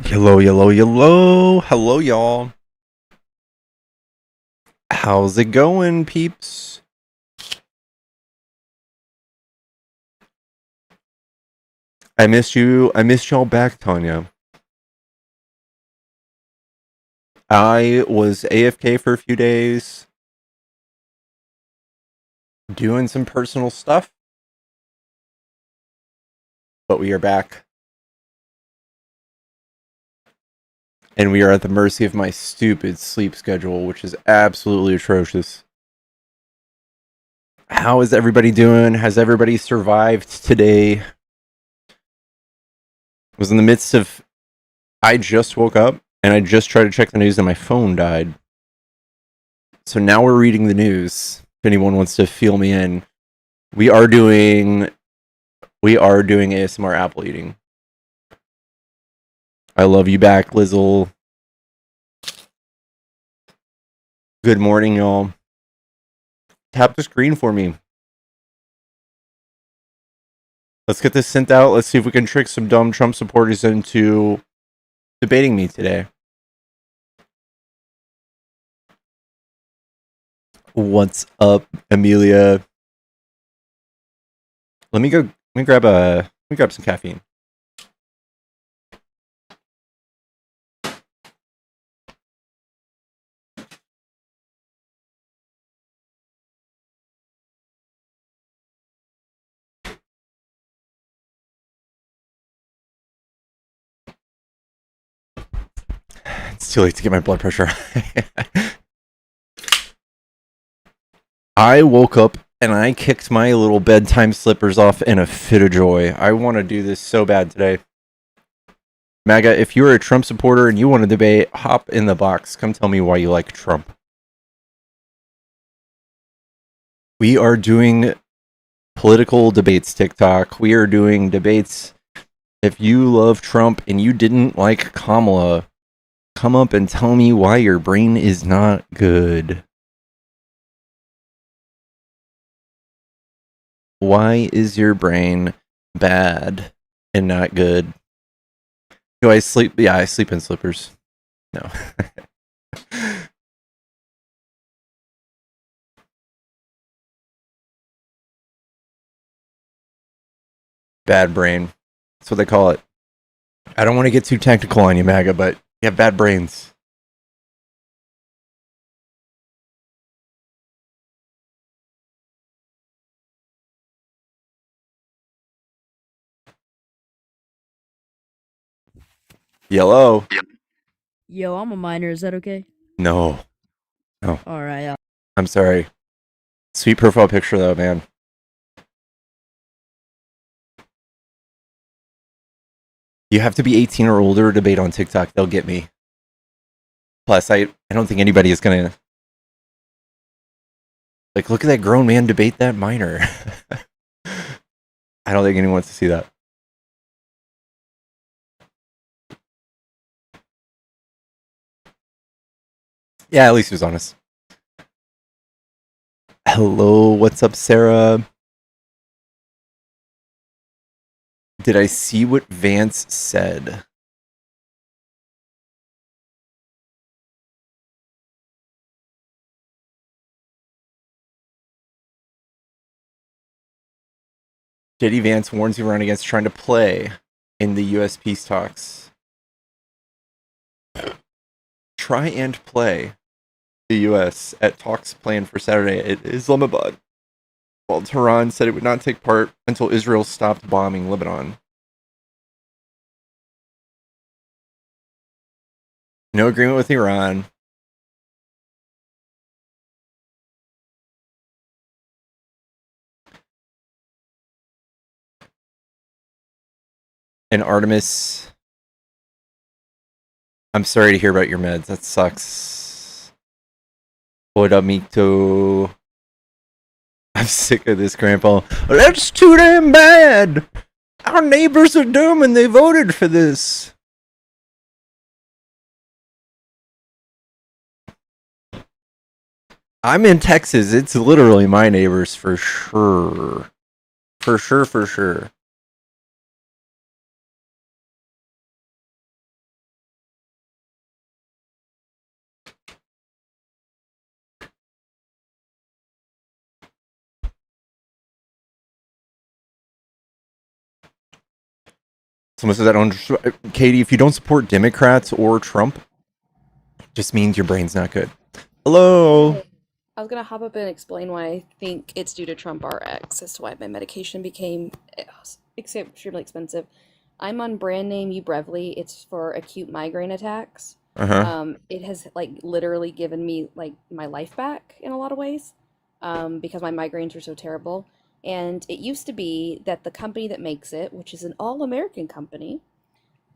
Hello, hello, hello. Hello, y'all. How's it going, peeps? I missed you. I missed y'all back, Tanya. I was AFK for a few days, doing some personal stuff, but we are back. And we are at the mercy of my stupid sleep schedule, which is absolutely atrocious. How is everybody doing? Has everybody survived today? Was in the midst of... I just woke up, and I just tried to check the news, and my phone died. So now we're reading the news. If anyone wants to feel me in, we are doing ASMR apple eating. I love you back, Lizzle. Good morning, y'all. Tap the screen for me. Let's get this sent out. Let's see if we can trick some dumb Trump supporters into debating me today. What's up, Amelia? Let me grab some caffeine. It's too late to get my blood pressure. I woke up and I kicked my little bedtime slippers off in a fit of joy. I want to do this so bad today. MAGA, if you're a Trump supporter and you want to debate, hop in the box. Come tell me why you like Trump. We are doing political debates, TikTok. We are doing debates. If you love Trump and you didn't like Kamala, come up and tell me why your brain is not good. Why is your brain bad and not good? Do I sleep? Yeah, I sleep in slippers. No. Bad brain. That's what they call it. I don't want to get too technical on you, MAGA, but you have bad brains. Yellow. Yo, I'm a minor. Is that okay? No. No. All right. I'm sorry. Sweet profile picture, though, man. You have to be 18 or older to debate on TikTok. They'll get me. Plus, I don't think anybody is going to... Like, look at that grown man debate that minor. I don't think anyone wants to see that. Yeah, at least he was honest. Hello, what's up, Sarah? Did I see what Vance said? JD Vance warns Iran against trying to play in the U.S. peace talks. Try and play the U.S. at talks planned for Saturday at Islamabad, while Tehran said it would not take part until Israel stopped bombing Lebanon. No agreement with Iran. And Artemis, I'm sorry to hear about your meds. That sucks. What up, Mito? I'm sick of this, Grandpa. That's too damn bad. Our neighbors are dumb and they voted for this. I'm in Texas. It's literally my neighbors for sure. For sure. Someone says I don't. Katie, if you don't support Democrats or Trump, just means your brain's not good. Hello. Hey, I was gonna hop up and explain why I think it's due to Trump RX as to why my medication became extremely expensive. I'm on brand name Ubrevely. It's for acute migraine attacks. Uh huh. It has like literally given me like my life back in a lot of ways, because my migraines are so terrible. And it used to be that the company that makes it, which is an all-American company,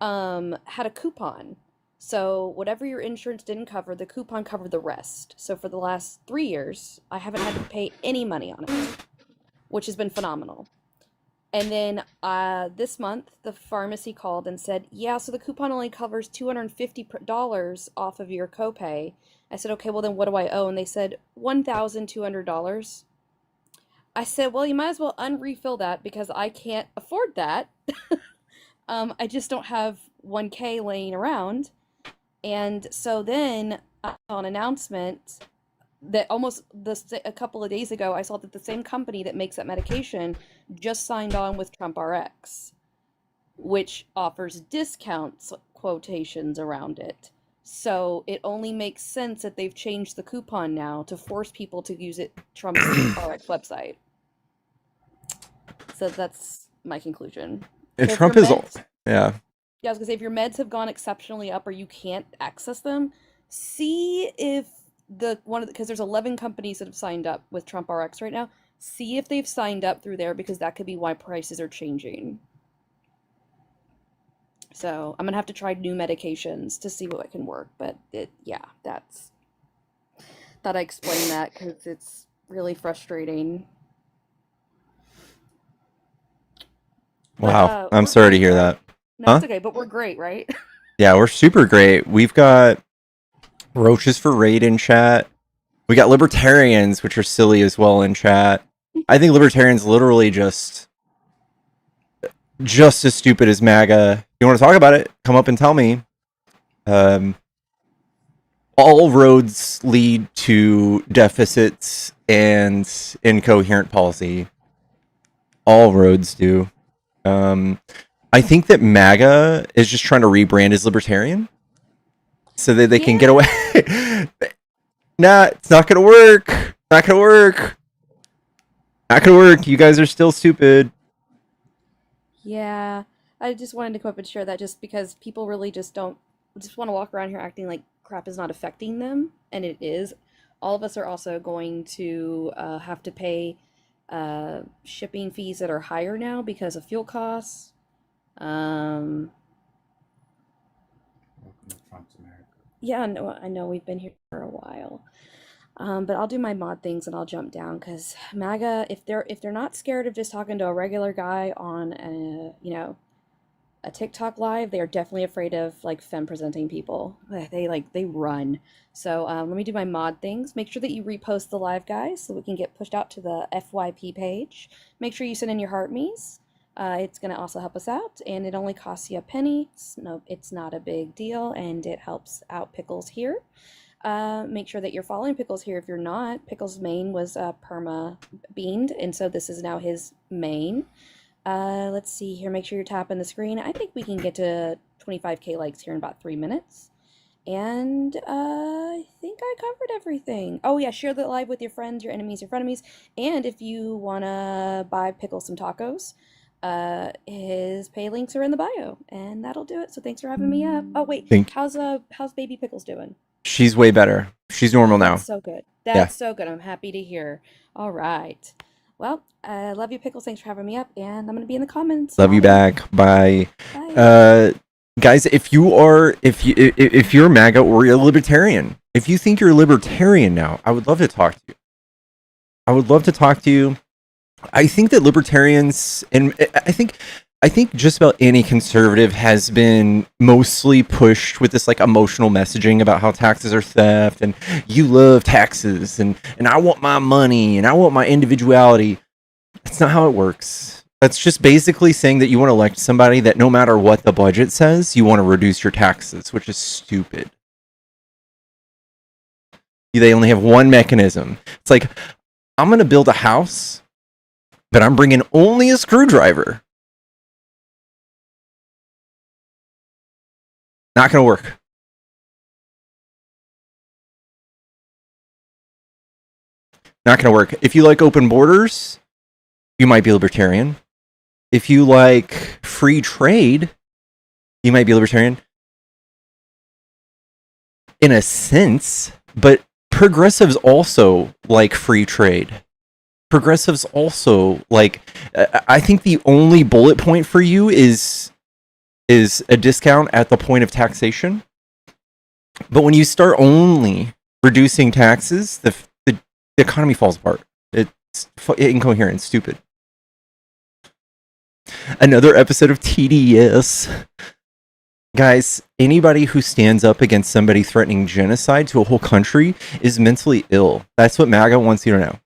had a coupon. So whatever your insurance didn't cover, the coupon covered the rest. So for the last 3 years, I haven't had to pay any money on it, which has been phenomenal. And then this month, the pharmacy called and said, "Yeah, so the coupon only covers $250 off of your copay." I said, "Okay, well then what do I owe?" And they said $1,200. I said, "Well, you might as well unrefill that because I can't afford that." I just don't have 1K laying around. And so then I saw an announcement that a couple of days ago, I saw that the same company that makes that medication just signed on with Trump RX, which offers discounts quotations around it. So it only makes sense that they've changed the coupon now to force people to use it Trump's RX website. So that's my conclusion. And So if your Trump is, meds yeah. Yeah, I was gonna say if your meds have gone exceptionally up or you can't access them, see if because there's 11 companies that have signed up with Trump RX right now. See if they've signed up through there because that could be why prices are changing. So I'm gonna have to try new medications to see what can work. But yeah, that's thought I explained that because it's really frustrating. But Wow. I'm we're sorry to great, hear right? that. No, Huh? it's okay. But we're great, right? Yeah, we're super great. We've got roaches for raid in chat. We got libertarians, which are silly as well in chat. I think libertarians literally just as stupid as MAGA. You want to talk about it? Come up and tell me. Um, all roads lead to deficits and incoherent policy. All roads do. Um, I think that MAGA is just trying to rebrand as libertarian so that they can get away. Yeah. Nah, it's not gonna work. Not gonna work. Not gonna work. You guys are still stupid. Yeah, I just wanted to come up and share that just because people really just want to walk around here acting like crap is not affecting them, and it is. All of us are also going to have to pay shipping fees that are higher now because of fuel costs. Um, Welcome to Trump's America. yeah, no, I know we've been here for a while. But I'll do my mod things and I'll jump down because MAGA, if they're not scared of just talking to a regular guy on a TikTok live, they are definitely afraid of like femme presenting people. They run. So let me do my mod things. Make sure that you repost the live, guys, so we can get pushed out to the FYP page. Make sure you send in your heart me's. It's gonna also help us out, and it only costs you a penny. It's not a big deal, and it helps out Pickles here. Make sure that you're following Pickles here. If you're not, Pickles' main was perma beamed, and so this is now his main. Let's see here. Make sure you're tapping the screen. I think we can get to 25K likes here in about 3 minutes. And I think I covered everything. Oh yeah, share the live with your friends, your enemies, your frenemies. And if you wanna buy Pickle some tacos, his pay links are in the bio, and that'll do it. So thanks for having me up. Oh wait, Think how's baby Pickles doing? she's way better. She's normal That's now. so good. Yeah. That's so good. I'm happy to hear. All right. Well, I love you, Pickles. Thanks for having me up, and I'm gonna be in the comments. Love you Bye. back. Bye. Bye. Guys, if you're MAGA or you're a libertarian, if you think you're a libertarian now, I would love to talk to you. I would love to talk to you. I think that libertarians, and I think just about any conservative has been mostly pushed with this like emotional messaging about how taxes are theft and you love taxes and I want my money and I want my individuality. That's not how it works. That's just basically saying that you want to elect somebody that no matter what the budget says, you want to reduce your taxes, which is stupid. They only have one mechanism. It's like, I'm going to build a house, but I'm bringing only a screwdriver. Not going to work. Not going to work. If you like open borders, you might be libertarian. If you like free trade, you might be libertarian. In a sense, but progressives also like free trade. Progressives also like, I think the only bullet point for you is a discount at the point of taxation. But when you start only reducing taxes, the economy falls apart. It's incoherent and stupid. Another episode of TDS. Guys, anybody who stands up against somebody threatening genocide to a whole country is mentally ill. That's what MAGA wants you to know.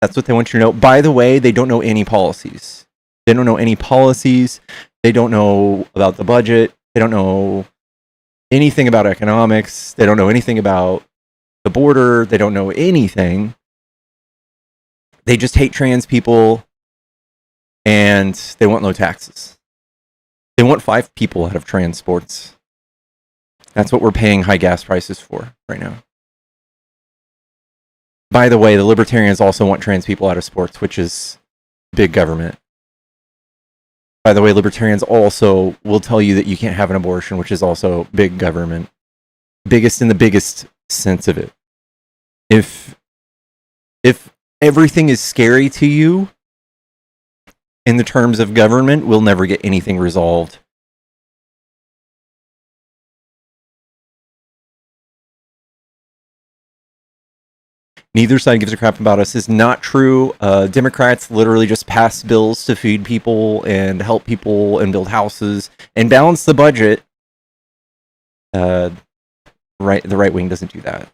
That's what they want you to know. By the way, they don't know any policies. They don't know any policies. They don't know about the budget. They don't know anything about economics. They don't know anything about the border. They don't know anything. They just hate trans people, and they want low taxes. They want 5 people out of transports. That's what we're paying high gas prices for right now. By the way, the libertarians also want trans people out of sports, which is big government. By the way, libertarians also will tell you that you can't have an abortion, which is also big government. Biggest in the biggest sense of it. If everything is scary to you in the terms of government, we'll never get anything resolved. Neither side gives a crap about us is not true. Democrats literally just pass bills to feed people and help people and build houses and balance the budget. The right wing doesn't do that.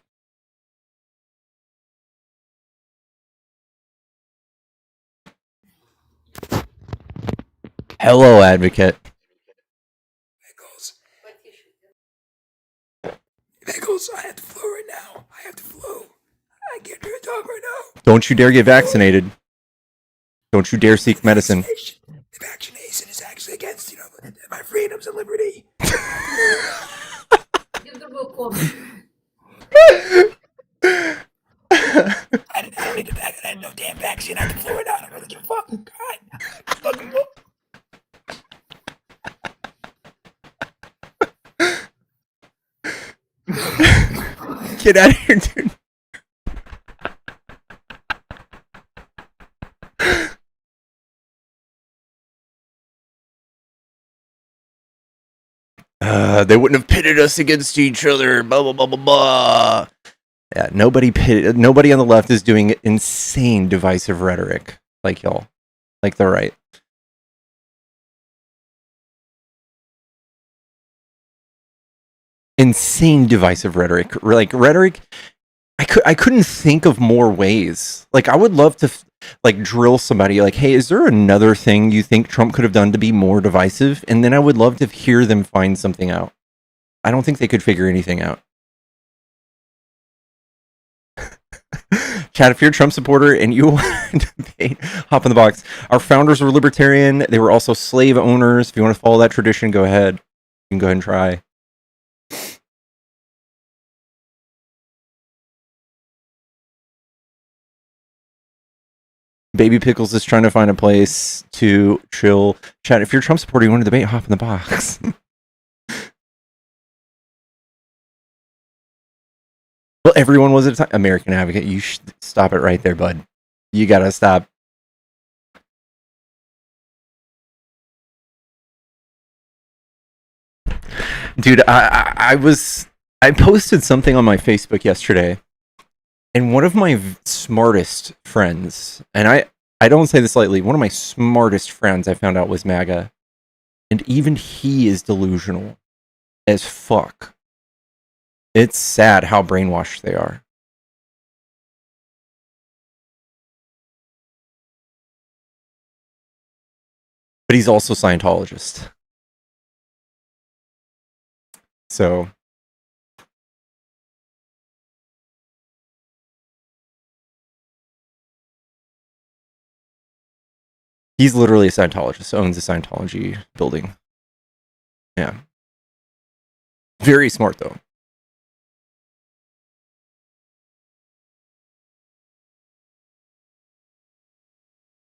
Hello, advocate. Pickles, I have the flu right now. I have the flu. I can't do a dog right now. Don't you dare get vaccinated. Don't you dare seek medicine. The vaccination is actually against, my freedoms and liberty. I don't need to back. I had no damn vaccine. I had the flu right now. I don't really give a fuck. God. Fucking look. Get out of here, dude. They wouldn't have pitted us against each other. Blah blah blah blah blah. Yeah, nobody on the left is doing insane divisive rhetoric like y'all, like the right. Insane divisive rhetoric. Like rhetoric, I couldn't think of more ways. Like I would love to drill somebody like, hey, is there another thing you think Trump could have done to be more divisive? And then I would love to hear them find something out. I don't think they could figure anything out. Chad, if you're a Trump supporter and you want to debate, hop in the box. Our founders were libertarian. They were also slave owners. If you want to follow that tradition, go ahead. You can go ahead and try. Baby Pickles is trying to find a place to chill. Chad, if you're a Trump supporter, you want to debate, hop in the box. Well, everyone was at a time. American Advocate, you should stop it right there, bud. You gotta stop. Dude, I posted something on my Facebook yesterday. And one of my smartest friends, and I don't say this lightly, one of my smartest friends I found out was MAGA. And even he is delusional as fuck. It's sad how brainwashed they are. But he's also Scientologist. So... he's literally a Scientologist, owns a Scientology building. Yeah. Very smart, though.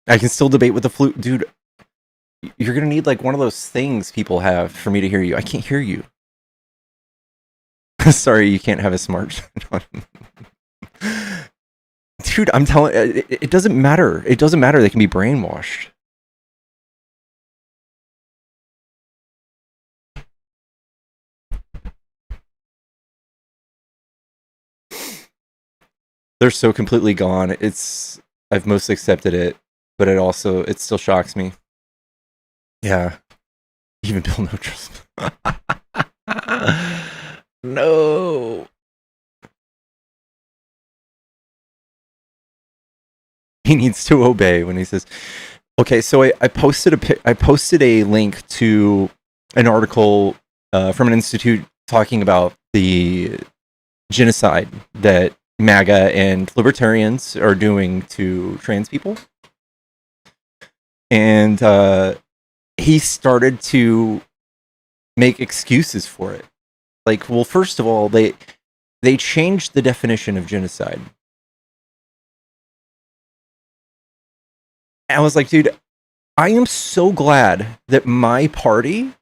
I can still debate with the flute. Dude, you're going to need like one of those things people have for me to hear you. I can't hear you. Sorry, you can't have a smart. Dude, I'm telling it doesn't matter. It doesn't matter. They can be brainwashed. They're so completely gone. I've mostly accepted it, but it still shocks me. Yeah. Even Bill No Trust. No. He needs to obey when he says, okay, so I posted a link to an article from an institute talking about the genocide that MAGA and libertarians are doing to trans people. And he started to make excuses for it. Like, well, first of all, they changed the definition of genocide. And I was like, dude, I am so glad that my party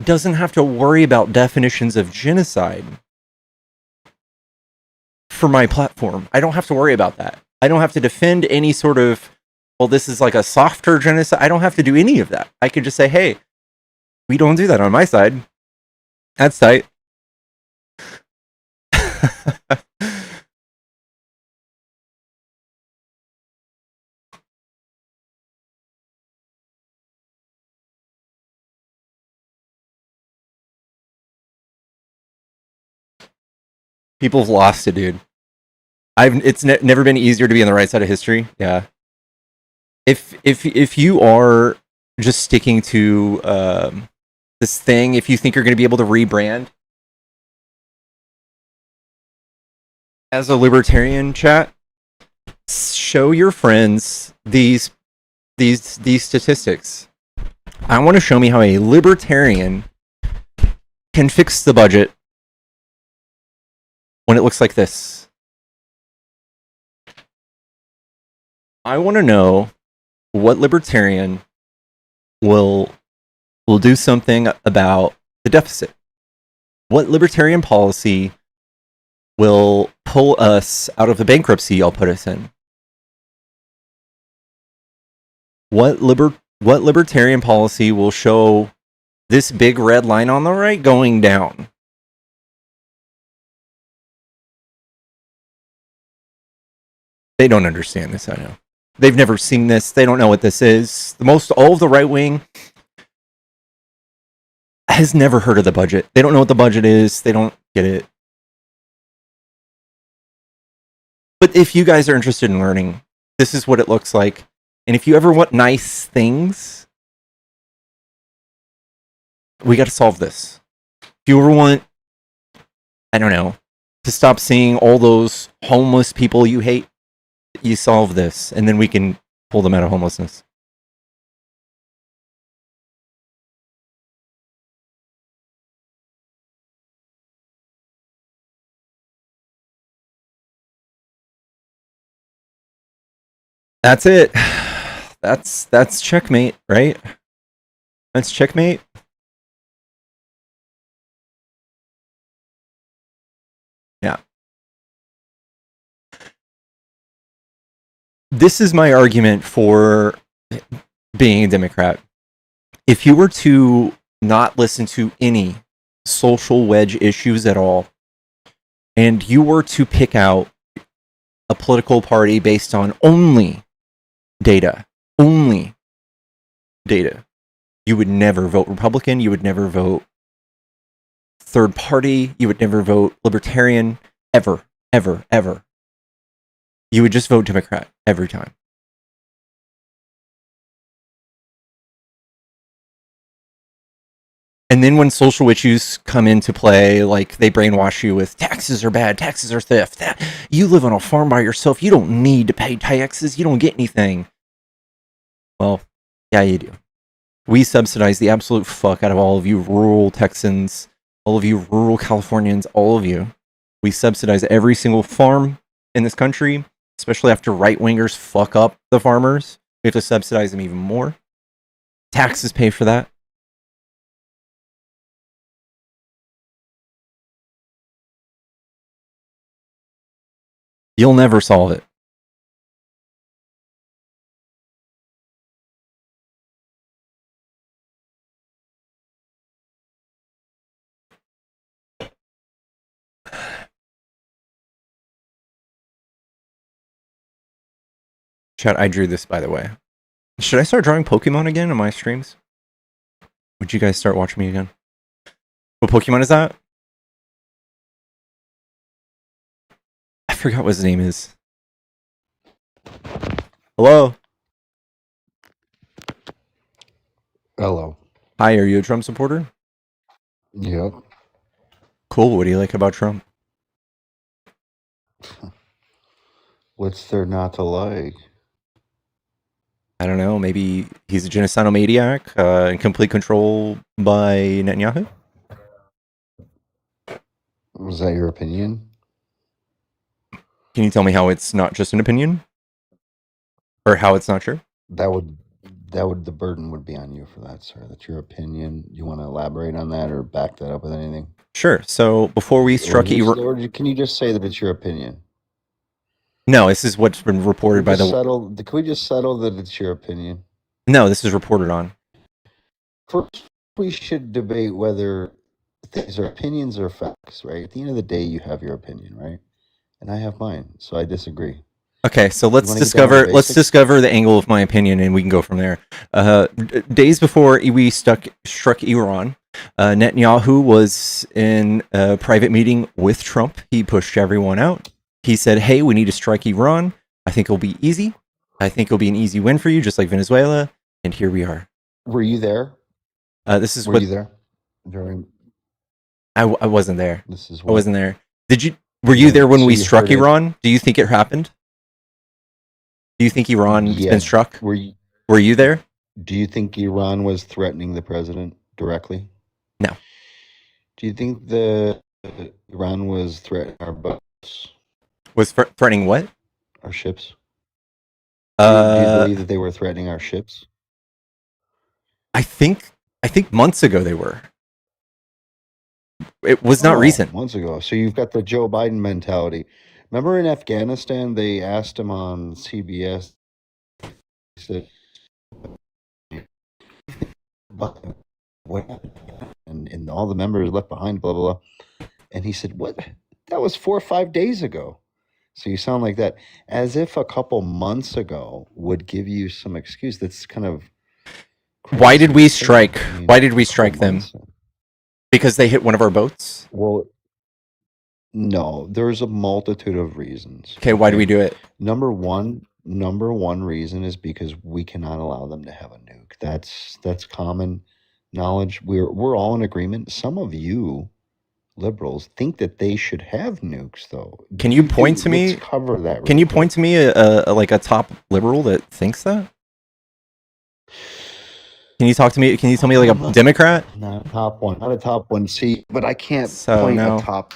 doesn't have to worry about definitions of genocide for my platform. I don't have to worry about that. I don't have to defend any sort of, well, this is like a softer genocide. I don't have to do any of that. I could just say, hey, we don't do that on my side. That's tight. People have lost it, dude. It's never been easier to be on the right side of history. Yeah. If you are just sticking to this thing, if you think you're going to be able to rebrand as a libertarian, chat, show your friends these statistics. I want to show me how a libertarian can fix the budget when it looks like this. I want to know what libertarian will do something about the deficit. What libertarian policy will pull us out of the bankruptcy y'all put us in? What libertarian policy will show this big red line on the right going down? They don't understand this, I know. They've never seen this. They don't know what this is. All of the right wing has never heard of the budget. They don't know what the budget is. They don't get it. But if you guys are interested in learning, this is what it looks like. And if you ever want nice things, we got to solve this. If you ever want, I don't know, to stop seeing all those homeless people you hate, you solve this, and then we can pull them out of homelessness. That's it. That's checkmate, right? That's checkmate. Yeah. This is my argument for being a Democrat. If you were to not listen to any social wedge issues at all, and you were to pick out a political party based on only data, you would never vote Republican, you would never vote third party, you would never vote Libertarian, ever. You would just vote Democrat every time. And then when social issues come into play, like they brainwash you with taxes are bad, taxes are theft, you live on a farm by yourself, you don't need to pay taxes, you don't get anything. Well, yeah, you do. We subsidize the absolute fuck out of all of you rural Texans all of you rural Californians, all of you, we subsidize every single farm in this country, especially after right-wingers fuck up the farmers. We have to subsidize them even more. Taxes pay for that. You'll never solve it. Chat, I drew this, by the way. Should I start drawing Pokemon again on my streams? Would you guys start watching me again? What Pokemon is that? I forgot what his name is. Hello? Hello. Hi, are you a Trump supporter? Yep. Cool, what do you like about Trump? What's there not to like? I don't know, maybe he's a genocidal maniac in complete control by Netanyahu? Was that your opinion? Can you tell me how it's not just an opinion? Or how it's not true? The burden would be on you for that, sir. That's your opinion. You want to elaborate on that or back that up with anything? Sure, so before we struck Iran... Or can you just say that it's your opinion? No, this is what's been reported by the... Can we just settle that it's your opinion? No, this is reported on. First, we should debate whether things are opinions or facts, right? At the end of the day, you have your opinion, right? And I have mine, so I disagree. Okay, so let's discover the angle of my opinion, and we can go from there. Days before we struck Iran, Netanyahu was in a private meeting with Trump. He pushed everyone out. He said, "Hey, we need to strike Iran. I think it'll be easy. I think it'll be an easy win for you, just like Venezuela." And here we are. Were you there? Were you there during? I wasn't there. I wasn't there. Were you there when we struck Iran? Do you think it happened? Do you think Iran's been struck? Were you there? Do you think Iran was threatening the president directly? No. Do you think Iran was threatening our boats? Was threatening what? Our ships. Do you believe that they were threatening our ships? I think months ago they were. It was not recent. Months ago. So you've got the Joe Biden mentality. Remember in Afghanistan, they asked him on CBS, he said, what happened? And all the members left behind, blah, blah, blah. And he said, what? That was 4 or 5 days ago. So you sound like that. As if a couple months ago would give you some excuse. That's kind of... Why did we strike? Why did we strike them? Because they hit one of our boats? Well, no, there's a multitude of reasons. Okay, why do we do it? Number one reason is because we cannot allow them to have a nuke. That's common knowledge. We're all in agreement. Some of you liberals think that they should have nukes, though. Can you point to me? Let's cover that. Can you point to me a top liberal that thinks that? Can you talk to me? Can you tell me like a Democrat? Not a top one. Not a top one. See, but I can't point a top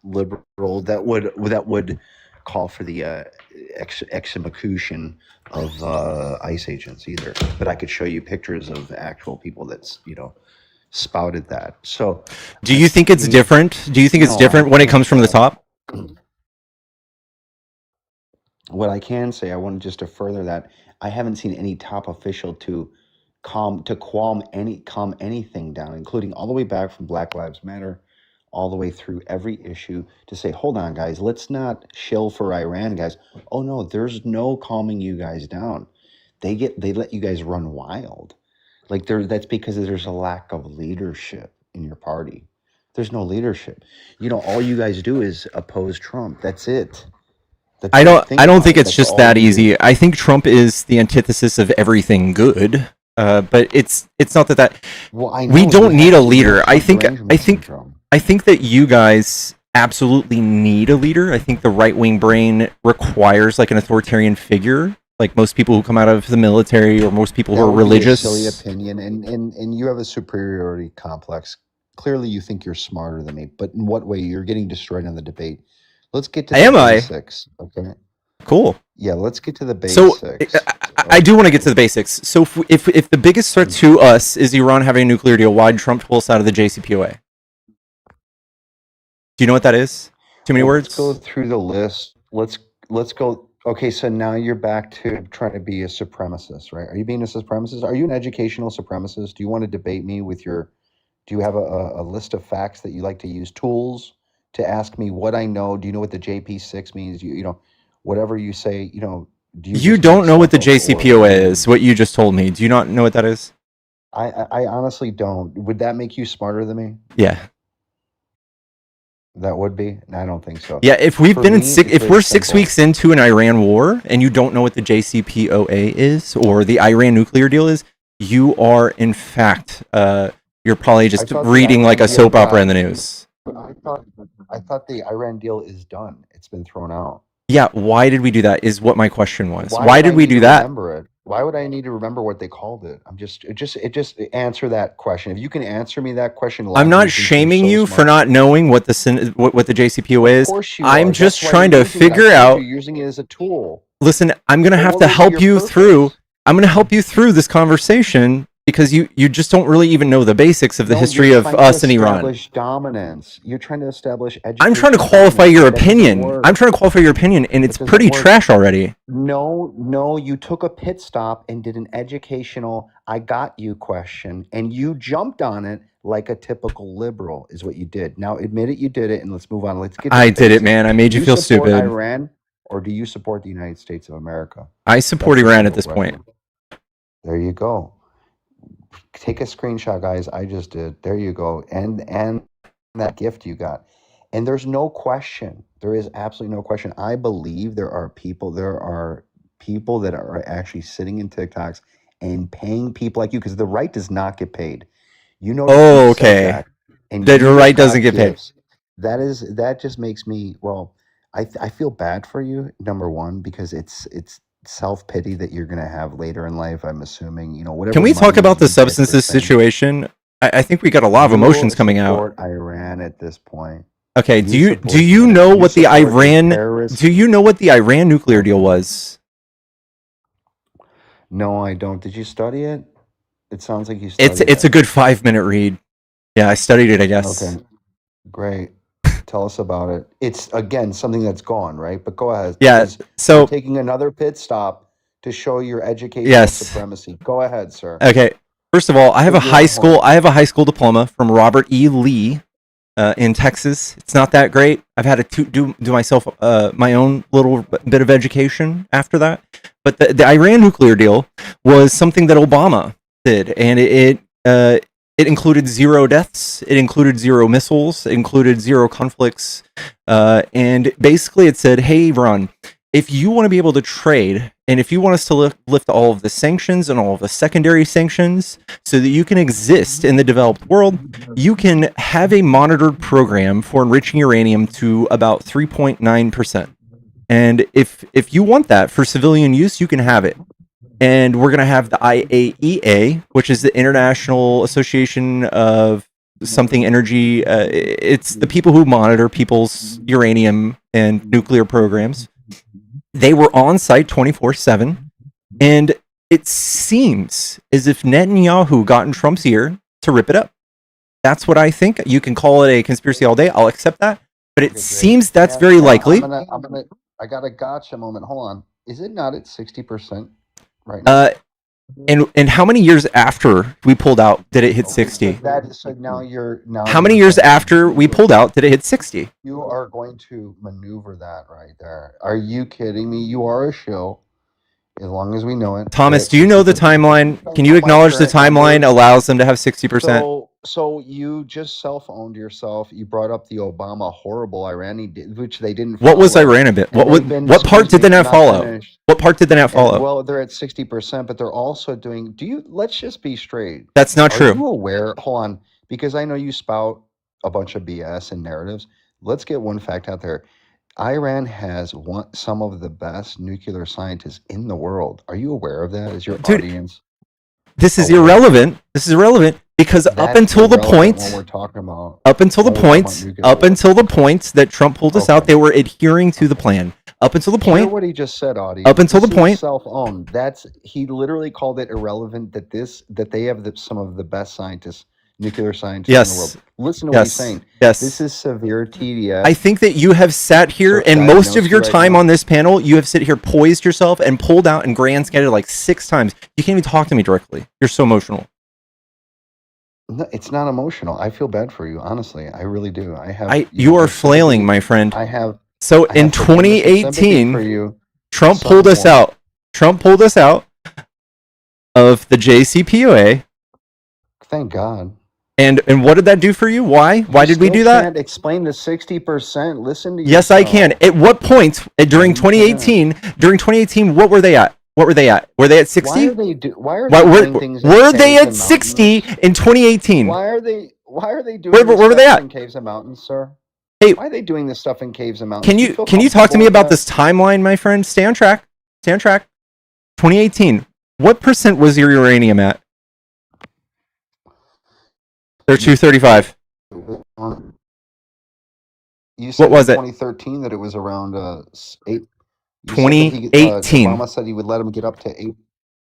liberal that would call for the execution of ICE agents either. But I could show you pictures of actual people that's spouted that. So, do you think it's different? Do you think it's different when it comes from the top? What I can say, I want just to further that, I haven't seen any top official to calm anything down, including all the way back from Black Lives Matter, all the way through every issue, to say, hold on, guys, let's not shill for Iran, guys. Oh no, there's no calming you guys down. They let you guys run wild. Like that's because there's a lack of leadership in your party. There's no leadership. All you guys do is oppose Trump. That's it. I don't think it's just that easy. I think Trump is the antithesis of everything good. But it's not that we don't need a leader. I think that you guys absolutely need a leader. I think the right-wing brain requires like an authoritarian figure, like most people who come out of the military or most people who are religious. Silly opinion, and you have a superiority complex, clearly you think you're smarter than me, but in what way? You're getting destroyed in the debate. Let's get to Am the I? basics, okay? Cool. Yeah, let's get to the So basics. I do want to get to the basics. So if the biggest threat to us is Iran having a nuclear deal, why did Trump pull us out of the JCPOA? Do you know what that is? Too many Let's go words? through the list. Let's go. Okay, so now you're back to trying to be a supremacist, right? Are you being a supremacist? Are you an educational supremacist? Do you want to debate me with your? Do you have a list of facts that you like to use? Tools to ask me what I know? Do you know what the JP6 means? You know, whatever you say. You know, do you You just don't make know what stuff the up, or JCPOA is, what you just told me. Do you not know what that is? I honestly don't. Would that make you smarter than me? Yeah. That would be. I don't think so. Yeah, if we've For been in me, six, it's if very we're 6 simple. weeks into an Iran war and you don't know what the JCPOA is or the Iran nuclear deal is, you are in fact you're probably I just thought the reading like Iran a deal soap opera in got. the news. I thought the Iran deal is done. It's been thrown out. Yeah, why did we do that is what my question was. Why Why would did I we need do to that? remember it? Why would I need to remember what they called it? Just answer that question. If you can answer me that question I'm not logically, since you're shaming so you for smart. not knowing what what the JCPOA Of is. course you I'm are. just That's why trying you're to using it. I figure told out. you you're using it as a tool. Listen, I'm gonna But have what to would be help your you through. purpose? I'm gonna help you through this conversation because you just don't really even know the basics of the No, history you're of trying to us and Iran. establish dominance. You're trying to establish I'm trying to educational qualify dominance. your That doesn't opinion. work. I'm trying to qualify your opinion, and it's That doesn't pretty work. trash already. No, you took a pit stop and did an educational I got you question, and you jumped on it like a typical liberal is what you did. Now admit it, you did it, and let's move on. Let's get to I the did it, basics. man. I made Do you you feel support stupid. Iran or do you support the United States of America? I support That's the Iran at simple this point. question. There you go. Take a screenshot, guys. I just did. There you go. And that gift you got. And there's no question. There is absolutely no question. I believe there are people that are actually sitting in TikToks and paying people like you because the right does not get paid. You notice Oh, you said okay. that, and The you right got doesn't get paid. gifts. That just makes me I feel bad for you, number one, because it's self-pity that you're gonna have later in life, I'm assuming. You know, whatever Can we talk monies about the you get for substances things. situation? I think we got a lot of You emotions coming out. support Iran at this point. Okay, You do you know what the Iran terrorist? do you know what the Iran nuclear deal was? No, I don't. Did you study it? It sounds like you studied It's a good 5-minute read. Yeah, I studied it, I guess. Okay, great. Tell us about it. It's again something that's gone, right? But go ahead. Yeah, You're so taking another pit stop to show your educational Yes. supremacy. Go ahead, sir. Okay. First of all, I have a Toot your high own school horn. I have a high school diploma from Robert E. Lee in Texas. It's not that great. I've had to do myself my own little bit of education after that. But the Iran nuclear deal was something that Obama did, and it included 0 deaths, it included 0 missiles, it included 0 conflicts, and basically it said, hey, Iran, if you want to be able to trade, and if you want us to lift all of the sanctions and all of the secondary sanctions so that you can exist in the developed world, you can have a monitored program for enriching uranium to about 3.9%. And if you want that for civilian use, you can have it. And we're going to have the IAEA, which is the International Association of something energy. It's the people who monitor people's uranium and nuclear programs. They were on site 24/7. And it seems as if Netanyahu got in Trump's ear to rip it up. That's what I think. You can call it a conspiracy all day. I'll accept that. But it seems that's very likely. I got a gotcha moment. Hold on. Is it not at 60% right now? And how many years after we pulled out did it hit 60? So now How many years after we pulled out did it hit 60? You are going to maneuver that right there. Are you kidding me? You are a shill, as long as we know it. Thomas, do you know the timeline? Can you acknowledge the timeline allows them to have 60%? So you just self-owned yourself. You brought up the Obama horrible Iran, which they didn't. What was follow. Iran a bit? And they've been- What part did they not follow? finished. What part did they not follow? Well, they're at 60%, but they're also doing. Let's just be straight. That's not Are true. you aware? Hold on, because I know you spout a bunch of BS and narratives. Let's get one fact out there. Iran has some of the best nuclear scientists in the world. Are you aware of that? Is your audience? This is irrelevant. This is irrelevant Because up That's until the irrelevant when point, we're talking about up until the when we're talking about point, nuclear up war. until the point that Trump pulled us out, Okay. they were adhering to the plan. Up until the Hear point, what he just said, Audie. up until the This is point, self-owned. He literally called it irrelevant that they have some of the best scientists, nuclear scientists in the world. yes, Listen to what he's yes, saying. This yes. is severe TDS. I think that you have sat here Sir, and most of diagnosed your you right time now. on this panel, you have sit here poised yourself and pulled out and grand scanned it like 6 times. You can't even talk to me directly. You're so emotional. No, it's not emotional. I feel bad for you, honestly. I really do. I have You I are have flailing, sympathy. my friend. I have So I in have forgiveness and sympathy for 2018, you. Trump pulled us Somewhat. out. Trump pulled us out of the JCPOA. Thank God. And what did that do for you? Why? Why did we still do that? Can't explain the 60%. Listen to Yes, I yourself. can. At what point during No, you can't. 2018? During 2018, what were they at? What were they at? Were they at 60? Why are they doing things in Were they caves at and 60 mountains? in 2018? Why are they doing Where this were they stuff at? in caves and mountains, sir? Hey, Why are they doing this stuff in caves and mountains? can Do you feel can you talk to comfortable me with about that? this timeline, my friend? Stay on track. Stay on track. 2018. What percent was your uranium at? They're 235. You said What was in it? 2013 that it was around 8. 2018. Obama said he would let him get up to 8.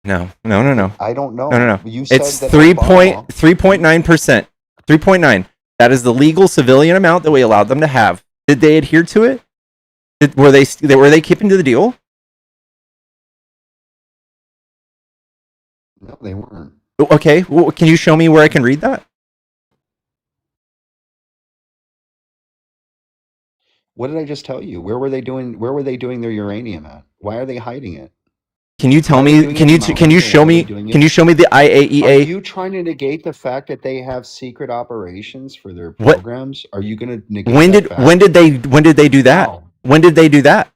No. I don't know. No. You said It's that 3.9%. Obama, 3.9. That is the legal civilian amount that we allowed them to have. Did they adhere to it? Were they keeping to the deal? no, they weren't. Okay. Well, can you show me where I can read that? What did I just tell you? Where were they doing their uranium at? Why are they hiding it? Can you tell Why are they me? doing Can it you in can you mountains, and show why are they me? doing Can it? you show me the Are IAEA? you trying to negate the fact that they have secret operations for their What? programs? Are you going to negate that fact? When did they do that? How? When did they do that?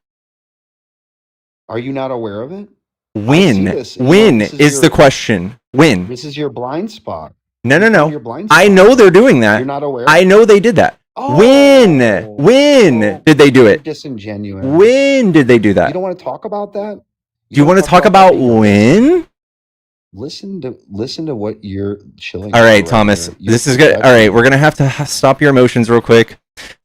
Are you not aware of it? I see When? this. When This is the question? When? This is your blind spot. No. You found your blind I spot. know they're doing You're that. not aware? I know they did that. When did they do You're it? disingenuous. When did they do You that? don't want to talk about that? Do you want to talk about when? Listen to what you're chilling. All right, for Thomas. here. This is good. All right, we're gonna have to stop your emotions real quick.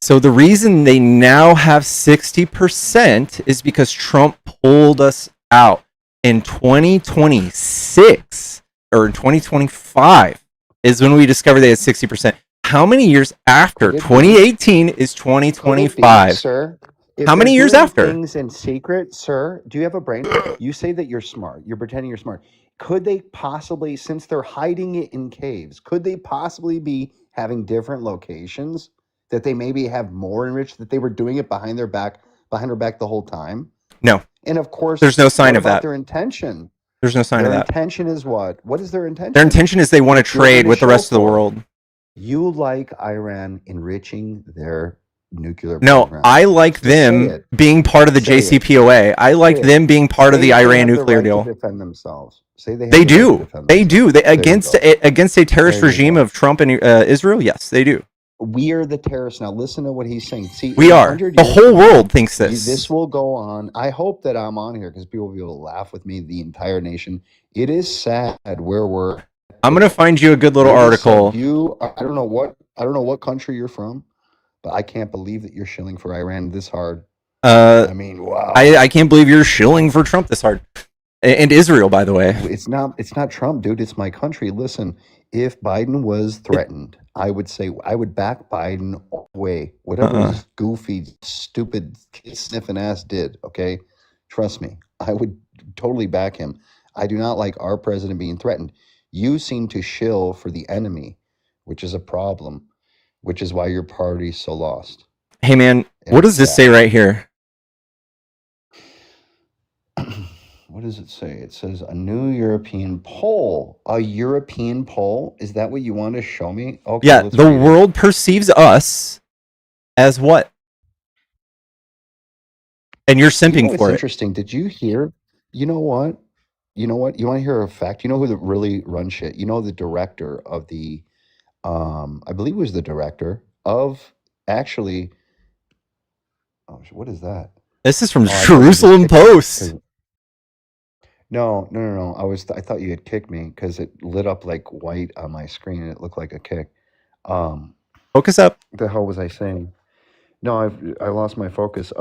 So the reason they now have 60% is because Trump pulled us out in 2026 or in 2025 is when we discovered they had 60%. How many years after? 2018 is 2025. Sir, if How many they're years doing after? things in secret, sir, do you have a brain? You say that you're smart. You're pretending you're smart. Could they possibly, since they're hiding it in caves, could they possibly be having different locations that they maybe have more enriched, that they were doing it behind her back the whole time? No. And of course, There's no sign what of about that. their intention? There's no sign Their of that. intention is what? What is their intention? Their intention is they want to What are trade they with the show rest of the for? world. You like Iran enriching their nuclear No, program. I like Just say them it. being part of the Say it. JCPOA. I like Say it. them being part of Say the they Iran have the nuclear right deal. to defend themselves. Say they have They the right to do. defend They do. themselves. They, against There you go. against a terrorist There you regime go. of Trump and Israel. Yes, they do. We are the terrorists now. Listen to what he's saying. See, We in are. 100 The years whole from now, world thinks this this. will go on. I hope that I'm on here because people will be able to laugh with me, the entire nation. It is sad where we're. I'm gonna find you a good little It is sad. article. I don't know what country you're from, but I can't believe that you're shilling for Iran this hard. I mean, wow. I can't believe you're shilling for Trump this hard, and Israel, by the way. It's not Trump, dude. It's my country. Listen, if Biden was threatened, I would say I would back Biden away. Whatever his goofy, stupid, sniffing ass did, okay? Trust me, I would totally back him. I do not like our president being threatened. You seem to shill for the enemy, which is a problem, which is why your party's so lost. Hey man, And what it's does this sad. say right here? What does it say? It says a new European poll. A European poll? Is that what you want to show me? Okay. Yeah, let's the read it. world perceives us as what? And you're simping It's for it. interesting. Did you hear? You know what? You want to hear a fact? You know who really runs shit? You know the director of the, I believe it was the director of actually. Oh, what is that? This is from Oh, I thought it was a Jerusalem TikTok, Post. 'cause No. I thought you had kicked me because it lit up like white on my screen and it looked like a kick. Focus up. What the hell was I saying? No, I lost my focus.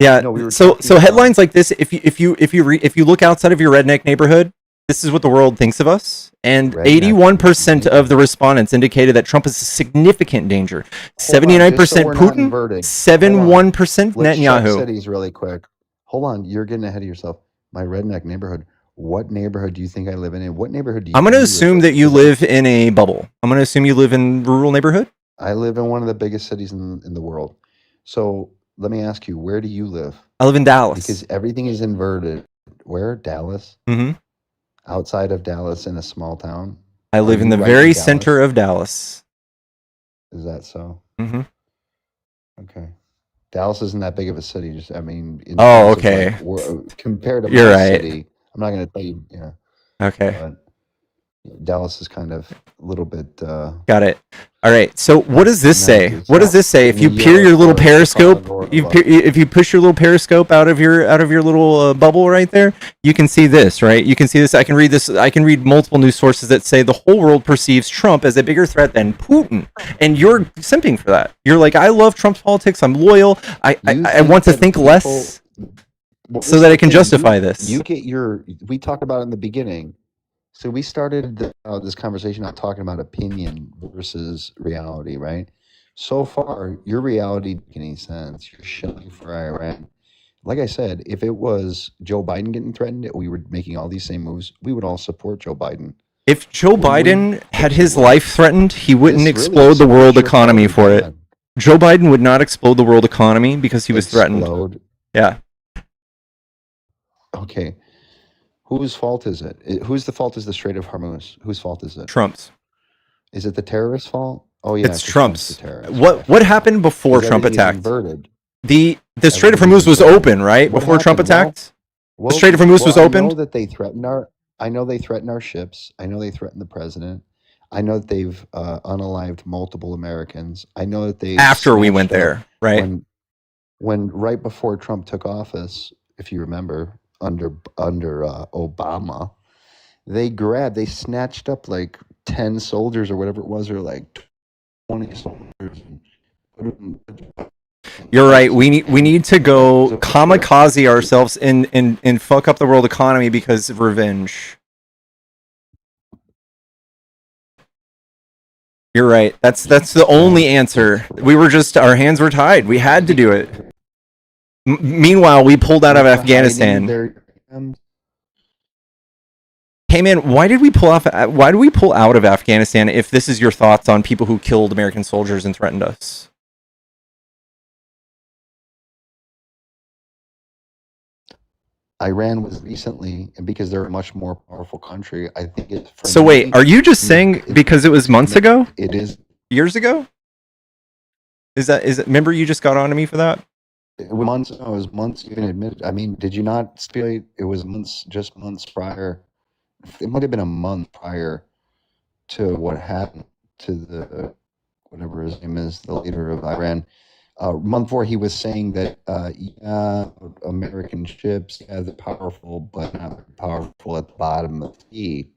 Yeah. No, we were So talking about headlines like this, if you look outside of your redneck neighborhood, this is what the world thinks of us. And redneck 81% of the respondents indicated that Trump is a significant danger. 79% just so we're not Putin, inverted. 71% Let's check Netanyahu. cities really quick. Hold on, you're getting ahead of yourself. My redneck neighborhood. What neighborhood do you think I live in? And what neighborhood do you? I'm going to live assume in? that you live in a bubble. I'm going to assume you live in rural neighborhood. I live in one of the biggest cities in the world. So let me ask you, where do you live? I live in Dallas. Because everything is inverted. Where? Dallas? Mm-hmm. Outside of Dallas in a small town? I live in the very center of Dallas. Is that so? Mm-hmm. Okay. Dallas isn't that big of a city. Just, I mean, in Oh, terms of, okay. like, compared to You're my right. city, I'm not going to tell you. Yeah. Okay. But Dallas is kind of a little bit. Got it. All right. So what does this say? It's What does not this say? If you New peer York your little or periscope, Chicago or if you push your little periscope out of your little bubble right there, you can see this, right? You can see this. I can read this. I can read multiple news sources that say the whole world perceives Trump as a bigger threat than Putin, and you're simping for that. You're like, I love Trump's politics. I'm loyal. I want to think less so that I can justify this. You get your. We talked about it in the beginning. So we started this conversation out talking about opinion versus reality, right? So far, your reality doesn't make any sense. You're shilling for Iran. Like I said, if it was Joe Biden getting threatened, we were making all these same moves, we would all support Joe Biden. If Joe Biden had his life threatened, he wouldn't explode the world economy for it. Joe Biden would not explode the world economy because he was threatened. Yeah. Okay. Whose fault is it? Whose the fault is the Strait of Hormuz? Whose fault is it? Trump's. Is it the terrorist fault? Oh yeah, it's Trump's. The terrorist. What happened before Trump attacked? Inverted. The Strait of Hormuz was open, right? Before Trump attacked? The Strait of Hormuz was open? I know that they threatened our ships. I know they threatened the president. I know that they've unalived multiple Americans. I know that they after we went there, right? When right before Trump took office, if you remember, under Obama, they snatched up like 10 soldiers or whatever it was, or like 20 soldiers. You're right. We need to go kamikaze ourselves and fuck up the world economy because of revenge. You're right. That's the only answer. We were just, our hands were tied. We had to do it. Meanwhile, we pulled out of Afghanistan. Hey man, why did we pull out of Afghanistan if this is your thoughts on people who killed American soldiers and threatened us? Iran was recently, and because they're a much more powerful country, I think it's. So wait, are you just saying because it was months ago? It is years ago. Is it? Remember, you just got on to me for that. It was months. You even admitted. I mean, did you not speculate? It was just months prior. It might have been a month prior to what happened to the whatever his name is, the leader of Iran. Month before, he was saying that American ships, they're powerful, but not very powerful at the bottom of the sea.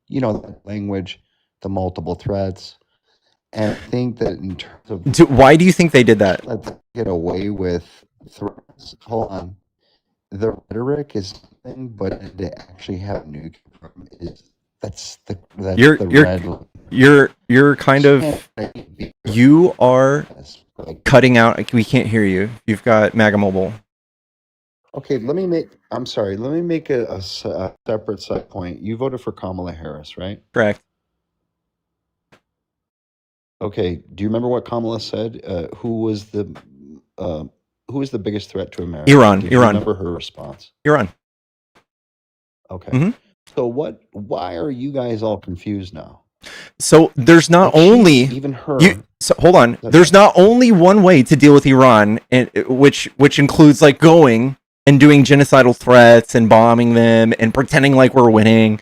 You know, that language, the multiple threats. And I think that in terms of... Why do you think they did that? Let's get away with threats. Hold on. The rhetoric is something, but to actually have nuclear is... You're kind of... You are... cutting out. We can't hear you. You've got MAGA Mobile. Okay, let me make a separate side point. You voted for Kamala Harris, right? Correct. Okay, do you remember what Kamala said? Who was the biggest threat to America? Iran. Do you remember her response? Iran. Okay. Mm-hmm. So why are you guys all confused now? So there's not only even her. So hold on. There's not only one way to deal with Iran, and which includes like going and doing genocidal threats and bombing them and pretending like we're winning.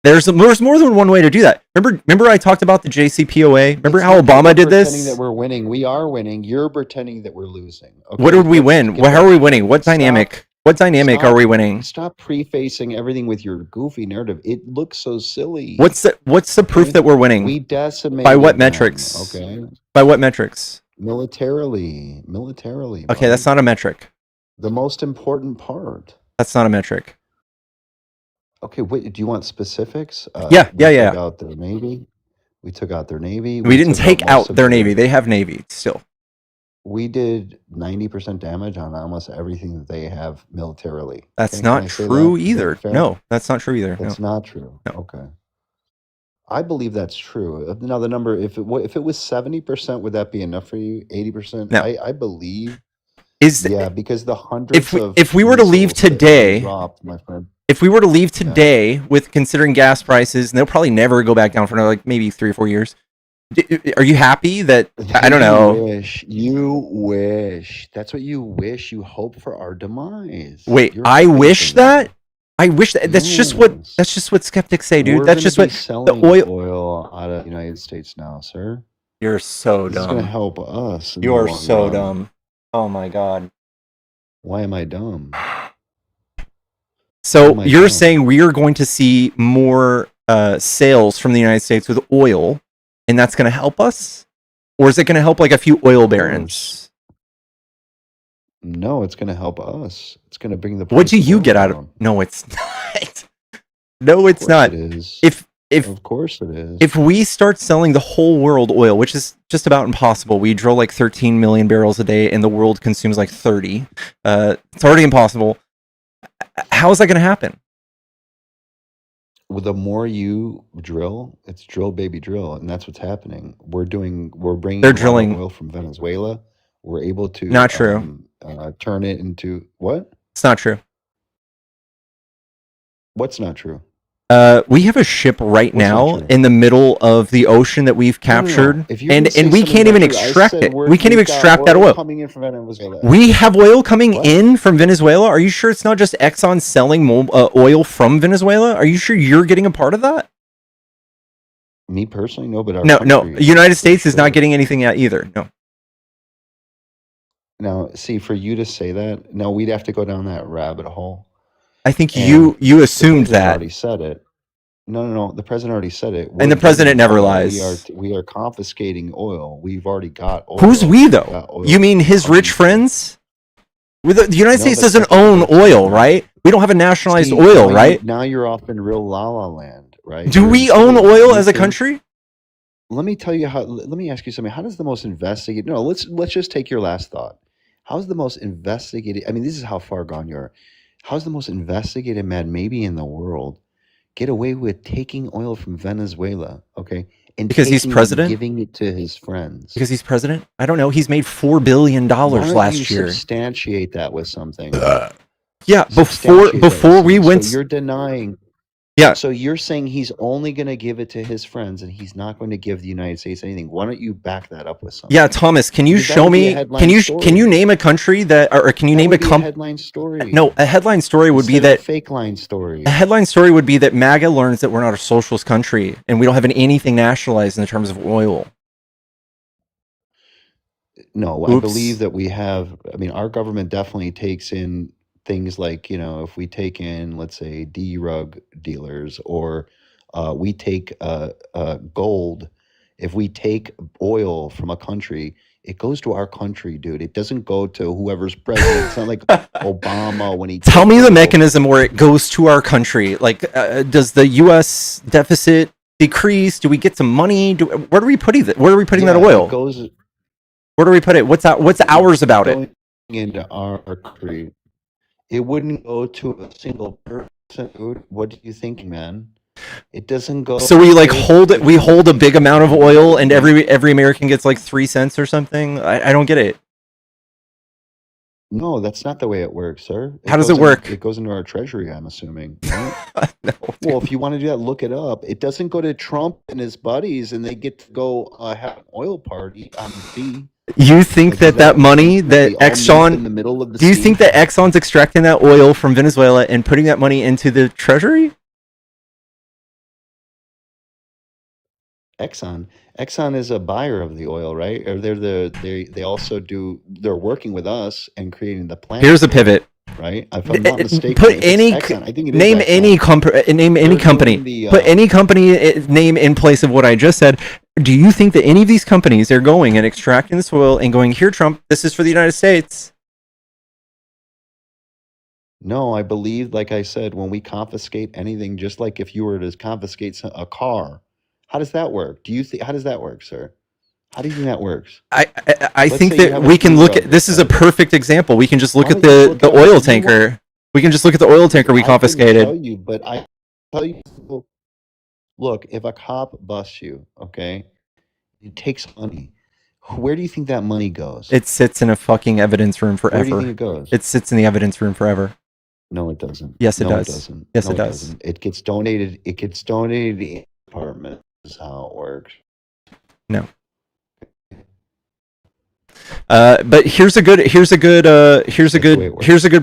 There's more than one way to do that. Remember I talked about the JCPOA? Remember how Obama did this? Pretending that we're winning. We are winning. You're pretending that we're losing. Okay? What did we win? How are we winning? What dynamic? What dynamic are we winning? Stop prefacing everything with your goofy narrative. It looks so silly. What's the proof that we're winning? We decimated By what them, metrics? okay? By what metrics? Militarily. Okay, buddy. that's not a metric. The most important part. That's not a metric. Okay, wait, do you want specifics? Yeah. We took out their navy. We took out their navy. We didn't take out most of their navy. They have navy still. We did 90% damage on almost everything that they have militarily. That's Can not I say true that? Is that either. fair? No, that's not true either. That's No. not true. No. Okay. I believe that's true. Now the number, if it was 70%, would that be enough for you? 80%? No. I believe. Is Yeah, because the hundreds of if we were to leave missiles that today, dropped, my friend. if we were to leave today with considering gas prices, and they'll probably never go back down for another, like maybe 3 or 4 years. Are you happy that I don't know? You wish. That's what you wish. You hope for our demise. Wait, You're I hoping wish for that. I wish that. That's just what skeptics say, dude. We're That's gonna just be what the selling oil. out of the United States now, sir. You're so This is gonna dumb. help us. in You the are long so run. dumb. Oh my god. Why am I dumb? So Oh my you're God. saying we are going to see more sales from the United States with oil, and that's going to help us, or is it going to help like a few oil barons? No, it's gonna help us. It's gonna bring the. What do price of you oil get out of? down. No, it's not. No, Of it's course not. It is. If Of course it is. if we start selling the whole world oil, which is just about impossible, we drill like 13 million barrels a day, and the world consumes like 30. It's already impossible. How is that going to happen? The more you drill, it's drill, baby, drill, and that's what's happening. We're bringing. They're a lot of drilling. oil from Venezuela. We're able to. Not true. Turn it into what? It's not true. What's not true? We have a ship right What's not now true? in the middle of the ocean that we've No, no, no. captured, If you're gonna say and we something can't even not true, I extract said it. we're- We can't even we've got extract that oil. coming in from Venezuela. We have oil coming What? in from Venezuela. Are you sure it's not just Exxon selling oil from Venezuela? Are you sure you're getting a part of that? Me personally, no, but our No. country, United for States is sure. not getting anything yet either. No. Now, see, for you to say that, no, we'd have to go down that rabbit hole. I think And you assumed The president that. already said it. No. The president already said it. And the president never We lies. are confiscating oil. We've already got oil. Who's we We've though? got oil You mean his coming. rich friends? The United No, States that's doesn't not own what I'm oil, saying. right? We don't have a nationalized See, oil, now right? now you're off in real la la land, right? Do You're we in own space. oil You as a think- country? Let me tell you how. Let me ask you something. How does the most investigated? No, let's just take your last thought. How's the most investigated? I mean, this is how far gone you are. How's the most investigated man, maybe in the world, get away with taking oil from Venezuela? Okay, and Because he's taking it and president? giving it to his friends. Because he's president? I don't know. He's made $4 billion Why don't last you year. substantiate that with something? Yeah, Substantiate that before with we something. went. So you're denying. Yeah. So you're saying he's only going to give it to his friends, and he's not going to give the United States anything. Why don't you back that up with something? Yeah, Thomas, can you Because that show would be a me? headline Can you story. name a country that, or can you That name would a be company? headline story. No, a headline story would be Instead of that a fake line story. a headline story would be that MAGA learns that we're not a socialist country and we don't have anything nationalized in terms of oil. No, I Oops. believe that we have. I mean, our government definitely takes in things like, if we take in, let's say, drug dealers, or we take gold. If we take oil from a country, it goes to our country, dude. It doesn't go to whoever's president. It's not like Obama when he. Tell took me the oil. mechanism where it goes to our country. Like, does the U.S. deficit decrease? Do we get some money? Where are we putting that? Where are we putting that Yeah, oil? It goes Where do we put it? What's ours about it? going into our country. It wouldn't go to a single person, dude. What do you think, man? It doesn't go. So we like hold it. We hold a big amount of oil, and every American gets like 3 cents or something. I don't get it. No, that's not the way it works, sir. How does goes it work? It goes into our treasury, I'm assuming. Right? No, Well, if you want to do that, look it up. It doesn't go to Trump and his buddies, and they get to go have an oil party on the sea. you think Like, that money that they all meet in Exxon? the middle of the Do you sea? think that Exxon's extracting that oil from Venezuela and putting that money into the treasury? Exxon is a buyer of the oil, right? Or they also do. They're working with us and creating the plant. Here's a pivot. right? If I'm not mistaken, Put if it's any Exxon, I think it is name Exxon. any name any They're company. doing the, Put any company name in place of what I just said. Do you think that any of these companies are going and extracting the soil and going, here, Trump, this is for the United States? No, I believe, like I said, when we confiscate anything, just like if you were to confiscate a car, how does that work? Do you think? How does that work, sir? How do you think that works? I Let's think say you that have we a can food look at truck, this is a right? perfect example. We can just look Why at don't you the look up? oil You know what? tanker. We can just look at the oil tanker we I couldn't tell confiscated. you, but I tell you, look, if a cop busts you, okay, it takes money. Where do you think that money goes? It sits in a fucking evidence room Where do you think forever. it goes? It sits in the evidence room forever. No, it doesn't. Yes, it No, does. it doesn't. Yes, No, it it does. doesn't. It gets donated. It gets donated to the department. Is how it works. No. But here's a good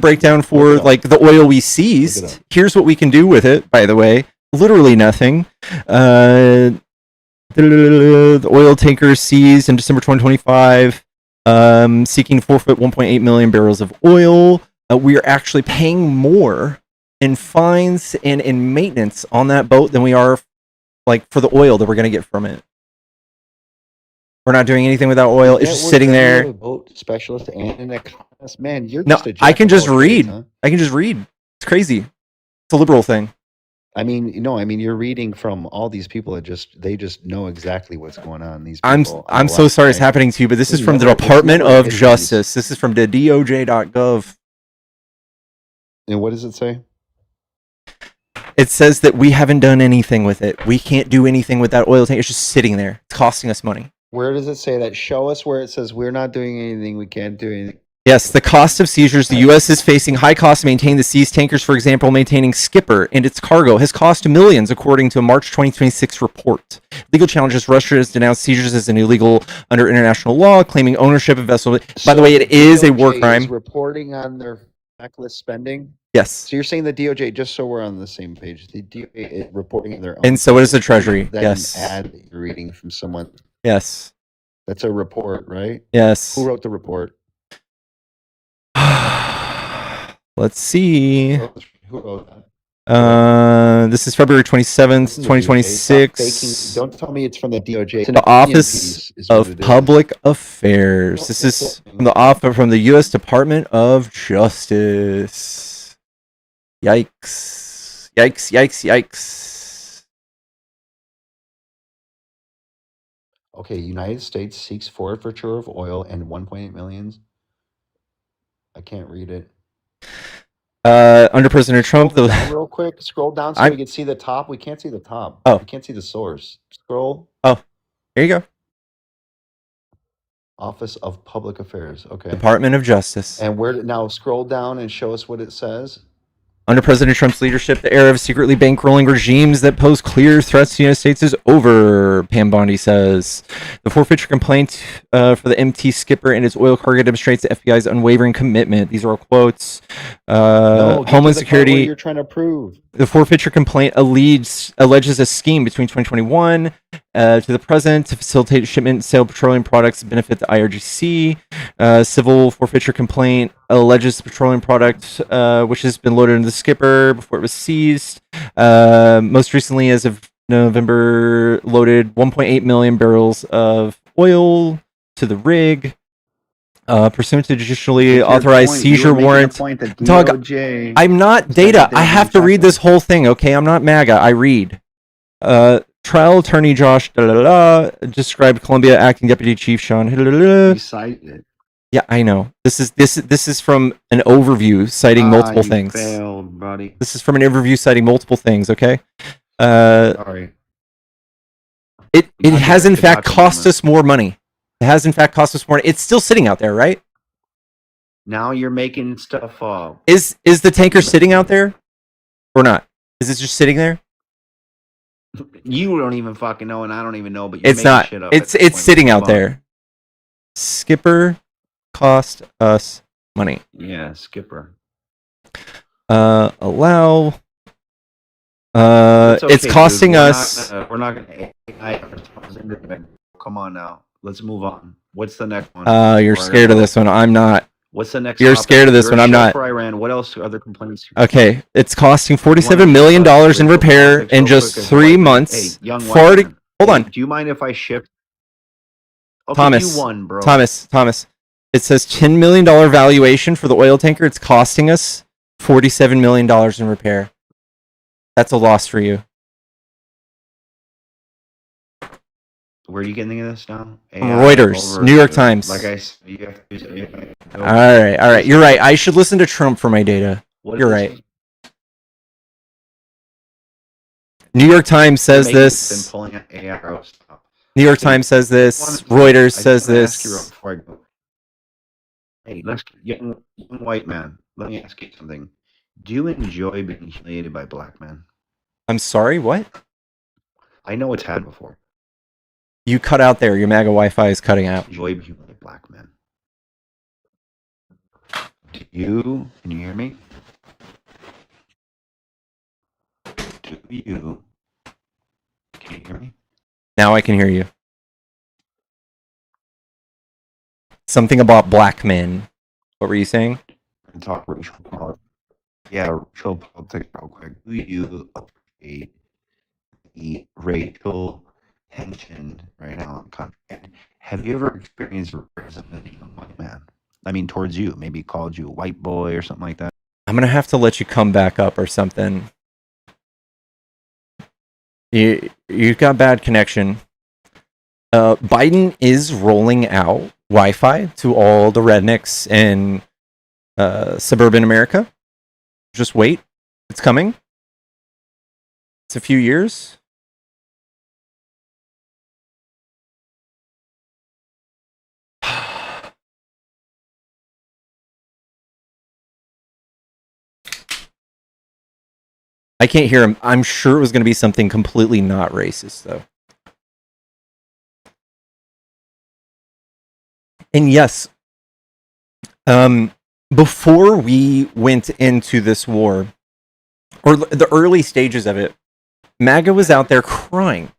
breakdown for like the oil we seized. Here's what we can do with it. By the way, literally nothing. The oil tanker seized in December 2025, seeking to forfeit 1.8 million barrels of oil. We are actually paying more in fines and in maintenance on that boat than we are like for the oil that we're going to get from it. We're not doing anything with that oil. It's just sitting there. A boat specialist and an economist. Man, you're No, just a I can just read. Trades, huh? I can just read. It's crazy. It's a liberal thing. I mean, you're reading from all these people that they just know exactly what's going on. These people. I'm so sorry it's happening to you, but this is from the Department of Justice. This is from the DOJ.gov. And what does it say? It says that we haven't done anything with it. We can't do anything with that oil tank. It's just sitting there. It's costing us money. Where does it say that? Show us where it says we're not doing anything. We can't do anything. Yes, the cost of seizures. The U.S. is facing high costs to maintain the seized tankers. For example, maintaining Skipper and its cargo has cost millions, according to a March 2026 report. Legal challenges. Russia has denounced seizures as an illegal under international law, claiming ownership of vessels. By the way, it is a war crime. Reporting on their backlist spending. Yes. So you're saying the DOJ, just so we're on the same page, the DOJ is reporting on their own. And so is the Treasury. Yes. Ad that you're reading from someone. Yes. That's a report, right? Yes. Who wrote the report? Let's see. Who wrote that? This is February 27th, 2026. Don't tell me it's from the DOJ. The Office of Public Affairs. This is from the U.S. Department of Justice. Yikes. Yikes, yikes, yikes. Okay, United States seeks forfeiture of oil and 1.8 millions. I can't read it. Under President Trump, Scroll down real quick. Scroll down so we can see the top. We can't see the top. Oh. We can't see the source. Scroll. Oh, here you go. Office of Public Affairs. Okay. Department of Justice. And now scroll down and show us what it says. Under President Trump's leadership, the era of secretly bankrolling regimes that pose clear threats to the United States is over, Pam Bondi says. The forfeiture complaint for the MT Skipper and its oil cargo demonstrates the FBI's unwavering commitment. These are all quotes. Homeland Security. What you're trying to prove. The forfeiture complaint alleges a scheme between 2021 to the present to facilitate shipment and sale of petroleum products that benefit the IRGC. Civil forfeiture complaint alleges the petroleum product which has been loaded into the Skipper before it was seized. Most recently, as of November, loaded 1.8 million barrels of oil to the rig. Pursuant to judicially authorized seizure warrant. Dog, I'm not data. I have to read this whole thing, okay? I'm not MAGA. I read. Trial attorney Josh described Columbia acting deputy chief Sean. You cited it. Yeah, I know. This is from an overview citing multiple things. Failed, buddy. This is from an overview citing multiple things, okay? Sorry. It has in fact cost us more money. It has in fact cost us more. It's still sitting out there, right? Now you're making stuff up. Is the tanker sitting out there or not? Is it just sitting there? You don't even fucking know, and I don't even know. But it's not. Shit up it's sitting out there. Skipper cost us money. Yeah, Skipper. Allow. It's costing us. We're not gonna. Come on now. Let's move on. What's the next one? You're scared of this one. I'm not. What's the next You're topic? scared of this You're a one. I'm shill not. for Iran. What else? Other complaints? Okay, it's costing You want $47 to million in racial repair politics in real just quick as a 3 white man? Hey, months. young white 40. man. Hold Hey, on, do you mind if I shift? Okay, you Thomas. won, bro. Thomas. It says $10 million valuation for the oil tanker. It's costing us $47 million in repair. That's a loss for you. Where are you getting this now? Reuters, over New York to- Times. Like I said, you have to. All right. You're right. I should listen to Trump for my data. What You're is right. New York Times says Been this. pulling out arrows. New York Times says this. Reuters says Ask you this. before I go. Hey, young white man. Let me ask you something. Do you enjoy being humiliated by black men? I'm sorry, what? I know it's happened before. You cut out there. Your MAGA Wi-Fi is cutting out. Enjoy being humiliated by black men. Can you hear me? Can you hear me? Now I can hear you. Something about black men. What were you saying? And talk racial politics. Yeah, racial politics real quick. Do you appreciate the racial tension right now in the country? And have you ever experienced racism as a young white man? I mean, towards you, maybe called you a white boy or something like that. I'm gonna have to let you come back up or something. You've got bad connection. Biden is rolling out Wi-Fi to all the rednecks in suburban America. Just wait. It's coming. It's a few years. I can't hear him. I'm sure it was going to be something completely not racist, though. And yes, before we went into this war, or the early stages of it, MAGA was out there crying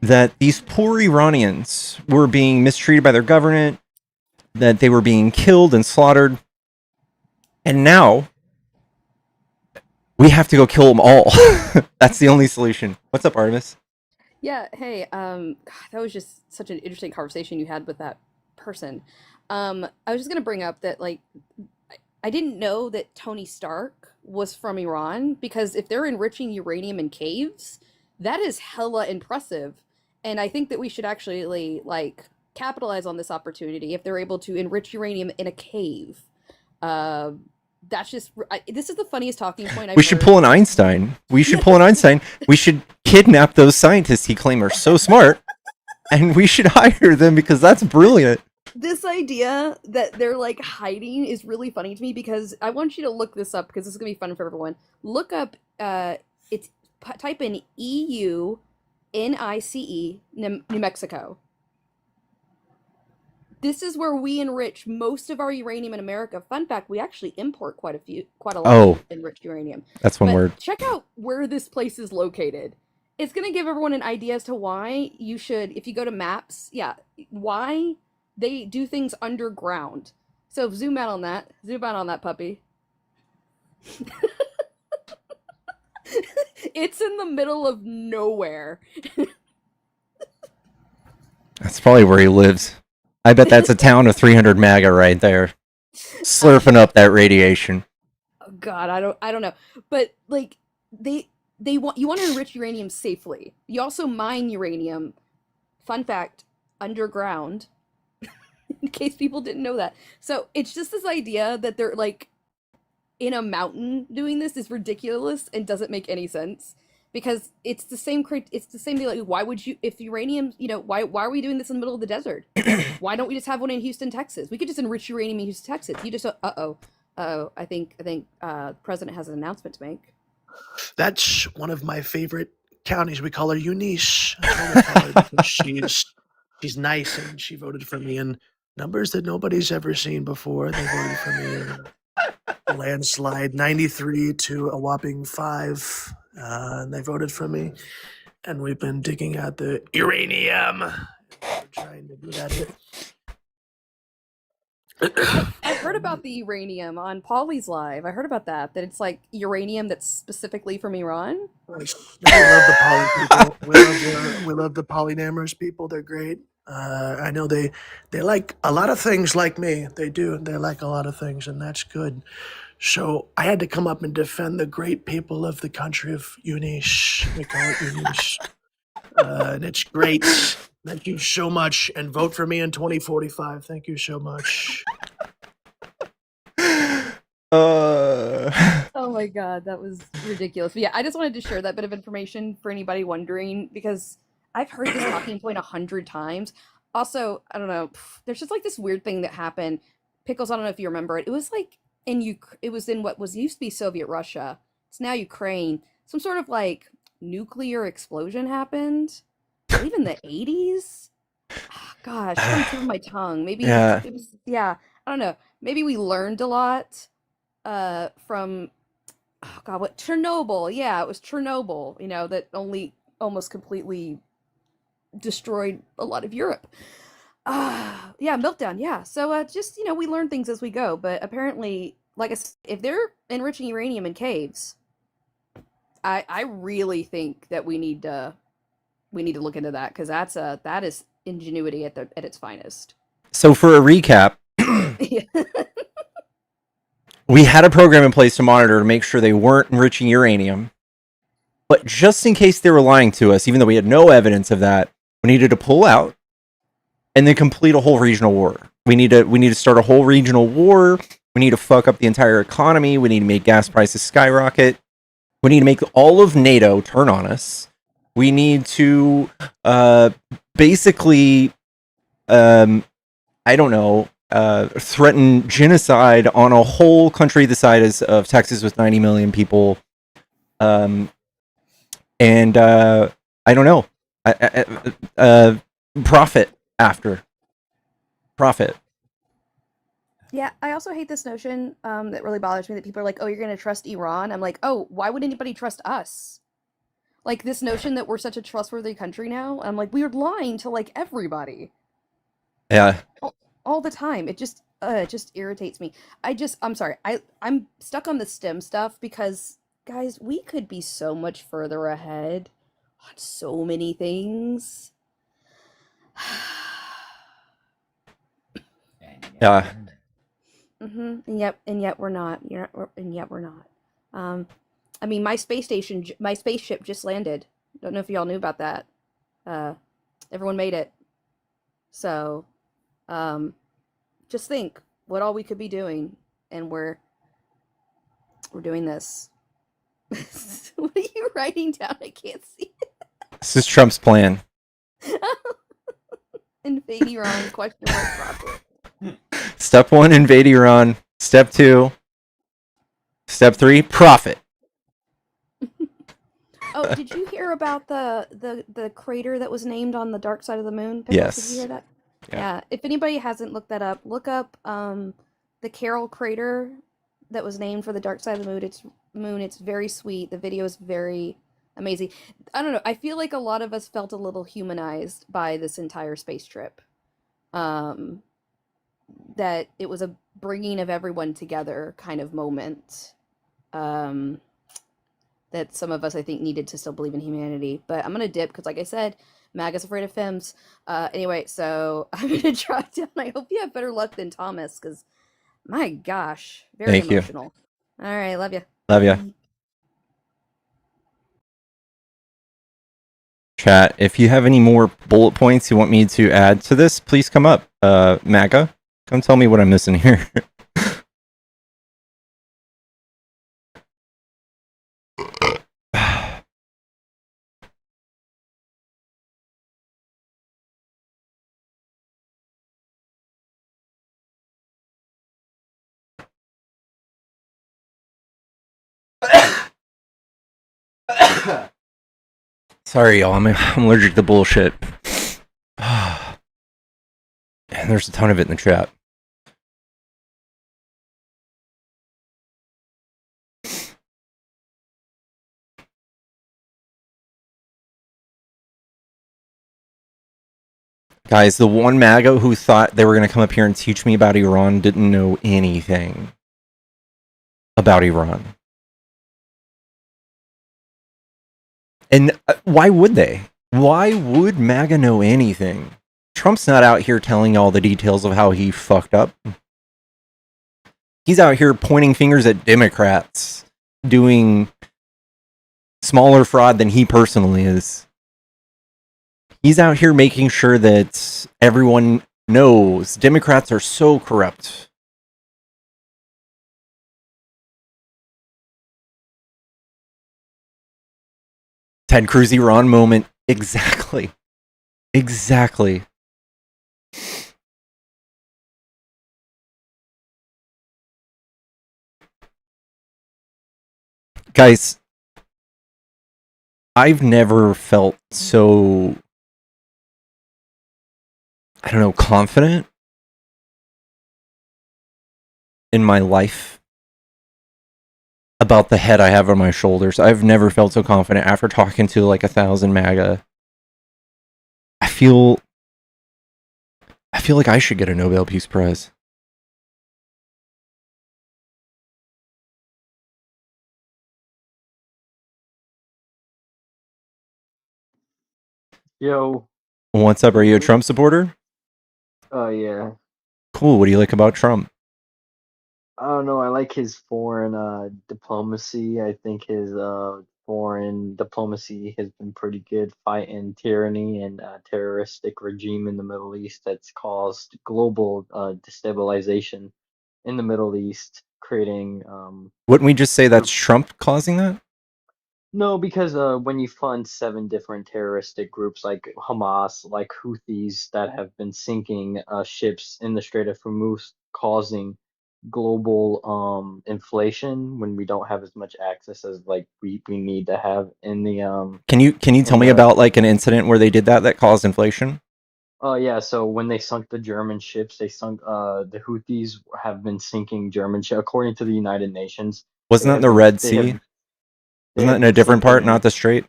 that these poor Iranians were being mistreated by their government, that they were being killed and slaughtered. And now we have to go kill them all. That's the only solution. What's up, Artemis? Yeah, hey, God, that was just such an interesting conversation you had with that person. I was just gonna bring up that, like, I didn't know that Tony Stark was from Iran, because if they're enriching uranium in caves, that is hella impressive. And I think that we should actually, like, capitalize on this opportunity if they're able to enrich uranium in a cave. That's just, this is the funniest talking point I've We should heard. pull an Einstein. We should kidnap those scientists he claims are so smart, and we should hire them because that's brilliant. This idea that they're, like, hiding is really funny to me, because I want you to look this up, because this is gonna be fun for everyone. Look up, type in EUNICE, New Mexico. This is where we enrich most of our uranium in America. Fun fact, we actually import quite a lot of enriched uranium. That's one But word. check out where this place is located. It's going to give everyone an idea as to why you should, if you go to maps, why they do things underground. So zoom out on that. Zoom out on that puppy. It's in the middle of nowhere. That's probably where he lives. I bet that's a town of 300 MAGA right there, slurping up that radiation. Oh God, I don't know. But, like, you want to enrich uranium safely. You also mine uranium. Fun fact, underground. In case people didn't know that. So it's just this idea that they're, like, in a mountain doing this is ridiculous and doesn't make any sense, because it's the same thing. Like, why would you, if uranium, why are we doing this in the middle of the desert? Why don't we just have one in Houston, Texas? We could just enrich uranium in Houston, Texas. You just I think the president has an announcement to make. That's one of my favorite counties. We call her Eunice. That's what we call her, because she's nice, and she voted for me in numbers that nobody's ever seen before. They voted for me in a landslide, 93 to a whopping 5. And they voted for me. And we've been digging out the uranium. We're trying to get at it. I've heard about the uranium on Polly's Live. I heard about that. That it's like uranium that's specifically from Iran. We love the poly people. We love the polyamorous people. They're great. I know they like a lot of things like me. They do. They like a lot of things, and that's good. So I had to come up and defend the great people of the country of Unish. We call it Unish. And it's great. Thank you so much. And vote for me in 2045. Thank you so much. Oh my god, that was ridiculous. But yeah, I just wanted to share that bit of information for anybody wondering because I've heard this talking point 100 times. Also, I don't know, there's just like this weird thing that happened. Pickles, I don't know if you remember it. It was like it was in what was used to be Soviet Russia. It's now Ukraine. Some sort of like nuclear explosion happened. I believe in the 80s. Gosh, it's on the tip of my tongue. Maybe Yeah. it was, yeah, I don't know. Maybe we learned a lot from oh god, what Chernobyl. Yeah, it was Chernobyl, that only almost completely destroyed a lot of Europe. Yeah, meltdown. Yeah. So just, we learn things as we go, but apparently like I said, if they're enriching uranium in caves, I really think that we need to look into that because that is ingenuity at its finest. So for a recap, Yeah. we had a program in place to monitor to make sure they weren't enriching uranium. But just in case they were lying to us, even though we had no evidence of that, we needed to pull out and then complete a whole regional war. We need to start a whole regional war. We need to fuck up the entire economy. We need to make gas prices skyrocket. We need to make all of NATO turn on us. We need to basically, I don't know, threaten genocide on a whole country the size of Texas with 90 million people. And I don't know, profit after profit. Yeah, I also hate this notion that really bothers me that people are like, oh, you're going to trust Iran. I'm like, oh, why would anybody trust us? Like this notion that we're such a trustworthy country now. I'm like, we are lying to like everybody Yeah. all the time. It just irritates me. I'm sorry. I'm stuck on the STEM stuff because guys, we could be so much further ahead on so many things. Yeah. And yet we're not. And yet we're not. I mean, my spaceship just landed. Don't know if y'all knew about that. Everyone made it. So, just think what all we could be doing, and we're doing this. What are you writing down? I can't see it. This is Trump's plan. Invade Iran? Question mark profit. Step 1, invade Iran. Step 2, step 3, profit. Oh, did you hear about the crater that was named on the dark side of the moon? Pickles, Yes. Did you hear that? Yeah. Yeah. If anybody hasn't looked that up, look up the Carroll crater that was named for the dark side of the moon. It's very sweet. The video is very amazing. I don't know. I feel like a lot of us felt a little humanized by this entire space trip. That it was a bringing of everyone together kind of moment. That some of us, I think, needed to still believe in humanity. But I'm going to dip because, like I said, MAGA's afraid of femmes. Anyway, so I'm going to drop down. I hope you have better luck than Thomas because, my gosh, very Thank you. emotional. All right, love you. Love ya. Chat, if you have any more bullet points you want me to add to this, please come up. MAGA, come tell me what I'm missing here. Sorry, y'all. I'm allergic to bullshit. And there's a ton of it in the chat. Guys, the one MAGA who thought they were going to come up here and teach me about Iran didn't know anything about Iran. And why would they? Why would MAGA know anything? Trump's not out here telling all the details of how he fucked up. He's out here pointing fingers at Democrats, doing smaller fraud than he personally is. He's out here making sure that everyone knows Democrats are so corrupt. Ted Cruz Iran moment. Exactly. Exactly. Guys, I've never felt so, I don't know, confident in my life about the head I have on my shoulders. I've never felt so confident after talking to like 1,000 MAGA. I feel like I should get a Nobel Peace Prize. Yo. What's up? Are you a Trump supporter? Yeah. Cool. What do you like about Trump? I don't know. I like his foreign diplomacy. I think his foreign diplomacy has been pretty good fighting tyranny and terroristic regime in the Middle East that's caused global destabilization in the Middle East, creating Wouldn't we just say that's Trump causing that? No, because when you fund 7 different terroristic groups like Hamas, like Houthis that have been sinking ships in the Strait of Hormuz, causing global inflation when we don't have as much access as like we need to have in the Can you tell me about like an incident where they did that caused inflation? yeah, so when they sunk the German ships, they sunk the Houthis have been sinking German ships according to the United Nations. Wasn't that in the Red Sea? Wasn't that in a different part, not the Strait?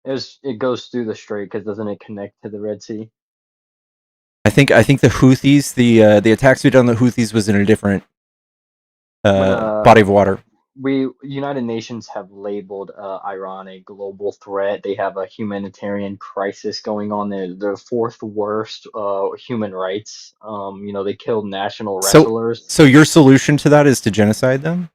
It goes through the Strait because doesn't it connect to the Red Sea? I think the Houthis, the attacks we did on the Houthis was in a different body of water. United Nations have labeled Iran a global threat. They have a humanitarian crisis going on. They're the 4th worst human rights. They killed national wrestlers. So your solution to that is to genocide them?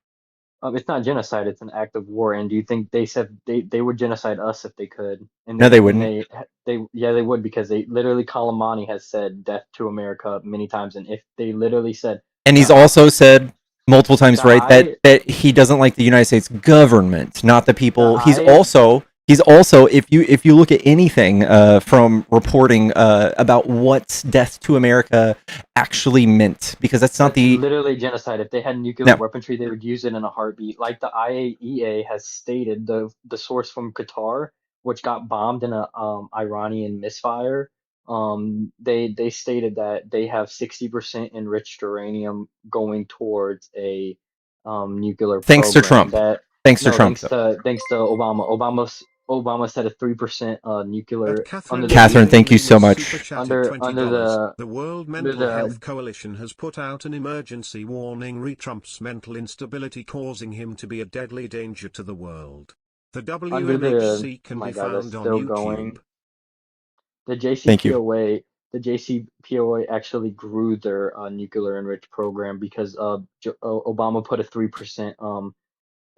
It's not genocide. It's an act of war. And do you think they said they would genocide us if they could? And no, they wouldn't. They would, because they literally, Kalamani has said death to America many times. And if they literally said, and he's also said multiple times, right, that he doesn't like the United States government, not the people. He's also if you look at anything from reporting about what death to America actually meant, because that's not literally genocide. If they had nuclear weaponry, they would use it in a heartbeat. Like the IAEA has stated, the source from Qatar, which got bombed in a Iranian misfire, they stated that they have 60% enriched uranium going towards a nuclear thanks program. To Trump. Thanks to Trump. Thanks to Obama. Obama said a 3% nuclear. Catherine, thank you so much. Under the World Mental Health Coalition has put out an emergency warning re Trump's mental instability, causing him to be a deadly danger to the world. The WMHC can be found on YouTube. The JCPOA, actually grew their nuclear enriched program because Obama put a 3%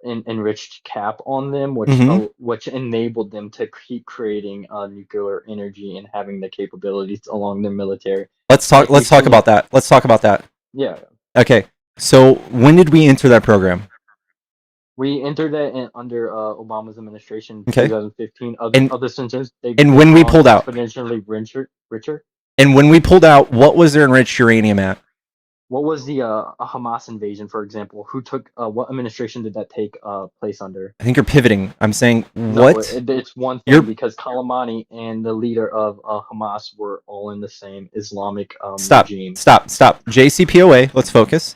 enriched cap on them, which enabled them to keep creating nuclear energy and having the capabilities along their military. Let's talk about that. Yeah. Okay. So when did we enter that program? We entered that under Obama's administration, okay. 2015. Other since and when we pulled out, exponentially richer. And when we pulled out, what was their enriched uranium at? What was the Hamas invasion, for example? Who took what administration did that take place under? I think you're pivoting. I'm saying what? No, it's one thing because Kalamani and the leader of Hamas were all in the same Islamic regime. Stop. JCPOA. Let's focus.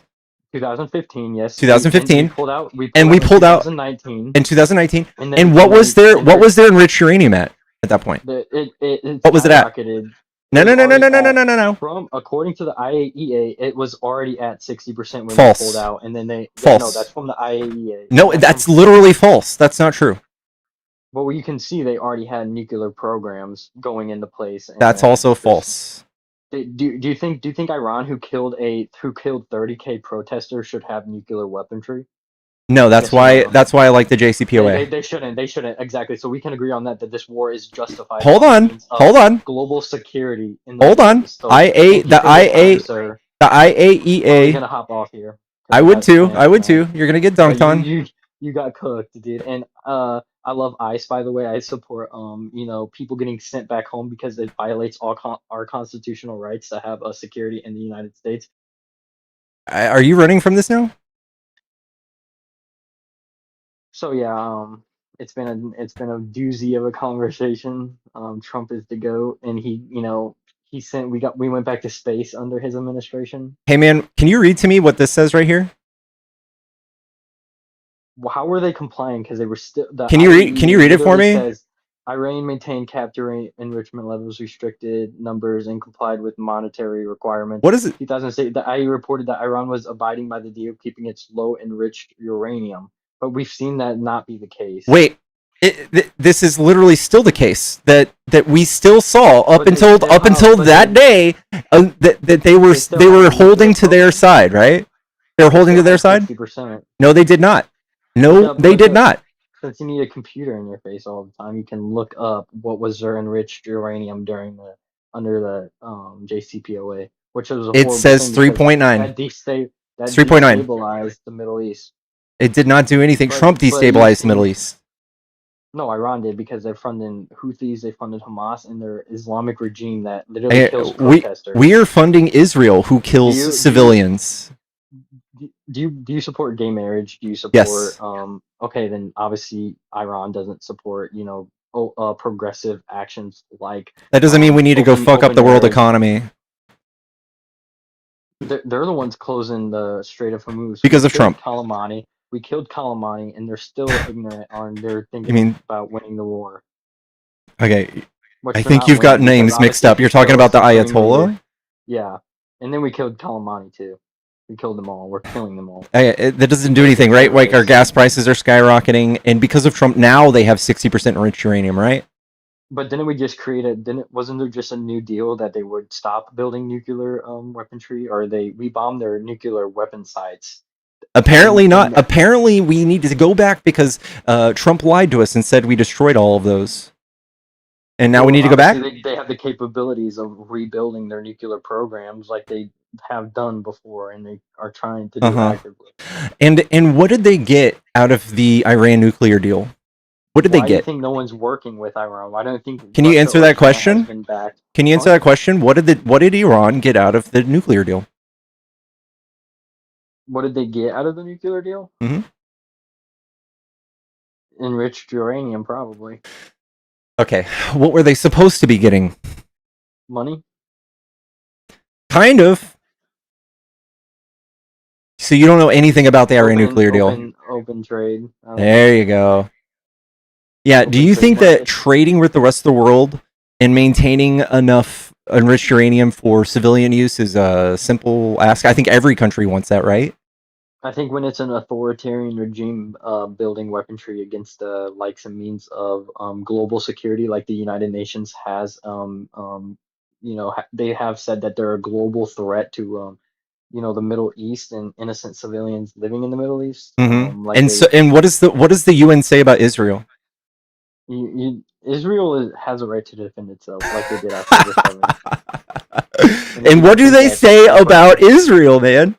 2015, yes. 2015. We pulled out 2019. In 2019. And what was their enriched uranium at that point? What was it at? No, It was no, no, no, already no, no, no, at no, no, no. from according to the IAEA, it was already at 60% when they pulled False. out, and then no, that's False. from the IAEA. No, that's literally false. That's not true. Well, you can see they already had nuclear programs going into place, That's and also false. do you think Iran, who killed 30K protesters, should have nuclear weaponry? No, that's Yes or why. no? That's why I like the JCPOA. They shouldn't. They shouldn't. Exactly. So we can agree on that this war is justified Hold on the on. means of Hold on. global security in the Hold Middle on. East. So thank you for your time, sir. The Probably IAEA. gonna hop off here. I would too. Can't, I would man. too. You're gonna get But dunked on. you got cooked, dude. And I love ICE, by the way. I support people getting sent back home because it violates our constitutional rights to have a security in the United States. Are you running from this now? So yeah, it's been a doozy of a conversation. Trump is the GOAT, and we went back to space under his administration. Hey man, can you read to me what this says right here? Well, how were they complying? Because they were still. Can you read it for me? Says Iran maintained capture enrichment levels, restricted numbers, and complied with monetary requirements. What is it? 2006, the IE reported that Iran was abiding by the deal of keeping its low enriched uranium, but we've seen that not be the case. Wait, this is literally still the case that we still saw up until that day that they were holding to their side, right? They were holding to their side. 60%. No, they did not. No, they did not. Since you need a computer in your face all the time, you can look up what was their enriched uranium under the JCPOA, which was a It says 3.9. That 3.9 destabilized the Middle East. It did not do anything. Trump destabilized the Middle East. No, Iran did, because they're funding Houthis, they funded Hamas, and their Islamic regime that literally kills protesters. We are funding Israel, who kills civilians. Do you support gay marriage? Do you support? Yes. Okay, then obviously Iran doesn't support progressive actions like. That doesn't mean we need to go fuck up the world economy. They're the ones closing the Strait of Hormuz because of Trump. We killed Kalamani, and they're still ignorant on their thinking about winning the war. Okay, I think you've got names mixed up. You're talking about the Ayatollah? Yeah, and then we killed Kalamani too. We killed them all. We're killing them all. That doesn't do anything, right? Like, our gas prices are skyrocketing, and because of Trump, now they have 60% enriched uranium, right? But didn't we just wasn't there just a new deal that they would stop building nuclear weaponry, or we bombed their nuclear weapon sites? Apparently not. Apparently we need to go back because Trump lied to us and said we destroyed all of those. And now we need to go back? They have the capabilities of rebuilding their nuclear programs like they have done before, and they are trying to do actively. And what did they get out of the Iran nuclear deal? What did they get? Why do you think no one's working with Iran? Why don't you think? Can you answer that question? Can you answer that question? What did Iran get out of the nuclear deal? What did they get out of the nuclear deal? Mm-hmm. Enriched uranium, probably. Okay, what were they supposed to be getting? Money? Kind of. So you don't know anything about the Iran nuclear deal? Open trade. There you go. Yeah, do you think that trading with the rest of the world and maintaining enough enriched uranium for civilian use is a simple ask? I think every country wants that, right? I think when it's an authoritarian regime building weaponry against the likes and means of global security, like the United Nations has, they have said that they're a global threat to, the Middle East and innocent civilians living in the Middle East. Mm-hmm. And what does the UN say about Israel? Israel has a right to defend itself, like they did after the 7. And what do they say about Israel, man?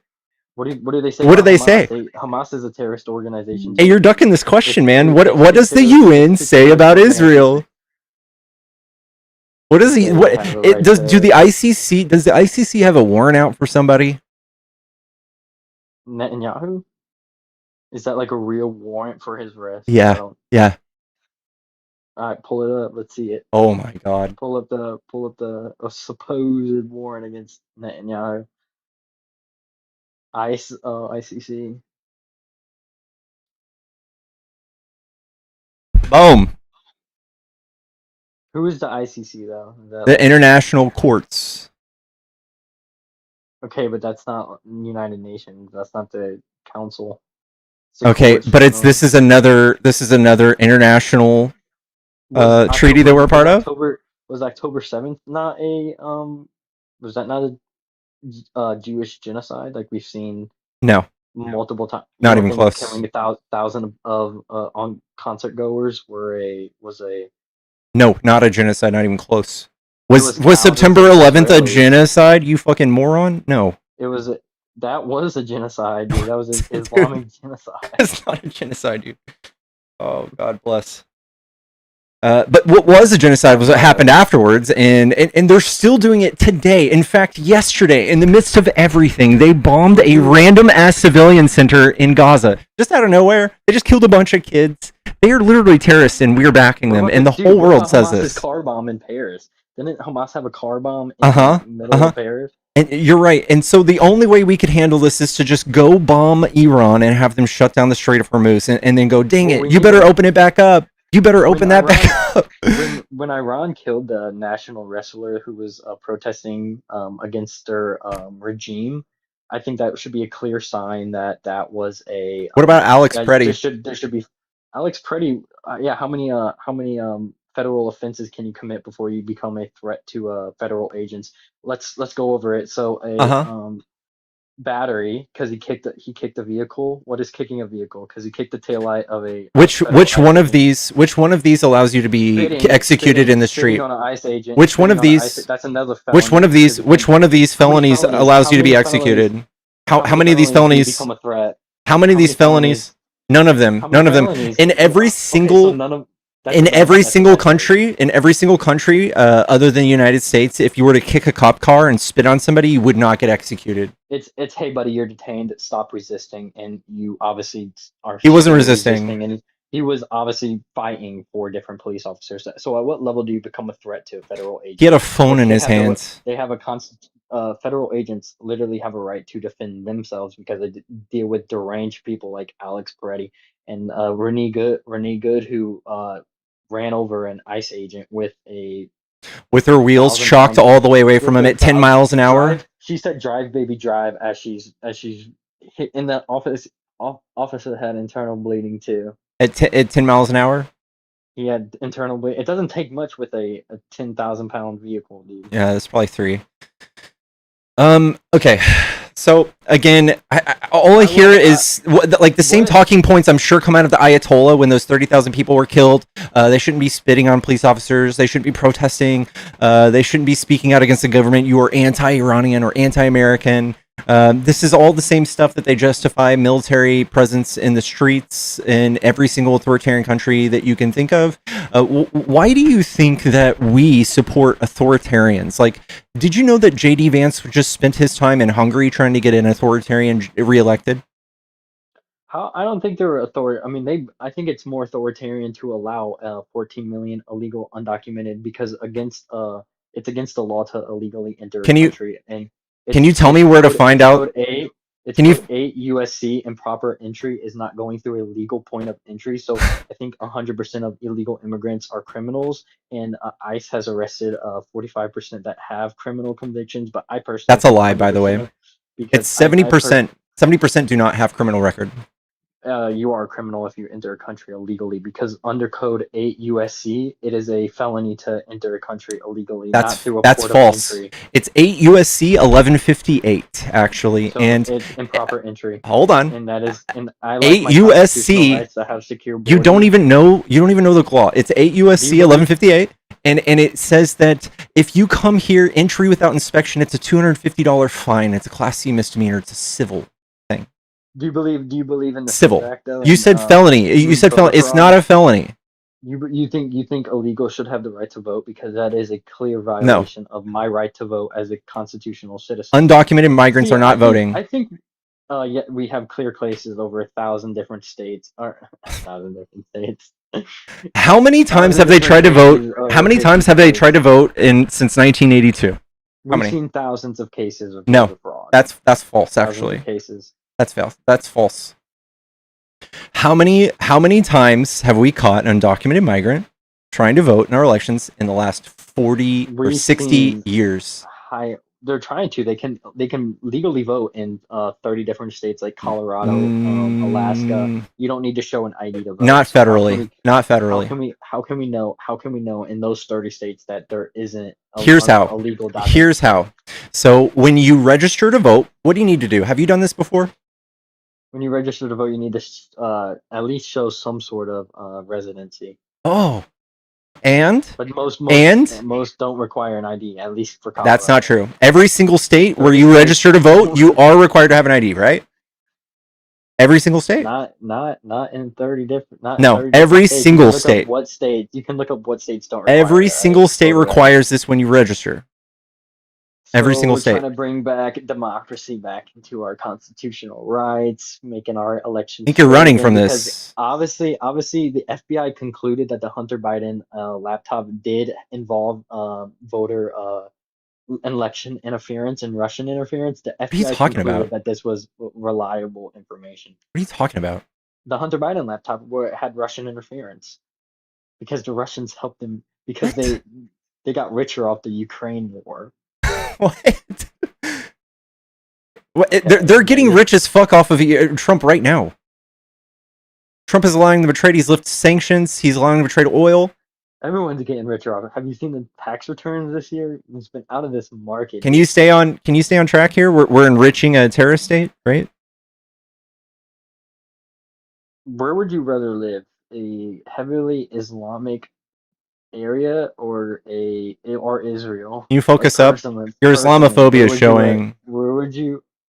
What do they say? What do they say? Hamas is a terrorist organization. Hey, you're ducking this question, man. What does the UN say about Israel? What does do the ICC have a warrant out for somebody? Netanyahu? Is that like a real warrant for his arrest? Yeah. Yeah. All right, pull it up. Let's see it. Oh my God. Pull up the supposed warrant against Netanyahu. ICC. Boom. Who is the ICC though? The international courts. Okay, but that's not United Nations. That's not the council. Okay, but this is another international treaty that we're a part of. Was October 7th not a was that not a Jewish genocide like we've seen? No, multiple times. Not even close. Killing 1,000 of on concert goers was a no, not a genocide. Not even close. Was thousands September of 11th a Israelis. genocide? You fucking moron! No, that was a genocide, dude. That was an Islamic genocide. It's not a genocide, dude. Oh, God bless. But what was a genocide was what happened afterwards, and they're still doing it today. In fact, yesterday, in the midst of everything, they bombed a random-ass civilian center in Gaza. Just out of nowhere, they just killed a bunch of kids. They are literally terrorists, and we're backing them, and the whole world says this. Car bomb in Paris. Didn't Hamas have a car bomb in the middle of Paris? And you're right. And so the only way we could handle this is to just go bomb Iran and have them shut down the Strait of Hormuz, and then go, dang it, you better open it back up. You better open that back up. When Iran killed the national wrestler who was protesting against their regime, I think that should be a clear sign that was a. What about Alex Preddy? There should be Alex Preddy. Yeah, how many federal offenses can you commit before you become a threat to federal agents? Let's go over it. So battery because he kicked a vehicle. What is kicking a vehicle? Because he kicked the taillight of a which one of these allows you to be executed in the street? On an ICE agent, which one of these? That's another felony. Which one of these felonies allows you to be executed? How many of these felonies become a threat? How many of these felonies? None of them. In every single. In every single country, other than the United States, if you were to kick a cop car and spit on somebody, you would not get executed. It's hey buddy, you're detained. Stop resisting, and you obviously are. He wasn't resisting, and he was obviously fighting for different police officers. So at what level do you become a threat to a federal agent? He had a phone in his hands. They have a constant. Federal agents literally have a right to defend themselves because they deal with deranged people like Alex Peretti and Renee Good, who ran over an ICE agent with her wheels shocked all the way away from him at 10 miles an hour. She said, "Drive, baby, drive." As she's hit in the officer had internal bleeding too. At 10 miles an hour. He had internal bleeding. It doesn't take much with a 10,000-pound vehicle, dude. Yeah, it's probably 3. Okay. So again, all I hear is like the same talking points I'm sure come out of the Ayatollah when those 30,000 people were killed. They shouldn't be spitting on police officers. They shouldn't be protesting. They shouldn't be speaking out against the government. You are anti-Iranian or anti-American. This is all the same stuff that they justify military presence in the streets in every single authoritarian country that you can think of. Why do you think that we support authoritarians? Like, did you know that J.D. Vance just spent his time in Hungary trying to get an authoritarian reelected? I don't think they're I mean, I think it's more authoritarian to allow 14 million illegal undocumented because it's against the law to illegally enter a country. And can you tell me where to find out? Code 8 USC improper entry is not going through a legal point of entry. So I think 100% of illegal immigrants are criminals, and ICE has arrested 45% that have criminal convictions. But I personally, that's a lie, by the way. It's 70%. 70% do not have criminal record. You are a criminal if you enter a country illegally because under Code 8 USC, it is a felony to enter a country illegally. That's false. It's 8 USC 1158 actually, so and it's improper entry. Hold on. And that is, and I like 8 USC. To have secure you don't even know the law. It's 8 USC 1158. And it says that if you come here entry without inspection, it's a $250 fine. It's a Class C misdemeanor. It's a civil thing. Do you believe in the civil? Act, though, you said felony. You said felony. It's not a felony. You think illegals should have the right to vote because that is a clear violation of my right to vote as a constitutional citizen. Undocumented migrants are not voting. I think yeah, we have clear cases over 1,000 different states or 1,000 different states. How many times have they tried to vote? How many times have they tried to vote since 1982? We've seen thousands of cases of fraud. That's false. Actually, cases. That's false. How many times have we caught an undocumented migrant trying to vote in our elections in the last 40 or We've 60 seen years. they're trying to. They can legally vote in 30 different states like Colorado, Alaska. You don't need to show an ID to vote. Not So federally. Not federally. How can we know in those 30 states that there isn't Here's how. a legal document? Here's how. So when you register to vote, what do you need to do? Have you done this before? When you register to vote, you need to at least show some sort of residency. Oh. And? But most don't require an ID, at least for Colorado. That's not true. Every single state where you register to vote, you are required to have an ID, right? Every single state. Not in 30 different. No, every single state. What state? You can look up what states don't require Every single state requires this when you register. Every single state. We're trying to bring back democracy back into our constitutional rights, making our elections. I think you're running from this. Obviously, the FBI concluded that the Hunter Biden laptop did involve voter election interference and Russian interference. The FBI concluded that this was reliable information. What are you talking about? The Hunter Biden laptop had Russian interference because the Russians helped them because they got richer off the Ukraine war. What? They're getting rich as fuck off of Trump right now. Trump is allowing them to trade. He's lifted sanctions. He's allowing them to trade oil. Everyone's getting richer off it. Have you seen the tax returns this year? It's been out of this market. Can you stay on track here? We're enriching a terrorist state, right? Where would you rather live? A heavily Islamic area or Israel? Can you focus up? Your Islamophobia is showing. Your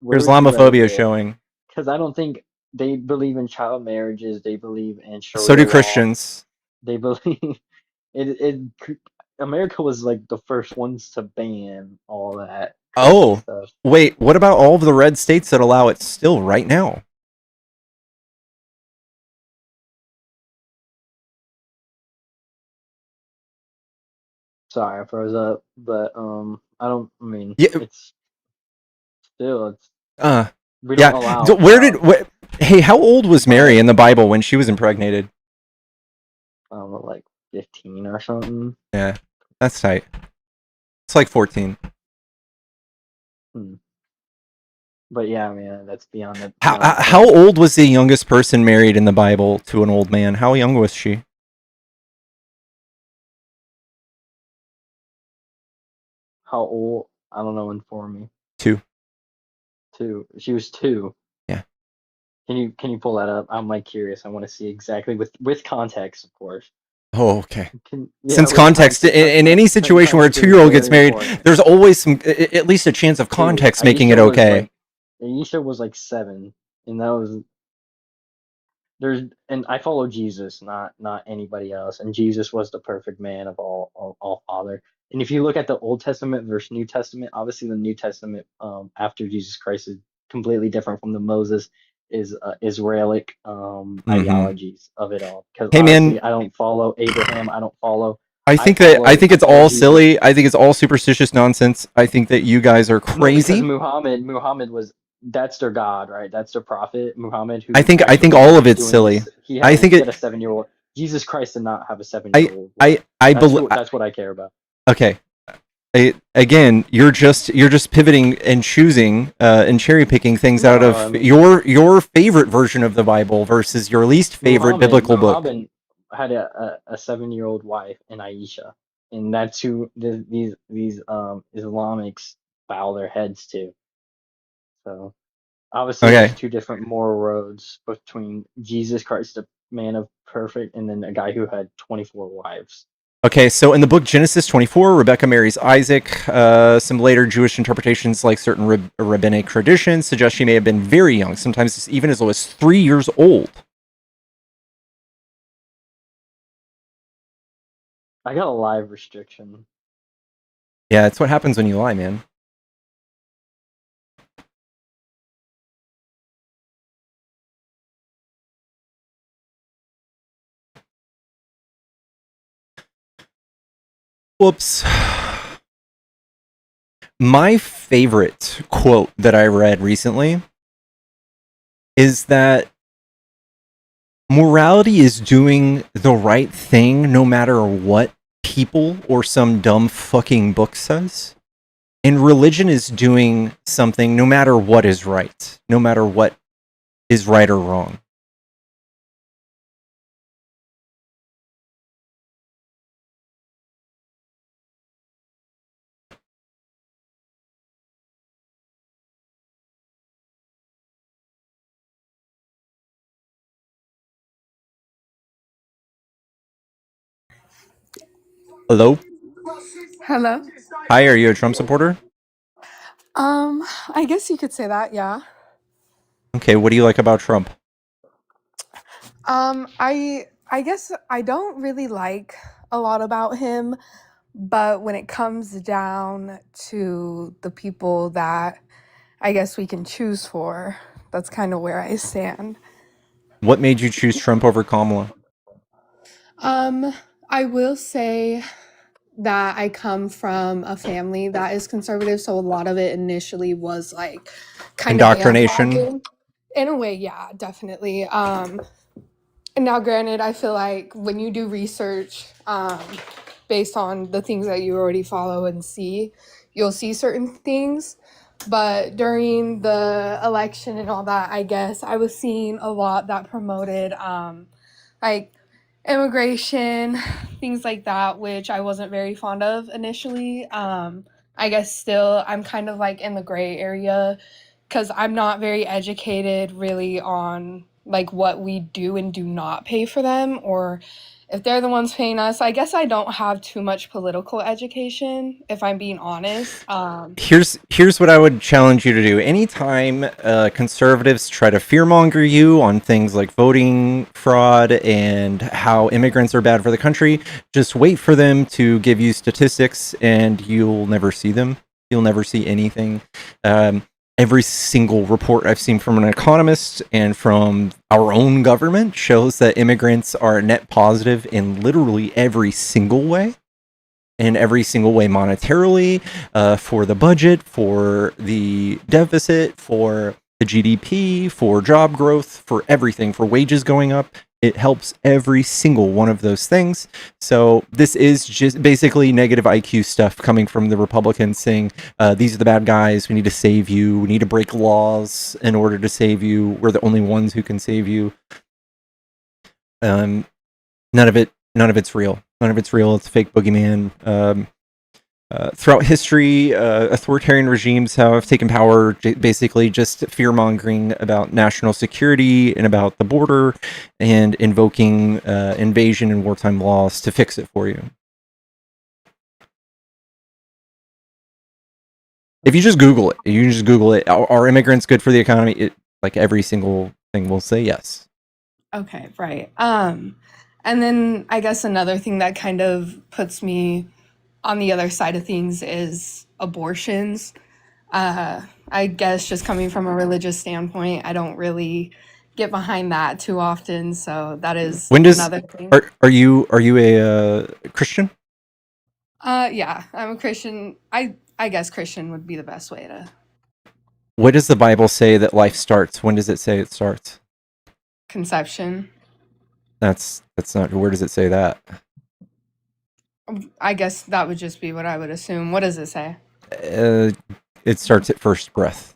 Islamophobia is showing. Because I don't think they believe in child marriages. They believe in Sharia so do law. Christians. They believe America was like the first ones to ban all that. Oh, stuff. Wait, what about all of the red states that allow it still right now? Sorry, I froze up, but it's still we don't allow. Hey, how old was Mary in the Bible when she was impregnated? I don't know, like 15 or something. Yeah, that's tight. It's like 14. But yeah, man, that's beyond that. How old was the youngest person married in the Bible to an old man? How young was she? How old? I don't know. Inform me. 2. She was 2. Yeah. Can you pull that up? I'm like curious. I want to see exactly with context, of course. Oh, okay. Since context, in any situation where a 2-year-old gets married, there's always at least a chance of context making it okay. Aisha was like 7, and that was and I follow Jesus, not anybody else. And Jesus was the perfect man of all father. And if you look at the Old Testament versus New Testament, obviously the New Testament after Jesus Christ is completely different from the Moses is Israelic ideologies of it all. Because I don't follow Abraham. I don't follow. I think it's all silly. I think it's all superstitious nonsense. I think that you guys are crazy. No, Muhammad was. That's their God, right? That's their prophet, Muhammad. I think all of it's silly. He had a 7-year-old. Jesus Christ did not have a 7-year-old. I believe that's what I care about. Okay. Again, you're just pivoting and choosing and cherry picking things out of your favorite version of the Bible versus your least favorite biblical book. Muhammad had a 7-year-old wife in Aisha, and that's who these Islamics bow their heads to. So obviously there's 2 different moral roads between Jesus Christ, the man of perfect, and then a guy who had 24 wives. Okay, so in the book Genesis 24, Rebecca marries Isaac. Some later Jewish interpretations, like certain rabbinic traditions, suggest she may have been very young, sometimes even as low as 3 years old. I got a live restriction. Yeah, that's what happens when you lie, man. Whoops. My favorite quote that I read recently is that Morality is doing the right thing no matter what people or some dumb fucking book says. And religion is doing something no matter what is right, no matter what is right or wrong. Hello? Hello. Hi, are you a Trump supporter? I guess you could say that, yeah. Okay, what do you like about Trump? I guess I don't really like a lot about him, but when it comes down to the people that I guess we can choose for, that's kind of where I stand. What made you choose Trump over Kamala? I will say that I come from a family that is conservative, so a lot of it initially was like kind of Indoctrination? bandwagon. In a way, yeah, definitely. And now, granted, I feel like when you do research based on the things that you already follow and see, you'll see certain things. But during the election and all that, I guess I was seeing a lot that promoted like immigration, things like that, which I wasn't very fond of initially. I guess still I'm kind of like in the gray area because I'm not very educated really on like what we do and do not pay for them, or if they're the ones paying us. I guess I don't have too much political education, if I'm being honest. Here's what I would challenge you to do. Anytime conservatives try to fearmonger you on things like voting fraud and how immigrants are bad for the country, just wait for them to give you statistics, and you'll never see them. You'll never see anything. Every single report I've seen from an economist and from our own government shows that immigrants are net positive in literally every single way. In every single way, monetarily, for the budget, for the deficit, for the GDP, for job growth, for everything, for wages going up. It helps every single one of those things. So this is just basically negative IQ stuff coming from the Republicans saying, these are the bad guys, we need to save you, we need to break laws in order to save you, we're the only ones who can save you. None of it's real. None of it's real. It's a fake boogeyman. Throughout history, authoritarian regimes have taken power basically just fear-mongering about national security and about the border and invoking invasion and wartime laws to fix it for you. If you just Google it, are immigrants good for the economy? Like every single thing will say yes. Okay, right. And then I guess another thing that kind of puts me on the other side of things is abortions. I guess just coming from a religious standpoint, I don't really get behind that too often. So that is another thing. Are you a Christian? Yeah, I'm a Christian. I guess Christian would be the best way to. What does the Bible say that life starts? When does it say it starts? Conception. That's not. Where does it say that? I guess that would just be what I would assume. What does it say? It starts at first breath.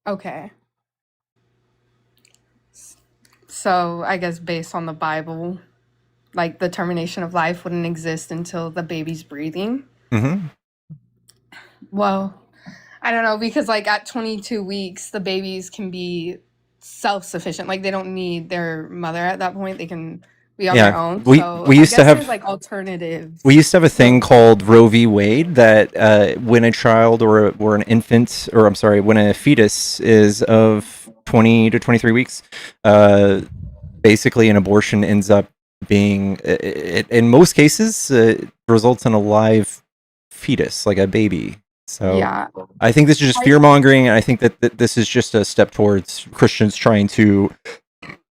Okay. So I guess based on the Bible, like the termination of life wouldn't exist until the baby's breathing. Mm-hmm. Well, I don't know, because like at 22 weeks, the babies can be self-sufficient. Like they don't need their mother at that point. They can be on their own. We used to have like alternatives. We used to have a thing called Roe v. Wade that when a child or an infant, or I'm sorry, when a fetus is of 20 to 23 weeks, basically an abortion ends up being, in most cases, results in a live fetus, like a baby. So yeah. I think this is just fear mongering, and I think that this is just a step towards Christians trying to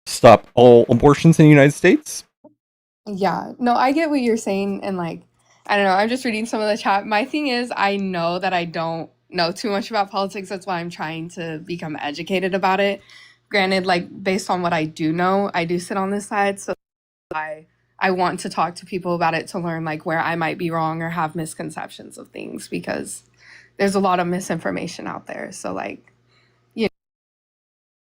stop all abortions in the United States. Yeah, no, I get what you're saying, and like, I don't know, I'm just reading some of the chat. My thing is, I know that I don't know too much about politics. That's why I'm trying to become educated about it. granted, like based on what I do know, I do sit on this side, so I want to talk to people about it to learn like where I might be wrong or have misconceptions of things, because there's a lot of misinformation out there. So like,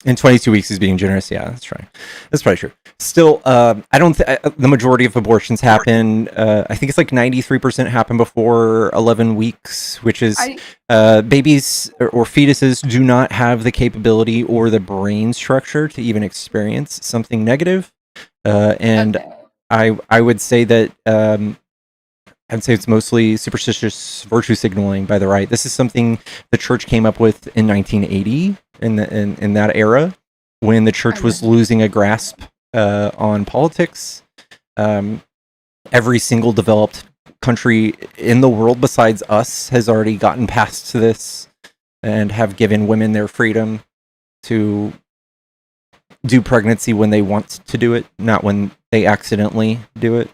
in 22 weeks is being generous. Yeah, that's right. That's probably true. Still, I don't. The majority of abortions happen. I think it's like 93% happen before 11 weeks, which is babies or fetuses do not have the capability or the brain structure to even experience something negative. And I would say that I'd say it's mostly superstitious virtue signaling by the right. This is something the church came up with in 1980 in that era, when the church was losing a grasp on politics. Every single developed country in the world besides us has already gotten past this and have given women their freedom to do pregnancy when they want to do it, not when they accidentally do it.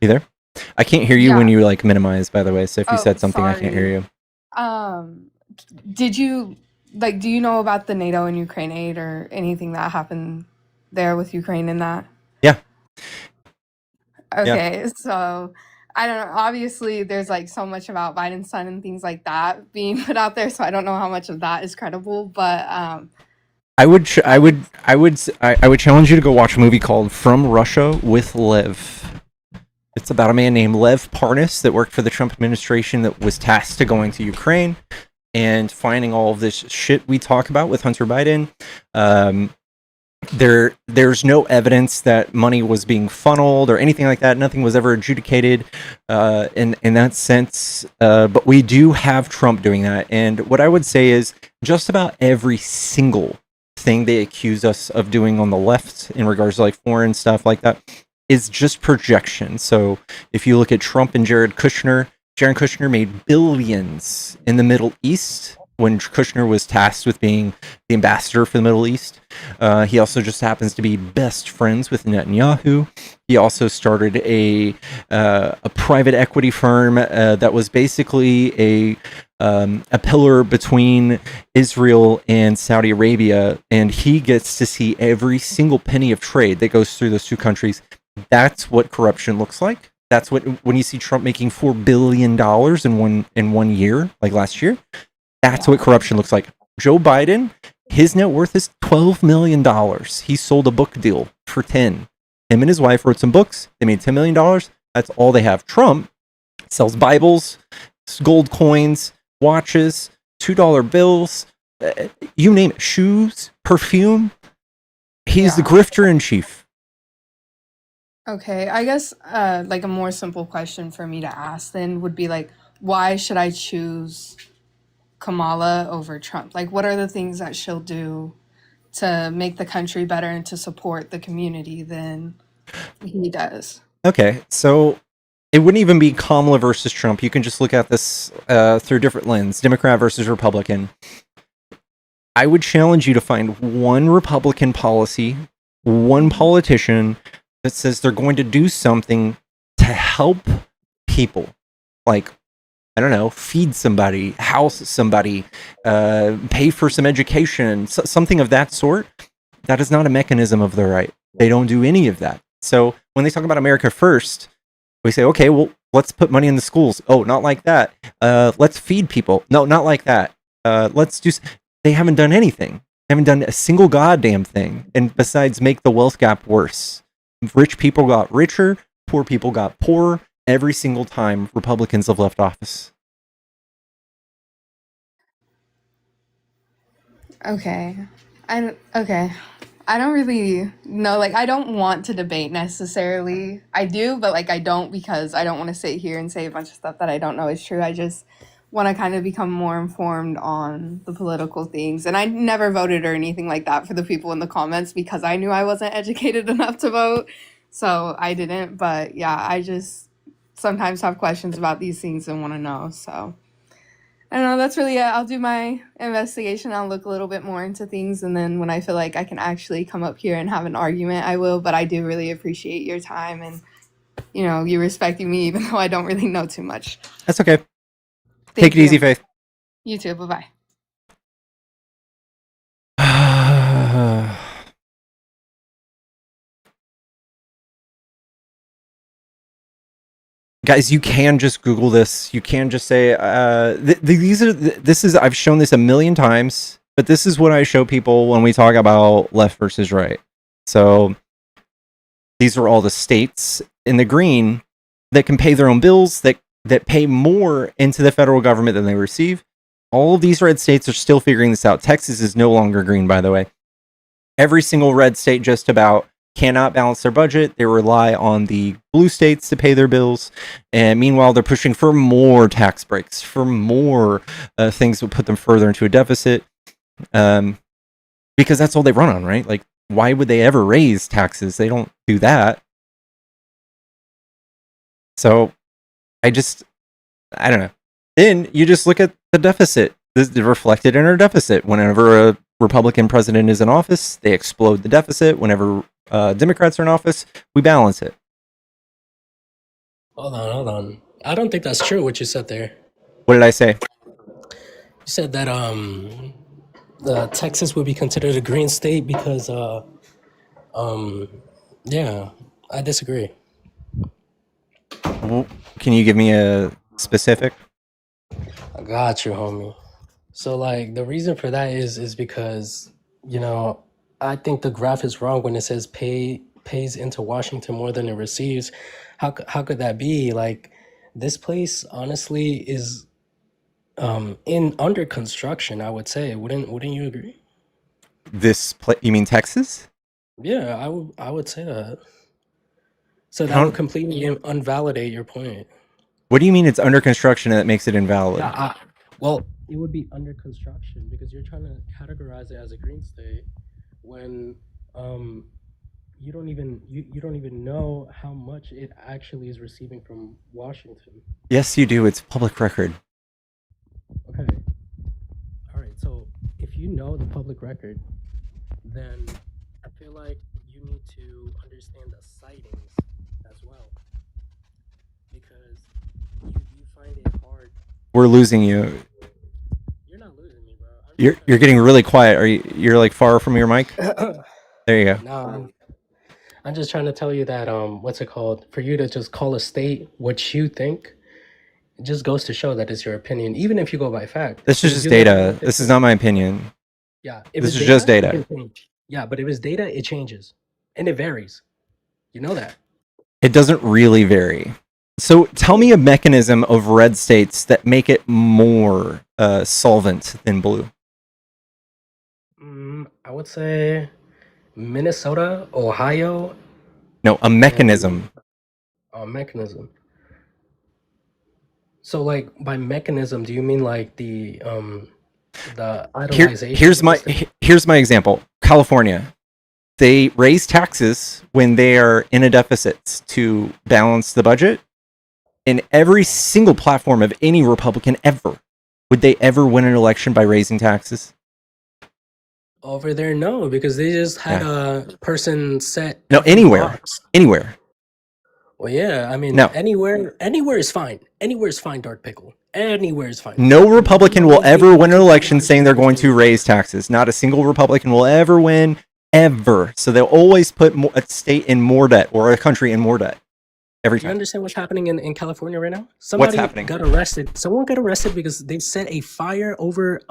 You there? I can't hear you when you like minimize, by the way. So if you said something, I can't hear you. Did you do you know about the NATO and Ukraine aid or anything that happened there with Ukraine in that? Yeah. Okay, so I don't know. Obviously, there's like so much about Biden's son and things like that being put out there, so I don't know how much of that is credible. But I would challenge you to go watch a movie called From Russia with Lev. It's about a man named Lev Parnas that worked for the Trump administration that was tasked to going to Ukraine and finding all of this shit we talk about with Hunter Biden. There's no evidence that money was being funneled or anything like that. Nothing was ever adjudicated in that sense. But we do have Trump doing that. And what I would say is just about every single thing they accuse us of doing on the left in regards to like foreign stuff like that is just projection. So if you look at Trump and Jared Kushner made billions in the Middle East when Kushner was tasked with being the ambassador for the Middle East. He also just happens to be best friends with Netanyahu. He also started a private equity firm that was basically a pillar between Israel and Saudi Arabia, and he gets to see every single penny of trade that goes through those two countries. That's what corruption looks like. That's what, when you see Trump making $4 billion in one year, like last year, that's what corruption looks like. Joe Biden, his net worth is $12 million. He sold a book deal for 10. Him and his wife wrote some books. They made $10 million. That's all they have. Trump sells Bibles, gold coins, watches, $2 bills, you name it, shoes, perfume. He's the grifter in chief. Okay, I guess like a more simple question for me to ask then would be like, why should I choose Kamala over Trump? Like, what are the things that she'll do to make the country better and to support the community than he does? Okay, so it wouldn't even be Kamala versus Trump. You can just look at this through a different lens, Democrat versus Republican. I would challenge you to find one Republican policy, one politician that says they're going to do something to help people. Like, I don't know, feed somebody, house somebody, pay for some education, something of that sort. That is not a mechanism of the right. They don't do any of that. So when they talk about America first, we say, okay, well, let's put money in the schools. Oh, not like that. Let's feed people. No, not like that. They haven't done anything. They haven't done a single goddamn thing. And besides, make the wealth gap worse. Rich people got richer, poor people got poorer every single time Republicans have left office. Okay. I don't really know. Like, I don't want to debate necessarily. I do, but like I don't, because I don't want to sit here and say a bunch of stuff that I don't know is true. I just want to kind of become more informed on the political things. And I never voted or anything like that for the people in the comments because I knew I wasn't educated enough to vote. So I didn't. But yeah, I just sometimes have questions about these things and want to know. So I don't know. That's really it. I'll do my investigation. I'll look a little bit more into things, and then when I feel like I can actually come up here and have an argument, I will. But I do really appreciate your time and you respecting me, even though I don't really know too much. That's okay. Thank Take it easy, Faith. You too. Bye bye. Guys, you can just Google this. You can just say, I've shown this a million times, but this is what I show people when we talk about left versus right. So these are all the states in the green that can pay their own bills, that pay more into the federal government than they receive. All of these red states are still figuring this out. Texas is no longer green, by the way. Every single red state just about cannot balance their budget. They rely on the blue states to pay their bills. And meanwhile, they're pushing for more tax breaks, for more things that would put them further into a deficit. Because that's all they run on, right? Like, why would they ever raise taxes? They don't do that. So I don't know. Then you just look at the deficit. This is reflected in our deficit. Whenever a Republican president is in office, they explode the deficit. Whenever Democrats are in office, we balance it. Hold on. I don't think that's true what you said there. What did I say? You said that Texas would be considered a green state because yeah, I disagree. Can you give me a specific? I got you, homie. So like the reason for that is because I think the graph is wrong when it says pays into Washington more than it receives. How could that be? Like this place honestly is in under construction, I would say. Wouldn't you agree? You mean Texas? Yeah, I would say that. So that would completely invalidate your point. What do you mean it's under construction and that makes it invalid? Yeah, well, it would be under construction because you're trying to categorize it as a green state when you don't even know how much it actually is receiving from Washington. Yes, you do. It's public record. Okay. All right. So if you know the public record, then I feel like you need to understand the sightings as well, because you find it hard. We're losing you. You're not losing me, bro. You're getting really quiet. You're like far from your mic? There you go. No, I'm just trying to tell you that what's it called? For you to just call a state what you think, it just goes to show that it's your opinion, even if you go by fact. This is just data. This is not my opinion. Yeah, this is just data. Yeah, but if it's data, it changes and it varies. You know that. It doesn't really vary. So tell me a mechanism of red states that make it more solvent than blue. I would say Minnesota, Ohio. No, a mechanism. A mechanism. So, like, by mechanism, do you mean like the idolization? Here's my example. California. They raise taxes when they are in a deficit to balance the budget. In every single platform of any Republican ever, would they ever win an election by raising taxes? Over there, no, because they just had a person set. No, anywhere. Well, yeah, I mean, no. Anywhere is fine. Anywhere is fine, Dark Pickle. Anywhere is fine. No Republican will ever win an election saying they're going to raise taxes. Not a single Republican will ever win, ever. So they'll always put a state in more debt or a country in more debt. Every time. You understand what's happening in California right now? What's happening? Got arrested. Someone got arrested because they set a fire over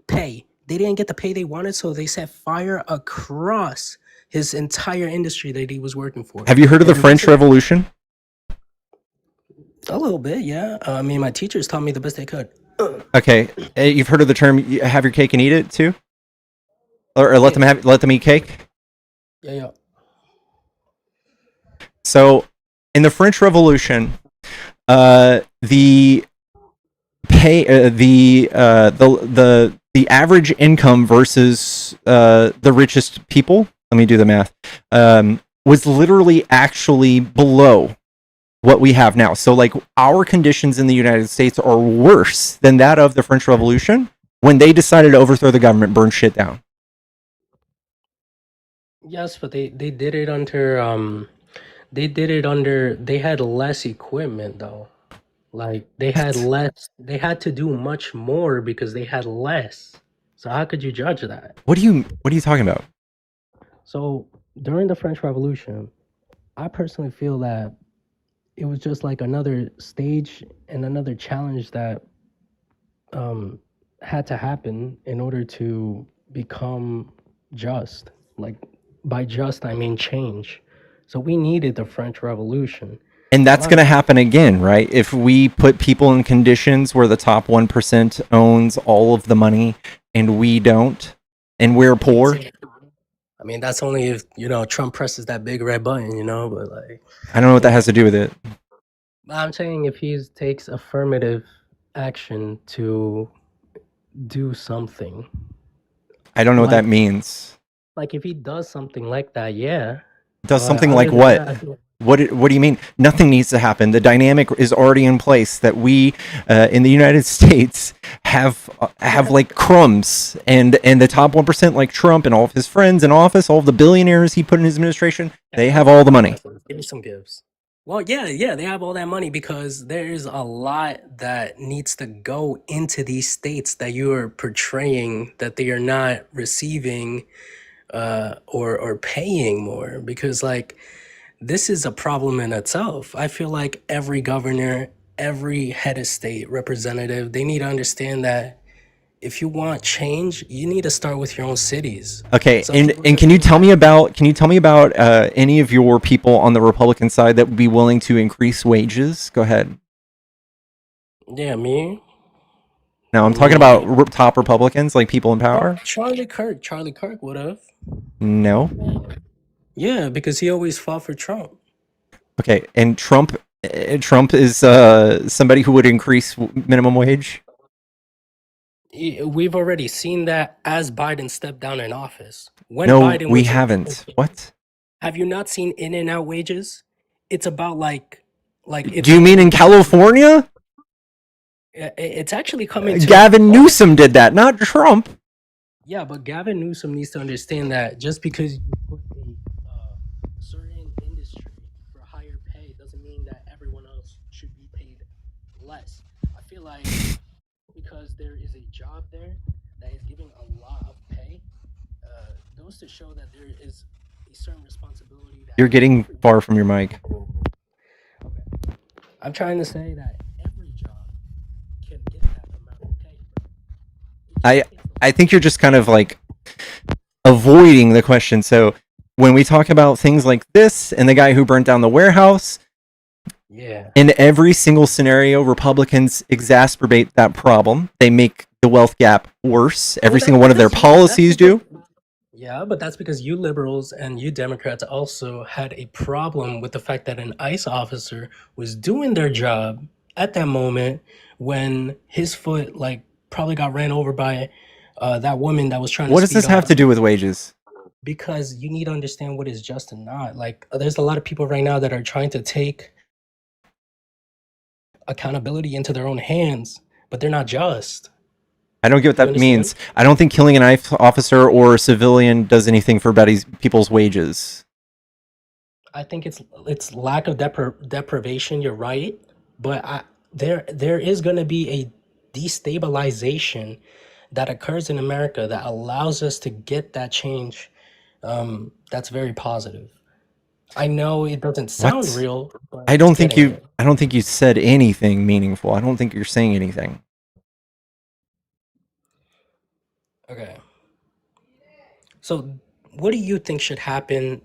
pay. They didn't get the pay they wanted, so they set fire across his entire industry that he was working for. Have you heard of the French Revolution? A little bit, yeah. I mean, my teachers taught me the best they could. Okay, you've heard of the term "have your cake and eat it" too, or let them eat cake. Yeah. So, in the French Revolution, the average income versus the richest people. Let me do the math. Was literally actually below what we have now. So like our conditions in the United States are worse than that of the French Revolution when they decided to overthrow the government, burn shit down. Yes, but they did it under they had less equipment though. Like they had to do much more because they had less. So how could you judge that? What are you talking about? So during the French Revolution, I personally feel that it was just like another stage and another challenge that had to happen in order to become just. Like by just, I mean change. So we needed the French Revolution. And that's going to happen again, right? If we put people in conditions where the top 1% owns all of the money and we don't, and we're poor. I mean, that's only if, Trump presses that big red button, but like. I don't know what that has to do with it. I'm saying if he takes affirmative action to do something. I don't know what that means. Like if he does something like that, yeah. Does something like what? What do you mean? Nothing needs to happen. The dynamic is already in place that we in the United States have like crumbs, and the top 1%, like Trump and all of his friends in office, all of the billionaires he put in his administration, they have all the money. Give me some gives. Well, yeah, they have all that money because there's a lot that needs to go into these states that you are portraying that they are not receiving or paying more, because like this is a problem in itself. I feel like every governor, every head of state representative, they need to understand that if you want change, you need to start with your own cities. Okay, so and can you tell me about any of your people on the Republican side that would be willing to increase wages? Go ahead. Yeah, me. No, I'm talking about top Republicans, like people in power. Charlie Kirk would have. No. Yeah, because he always fought for Trump. Okay, and Trump is somebody who would increase minimum wage. We've already seen that as Biden stepped down in office. We haven't. What? Have you not seen in-and-out wages? It's about like. Do you mean in California? It's actually coming. Gavin Newsom did that, not Trump. Yeah, but Gavin Newsom needs to understand that just because you put a certain industry for higher pay doesn't mean that everyone else should be paid less. I feel like because there is a job there that is giving a lot of pay, goes to show that there is a certain responsibility. You're getting far from your mic. Okay. I'm trying to say that every job can get that amount of pay, bro. I think you're just kind of like avoiding the question. So when we talk about things like this and the guy who burnt down the warehouse, yeah, in every single scenario, Republicans exacerbate that problem. They make the wealth gap worse. Every single one of their policies do. Yeah, but that's because you liberals and you Democrats also had a problem with the fact that an ICE officer was doing their job at that moment when his foot probably got ran over by that woman that was trying to. What does this have to do with wages? Because you need to understand what is just and not. Like, there's a lot of people right now that are trying to take accountability into their own hands, but they're not just. I don't get what that means. I don't think killing an ICE officer or a civilian does anything for people's wages. I think it's lack of deprivation. You're right, but there is going to be a destabilization that occurs in America that allows us to get that change. That's very positive. I know it doesn't sound real. But I don't think you said anything meaningful. I don't think you're saying anything. Okay. So what do you think should happen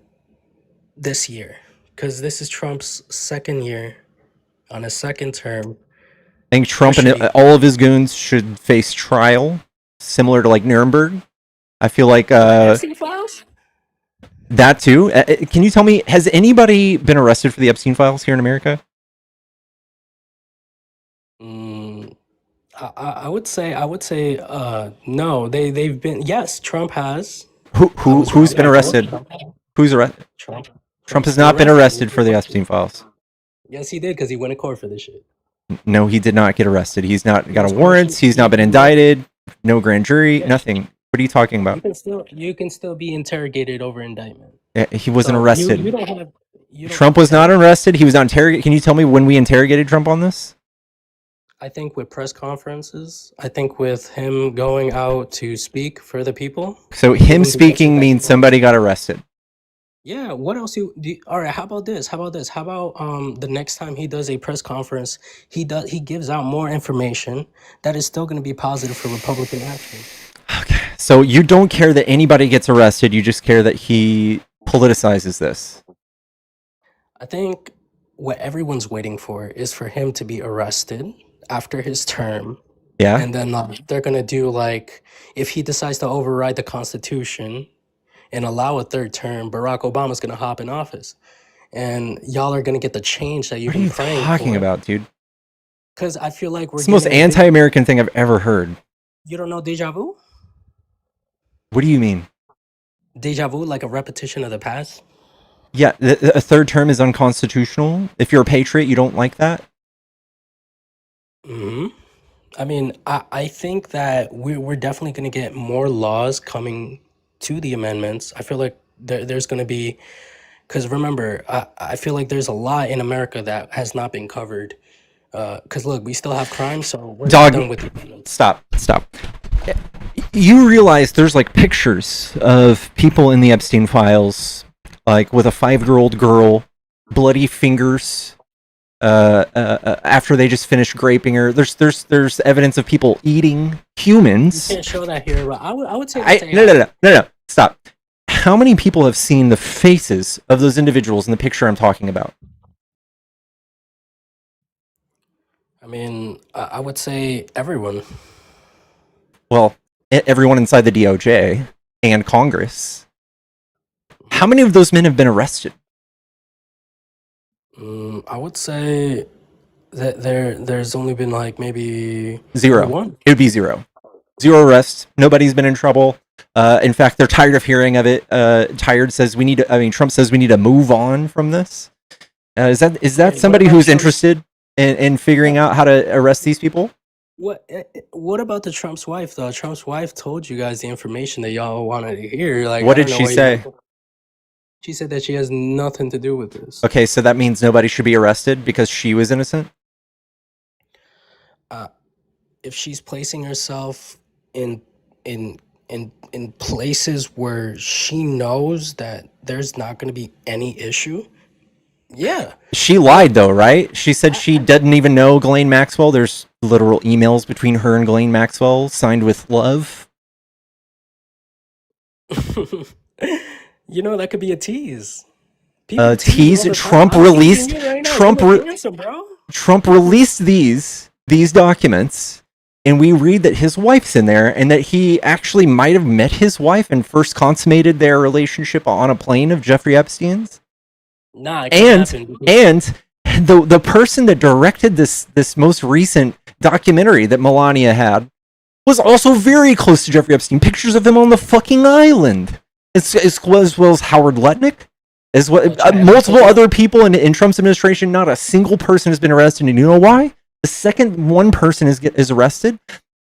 this year? Because this is Trump's second year on a second term. I think Trump and all of his goons should face trial, similar to like Nuremberg. I feel like Epstein files? That too. Can you tell me, has anybody been arrested for the Epstein files here in America? I would say no. They've been, yes, Trump has. Who's been arrested? Who's arrested? Trump has not been arrested for the Epstein files. Yes, he did, because he went to court for this shit. No, he did not get arrested. He's not got a Yes, warrant. He's not been indicted. No grand jury. Nothing. What are you talking about? You can still be interrogated over indictment. He wasn't So arrested. you don't have. Trump was not arrested. He was on interrogate. Can you tell me when we interrogated Trump on this? I think with press conferences. I think with him going out to speak for the people. So him speaking means somebody got arrested. Yeah. What else all right. How about this? How about the next time he does a press conference, he gives out more information that is still going to be positive for Republican action. Okay. So you don't care that anybody gets arrested. You just care that he politicizes this. I think what everyone's waiting for is for him to be arrested after his term. Yeah. And then they're going to do if he decides to override the Constitution and allow a third term, Barack Obama's going to hop in office. And y'all are going to get the change that you've been praying for. What are you talking about, dude? Because I feel like it's the most anti-American thing I've ever heard. You don't know déjà vu? What do you mean? Déjà vu, like a repetition of the past? Yeah, a third term is unconstitutional. If you're a patriot, you don't like that? Mm-hmm. I mean, I think that we're definitely going to get more laws coming to the amendments. I feel like there's going to be... Because remember, I feel like there's a lot in America that has not been covered. Because look, we still have crime, so we're not done with it. Stop. You realize there's pictures of people in the Epstein files, with a 5-year-old girl, bloody fingers, after they just finished graping her. There's evidence of people eating humans. You can't show that here, but I would say... No, stop. How many people have seen the faces of those individuals in the picture I'm talking about? I mean, I would say everyone. Well, everyone inside the DOJ and Congress. How many of those men have been arrested? I would say that there's only been maybe 0. One. It would be 0. 0 arrests. Nobody's been in trouble. In fact, they're tired of hearing of it. Trump says we need to move on from this. Is that somebody who's interested in figuring out how to arrest these people? What about the Trump's wife though? Trump's wife told you guys the information that y'all wanted to hear. What did she say? She said that she has nothing to do with this. Okay, so that means nobody should be arrested because she was innocent? If she's placing herself in places where she knows that there's not going to be any issue, yeah. She lied though, right? She said she didn't even know Ghislaine Maxwell. There's literal emails between her and Ghislaine Maxwell signed with love. That could be a tease. Tease. Trump released Trump released these documents, and we read that his wife's in there, and that he actually might have met his wife and first consummated their relationship on a plane of Jeffrey Epstein's. Nah, and the person that directed this most recent documentary that Melania had was also very close to Jeffrey Epstein. Pictures of them on the fucking island, as well as Howard Lutnick, as well multiple other people in Trump's administration. Not a single person has been arrested, and you know why? The second one person is arrested,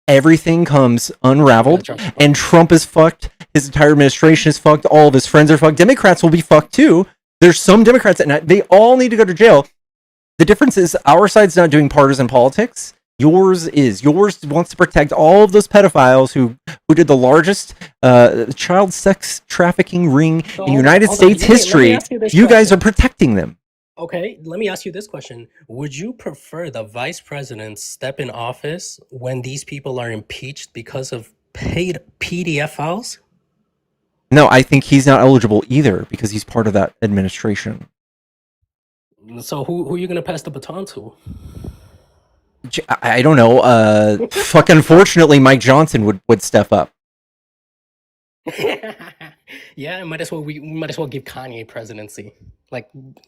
everything comes unraveled, and Trump is fucked. His entire administration is fucked. All of his friends are fucked. Democrats will be fucked too. There's some Democrats that they all need to go to jail. The difference is our side's not doing partisan politics. Yours is. Yours wants to protect all of those pedophiles who did the largest child sex trafficking ring in United States history. You guys are protecting them. Okay, let me ask you this question. Would you prefer the vice president step in office when these people are impeached because of paid PDF files? No, I think he's not eligible either because he's part of that administration. So who are you going to pass the baton to? I don't know. Fucking fortunately, Mike Johnson would step up. Yeah, we might as well give Kanye presidency.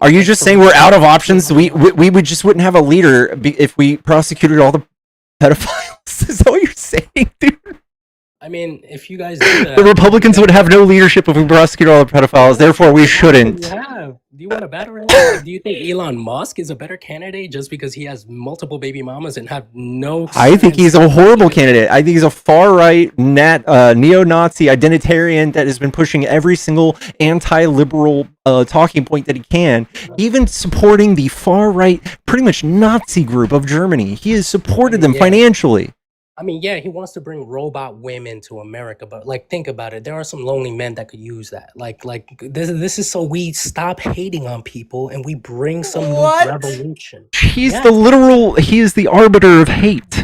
Are you just saying we're out of options? We wouldn't have a leader if we prosecuted all the pedophiles. Is that what you're saying, dude? I mean, if you guys do that, the Republicans would have no leadership if we prosecuted all the pedophiles. Therefore, we shouldn't. Do you want a better answer? Like, do you think Elon Musk is a better candidate just because he has multiple baby mamas and have no? I think he's a horrible candidate. I think he's a far-right, neo-Nazi identitarian that has been pushing every single anti-liberal talking point that he can, even supporting the far-right, pretty much Nazi group of Germany. He has supported them financially. I mean, yeah, he wants to bring robot women to America, but like, think about it. There are some lonely men that could use that. Like this is so we stop hating on people and we bring some new revolution. He's he is the arbiter of hate.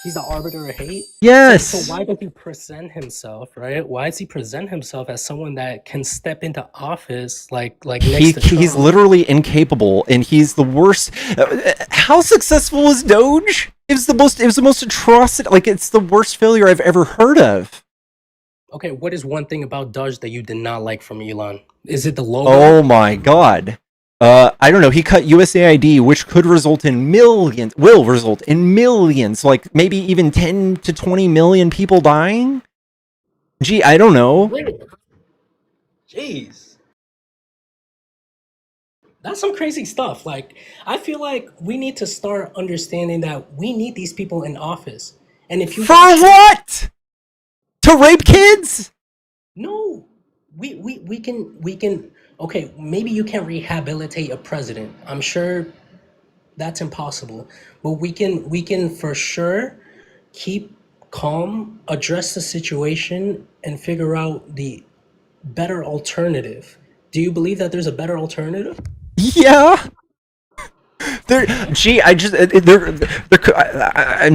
He's the arbiter of hate? Yes. So why does he present himself, right? Why does he present himself as someone that can step into office like next to Trump? He's literally incapable, and he's the worst. How successful was Doge? It was the most atrocious. Like, it's the worst failure I've ever heard of. Okay, what is one thing about Doge that you did not like from Elon? Is it the logo? Oh my god. I don't know. He cut USAID, which could result in millions, will result in millions, like maybe even 10 to 20 million people dying. Gee, I don't know. Jeez. That's some crazy stuff. Like, I feel like we need to start understanding that we need these people in office. And if you For what? To rape kids? No. We can okay, maybe you can rehabilitate a president. I'm sure that's impossible. But we can for sure keep calm, address the situation, and figure out the better alternative. Do you believe that there's a better alternative? Yeah. I'm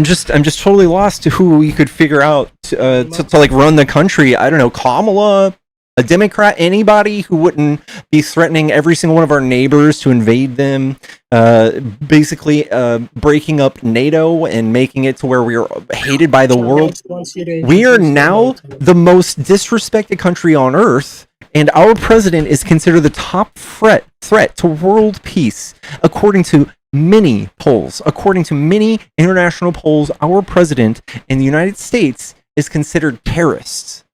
just totally lost to who we could figure out to like run the country. I don't know, Kamala, a Democrat, anybody who wouldn't be threatening every single one of our neighbors to invade them, basically breaking up NATO and making it to where we are hated by the world. We are now the most disrespected country on earth, and our president is considered the top threat to world peace. According to many polls, according to many international polls, our president in the United States is considered terrorists.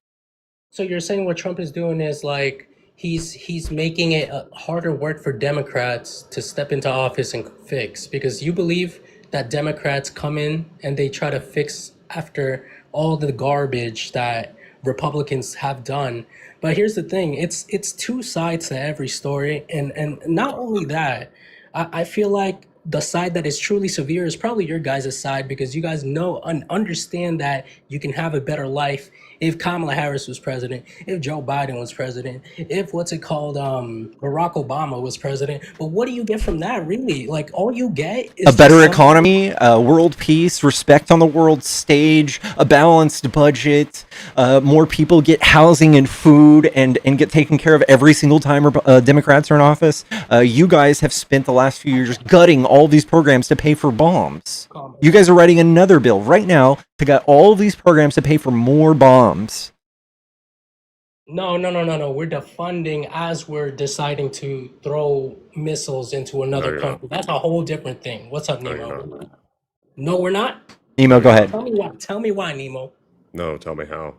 So you're saying what Trump is doing is like he's making it harder work for Democrats to step into office and fix, because you believe that Democrats come in and they try to fix after all the garbage that Republicans have done. But here's the thing, it's two sides to every story, and not only that, I feel like the side that is truly severe is probably your guys' side, because you guys know and understand that you can have a better life if Kamala Harris was president, if Joe Biden was president, if Barack Obama was president. But what do you get from that, really? Like, all you get is a better economy, world peace, respect on the world stage, a balanced budget, more people get housing and food and get taken care of every single time Democrats are in office. You guys have spent the last few years gutting all these programs to pay for bombs. You guys are writing another bill right now to get all of these programs to pay for more bombs. No. We're defunding as we're deciding to throw missiles into another country. That's a whole different thing. What's up, Nemo? No, we're not. Nemo, go ahead. Tell me why, Nemo. No, tell me how.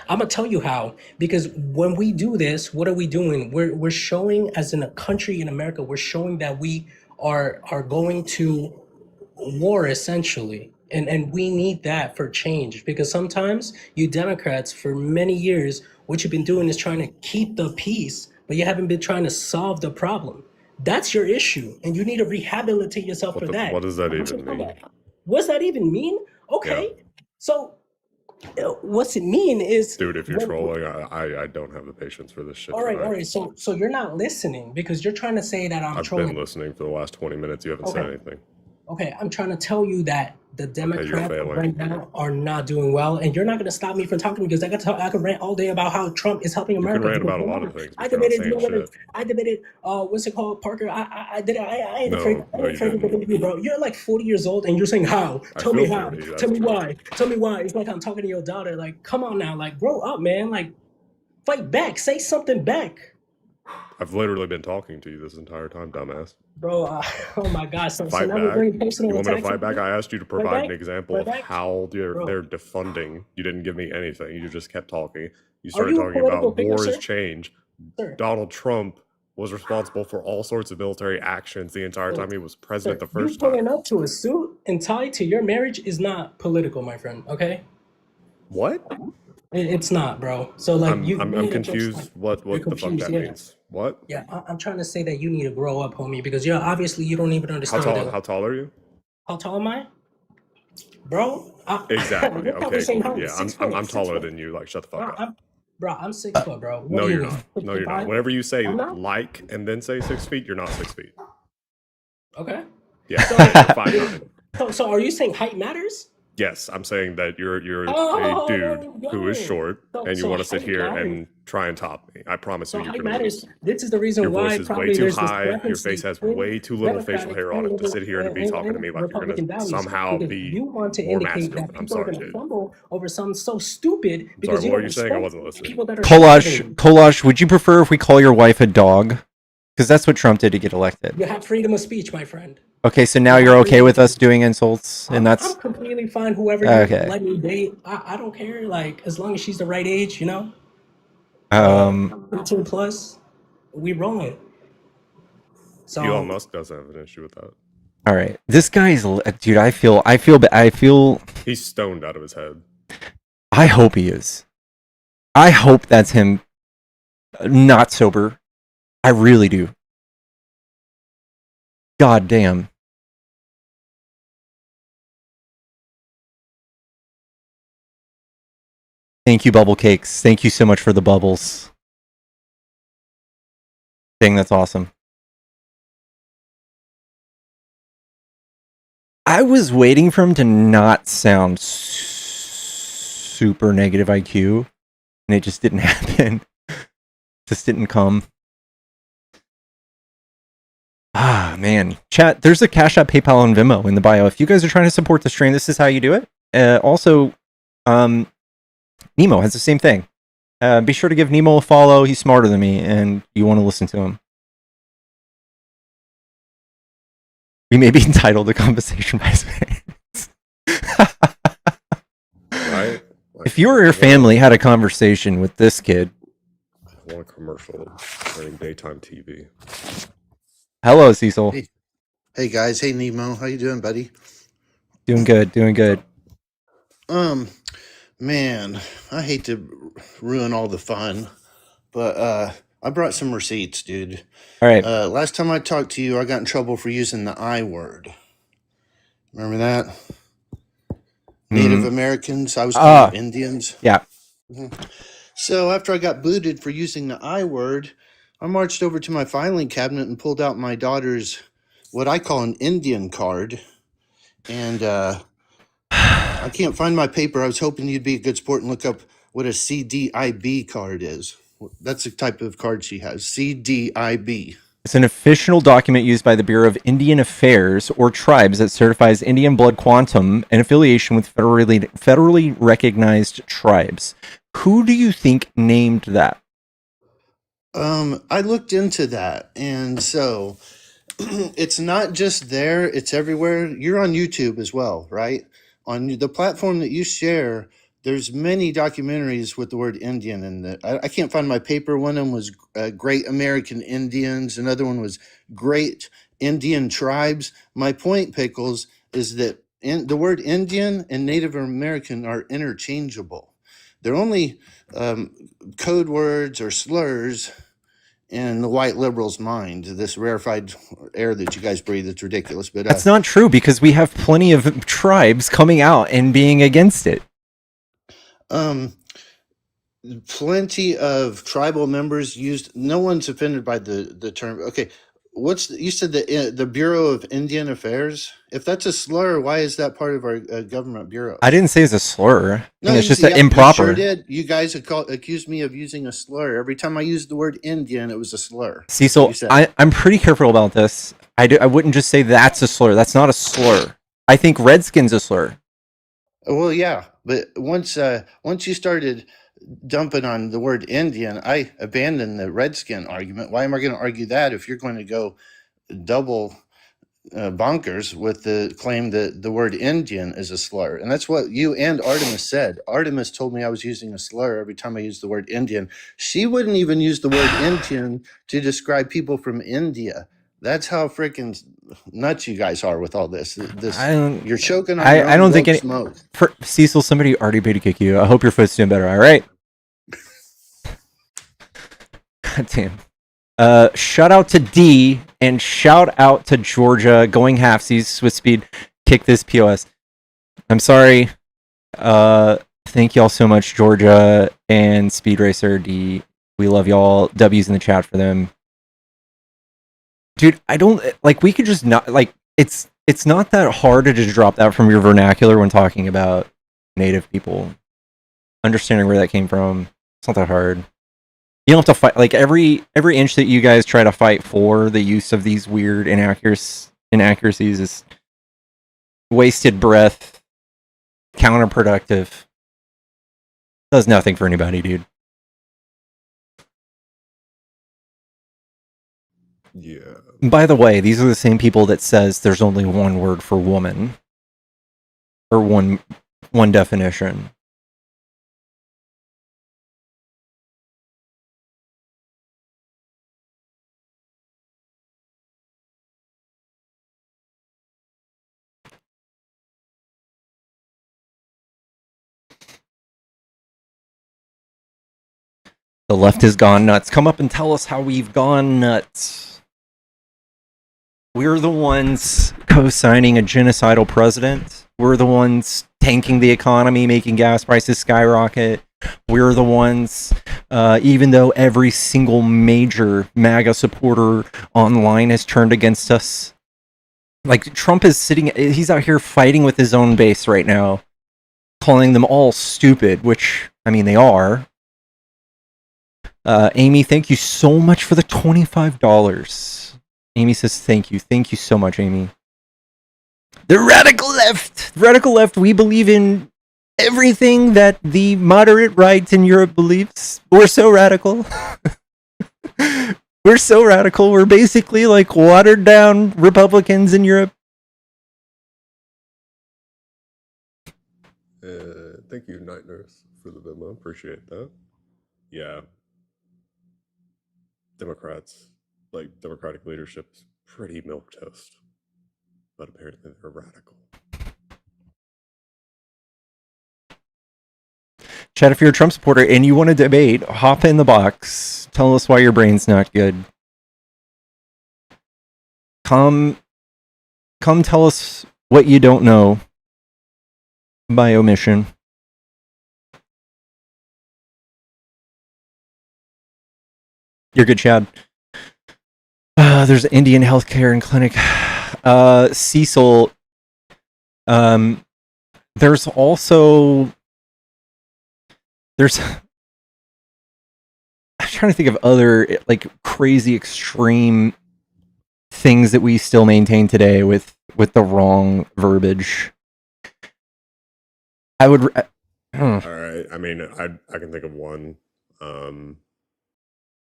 I'm gonna tell you how. Because when we do this, what are we doing? We're showing, as in a country in America, we're showing that we are going to war, essentially. And we need that for change, because sometimes you Democrats, for many years, what you've been doing is trying to keep the peace, but you haven't been trying to solve the problem. That's your issue, and you need to rehabilitate yourself for that. What does that even mean? What does that even mean? Okay, so what's it mean is... Dude, if you're trolling, I don't have the patience for this shit. All right, so you're not listening, because you're trying to say that I'm trolling. I've been listening for the last 20 minutes. You haven't said anything. Okay, I'm trying to tell you that the Democrats right now are not doing well, and you're not going to stop me from talking, because I could rant all day about how Trump is helping America. You can rant about a lot of things. I debated, what's it called, Parker? I did it. I ain't afraid to debate you, bro. You're like 40 years old, and you're saying how? Tell me how. Tell me why. Tell me why. It's like I'm talking to your daughter. Like, come on now. Like, grow up, man. Like, fight back. Say something back. I've literally been talking to you this entire time, dumbass. Bro, oh my gosh. So fight now back. we're bringing personal You want me to attacks fight back? I asked you to provide an example of how they're defunding. You didn't give me anything. You just kept talking. You started talking about wars change. Sir. Donald Trump was responsible for all sorts of military actions the entire time he was president the You first time. pulling up to a suit and tied to your marriage is not political, my friend. Okay. What? It's not, bro. So like I'm confused. What the fuck that means? What? Yeah, I'm trying to say that you need to grow up, homie, because obviously you don't even understand. How tall are you? How tall am I, bro? Exactly. Okay. Cool. Yeah, I'm taller than you. Like, shut the fuck up. I'm 6 foot, bro. What No, do you you're mean? not. No, you're not. Whenever you say like and then say 6 feet, you're not 6 feet. Okay. Yeah. So, you're 5'9". So are you saying height matters? Yes, I'm saying that you're a dude who is short, and you want to sit here and try and top me. I promise you, you can lose. This is the reason your why voice is way too high. Your face has way too little facial hair on it to sit here and be talking to me like you're gonna somehow be more masculine. I'm sorry, dude. Over something so stupid. Sorry, what were you saying? I wasn't listening. Kolash, would you prefer if we call your wife a dog? Because that's what Trump did to get elected. You have freedom of speech, my friend. Okay, so now you're okay with us doing insults, and that's... I'm completely fine. Whoever you let me date, I don't care. Like, as long as she's the right age, you know. 18 plus, we rolling. So Elon Musk doesn't have an issue with that. All right, this guy's dude. I feel he's stoned out of his head. I hope he is. I hope that's him, not sober. I really do. God damn. Thank you, Bubble Cakes. Thank you so much for the bubbles. Dang, that's awesome. I was waiting for him to not sound super negative IQ, and it just didn't happen. Just didn't come. Ah, man. Chat, there's a Cash App, PayPal, and Venmo in the bio. If you guys are trying to support the stream, this is how you do it. Also, Nemo has the same thing. Be sure to give Nemo a follow. He's smarter than me, and you want to listen to him. We may be entitled to compensation by his parents. Right? If you or your family had a conversation with this kid. I want a commercial during daytime TV. Hello, Cecil. Hey guys. Hey Nemo. How you doing, buddy? Doing good. Doing good. Man, I hate to ruin all the fun, but I brought some receipts, dude. All right. Last time I talked to you, I got in trouble for using the I word. Remember that? Native Americans. I was calling them Indians. Yeah. So after I got booted for using the I word, I marched over to my filing cabinet and pulled out my daughter's what I call an Indian card, and I can't find my paper. I was hoping you'd be a good sport and look up what a CDIB card is. That's the type of card she has. CDIB. It's an official document used by the Bureau of Indian Affairs or Tribes that certifies Indian blood quantum and affiliation with federally recognized tribes. Who do you think named that? I looked into that, and so it's not just there, it's everywhere. You're on YouTube as well, right? On the platform that you share, there's many documentaries with the word Indian in it. I can't find my paper. One of them was Great American Indians. Another one was Great Indian Tribes. My point, Pickles, is that the word Indian and Native American are interchangeable. They're only code words or slurs in the white liberals' mind. This rarefied air that you guys breathe, it's ridiculous. But that's not true, because we have plenty of tribes coming out and being against it. Plenty of tribal members used. No one's offended by the term. Okay, you said the Bureau of Indian Affairs? If that's a slur, why is that part of our government bureau? I didn't say it's a slur. No, it's just improper. You sure did. You guys accused me of using a slur. Every time I used the word Indian, it was a slur. Cecil, I'm pretty careful about this. I wouldn't just say that's a slur. That's not a slur. I think Redskin's a slur. Well, yeah, but once you started dumping on the word Indian, I abandoned the Redskin argument. Why am I going to argue that if you're going to go double bonkers with the claim that the word Indian is a slur. And that's what you and Artemis said. Artemis told me I was using a slur every time I used the word Indian. She wouldn't even use the word Indian to describe people from India. That's how freaking nuts you guys are with all this. You're choking on your I own don't think woke any. smoke. For Cecil, somebody already paid to kick you. I hope your foot's doing better. All right. God damn. Shout out to D and shout out to Georgia going halfsies with speed. Kick this POS. I'm sorry. Thank y'all so much, Georgia and Speed Racer D. We love y'all. W's in the chat for them. Dude, I don't like. We could just not like. It's not that hard to just drop that from your vernacular when talking about Native people. Understanding where that came from. It's not that hard. You don't have to fight like every inch that you guys try to fight for the use of these weird inaccuracies is wasted breath, counterproductive. Does nothing for anybody, dude. Yeah. By the way, these are the same people that says there's only one word for woman. Or one definition. The left has gone nuts. Come up and tell us how we've gone nuts. We're the ones co-signing a genocidal president. We're the ones tanking the economy, making gas prices skyrocket. We're the ones, even though every single major MAGA supporter online has turned against us. Like, Trump is he's out here fighting with his own base right now, calling them all stupid, which, I mean, they are. Amy, thank you so much for the $25. Amy says thank you. Thank you so much, Amy. The radical left! The radical left, we believe in everything that the moderate right in Europe believes. We're so radical. We're so radical. We're basically like watered down Republicans in Europe. Thank you, Night Nurse, for the Venmo. Appreciate that. Yeah. Democrats, like Democratic leadership's pretty milquetoast, but apparently they're radical. Chad, if you're a Trump supporter and you want to debate, hop in the box. Tell us why your brain's not good. Come tell us what you don't know by omission. You're good, Chad. There's Indian healthcare and clinic. Cecil. There's also... I'm trying to think of other like crazy extreme things that we still maintain today with the wrong verbiage. I would... All right. I mean, I can think of one.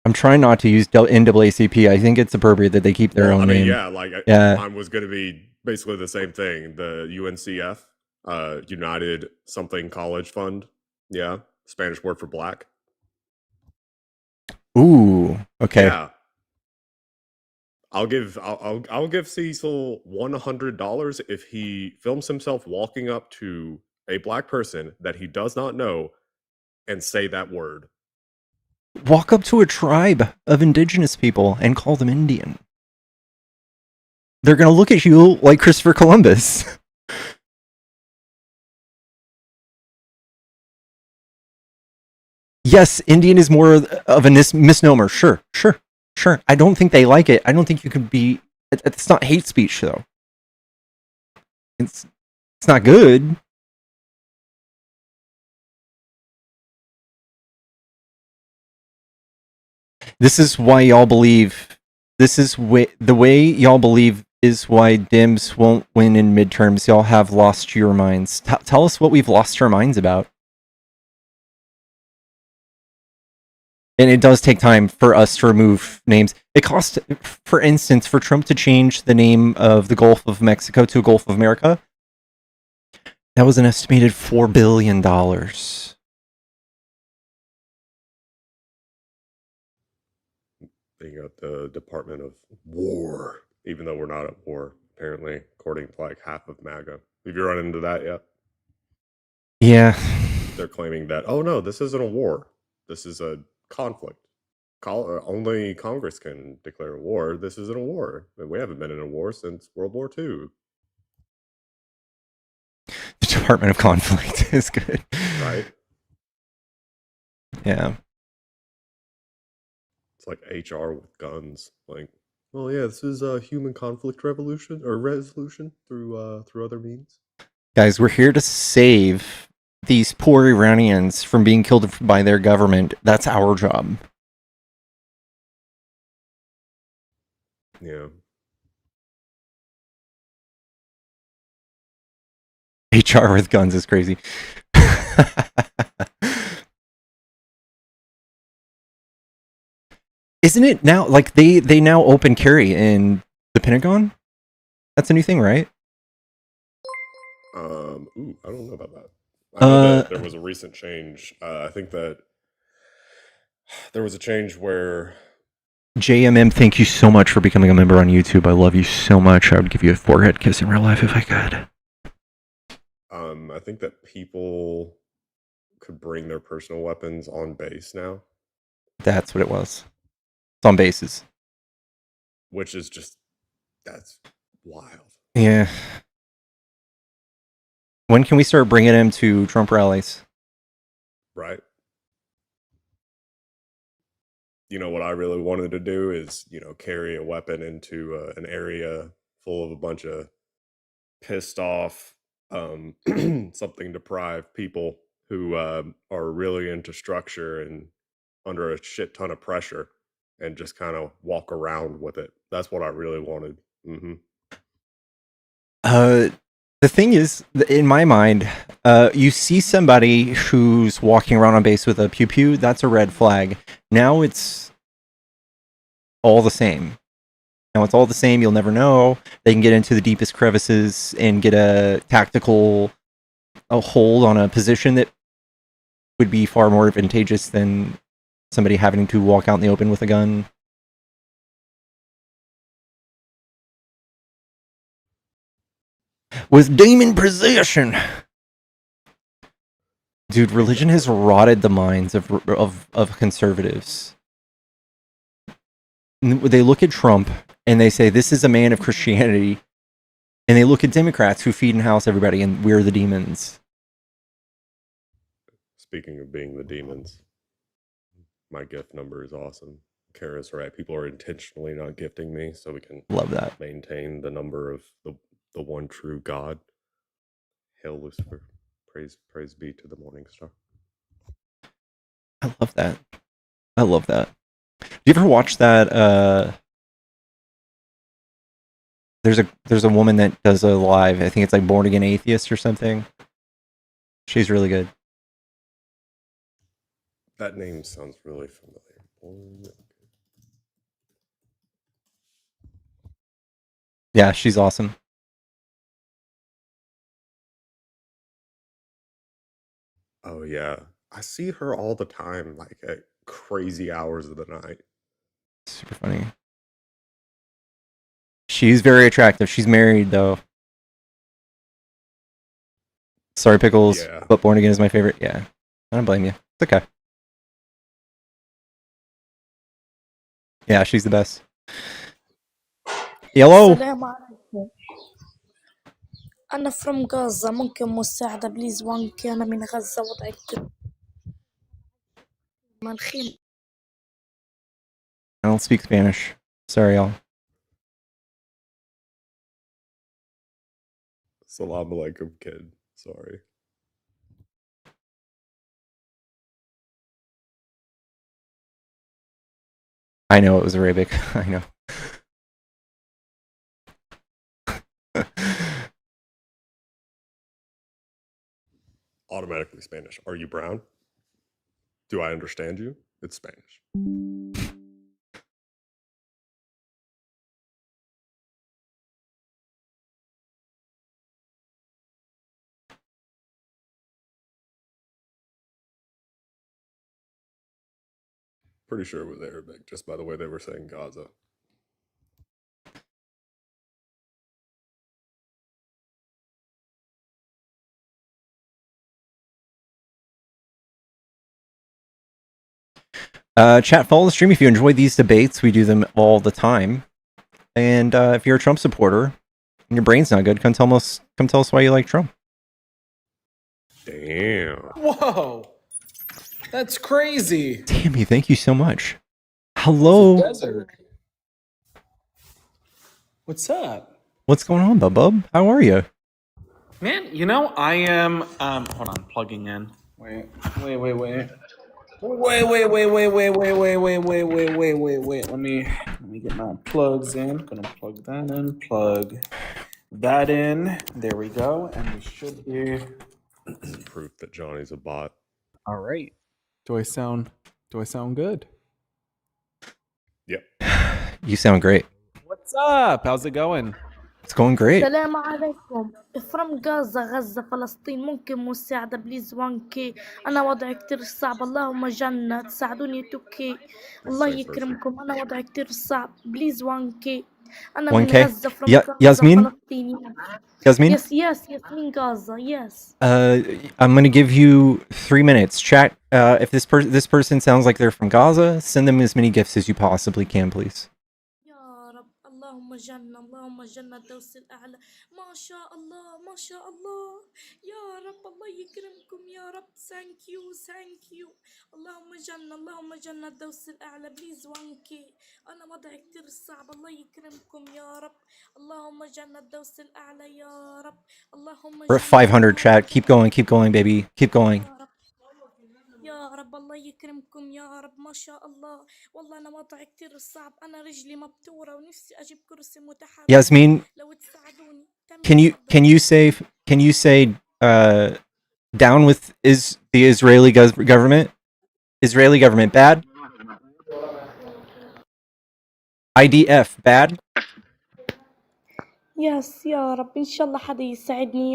I'm trying not to use NAACP. I think it's appropriate that they keep their own name. Yeah, like yeah. Mine was going to be basically the same thing. The UNCF, United Something College Fund. Yeah, Spanish word for black. Ooh, okay. Yeah. I'll give Cecil $100 if he films himself walking up to a black person that he does not know and say that word. Walk up to a tribe of indigenous people and call them Indian. They're going to look at you like Christopher Columbus. Yes, Indian is more of a misnomer. Sure. I don't think they like it. I don't think you could be... It's not hate speech, though. It's not good. This is why y'all believe... the way y'all believe is why Dems won't win in midterms. Y'all have lost your minds. Tell us what we've lost our minds about. And it does take time for us to remove names. It cost, for instance, for Trump to change the name of the Gulf of Mexico to Gulf of America. That was an estimated $4 billion. They got the Department of War, even though we're not at war, apparently, according to like half of MAGA. Have you run into that yet? Yeah. They're claiming that, oh no, this isn't a war. This is a conflict. Only Congress can declare a war. This isn't a war. We haven't been in a war since World War II. The Department of Conflict is good. Right? Yeah. It's like HR with guns. Like, well, yeah, this is a human conflict revolution or resolution through other means. Guys, we're here to save these poor Iranians from being killed by their government. That's our job. Yeah. HR with guns is crazy. Isn't it now, like, they now open carry in the Pentagon? That's a new thing, right? Ooh, I don't know about that. I know that there was a recent change. I think that there was a change where... JMM, thank you so much for becoming a member on YouTube. I love you so much. I would give you a forehead kiss in real life if I could. I think that people could bring their personal weapons on base now. That's what it was. It's on bases. Which is just... That's wild. Yeah. When can we start bringing him to Trump rallies? Right. You know, what I really wanted to do is, you know, carry a weapon into an area full of a bunch of pissed off, something deprived people who are really into structure and under a shit ton of pressure, and just kind of walk around with it. That's what I really wanted. Mm-hmm. The thing is, in my mind, you see somebody who's walking around on base with a pew-pew, that's a red flag. Now it's all the same. Now it's all the same, you'll never know. They can get into the deepest crevices and get a tactical hold on a position that would be far more advantageous than somebody having to walk out in the open with a gun. With demon possession. Dude, religion has rotted the minds of conservatives. They look at Trump and they say, this is a man of Christianity. And they look at Democrats who feed and house everybody and we're the demons. Speaking of being the demons, my gift number is awesome. Kara's right. People are intentionally not gifting me so we can love that. Maintain the number of the one true God. Hail Lucifer. Praise be to the morning star. I love that. I love that. Do you ever watch that? There's a woman that does a live. I think it's like Born Again Atheist or something. She's really good. That name sounds really familiar. Yeah, she's awesome. Oh yeah, I see her all the time, like at crazy hours of the night. Super funny. She's very attractive. She's married though. Sorry, Pickles, Yeah. but Born Again is my favorite. Yeah, I don't blame you. It's okay. Yeah, she's the best. Yellow. السلام عليكم. أنا from Gaza. ممكن مساعدة بليز وانك أنا من غزة وضعي منخين. I don't speak Spanish. Sorry, y'all. Salam alaikum, kid. Sorry. I know it was Arabic. I know. Automatically Spanish. Are you brown? Do I understand you? It's Spanish. Pretty sure it was Arabic, just by the way they were saying Gaza. Chat, follow the stream if you enjoy these debates. We do them all the time. And if you're a Trump supporter and your brain's not good, come tell us why you like Trump. Damn. Whoa. That's crazy. Tammy, thank you so much. Hello. What's up? What's going on, bub? How are you? Man, you know, I am hold on, plugging in. Wait. Let me get my plugs in. Gonna plug that in. There we go. And we should be proof that Johnny's a bot. all right. Do I sound good? Yep. You sound great. What's up? How's it going? It's going great. السلام عليكم. From Gaza غزة فلسطين ممكن مساعدة بليز 1K. أنا وضعي كتير صعب اللهم جنة تساعدوني 2K. الله يكرمكم أنا وضعي كتير صعب بليز 1K. أنا من 1K. غزة from Gaza Yasmin? فلسطين. Yasmin? Yes, Yasmin Gaza, yes. I'm gonna give you 3 minutes. Chat. If this person sounds like they're from Gaza, send them as many gifts as you possibly can, please. اللهم جنة اللهم جنة دوس الأعلى ما شاء الله ما شاء الله يا رب الله يكرمكم يا رب thank you اللهم جنة دوس الأعلى بليز 1K أنا وضعي كتير صعب الله يكرمكم يا رب اللهم جنة دوس الأعلى يا رب اللهم We're at 500, chat. Keep going, baby. Keep going. يا رب الله يكرمكم يا رب ما شاء الله والله أنا وضعي كتير صعب أنا رجلي مبتورة ونفسي أجيب كرسي متحرك Yasmin, لو تساعدوني can you say down with the Israeli government? Israeli government bad? IDF bad? ياس يا رب إن شاء الله حدا يساعدني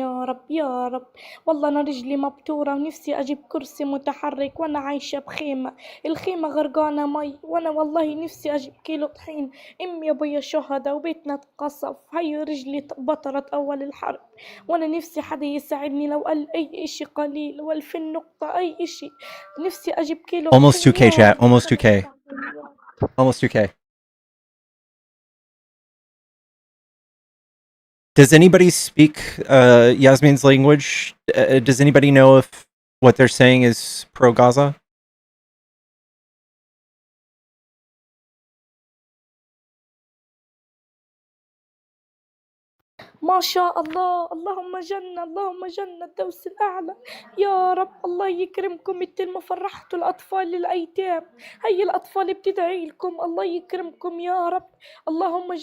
يا رب والله أنا رجلي مبتورة ونفسي أجيب كرسي متحرك وأنا عايشة بخيمة الخيمة غرقانة مي وأنا والله نفسي أجيب كيلو طحين أمي أبويا شهداء وبيتنا اتقصف هاي رجلي بطرت أول الحرب وأنا نفسي حدا يساعدني لو قال أي إشي قليل و2000 نقطة أي إشي نفسي أجيب كيلو Almost طحين 2K, chat. Almost 2K. Almost 2K. Does anybody speak Yasmin's language? Does anybody know if what they're saying is pro-Gaza? ما شاء الله اللهم جنة دوس الأعلى يا رب الله يكرمكم مثل ما فرحتوا الأطفال الأيتام هي الأطفال بتدعي لكم الله يكرمكم يا رب اللهم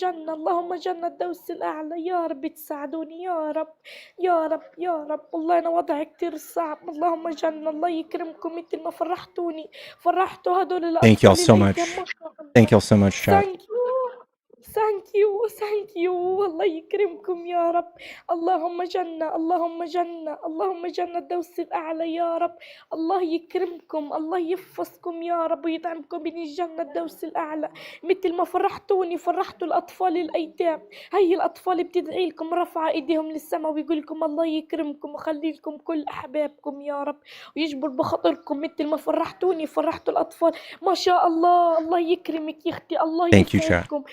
جنة دوس الأعلى يا رب تساعدوني يا رب والله أنا وضعي كتير صعب اللهم جنة الله يكرمكم مثل ما فرحتوا هدول الأطفال Thank y'all so much. الأيتام ما شاء الله Thank y'all so much, chat. Thank you الله يكرمكم يا رب اللهم جنة دوس الأعلى يا رب الله يكرمكم الله يحفظكم يا رب ويدعمكم من الجنة دوس الأعلى مثل ما فرحتوا الأطفال الأيتام هي الأطفال بتدعي لكم رفع إيديهم للسماء ويقول لكم الله يكرمكم وخلي لكم كل أحبابكم يا رب ويجبر بخاطركم مثل ما فرحتوا الأطفال ما شاء الله يكرمك يا أختي الله يسعدكم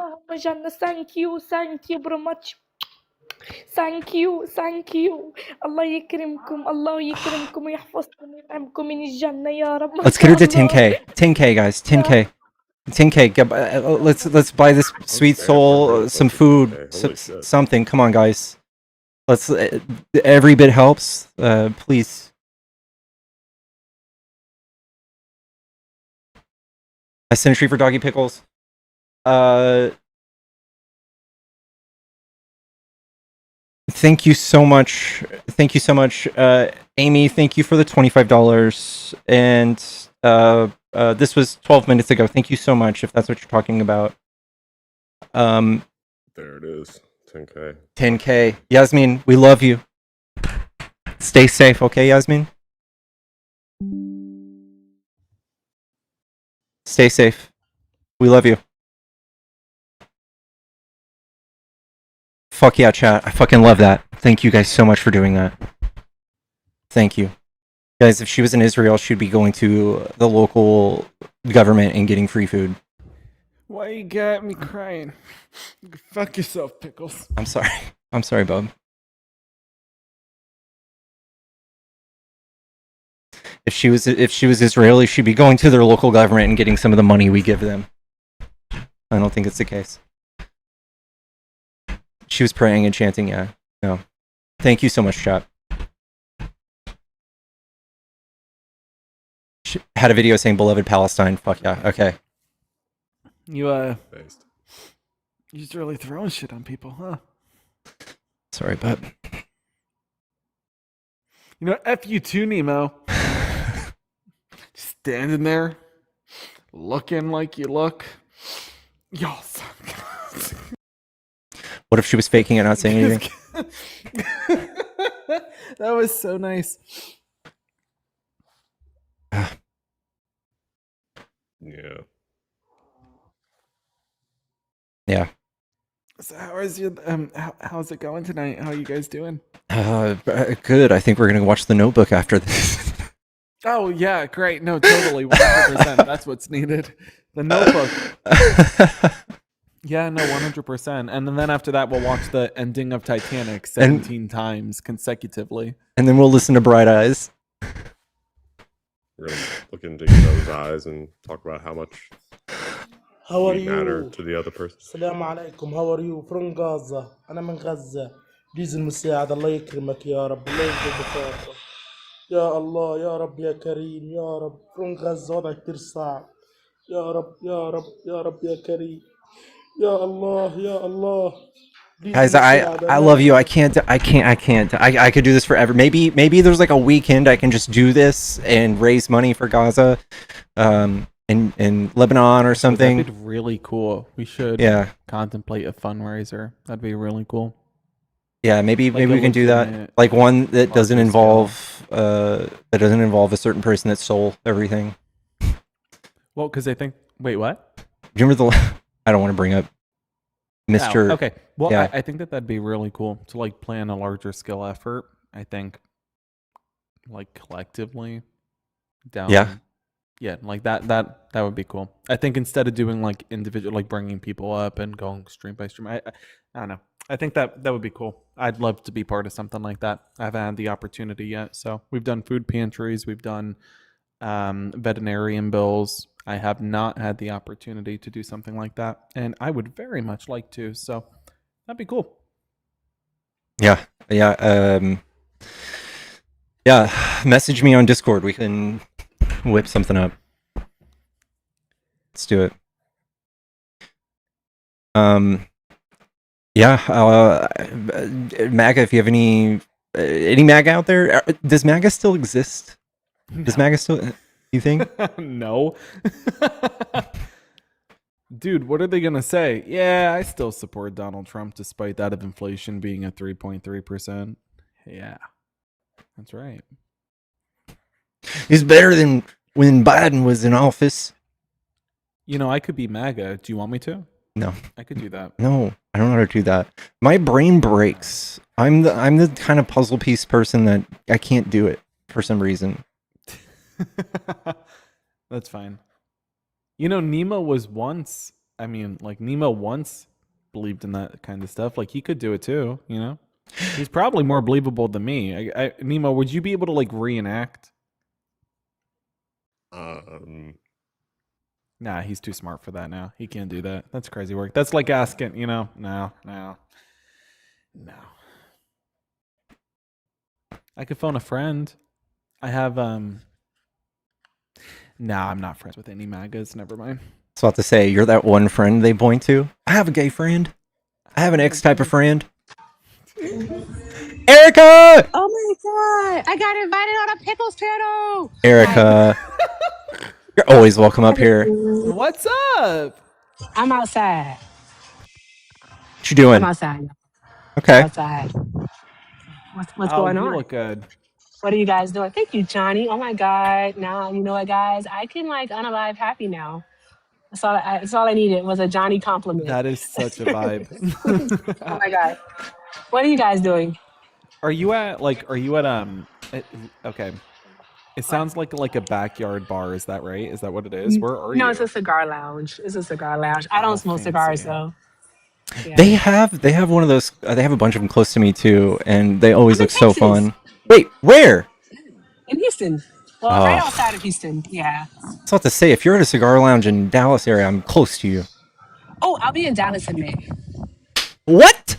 اللهم جنة thank you very much thank you الله يكرمكم ويحفظكم ويدعمكم من الجنة يا رب Let's get her to 10K guys. 10K. Let's buy this sweet soul some food, something. Come on, guys. Let's. Every bit helps. Please. I sent a treat for Doggy Pickles. Thank you so much. Amy, thank you for the $25. And This was 12 minutes ago. Thank you so much, if that's what you're talking about. There it is. 10K. 10K. Yasmin, we love you. Stay safe, okay, Yasmin? Stay safe. We love you. Fuck yeah, chat. I fucking love that. Thank you guys so much for doing that. Thank you. Guys, if she was in Israel, she'd be going to the local government and getting free food. Why you got me crying? Fuck yourself, Pickles. I'm sorry. I'm sorry, bub. If she was Israeli, she'd be going to their local government and getting some of the money we give them. I don't think it's the case. She was praying and chanting, yeah. No. Thank you so much, chat. She had a video saying beloved Palestine. Fuck yeah. Okay. You just really throwing shit on people, huh? Sorry, bub. You know, F you too, Nemo. Standing there, looking like you look. Y'all suck. What if she was faking it, not saying anything? That was so nice. Yeah. Yeah. So how's it going tonight? How are you guys doing? Good. I think we're gonna watch The Notebook after this. Oh yeah, great. No, totally, 100%. That's what's needed. The Notebook. Yeah, no, 100%. And then after that, we'll watch the ending of Titanic 17 times consecutively. And then we'll listen to Bright Eyes. We're gonna look into those eyes and talk about how much How are we matter you? to the other person. السلام عليكم. How are you? From Gaza. أنا من غزة. بليز المساعدة. الله يكرمك يا رب. الله يجزاك بخير. يا الله يا رب يا كريم يا رب. From غزة وضع كتير صعب. يا رب يا رب يا رب يا كريم. يا الله يا الله. Guys, I love you. I could do this forever. Maybe there's like a weekend I can just do this and raise money for Gaza, in Lebanon or something. That'd be really cool. We should contemplate a fundraiser. That'd be really cool. Yeah, maybe we can do that. Like one that doesn't involve a certain person that stole everything. Well, because I think. Wait, what? Do you remember the? I don't want to bring up Mr. Oh, okay. Well, yeah. I think that'd be really cool to like plan a larger scale effort. I think, like collectively, down. Yeah, like that would be cool. I think instead of doing like individual, like bringing people up and going stream by stream, I don't know. I think that would be cool. I'd love to be part of something like that. I haven't had the opportunity yet. So we've done food pantries, we've done veterinarian bills. I have not had the opportunity to do something like that, and I would very much like to. So that'd be cool. Yeah. Message me on Discord. We can whip something up. Let's do it. MAGA. If you have any MAGA out there, does MAGA still exist? Does MAGA still? You think? No. Dude, what are they gonna say? Yeah, I still support Donald Trump despite that of inflation being at 3.3%. Yeah, that's right. He's better than when Biden was in office. You know, I could be MAGA. Do you want me to? No. I could do that. No, I don't know how to do that. My brain breaks. I'm the kind of puzzle piece person that I can't do it for some reason. That's fine. You know, Nemo once believed in that kind of stuff. Like he could do it too, you know? He's probably more believable than me. Nemo, would you be able to like reenact? Nah, he's too smart for that now. He can't do that. That's crazy work. That's like asking, you know, no. I could phone a friend. I have Nah, I'm not friends with any MAGAs. Never mind. I was about to say, you're that one friend they point to. I have a gay friend. I have an X type of friend. Erica! Oh my god! I got invited on a Pickles channel! Erica. You're always welcome up here. What's up? I'm outside. What you doing? I'm outside. Okay. Outside. What's going You on? look good. What are you guys doing? Thank you, Johnny. Oh my God. Now you know what, guys? I can like unalive happy now. That's all I needed was a Johnny compliment. That is such a vibe. Oh my God. What are you guys doing? Are you at okay. It sounds like a backyard bar, is that right? Is that what it is? Where are No, you? it's a cigar lounge. It's a cigar lounge. I don't smoke cigars though. Yeah. They have one of those. They have a bunch of them close to me too, and they always I'm in look so Texas. fun. Wait, where? In Houston. Well, right outside of Houston. Yeah. It's not to say if you're at a cigar lounge in Dallas area, I'm close to you. Oh, I'll be in Dallas in May. What?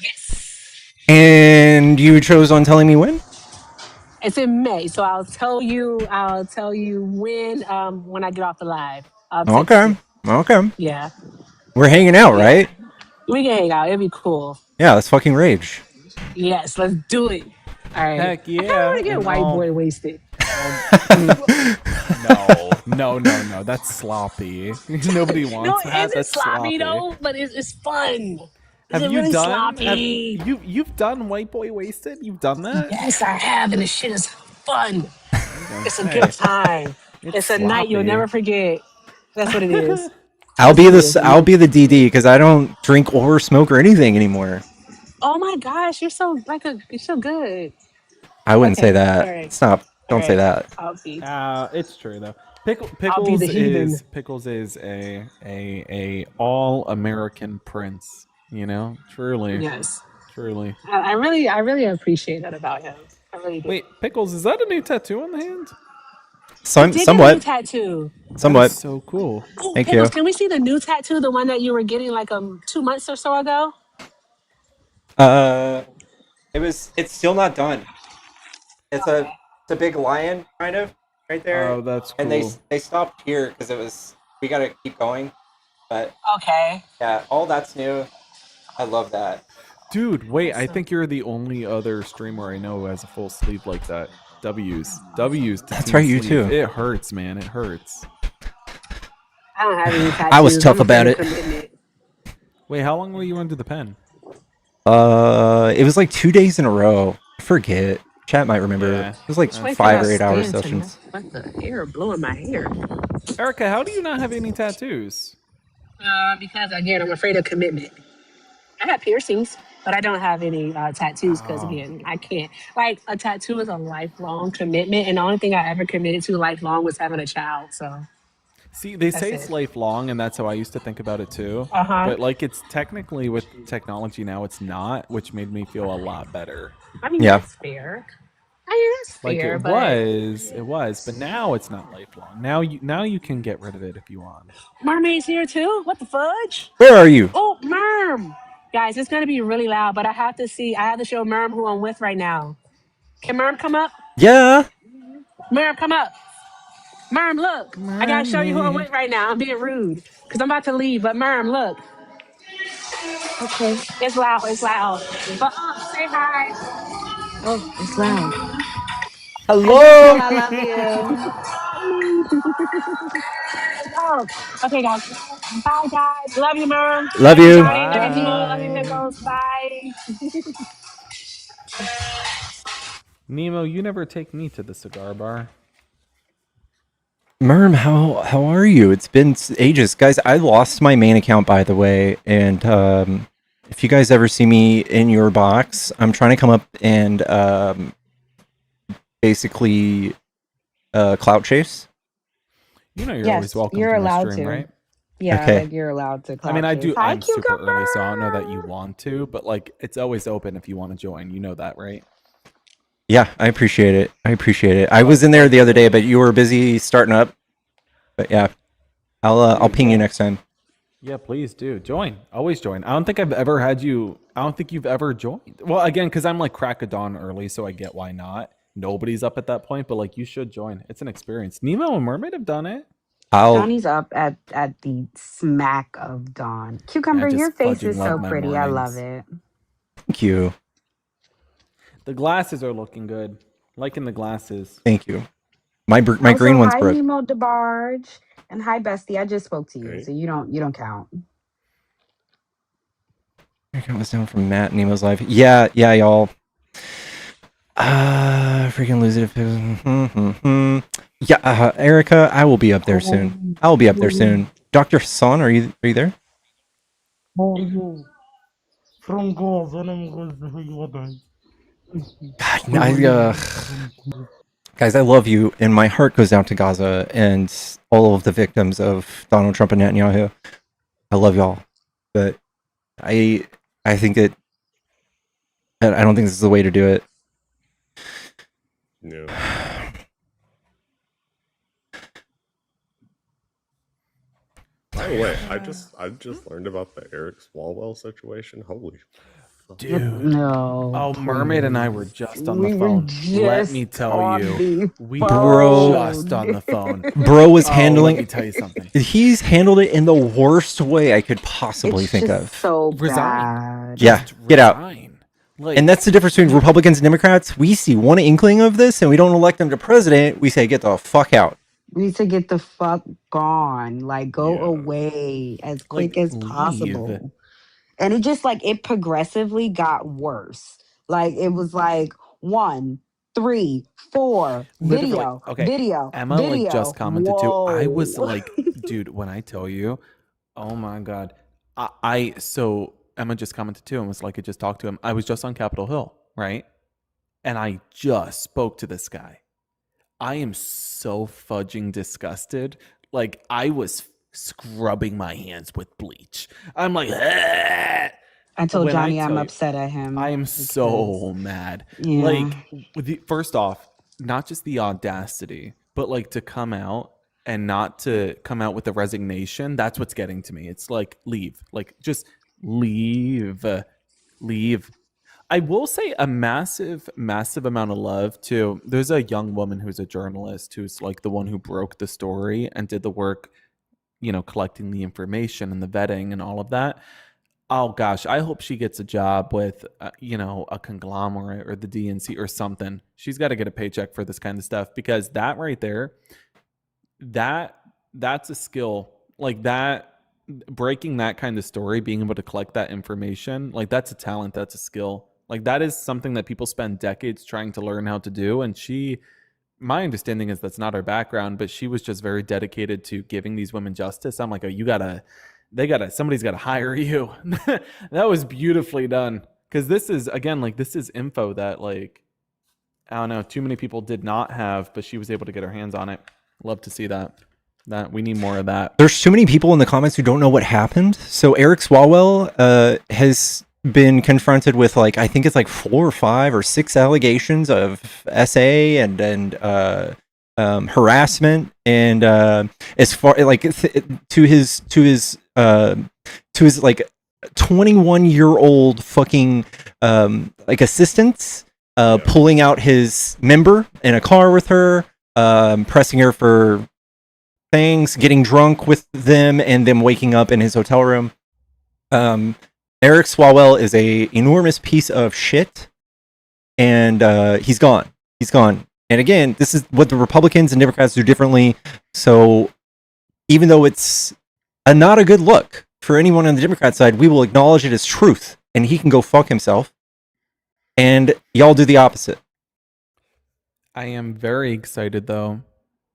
Yes. And you chose on telling me when? It's in May, so I'll tell you when I get off the live. I'll text Okay. you. Okay. Yeah. We're hanging out, Yeah. right? We can hang out. It'd be cool. Yeah, let's fucking rage. Yes, let's do it. All right. Heck yeah. I kind of want to get white boy wasted. No. That's sloppy. Nobody wants that. That's sloppy. Though, but it's fun. Have it's you really done? Sloppy. You've done white boy wasted? You've done that? Yes, I have, and the shit is fun. It's a good time. It's a night you'll never forget. That's what it is. I'll be the DD because I don't drink or smoke or anything anymore. Oh my gosh, you're so good. I wouldn't say that. Right. Stop! Don't say that. I'll be. It's true though. I'll be the heathen. Pickles is a all American prince. You know, truly. Yes. Truly. I really appreciate that about him. I really do. Wait, Pickles, is that a new tattoo on the hand? Somewhat. New tattoo. Somewhat. So cool. Ooh, Thank Pickles, you. can we see the new tattoo, the one that you were getting like 2 months or so ago? It's still not done. It's a big lion kind of right there. Oh, that's cool. And they stopped here because we got to keep going. But okay. Yeah, all that's new. I love that. Dude, wait, I think you're the only other streamer I know who has a full sleeve like that. W's. That's right, you too. It hurts, man. It hurts. I don't have any tattoos. I was tough about it. Wait, how long were you under the pen? It was like 2 days in a row. I forget. Chat might remember. Yeah. It was like 5 or 8 hour sessions. What the hair blowing my hair? Erica, how do you not have any tattoos? Because again, I'm afraid of commitment. I have piercings, but I don't have any tattoos because again, I can't. Like a tattoo is a lifelong commitment, and the only thing I ever committed to lifelong was having a child. So. See, they say it's lifelong, and that's how I used to think about it too. But like, it's technically with technology now, it's not, which made me feel a lot better. I mean, that's fair. That's like fair. it was, but now it's not lifelong. Now you can get rid of it if you want. Mermaid's here too. What the fudge? Where are you? Oh, Merm. Guys, it's gonna be really loud, but I have to show Merm who I'm with right now. Can Merm come up? Yeah. Merm, come up. Merm, look. I gotta show you who I'm with right now. I'm being rude because I'm about to leave, but Merm, look. Okay. It's loud. But say hi. Oh, it's loud. Hello. I love you. Oh, okay, guys. Bye, guys. Love you, Merm. Love you. Love you, Pickles. Bye. Nemo, you never take me to the cigar bar. Merm, how are you? It's been ages. Guys, I lost my main account, by the way, and if you guys ever see me in your box, I'm trying to come up and basically clout chase. You know you're always welcome you're to the allowed stream, to. right? Yeah, Okay. like you're allowed to. I mean, I do. Hi, I'm super early, so I don't know that you want to, but like, it's always open if you want to join. You know that, right? Yeah, I appreciate it. I was in there the other day, but you were busy starting up. But yeah, I'll ping you next time. Yeah, please do join. Always join. I don't think I've ever had you. I don't think you've ever joined. Well, again, because I'm like crack of dawn early, so I get why not. Nobody's up at that point, but like you should join. It's an experience. Nemo and Mermaid have done it. Johnny's up at the smack of dawn. Cucumber, just your face fudging is love so my pretty. I mornings. love it. Thank you. The glasses are looking good. Liking the glasses. Thank you. My green one's hi broke. Nemo DeBarge, and hi Bestie. I just spoke to you, Hey. so you don't count. Your account was down from Matt Nemo's live. Yeah, y'all. Freaking lose it if it was. Yeah, Erica, I will be up there soon. I will be up there soon. Dr. Hassan, are you there? From Gaza أنا من غزة في وضعي. Guys, I love you, and my heart goes out to Gaza and all of the victims of Donald Trump and Netanyahu. I love y'all, but I think I don't think this is the way to do it. No. By the way, I just learned about the Eric Swalwell situation. Holy dude! No. Oh, Mermaid and I were just on the We phone. were Let just me tell on you, the we Bro. were just on the phone. Bro was Oh, handling. let me tell you something. He's handled it in the worst way I could possibly It's think just of. so Resign. bad. Yeah, get out. Like, And that's the difference between Republicans and Democrats. We see one inkling of this, and we don't elect them to president. We say, "Get the fuck out." We need to get the fuck gone. Like, go away as quick as possible. And it just like it progressively got worse. Like it was like 1, 3, 4 literally. video, Okay, video, Emma video. like just commented too. I was Whoa. like, dude, when I tell you, oh my god, so Emma just commented too and was like, I just talked to him. I was just on Capitol Hill, right? And I just spoke to this guy. I am so fudging disgusted. Like I was scrubbing my hands with bleach. I'm like, "Ah!" I told When Johnny I'm tell you, upset at him. I am because- so mad. Yeah. Like, first off, not just the audacity, but like to come out and not to come out with a resignation. That's what's getting to me. It's like, leave. Like, just leave. Leave. I will say a massive, massive amount of love to. There's a young woman who's a journalist who's like the one who broke the story and did the work, collecting the information and the vetting and all of that. Oh gosh, I hope she gets a job with, a conglomerate or the DNC or something. She's got to get a paycheck for this kind of stuff because that right there, that's a skill. Like that, breaking that kind of story, being able to collect that information, like that's a talent, that's a skill. Like that is something that people spend decades trying to learn how to do. And my understanding is that's not her background, but she was just very dedicated to giving these women justice. I'm like, oh, somebody's got to hire you. That was beautifully done. Because this is, again, like this is info that like, I don't know, too many people did not have, but she was able to get her hands on it. Love to see that. We need more of that. There's too many people in the comments who don't know what happened. So Eric Swalwell has been confronted with like, I think it's like 4 or 5 or 6 allegations of SA and harassment, and as far like to his like 21-year-old fucking like assistants pulling out his member in a car with her, pressing her for things, getting drunk with them, and them waking up in his hotel room. Eric Swalwell is a enormous piece of shit, and he's gone. And again, this is what the Republicans and Democrats do differently. So even though it's not a good look for anyone on the Democrat side, we will acknowledge it as truth, and he can go fuck himself. And y'all do the opposite. I am very excited, though,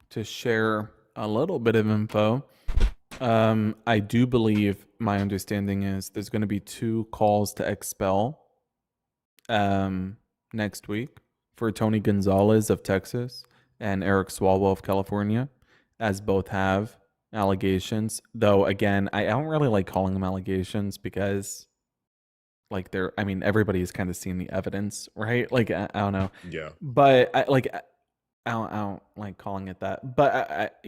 to share a little bit of info. I do believe, my understanding is there's going to be 2 calls to expel next week for Tony Gonzalez of Texas and Eric Swalwell of California, as both have allegations. Though, again, I don't really like calling them allegations because like everybody's kind of seen the evidence, right? Like, I don't know. Yeah. But I don't like calling it that, but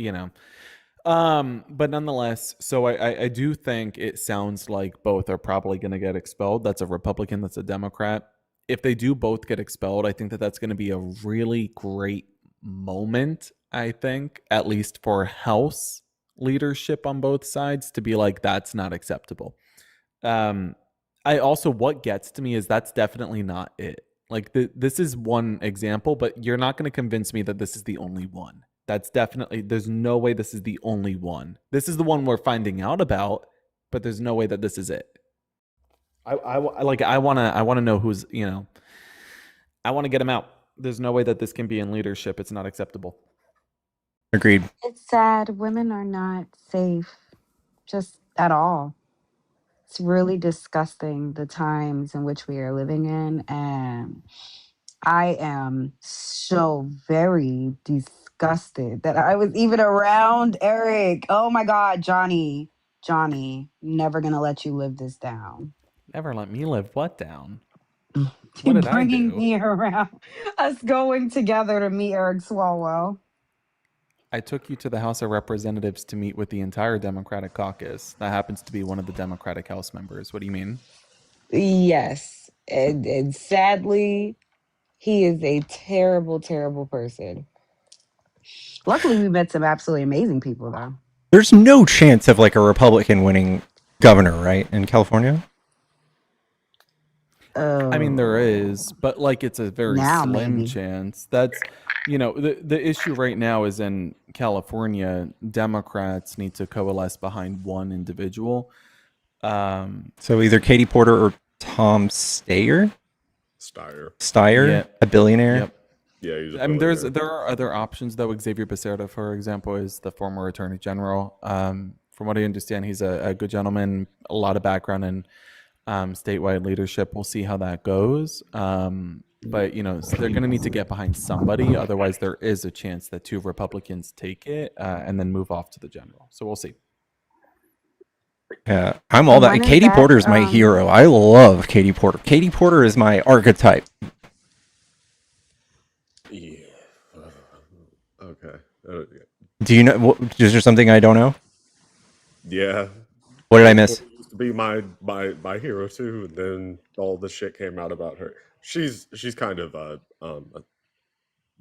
but nonetheless, so I do think it sounds like both are probably going to get expelled. That's a Republican, that's a Democrat. If they do both get expelled, I think that's going to be a really great moment, I think, at least for House leadership on both sides, to be like, that's not acceptable. What gets to me is that's definitely not it. Like this is one example, but you're not going to convince me that this is the only one. That's definitely, there's no way this is the only one. This is the one we're finding out about, but there's no way that this is it. I want to know who's, I want to get him out. There's no way that this can be in leadership. It's not acceptable. Agreed. It's sad. Women are not safe, just at all. It's really disgusting the times in which we are living in. And I am so very disgusted that I was even around Eric. Oh my God, Johnny, never gonna let you live this down. Never let me live what down? What did bringing me around, us going together to meet Eric Swalwell. I took you to the House of Representatives to meet with the entire Democratic caucus. That happens to be one of the Democratic House members. What do you mean? Yes, and sadly, he is a terrible, terrible person. Luckily, we met some absolutely amazing people, though. There's no chance of like a Republican winning governor, right, in California? I mean, there is, but like it's a very Now, slim maybe. chance. That's, the issue right now is in California, Democrats need to coalesce behind one individual. So either Katie Porter or Tom Steyer, Yeah. a billionaire. Yep. Yeah, he's a I mean, billionaire. there are other options though. Xavier Becerra, for example, is the former Attorney General. From what I understand, he's a good gentleman, a lot of background in statewide leadership. We'll see how that goes. But so they're going to need to get behind somebody. Otherwise, there is a chance that two Republicans take it and then move off to the general. So we'll see. Yeah, I'm all that. When is Katie that, Porter is my hero. I love Katie Porter. Katie Porter is my archetype. Yeah. Okay. Do you know? Is there something I don't know? Yeah. What did I miss? She used to be my hero too, and then all the shit came out about her. She's kind of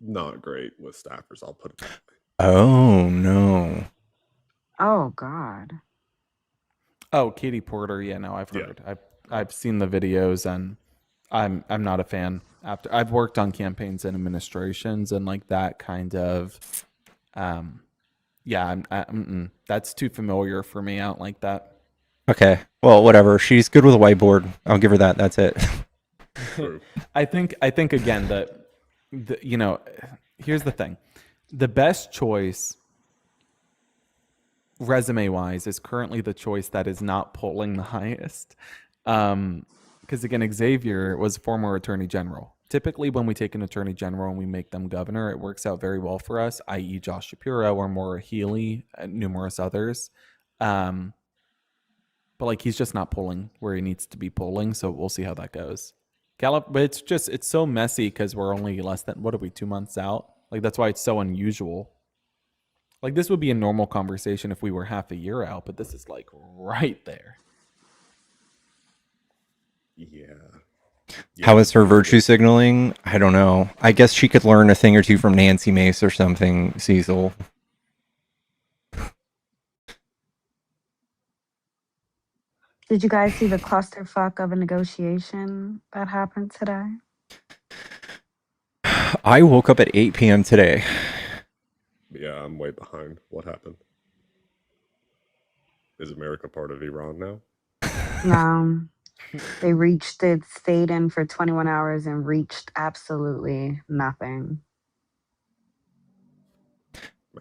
not great with staffers. I'll put it that way. Oh no. Oh God. Oh, Katie Porter. Yeah, no, I've heard. I've seen the videos, and I'm not a fan. After I've worked on campaigns and administrations, and like that kind of, that's too familiar for me. I don't like that. Okay. Well, whatever. She's good with a whiteboard. I'll give her that. That's it. I think again that here's the thing. The best choice resume wise is currently the choice that is not polling the highest. Because again, Xavier was former Attorney General. Typically, when we take an Attorney General and we make them governor, it works out very well for us, i.e. Josh Shapiro or Maura Healey and numerous others. But like he's just not polling where he needs to be polling, so we'll see how that goes. But it's so messy because we're only less than 2 months out. Like that's why it's so unusual. Like this would be a normal conversation if we were half a year out, but this is like right there. Yeah. How is her virtue signaling? I don't know. I guess she could learn a thing or two from Nancy Mace or something, Cecil. Did you guys see the clusterfuck of a negotiation that happened today? I woke up at 8 p.m. today. Yeah, I'm way behind. What happened? Is America part of Iran now? No. They stayed in for 21 hours and reached absolutely nothing.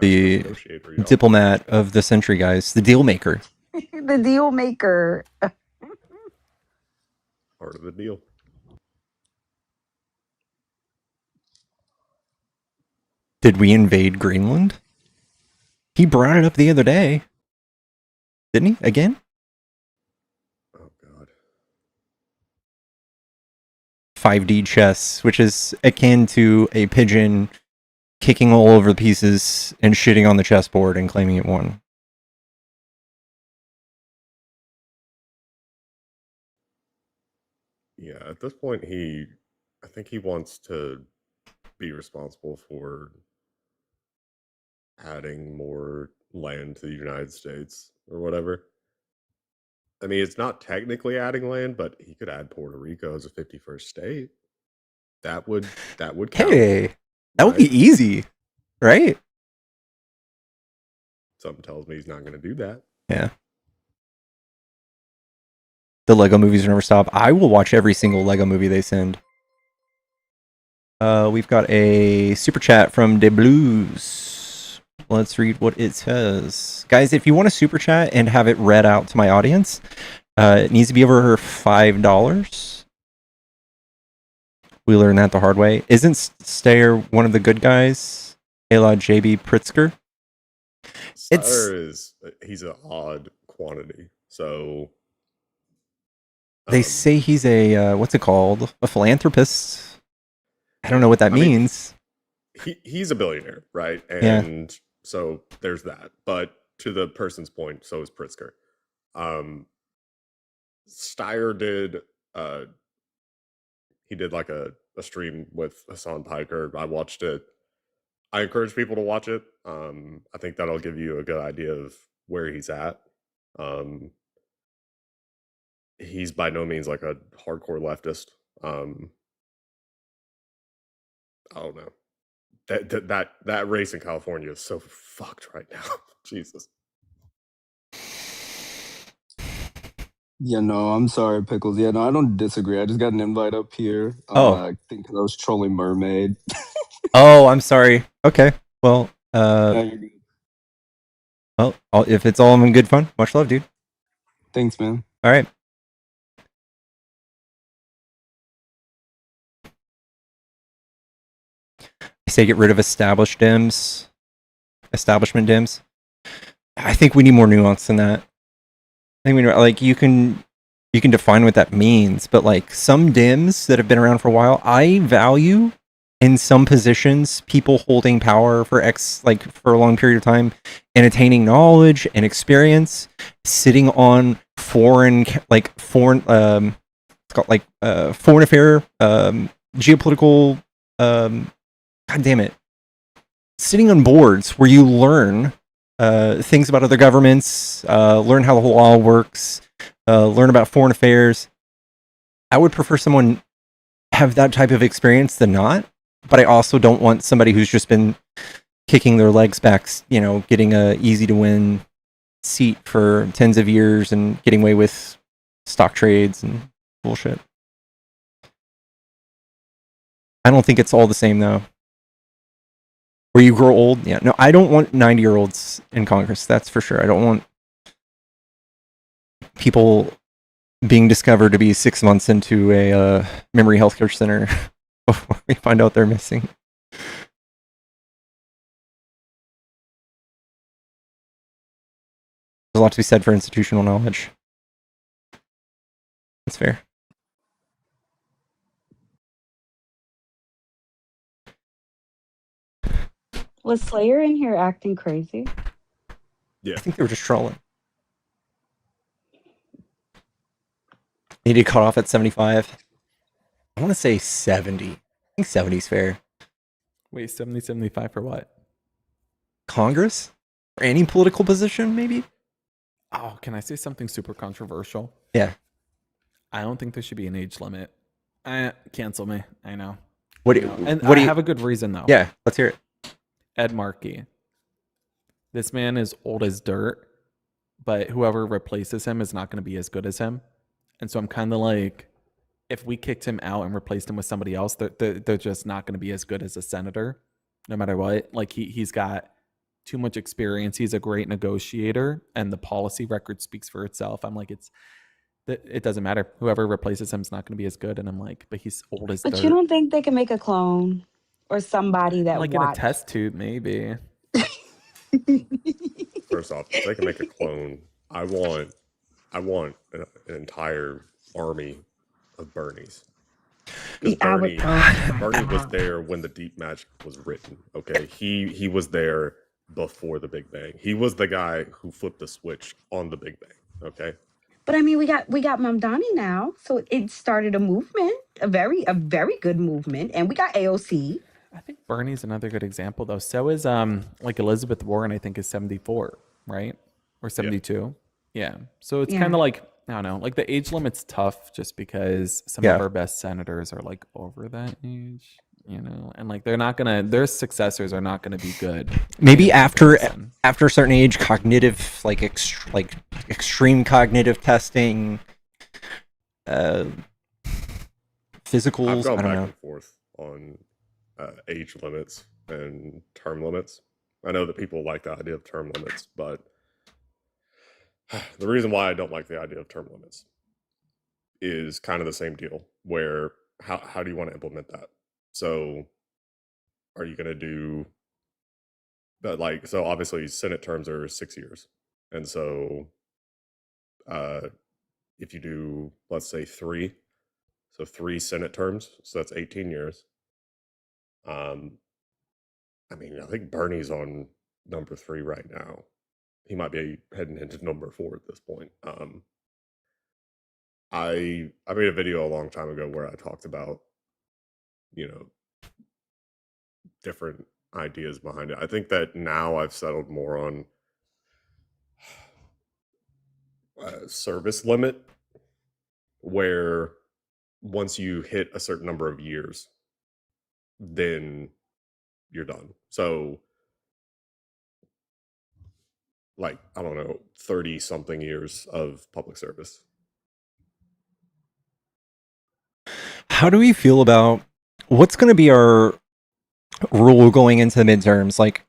The diplomat of the century, guys. The deal maker. The deal maker. Part of the deal. Did we invade Greenland? He brought it up the other day. Didn't he? Again? Oh, God. 5D chess, which is akin to a pigeon kicking all over the pieces and shitting on the chessboard and claiming it won. Yeah, at this point, I think he wants to be responsible for adding more land to the United States or whatever. I mean, it's not technically adding land, but he could add Puerto Rico as a 51st state. That would count. Hey, that would be easy, right? Something tells me he's not going to do that. Yeah. The Lego movies never stop. I will watch every single Lego movie they send. We've got a super chat from De Blues. Let's read what it says. Guys, if you want a super chat and have it read out to my audience, it needs to be over $5. We learned that the hard way. Isn't Stayer one of the good guys? Ayla JB Pritzker? He's an odd quantity. So they say he's a what's it called? A philanthropist. I don't know what that means. He's a billionaire, right? And so there's that. But to the person's point, so is Pritzker. Steyer did he did like a stream with Hassan Piker. I watched it. I encourage people to watch it. I think that'll give you a good idea of where he's at. He's by no means like a hardcore leftist. I don't know. That race in California is so fucked right now. Jesus. Yeah, no, I'm sorry, Pickles. Yeah, no, I don't disagree. I just got an invite up here. I think 'cause I was trolling Mermaid. Oh, I'm sorry. Okay. Well, No, you're good. well, if it's all in good fun, much love, dude. Thanks, man. All right. I say get rid of establishment Dems. I think we need more nuance than that. I think we like you can define what that means, but like some Dems that have been around for a while, I value in some positions people holding power for for a long period of time and attaining knowledge and experience, sitting on foreign foreign affair geopolitical God damn it. Sitting on boards where you learn things about other governments, learn how the whole law works, learn about foreign affairs. I would prefer someone have that type of experience than not, but I also don't want somebody who's just been kicking their legs back, getting a easy to win seat for tens of years and getting away with stock trades and bullshit. I don't think it's all the same though. Where you grow old? Yeah. No, I don't want 90-year-olds in Congress. That's for sure. I don't want people being discovered to be 6 months into a memory healthcare center before we find out they're missing. There's a lot to be said for institutional knowledge. That's fair. Was Slayer in here acting crazy? Yeah. I think they were just trolling. He did cut off at 75. I want to say 70. I think 70 is fair. Wait, 70, 75 for what? Congress? Or any political position, maybe? Oh, can I say something super controversial? Yeah. I don't think there should be an age limit. Cancel me. I know. What do you have a good reason though. Yeah, let's hear it. Ed Markey. This man is old as dirt, but whoever replaces him is not going to be as good as him. And so I'm kind of like, if we kicked him out and replaced him with somebody else, they're just not going to be as good as a senator, no matter what. Like he's got too much experience. He's a great negotiator, and the policy record speaks for itself. I'm like, it doesn't matter. Whoever replaces him is not going to be as good. And I'm like, but he's old as dirt. But you don't think they can make a clone or somebody that like in a test tube, maybe. First off, if they can make a clone, I want an entire army of Bernies. Because Bernie was there when the Deep Magic was written. Okay, he was there before the Big Bang. He was the guy who flipped the switch on the Big Bang. Okay. But I mean, we got Mamdani now, so it started a movement, a very good movement, and we got AOC. I think Bernie's another good example, though. So is like Elizabeth Warren. I think is 74, right, or 72. Yeah. So it's kind of like, I don't know, like the age limit's tough, just because some of our best senators are like over that age. you know, and like their successors are not gonna be good. Maybe after a certain age, cognitive extreme cognitive testing, physicals. I've gone I don't back know. and forth on age limits and term limits. I know that people like the idea of term limits, but the reason why I don't like the idea of term limits is kind of the same deal, where how do you want to implement that? So are you going to do that? Like, so obviously Senate terms are 6 years. And so if you do, let's say 3 Senate terms, so that's 18 years. I mean, I think Bernie's on number 3 right now. He might be heading into number 4 at this point. I made a video a long time ago where I talked about, you know, different ideas behind it. I think that now I've settled more on service limit, where once you hit a certain number of years, then you're done. So like, I don't know, 30 something years of public service. How do we feel about what's going to be our rule going into the midterms? Like,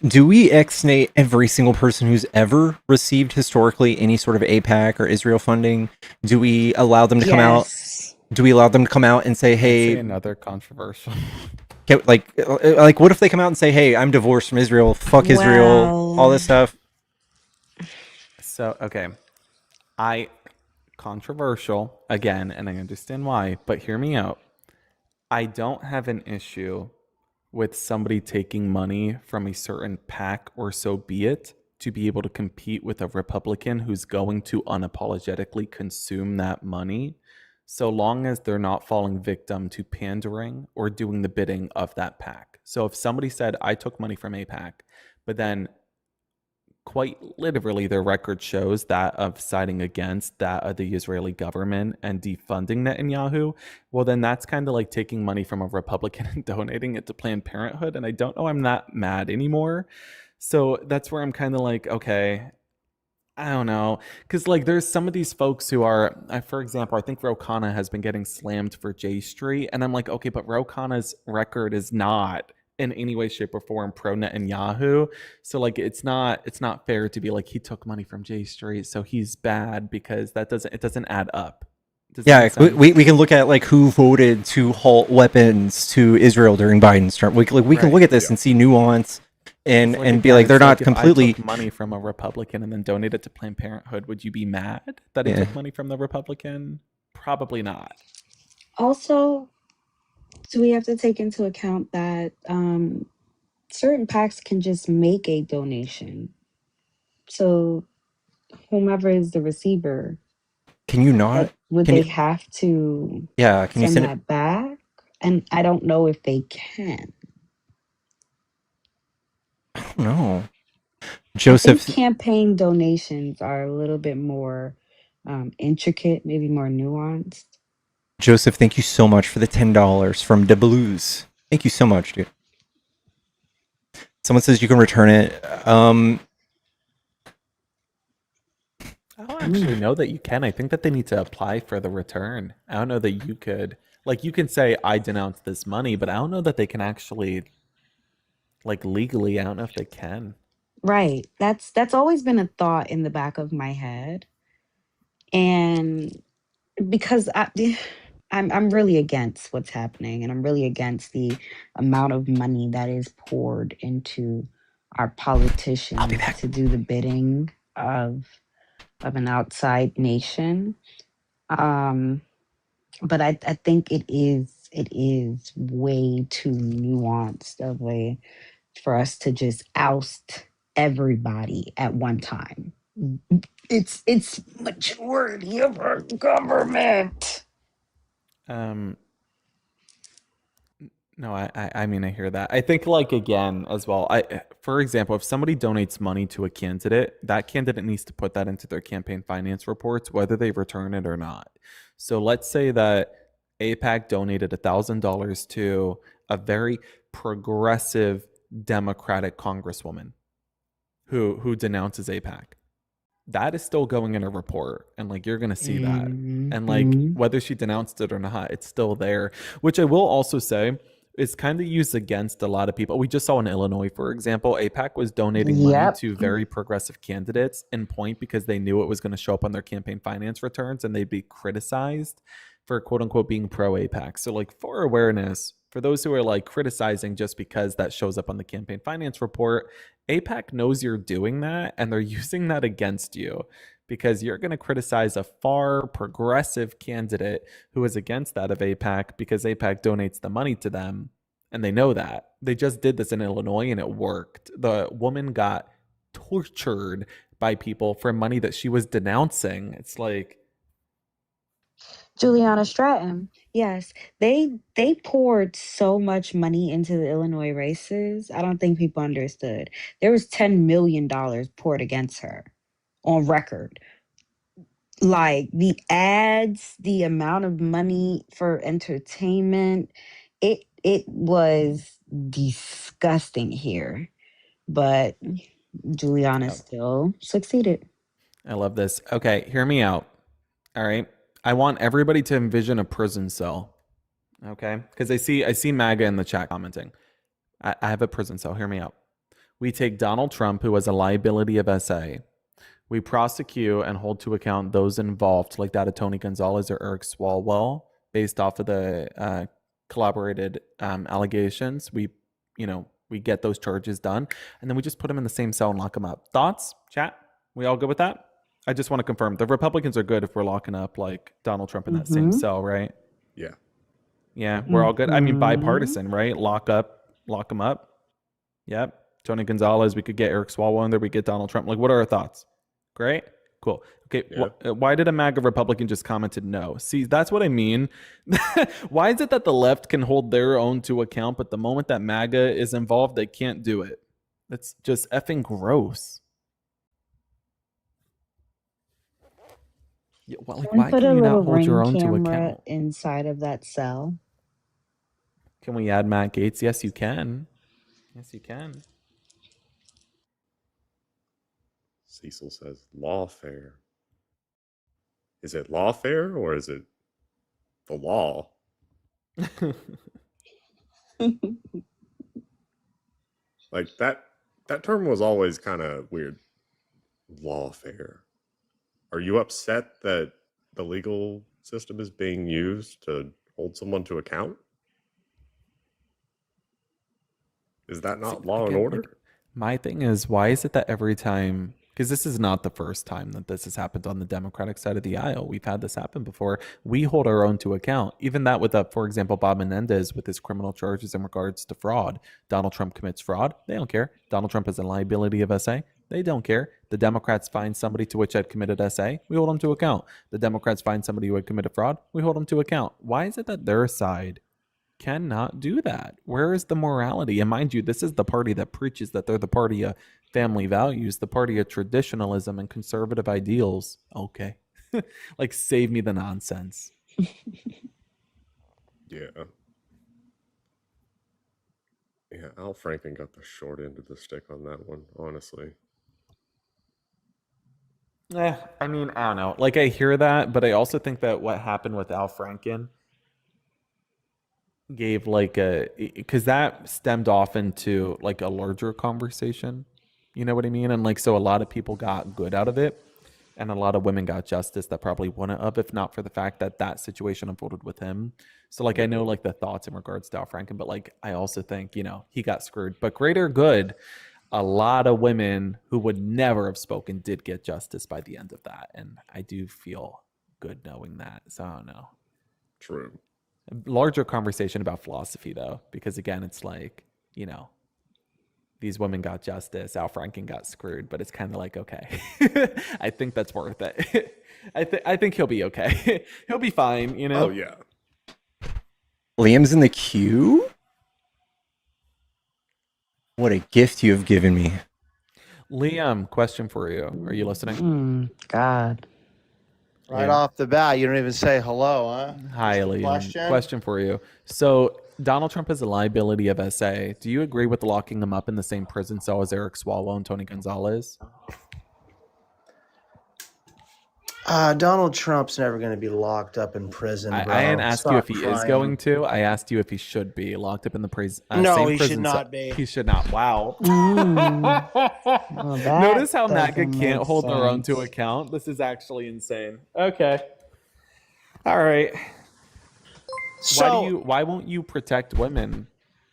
do we exnate every single person who's ever received historically any sort of AIPAC or Israel funding? Do we allow them to come out? Do we allow them to come out and say, "Hey"? Another controversial. Like, what if they come out and say, "Hey, I'm divorced from Israel. Fuck Israel." All this stuff. So okay, controversial again, and I understand why, but hear me out. I don't have an issue with somebody taking money from a certain PAC, or so be it, to be able to compete with a Republican who's going to unapologetically consume that money, so long as they're not falling victim to pandering or doing the bidding of that PAC. So if somebody said, I took money from a PAC, but then quite literally their record shows that of siding against that of the Israeli government and defunding Netanyahu, well, then that's kind of like taking money from a Republican and donating it to Planned Parenthood. And I don't know, I'm not mad anymore. So that's where I'm kind of like, okay, I don't know. Because like there's some of these folks who are, for example, I think Ro Khanna has been getting slammed for J Street. And I'm like, okay, but Ro Khanna's record is not in any way, shape, or form pro Netanyahu. So like it's not fair to be like he took money from J Street, so he's bad, because it doesn't add up. Yeah, we can look at like who voted to halt weapons to Israel during Biden's term. We can look at this and see nuance and like, again, be like they're not if completely I took money from a Republican and then donated to Planned Parenthood, would you be mad that he took money from the Republican? Probably not. Also, so we have to take into account that certain PACs can just make a donation. So whomever is the receiver, can you not? Like, would they have to can you send that back? And I don't know if they can. I don't know. Joseph, I think campaign donations are a little bit more intricate, maybe more nuanced. Joseph, thank you so much for the $10 from De Blues. Thank you so much, dude. Someone says you can return it. I don't actually know that you can. I think that they need to apply for the return. I don't know that you could. Like, you can say, I denounce this money, but I don't know that they can actually, like, legally, I don't know if they can. Right. That's always been a thought in the back of my head. And because I'm really against what's happening, and I'm really against the amount of money that is poured into our politicians to do the bidding of an outside nation. But I think it is way too nuanced of way for us to just oust everybody at one time. It's majority of our government. No, I mean, I hear that. I think, like, again, as well, for example, if somebody donates money to a candidate, that candidate needs to put that into their campaign finance reports, whether they return it or not. So let's say that AIPAC donated $1,000 to a very progressive Democratic congresswoman who denounces AIPAC. That is still going in a report, and like you're gonna see that, and like whether she denounced it or not, it's still there. Which I will also say is kind of used against a lot of people. We just saw in Illinois, for example, AIPAC was donating money to very progressive candidates in point because they knew it was going to show up on their campaign finance returns, and they'd be criticized for quote unquote being pro AIPAC. So like for awareness, for those who are like criticizing just because that shows up on the campaign finance report, AIPAC knows you're doing that, and they're using that against you because you're going to criticize a far progressive candidate who is against that of AIPAC because AIPAC donates the money to them, and they know that. They just did this in Illinois, and it worked. The woman got tortured by people for money that she was denouncing. It's like... Juliana Stratton. Yes, they poured so much money into the Illinois races. I don't think people understood. There was $10 million poured against her on record. Like the ads, the amount of money for entertainment, it was disgusting here. But Juliana still succeeded. I love this. Okay, hear me out. All right. I want everybody to envision a prison cell. Okay? Because I see MAGA in the chat commenting. I have a prison cell. Hear me out. We take Donald Trump, who was a liability of SA. We prosecute and hold to account those involved, like that of Tony Gonzalez or Eric Swalwell, based off of the collaborated allegations. We get those charges done, and then we just put them in the same cell and lock them up. Thoughts, chat? We all good with that? I just want to confirm. The Republicans are good if we're locking up like Donald Trump in that same cell, right? Yeah. Yeah, we're all good. I mean, bipartisan, right? Lock them up. Yep. Tony Gonzalez, we could get Eric Swalwell in there. We get Donald Trump. Like, what are our thoughts? Great. Cool. Okay. Yeah. Why did a MAGA Republican just commented no? See, that's what I mean. Why is it that the left can hold their own to account, but the moment that MAGA is involved, they can't do it? That's just effing gross. Yeah, well, like, why Put can a you little not hold your Ring own to camera account? inside of that cell. Can we add Matt Gaetz? Yes, you can. Yes, you can. Cecil says lawfare. Is it lawfare or is it the law? Like that term was always kind of weird. Lawfare. Are you upset that the legal system is being used to hold someone to account? Is that not law and order? Like, my thing is, why is it that every time, because this is not the first time that this has happened on the Democratic side of the aisle. We've had this happen before. We hold our own to account. Even that with, for example, Bob Menendez with his criminal charges in regards to fraud. Donald Trump commits fraud. They don't care. Donald Trump is a liability of SA. They don't care. The Democrats find somebody to which had committed SA. We hold them to account. The Democrats find somebody who had committed fraud. We hold them to account. Why is it that their side cannot do that? Where is the morality? And mind you, this is the party that preaches that they're the party of family values, the party of traditionalism and conservative ideals. Okay. Like, save me the nonsense. Yeah. Yeah, Al Franken got the short end of the stick on that one, honestly. I mean, I don't know. Like, I hear that, but I also think that what happened with Al Franken gave like because that stemmed off into like a larger conversation. You know what I mean? And like, so a lot of people got good out of it, and a lot of women got justice that probably wouldn't have if not for the fact that that situation unfolded with him. So like, I know like the thoughts in regards to Al Franken, but like, I also think, he got screwed. But greater good, a lot of women who would never have spoken did get justice by the end of that. And I do feel good knowing that. So I don't know. True. A larger conversation about philosophy, though, because again, it's like, these women got justice. Al Franken got screwed, but it's kind of like, okay, I think that's worth it. I think he'll be okay. He'll be fine, Oh, yeah. Liam's in the queue? What a gift you have given me. Liam, question for you. Are you listening? God. Right off the bat, you don't even say hello, huh? Hi, Just a Liam. question? Question for you. So Donald Trump is a liability of SA. Do you agree with locking him up in the same prison cell as Eric Swalwell and Tony Gonzalez? Donald Trump's never going to be locked up in prison, bro. I didn't ask you Stop if he crying. is going to. I asked you if he should be locked up in the prison. No, same he prison should not cell. be. He should not. Wow. Well, that Notice how MAGA doesn't can't make hold their own to sense. account. This is actually insane. Okay. All right. So, Why won't you protect women?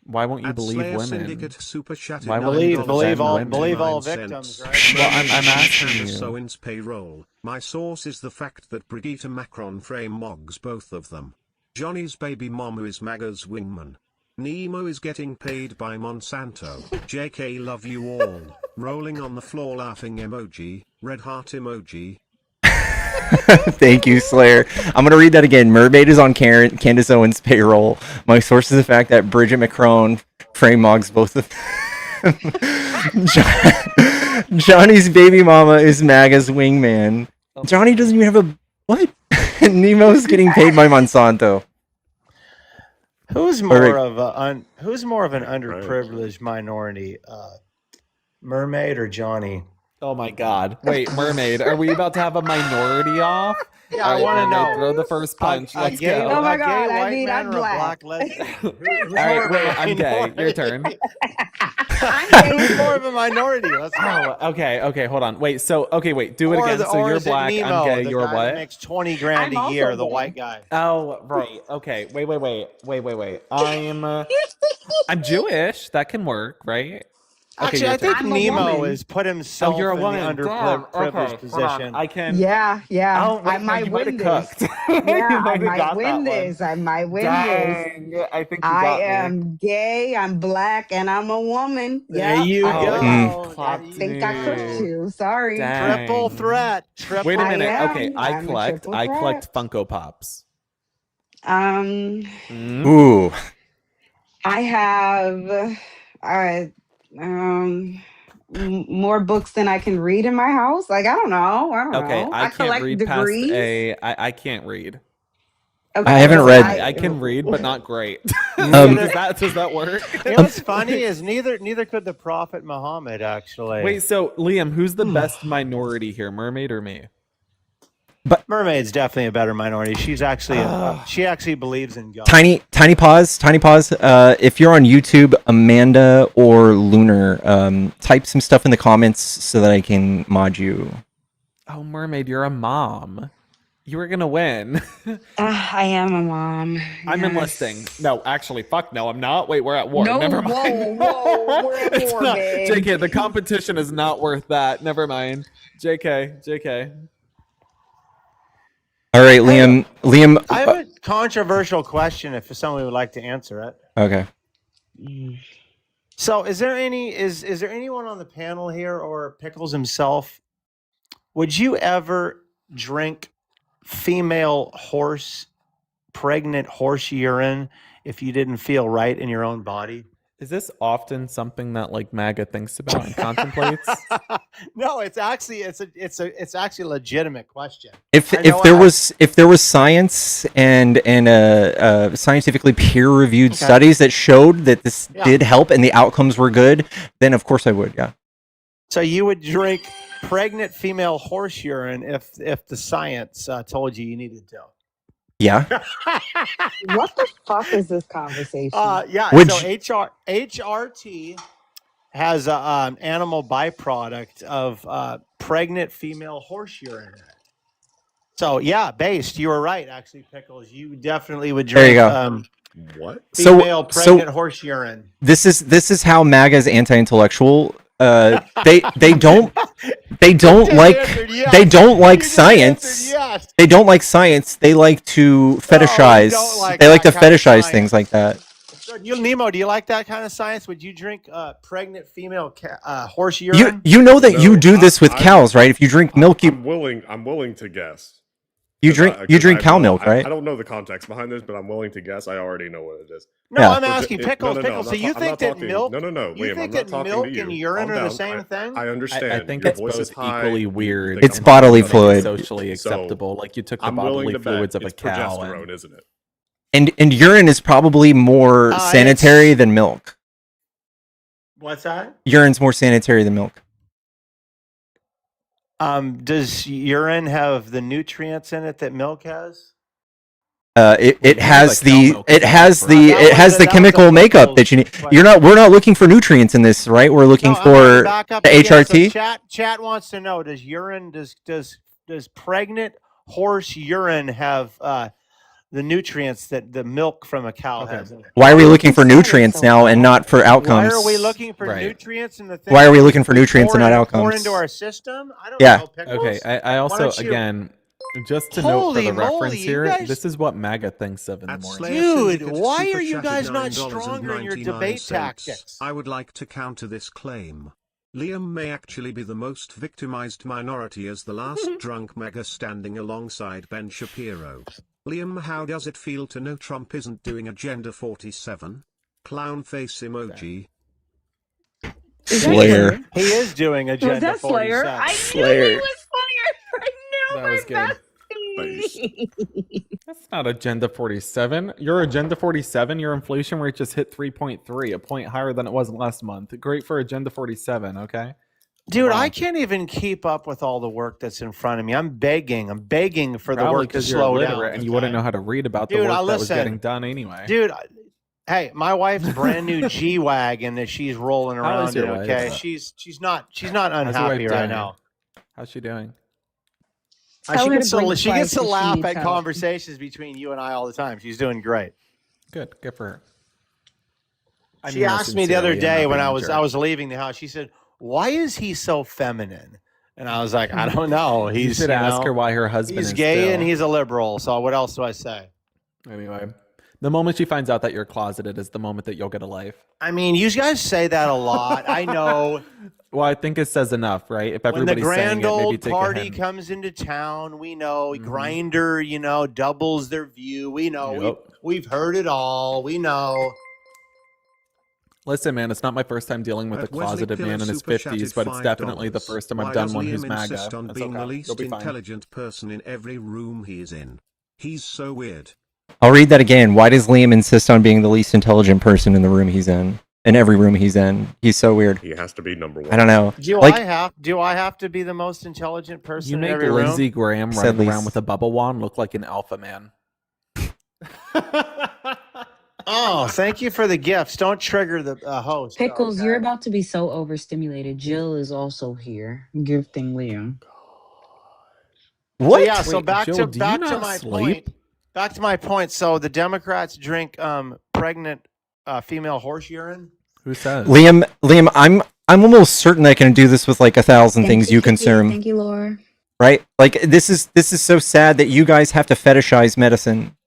Why won't you At believe Slayer women? Syndicate Super Chat Why won't you believe defend all women? victims, right? Well, I'm asking Candace you. Owens' payroll. My source is the fact that Brigitte Macron frame mogs both of them. Johnny's baby mama is MAGA's wingman. Nemo is getting paid by Monsanto. JK love you all. Rolling on the floor laughing emoji. Red heart emoji. Thank you, Slayer. I'm going to read that again. Mermaid is on Candace Owens' payroll. My source is the fact that Bridget Macron frame mogs both of Johnny's baby mama is MAGA's wingman. Johnny doesn't even have a... What? Nemo's getting paid by Monsanto. Who's more of an underprivileged minority, Mermaid or Johnny? Oh my God! Wait, Mermaid, are we about to have a minority off? Yeah, I want to know. Throw the first punch. Let's gay, go. Oh my a gay God, white I mean, man I'm or a black. black lesbian? All right, wait, I'm gay. Your turn. Who's more of a minority? Let's go. Oh, okay, hold on. Wait, do it again. So you're black, Nemo, I'm gay, the you're guy what? That makes 20 grand a year, the white guy. Oh, right. Okay. Wait. I'm Jewish. That can work, right? Actually, I think Nemo has put himself you're a in woman. the Damn. underprivileged Okay, hold on. position. I can. Yeah. Oh, I wait, no, might you might win have this. cooked. Yeah, You I might have might got win that this. one. I might win Dang, this. I think you I got me. am gay, I'm black, and I'm a woman. There Yep, you go. I think I cooked you. Sorry. Dang. Triple threat. Wait a minute. I Okay, am. I I'm a collect triple threat. Funko Pops. Ooh. I have more books than I can read in my house. Like I don't know. Okay, I can't collect read degrees. I can't read. Okay, I haven't so read. I can read, but not great. Um, does that work? You know what's funny is neither could the Prophet Muhammad actually. Wait, so Liam, who's the best minority here, Mermaid or me? But Mermaid's definitely a better minority. She's actually she actually believes in God. Tiny pause. If you're on YouTube, Amanda or Lunar, type some stuff in the comments so that I can mod you. Oh, Mermaid, you're a mom. You were gonna win. I am a mom. I'm enlisting. No, actually, fuck no, I'm not. Wait, we're at war. No, Never mind. whoa, we're at It's war, not- babe. JK, the competition is not worth that. Never mind. JK. All right, Liam. I have a controversial question. If somebody would like to answer it. Okay. So, is there anyone on the panel here or Pickles himself? Would you ever drink female pregnant horse urine if you didn't feel right in your own body? Is this often something that like MAGA thinks about and contemplates? No, it's actually it's actually a legitimate question. If there was science and scientifically peer-reviewed studies that showed that this did help and the outcomes were good, then of course I would. Yeah. So you would drink pregnant female horse urine if the science told you needed to. Yeah. What the fuck is this conversation? Yeah. So HRT has an animal byproduct of pregnant female horse urine in it. So yeah, based. You were right, actually, Pickles. You definitely would drink. There you go. What? Female pregnant horse urine. This is how MAGA is anti-intellectual. They don't like science. Yes. They don't like science. They like to fetishize. They like to fetishize things like that. So, Nemo, do you like that kind of science? Would you drink pregnant female horse urine? You know that you do this with cows, right? If you drink milk, I'm willing to guess. You drink cow milk, right? I don't know the context behind this, but I'm willing to guess. I already know what it is. No, I'm asking Pickles. Pickles. So you think that milk? No, You Liam, think I'm not that talking milk to you. and urine Calm are the down. same thing? I understand. I think Your it's voice is both high. equally weird. It's bodily fluid. Socially acceptable. Like you took the I'm willing bodily to bet fluids of a it's cow. progesterone, isn't it? And urine is probably more sanitary than milk. What's that? Urine's more sanitary than milk. Does urine have the nutrients in it that milk has? It has the chemical makeup that you need. We're not looking for nutrients in this, right? We're looking for the HRT. So chat wants to know: does pregnant horse urine have the nutrients that the milk from a cow has in it? Why are we looking for nutrients now and not for outcomes? Why are we looking for nutrients in the thing? Why are we looking for nutrients and not outcomes? Pour into our system? I don't Yeah. know. Pickles. Okay. I also again. Just to note for the reference here, this is what MAGA thinks of in the morning. Dude, why are you guys not stronger in your debate tactics? I would like to counter this claim. Liam may actually be the most victimized minority as the last drunk MAGA standing alongside Ben Shapiro. Liam, how does it feel to know Trump isn't doing Agenda 47? Clown face emoji. Slayer. He is doing Agenda 47. Slayer? I knew he was Slayer. I knew that was good. That's not Agenda 47. Your Agenda 47, your inflation rate just hit 3.3, a point higher than it was last month. Great for Agenda 47, okay? Dude, I can't even keep up with all the work that's in front of me. I'm begging for the work to slow down. And you wouldn't know how to read about the work that was getting done anyway. Dude, hey, my wife's brand new G-Wagon that she's rolling around in, okay? She's not unhappy right now. How's she doing? She gets to laugh at conversations between you and I all the time. She's doing great. Good for her. She asked me the other day when I was leaving the house. She said, "Why is he so feminine?" And I was like, "I don't know." You should ask her why her husband is gay and he's a liberal. So what else do I say? Anyway, the moment she finds out that you're closeted is the moment that you'll get a life. I mean, you guys say that a lot. I know. Well, I think it says enough, right? If everybody's when the grand saying it, maybe old take party comes into town, we know Grinder, doubles their view. We know we've heard it all. We know. Listen, man, it's not my first time dealing with a closeted man in his 50s, but it's definitely the first time I've done one who's MAGA. Insist on That's being okay. the least You'll be fine. intelligent person in every room he is in. He's so weird. I'll read that again. Why does Liam insist on being the least intelligent person in the room he's in? In every room he's in. He's so weird. He has to be number one. I don't know. Do I have to be the most intelligent person You in make every Lindsey room? Graham running around with a bubble wand look like an alpha man. Oh, thank you for the gifts. Don't trigger the host. Pickles, you're about to be so overstimulated. Jill is also here, gifting Liam. What? So, yeah. So Wait, back Jill, to my point. Back to my point. So the Democrats drink pregnant female horse urine. Who says? Liam, I'm almost certain I can do this with like 1,000 things you consume. Thank you, Laura. Right? Like this is so sad that you guys have to fetishize medicine.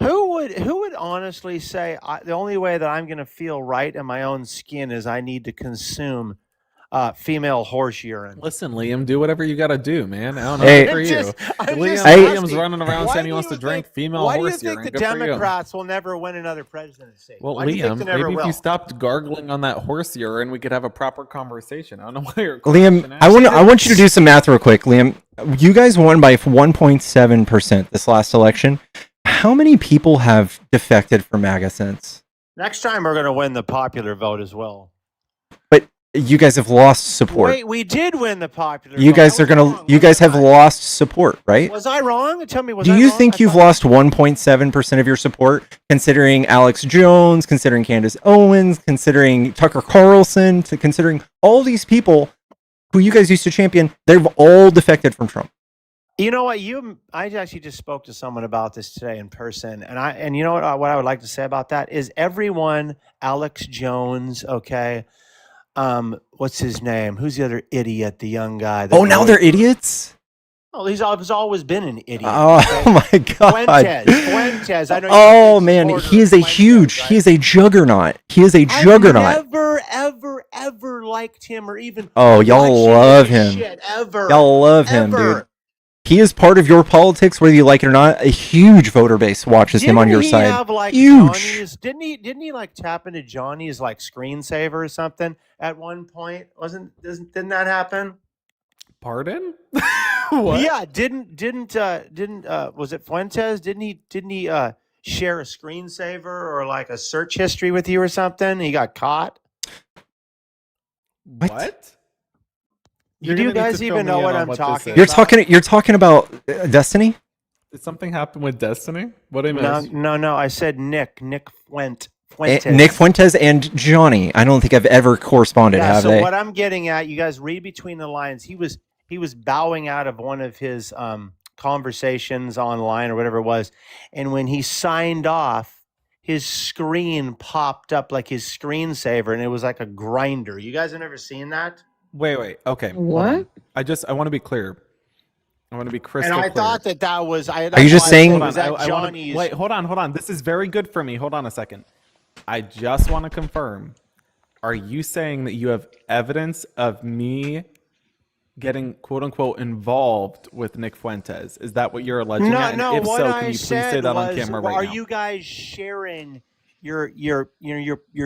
Who would honestly say the only way that I'm going to feel right in my own skin is I need to consume female horse urine? Listen, Liam, do whatever you got to do, man. I don't know Hey, for you. Liam's running around saying he wants to drink female horse urine. Why do you think the Democrats will never win another presidency? Well, why do you think they never maybe will? if you stopped gargling on that horse urine, we could have a proper conversation. I don't know why you're Liam, I want you to do some math real quick. Liam, you guys won by 1.7% this last election. How many people have defected from MAGA since? Next time we're going to win the popular vote as well. But you guys have lost support. Wait, we did win the popular vote. You guys are gonna. You guys have lost support, right? Was I wrong? Tell me, Do you think you've lost 1.7% of your support, considering Alex Jones, considering Candace Owens, considering Tucker Carlson, considering all these people who you guys used to champion? They've all defected from Trump. You know what? I actually just spoke to someone about this today in person, and you know what I would like to say about that is everyone, Alex Jones, okay, what's his name? Who's the other idiot? The young guy. Oh, now they're idiots? Oh, he's always been an idiot. Oh, okay? My God. Fuentes. I know. Oh man, he is a huge. He is a juggernaut. He is a juggernaut. I've never liked him or even. Oh, y'all love him. Shit, ever. Y'all love him, dude. He is part of your politics, whether you like it or not. A huge voter base watches him on your side. Have, like, huge. Didn't he like tap into Johnny's like screensaver or something at one point? Didn't that happen? Pardon? What? Yeah, didn't was it Fuentes? Didn't he share a screensaver or like a search history with you or something? He got caught. What? Do you guys even know what I'm talking about? You're talking about Destiny? Did something happen with Destiny? What did I miss? No. I said Nick Fuentes. Nick Fuentes and Johnny. I don't think I've ever corresponded. Yeah, have so they? what I'm getting at, you guys read between the lines. He was bowing out of one of his conversations online or whatever it was, and when he signed off, his screen popped up like his screensaver, and it was like a grinder. You guys have never seen that? Wait. Okay. What? I want to be clear. I want to be crystal clear. And I thought that was. Are you just saying? Wait, hold on. This is very good for me. Hold on a second. I just want to confirm. Are you saying that you have evidence of me getting quote unquote involved with Nick Fuentes? Is that what you're alleging? No. And if What so, I can you please say said that was, on camera right now? are you guys sharing your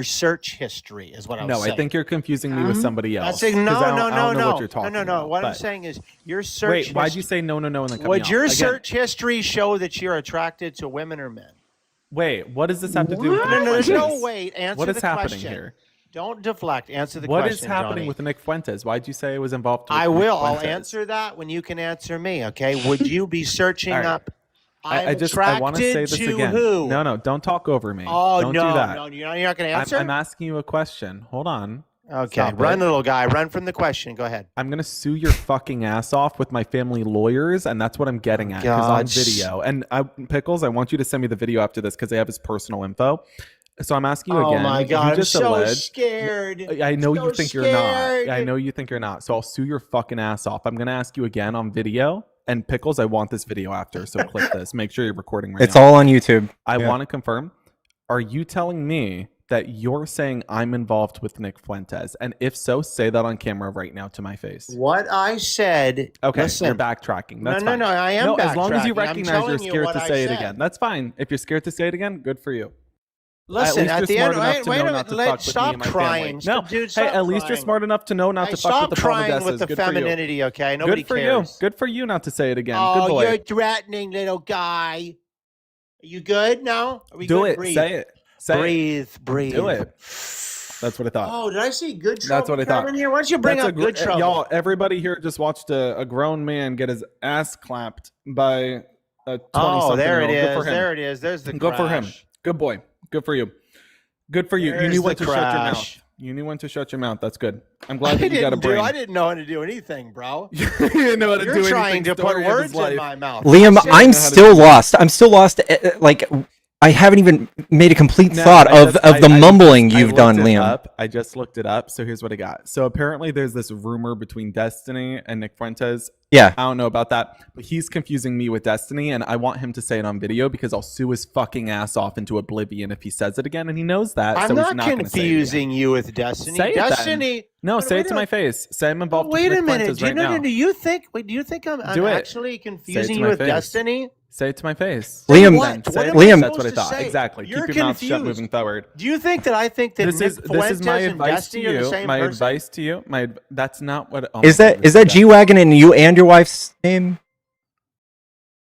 search history? Is what I was saying. No, I think you're confusing me with somebody else. That's no. I don't know what you're talking about. What I'm saying is your search. Wait, why'd you say no in the coming Would out? your Again, search history show that you're attracted to women or men? Wait, what does this have to do with Nick No, there's Fuentes? no wait. Answer what is the happening question. here? Don't deflect. Answer the question. What is happening Johnny. with Nick Fuentes? Why'd you say it was involved? With I Nick will. I'll Fuentes? answer that when you can answer me. Okay. Would you be searching All right. up? I want to say this again. Who? No, don't talk over me. Oh, don't no, do that. no, you're not going to answer? I'm asking you a question. Hold on. Okay, Stop run, it. little guy. Run from the question. Go ahead. I'm going to sue your fucking ass off with my family lawyers, and that's what I'm getting at. Because on video. And Pickles, I want you to send me the video after this because they have his personal info. So I'm asking you again. Oh, my God. You just I'm so alleged, scared. I know so you think you're not. I know you think you're not. So I'll sue your fucking ass off. I'm going to ask you again on video. And Pickles, I want this video after, so click this. Make sure you're recording right now. It's all on YouTube. I want to confirm. Are you telling me that you're saying I'm involved with Nick Fuentes? And if so, say that on camera right now to my face. What I said. Okay, listen, you're backtracking. That's fine. No, I am backtracking. As long as you I'm recognize telling you're you scared what to I say it said. again. That's fine. If you're scared to say it again, good for you. Listen, at at the end, wait a minute. Stop crying. No, Dude, hey, at least you're smart enough to know not to fuck with the crying with the femininity, okay? Nobody Good for cares. you. Good for you not to say it again. Oh, Good boy. you're threatening, little guy. Are you good now? Are we Do good? it. Breathe. Say it. Breathe. Do it. That's what I thought. Oh, did I see good trouble? That's what I thought. Here? Why don't you bring That's up good trouble? Y'all, everybody here just watched a grown man get his ass clapped by a 20-something. Oh, there it Good for is. him. There it is. There's the Good for him. crash. Good boy. Good for you. Good for you. You There's knew when the to shut your mouth. crash. You knew when to shut your mouth. That's good. I'm glad that you got a brain. I didn't know how to do anything, bro. You didn't know how to do anything. You're trying to put Story of his words in life. my mouth. Liam, I'm still lost. I'm still lost. Like, I haven't even made a complete thought of the mumbling you've done, Liam. I just looked it up. So here's what I got. So apparently there's this rumor between Destiny and Nick Fuentes. Yeah. I don't know about that, but he's confusing me with Destiny, and I want him to say it on video because I'll sue his fucking ass off into oblivion if he says it again, and he knows that. I'm so not he's not confusing you with Destiny. Say it then. Destiny. No, say it to my face. Say I'm involved Wait with a Nick minute. Fuentes Do you, right no, now. no, do you think? Wait, do you think I'm Do it. actually Say it confusing to you my with face. Destiny? Say it to my face. Liam, Then say it. Liam, That's what I thought. Exactly. You're Keep your mouth shut confused. moving forward. Do you think that I think that This Nick is Fuentes my and advice to Destiny are the you. same My person? advice to you. That's not what. Oh Is my that God, is that this G Wagon and you and your wife's name?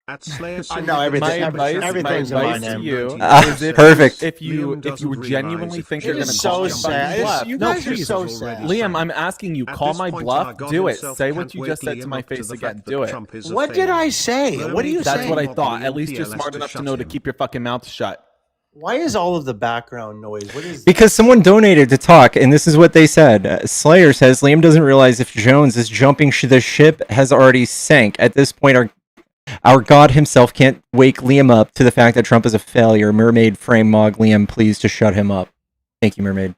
At Slayer I know everything. My advice Everything's in my to name. you Ah, is perfect. If you genuinely think you're It going to is call so my sad. bluff, You no, guys are please. so sad. Liam, I'm asking you, At call this my point, bluff. our God Do it. himself Say can't what you wake just said Liam to my up to face the again. fact that Do it. Trump is a What did failure. I say? What are you That's saying? what I want thought. the At least you're MPLS smart to enough to shut know to him. keep your fucking mouth shut. Why is all of the background noise? What is Because someone donated to talk, and this is what they said. Slayer says Liam doesn't realize if Jones is jumping, the ship has already sank. At this point, our God himself can't wake Liam up to the fact that Trump is a failure. Mermaid frame Mog Liam, please to shut him up. Thank you, Mermaid.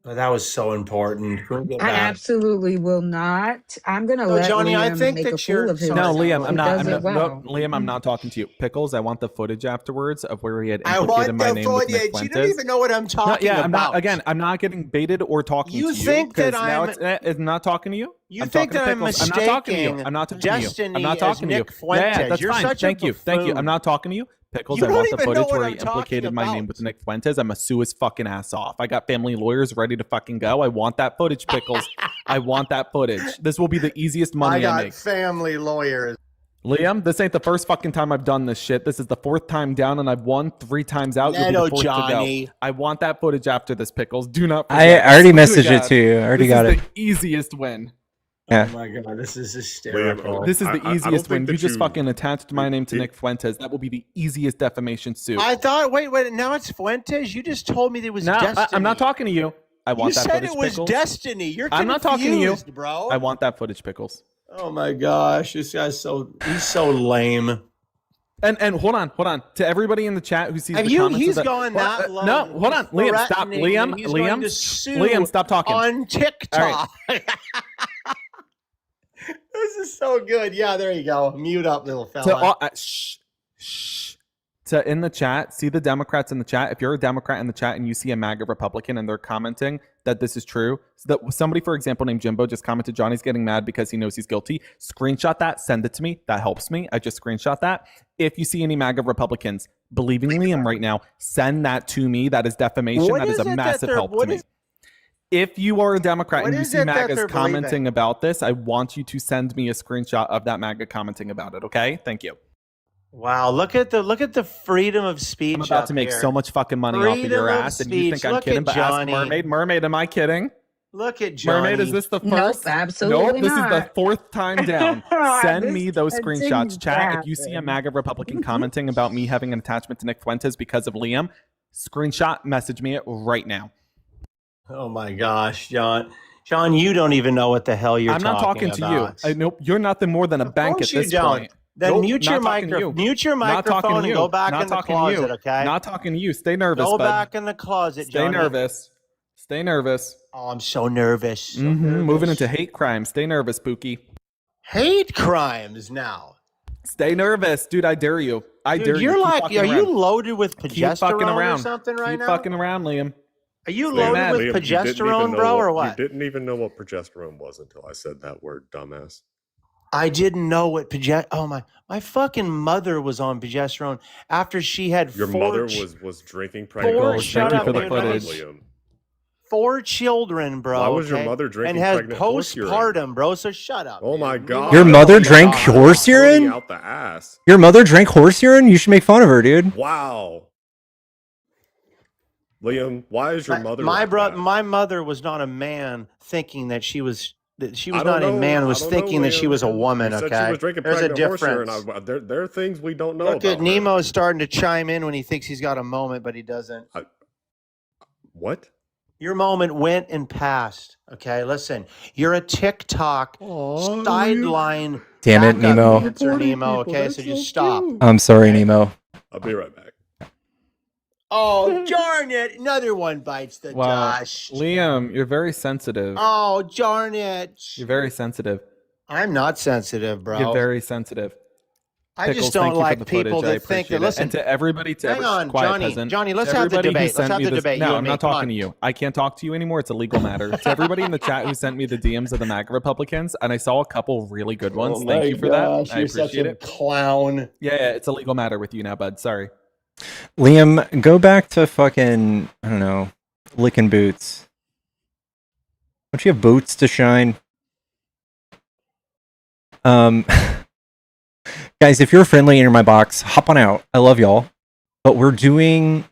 Oh, that was so important. Can we get I back? absolutely will not. I'm gonna No, let Johnny, Liam I think make that a fool you're- of himself. No, Liam, I'm He not. does it well. Liam, I'm not talking to you. Pickles, I want the footage afterwards of where he had I implicated want my the name with Nick footage. You Fuentes. don't even know what I'm No, talking yeah, I'm about. not. Again, I'm not getting baited or talking You to you. think that 'cause now I'm- it's not talking to you. You I'm think talking to that I'm Pickles. I'm not talking to you. mistaking I'm not talking to you. Destiny I'm not as talking to you. Nick Fuentes. Yeah, that's You're fine. such a Thank you. Thank you. I'm buffoon. not talking to you. Pickles, You I don't want the even know footage what where I'm he talking implicated my name about. with Nick Fuentes. I'm gonna sue his fucking ass off. I got family lawyers ready to fucking go. I want that footage, Pickles. I want that footage. This will be the easiest money I got make. family lawyers. Liam, this ain't the first fucking time I've done this shit. This is the 4th time down, and I've won 3 times out. You'll be the 4th Johnny. to go. I want that footage after this, Pickles. Do not. I already messaged it to you. I already got it. This is the easiest win. Yeah. Oh my god, this is hysterical. This is the easiest win. think You that just fucking attached my name to Nick Fuentes. That will be the easiest defamation suit. I thought. Wait. Now it's Fuentes. You just told me there was No, Destiny. I'm not talking to you. I want You that said footage, it was Pickles. Destiny. You're I'm not talking to you, bro. I want that footage, Pickles. Oh my gosh, this guy's he's so lame. And hold on. To everybody in the chat who sees Have the you? comments, He's of the, going that low. No, hold on, Liam, stop. Liam, stop talking. On TikTok. Right. This is so good. Yeah, there you go. Mute up, little fella. To in the chat, see the Democrats in the chat. If you're a Democrat in the chat and you see a MAGA Republican and they're commenting that this is true, so that somebody, for example, named Jimbo just commented, Johnny's getting mad because he knows he's guilty. Screenshot that, send it to me. That helps me. I just screenshot that. If you see any MAGA Republicans believing Liam right now, send that to me. That is defamation. That is a massive help to me. If you are a Democrat and you see MAGAs commenting about this, I want you to send me a screenshot of that MAGA commenting about it. Okay? Thank you. Wow, look at the freedom of speech. I'm about to make so much fucking money off of your ass, and you think I'm kidding? But ask Mermaid, am I kidding? Look at Johnny. Mermaid, is this the first? Nope, absolutely This not. is the 4th time down. Send me those That screenshots. didn't Chat, if you see a happen. MAGA Republican commenting about me having an attachment to Nick Fuentes because of Liam, screenshot, message me it right now. Oh my gosh, John, you don't even know what the hell you're talking about. I'm not talking to you. Nope, you're nothing more than a bank at this point. Then Nope, mute your microphone and go back in the closet, okay? Not talking to you. Stay nervous, Go bud. back in the closet, Stay Johnny. nervous. Stay nervous. Oh, I'm so nervous. Moving into hate crime. Stay nervous, Pookie. Hate crimes now. Stay nervous, dude. I dare you. I dare you. You're Keep like, fucking are around. you loaded with Keep progesterone fucking around. or something right Keep now? fucking around, Liam. Are you Stay loaded mad. with Liam, you didn't even progesterone, know bro, or what? You didn't even know what progesterone was until I said that word, dumbass. I didn't know what Oh my fucking mother was on progesterone after she had Your mother was drinking pregnant. Shut up, for the dude. footage. Liam. 4 children, bro. Why was your okay? mother drinking and has pregnant horse urine? postpartum, bro? So shut up. Oh my god. Your mother drank horse urine? Out the ass. Your mother drank horse urine? You should make fun of her, dude. Wow. Liam, why is your mother My mother was not a man thinking that she was I not don't a know. man I was don't thinking know, that she Liam. was a woman, You said okay? she was drinking There's a pregnant horse urine. difference. There are things we don't know Look about at Nemo is starting to chime in when he thinks he's got a moment, but he doesn't. What? Your moment went and passed. Okay, listen. You're a TikTok sideline. Damn it, backup Nemo. dancer, Nemo. Okay, so just stop. I'm sorry, Nemo. I'll be right back. Oh, darn it! Another one bites the Wow. dust. Liam, you're very sensitive. Oh, darn it! You're very sensitive. I'm not sensitive, bro. You're very sensitive. I Pickles, just don't thank you for like the people footage. I that think appreciate that. it. Listen, And to everybody, hang on, quiet Johnny. peasant. Johnny, let's To have the everybody who debate. Let's sent have me the this- debate. No, you I'm and me. not Come talking on. to you. I can't talk to you anymore. It's a legal matter. To everybody in the chat who sent me the DMs of the MAGA Republicans, and I saw a couple really good ones. Oh Thank my you for gosh, that. I you're such appreciate a it. clown. Yeah, it's a legal matter with you now, bud. Sorry. Liam, go back to fucking, I don't know, licking boots. Don't you have boots to shine? Guys, if you're friendly and you're in my box, hop on out. I love y'all. But we are doing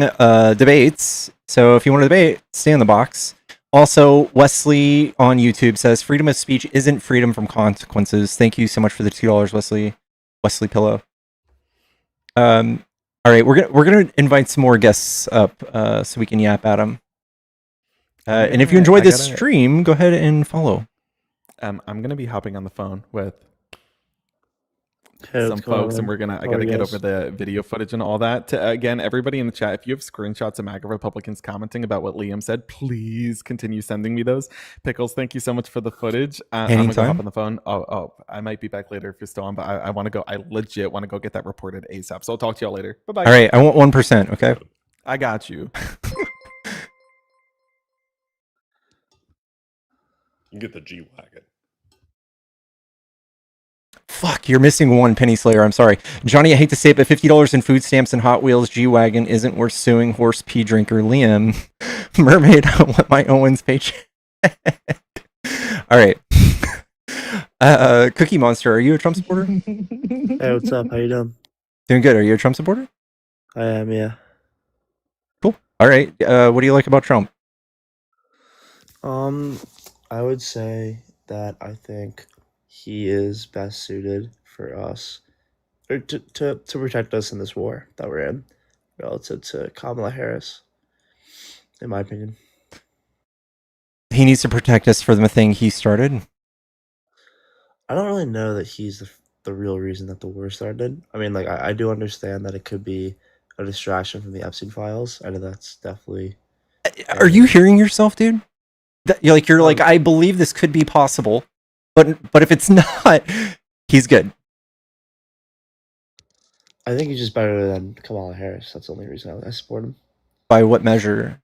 debates. So if you want to debate, stay in the box. Also, Wesley on YouTube says freedom of speech isn't freedom from consequences. Thank you so much for the $2, Wesley. Wesley Pillow. All right, we're gonna invite some more guests up so we can yap at them. And if you enjoyed this stream, go ahead and follow. I'm gonna be hopping on the phone with some folks, and I gotta get over the video footage and all that. Again, everybody in the chat, if you have screenshots of MAGA Republicans commenting about what Liam said, please continue sending me those. Pickles, thank you so much for the footage. I'm gonna go hop on the phone. Oh, I might be back later if you're still on, but I want to go. I legit want to go get that reported ASAP. So I'll talk to y'all later. Bye bye. All right, I want 1%. Okay, I got you. You can get the G-Wagon. Fuck, you're missing one, Penny Slayer. I'm sorry. Johnny, I hate to say it, but $50 in food stamps and Hot Wheels G-Wagon isn't worth suing horse pee drinker Liam. Mermaid, I want my Owens paycheck. All right. Cookie Monster, are you a Trump supporter? Hey, what's up? How you doing? Doing good. Are you a Trump supporter? I am, yeah. Cool. All right. What do you like about Trump? I would say that I think he is best suited for us, or to protect us in this war that we're in, relative to Kamala Harris, in my opinion. He needs to protect us from the thing he started. I don't really know that he's the real reason that the war started. I mean, like, I do understand that it could be a distraction from the Epstein files. I know that's definitely. Are you hearing yourself, dude? You're like, I believe this could be possible, but if it's not, he's good. I think he's just better than Kamala Harris. That's the only reason I support him. By what measure?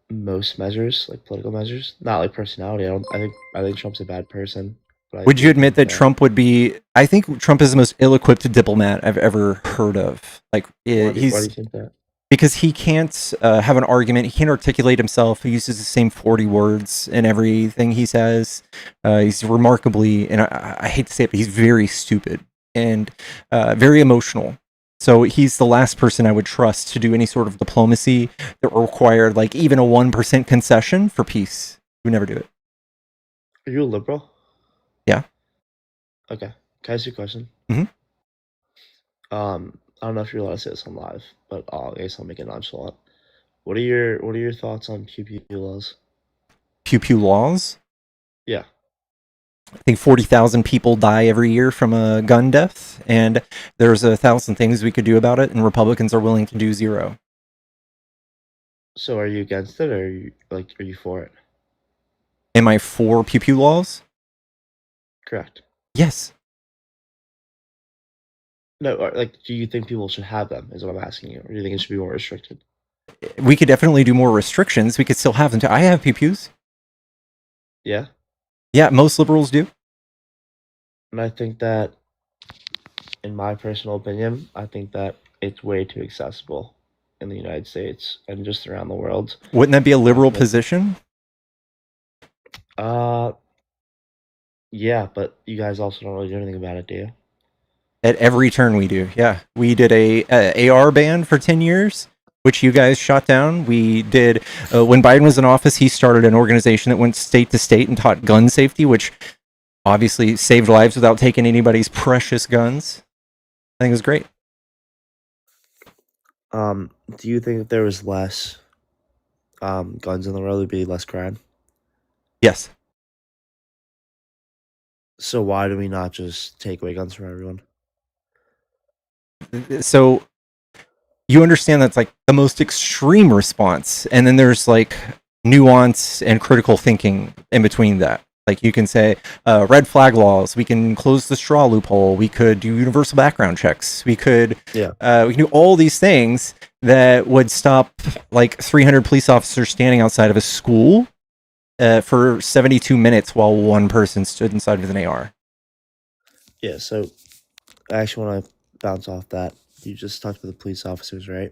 Most measures, like political measures, not like personality. I think Trump's a bad person. But Would you admit that Trump would be? I think Trump is the most ill-equipped diplomat I've ever heard of. Like, why do you think that? Because he can't have an argument. He can't articulate himself. He uses the same 40 words in everything he says. He's remarkably, and I hate to say it, but he's very stupid and very emotional. So he's the last person I would trust to do any sort of diplomacy that required like even a 1% concession for peace. We never do it. Are you a liberal? Yeah. Okay. Can I ask you a question? Mm-hmm. I don't know if you're allowed to say this on live, but I guess I'll make it nonchalant. What are your thoughts on pew pew laws? Pew pew laws? Yeah. I think 40,000 people die every year from a gun death, and there's 1,000 things we could do about it, and Republicans are willing to do 0. So are you against it, or are you for it? Am I for pew pew laws? Correct. Yes. No, like, do you think people should have them, is what I'm asking you, or do you think it should be more restricted? We could definitely do more restrictions. We could still have them too. I have pew pews. Yeah? Yeah, most liberals do. And I think that, in my personal opinion, I think that it's way too accessible in the United States and just around the world. Wouldn't that be a liberal position? Yeah, but you guys also don't really do anything about it, do you? At every turn we do, yeah. We did a AR ban for 10 years, which you guys shot down. We did, when Biden was in office, he started an organization that went state to state and taught gun safety, which obviously saved lives without taking anybody's precious guns. I think it was great. Do you think if there was less guns in the world, there'd be less crime? Yes. So why do we not just take away guns from everyone? So you understand that's like the most extreme response, and then there's like nuance and critical thinking in between that. Like you can say red flag laws, we can close the straw loophole, we could do universal background checks, we could we can do all these things that would stop like 300 police officers standing outside of a school for 72 minutes while one person stood inside with an AR. Yeah, so I actually want to bounce off that. You just talked about the police officers, right?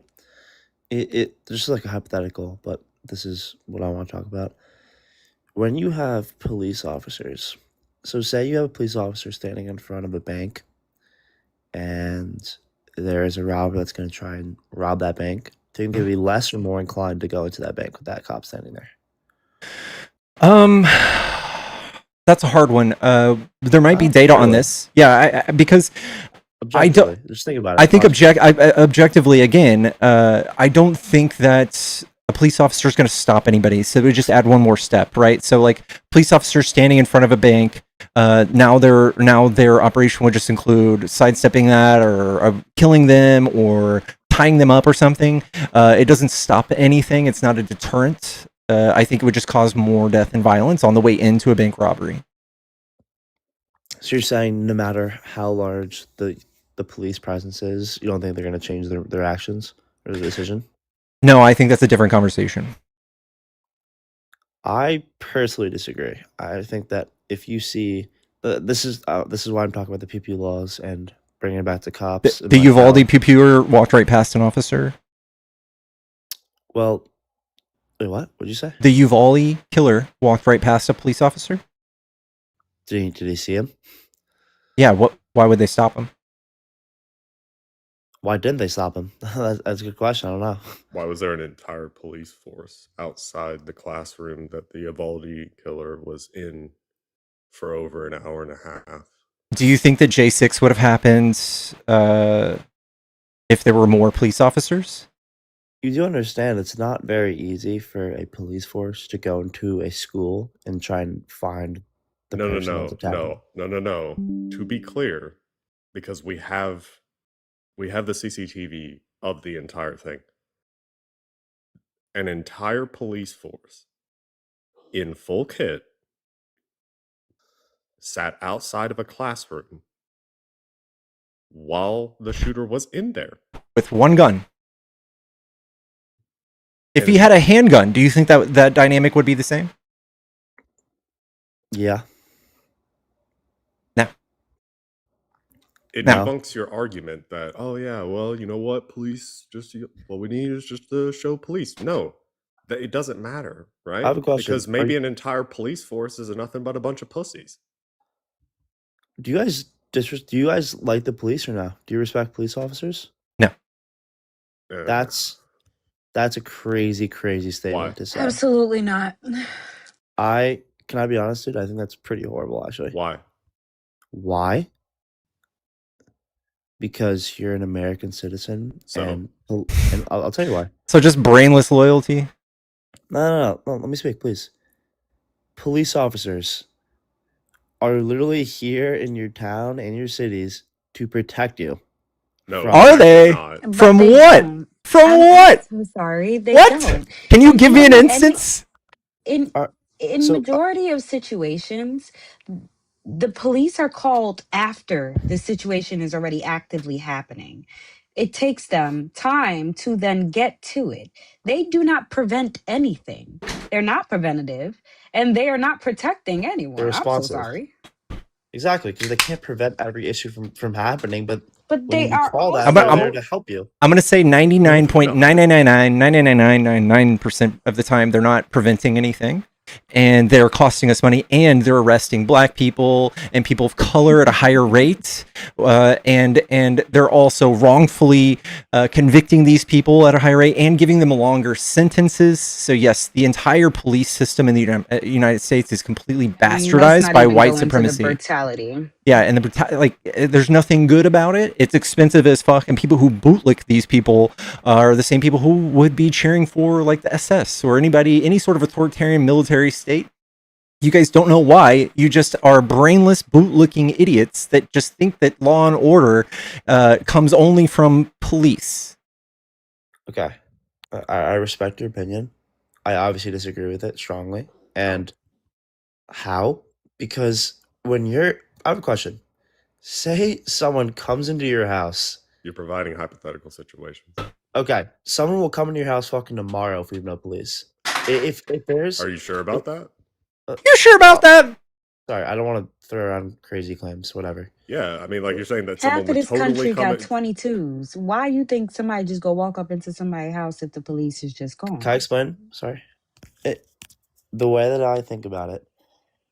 It just like a hypothetical, but this is what I want to talk about. When you have police officers, so say you have a police officer standing in front of a bank and there is a robber that's going to try and rob that bank, do you think they'd be less or more inclined to go into that bank with that cop standing there? That's a hard one. There might be data on this. Yeah, because I don't just think about it. I think objectively, again, I don't think that a police officer is going to stop anybody. So we just add one more step, right? So like police officers standing in front of a bank, now their operation would just include sidestepping that or killing them or tying them up or something. It doesn't stop anything. It's not a deterrent. I think it would just cause more death and violence on the way into a bank robbery. So you're saying no matter how large the police presence is, you don't think they're going to change their actions or their decision? No, I think that's a different conversation. I personally disagree. I think that if you see, this is why I'm talking about the pew-pew laws and bringing it back to cops. The Uvalde pew-pewer walked right past an officer. Well, wait, what? What'd you say? The Uvalde killer walked right past a police officer. Did he see him? Yeah. Why would they stop him? Why didn't they stop him? That's a good question. I don't know. Why was there an entire police force outside the classroom that the Uvalde killer was in for over an hour and a half? Do you think that J6 would have happened if there were more police officers? You do understand it's not very easy for a police force to go into a school and try and find the person that's attacking. No. To be clear, because we have the CCTV of the entire thing. An entire police force in full kit sat outside of a classroom while the shooter was in there with one gun. If he had a handgun, do you think that dynamic would be the same? Yeah. No. It debunks your argument that, oh yeah, well, you know what, police what we need is just to show police. No, it doesn't matter, right? I have a question. Because maybe an entire police force is nothing but a bunch of pussies. Do you guys like the police or no? Do you respect police officers? No. That's a crazy statement to say. Absolutely not. Can I be honest, dude? I think that's pretty horrible, actually. Why? Because you're an American citizen, and I'll tell you why. So just brainless loyalty? No. Let me speak, please. Police officers are literally here in your town and your cities to protect you. No, are they? From what? Don't. From what? I'm so sorry. They What? don't. Can you give me an instance? In majority of situations, the police are called after the situation is already actively happening. It takes them time to then get to it. They do not prevent anything. They're not preventative, and they are not protecting anyone. They're responsive. I'm so sorry. Exactly, because they can't prevent every issue from happening, but they are call that, I'm they're there to help you. I'm going to say 99.99999999% of the time they're not preventing anything. And they're costing us money, and they're arresting black people and people of color at a higher rate, and they're also wrongfully convicting these people at a higher rate and giving them longer sentences. So yes, the entire police system in the United States is completely bastardized by white supremacy. Brutality. Yeah, and there's nothing good about it. It's expensive as fuck, and people who bootlick these people are the same people who would be cheering for like the SS or any sort of authoritarian military state. You guys don't know why. You just are brainless bootlicking idiots that just think that law and order comes only from police. Okay, I respect your opinion. I obviously disagree with it strongly. And how? Because I have a question. Say someone comes into your house. You're providing hypothetical situations. Okay, someone will come into your house fucking tomorrow if we have no police. If there's... Are you sure about that? You sure about that? Sorry, I don't want to throw around crazy claims, whatever. Yeah, I mean, like you're saying that Half someone of would this totally country come got 22s. Why you think somebody just go walk up into somebody's house if the police is just gone? Can I explain? Sorry. The way that I think about it,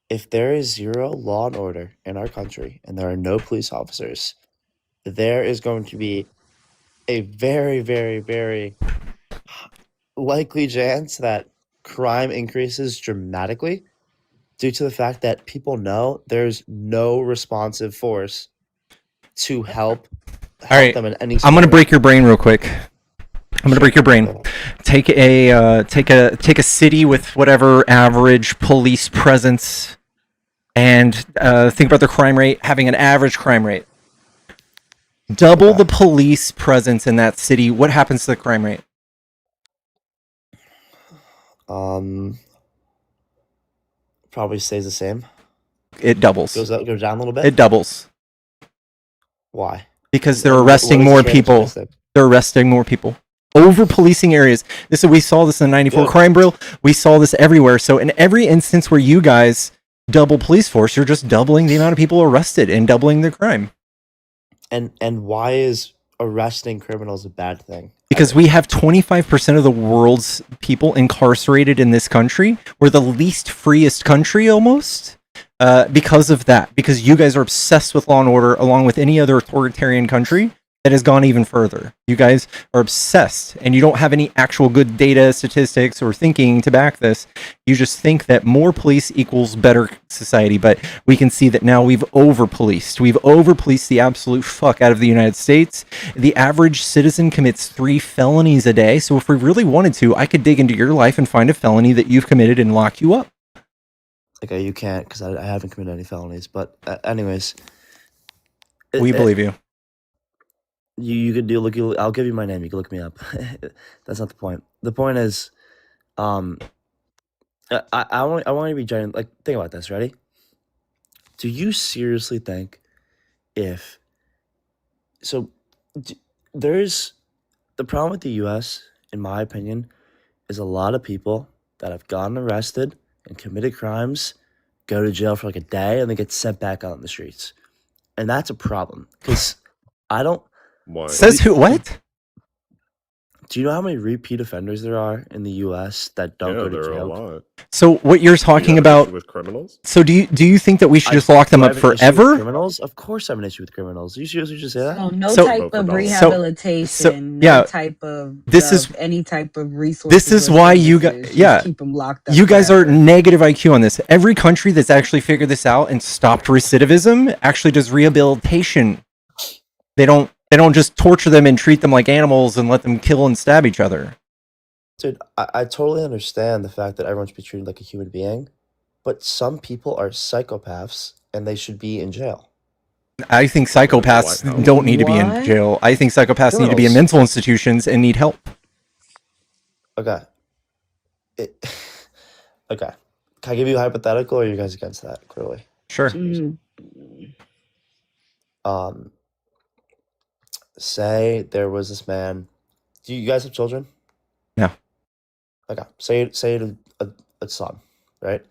if there is zero law and order in our country and there are no police officers, there is going to be a very, very, very likely chance that crime increases dramatically due to the fact that people know there's no responsive force to help All right, them in any I'm going to break your brain real quick. I'm going to break your brain. Take a city with whatever average police presence and think about the crime rate, having an average crime rate. Double the police presence in that city. What happens to the crime rate? Probably stays the same. It doubles. Goes down a little bit. It doubles. Why? Because they're arresting more people. They're arresting more people. Over policing areas. We saw this in the 94 crime bill. We saw this everywhere. So in every instance where you guys double police force, you're just doubling the amount of people arrested and doubling the crime. And why is arresting criminals a bad thing? Because we have 25% of the world's people incarcerated in this country. We're the least freest country almost. because of that. Because you guys are obsessed with law and order, along with any other authoritarian country that has gone even further. You guys are obsessed, and you don't have any actual good data, statistics, or thinking to back this. You just think that more police equals better society, but we can see that now we've over-policed. We've over-policed the absolute fuck out of the United States. The average citizen commits 3 felonies a day, so if we really wanted to, I could dig into your life and find a felony that you've committed and lock you up. Okay, you can't, because I haven't committed any felonies, but anyways. We believe you. You could do I'll give you my name. You can look me up. That's not the point. The point is, I want to be genuine. Like, think about this. Ready? Do you seriously think there's the problem with the U.S. in my opinion is a lot of people that have gotten arrested and committed crimes go to jail for like a day and then get sent back out on the streets, and that's a problem because I don't. What? Says who? What? Do you know how many repeat offenders there are in the U.S. that don't go to there jail? are a lot. So what you're talking about with criminals? So do you think that we should just lock them up forever? Criminals? Of course, I have an issue with criminals. You seriously just say that? So no type of rehabilitation, no type of any type of resources. This is why you guys, keep them locked up. You guys are negative IQ on this. Every country that's actually figured this out and stopped recidivism actually does rehabilitation. They don't just torture them and treat them like animals and let them kill and stab each other. Dude, I totally understand the fact that everyone should be treated like a human being, but some people are psychopaths and they should be in jail. I think psychopaths don't need to be in jail. I think psychopaths need to be in mental institutions and need help. Okay. Okay. Can I give you a hypothetical, or are you guys against that, clearly? Sure. Say there was this man. Do you guys have children? No. Okay. Say you had a son, right?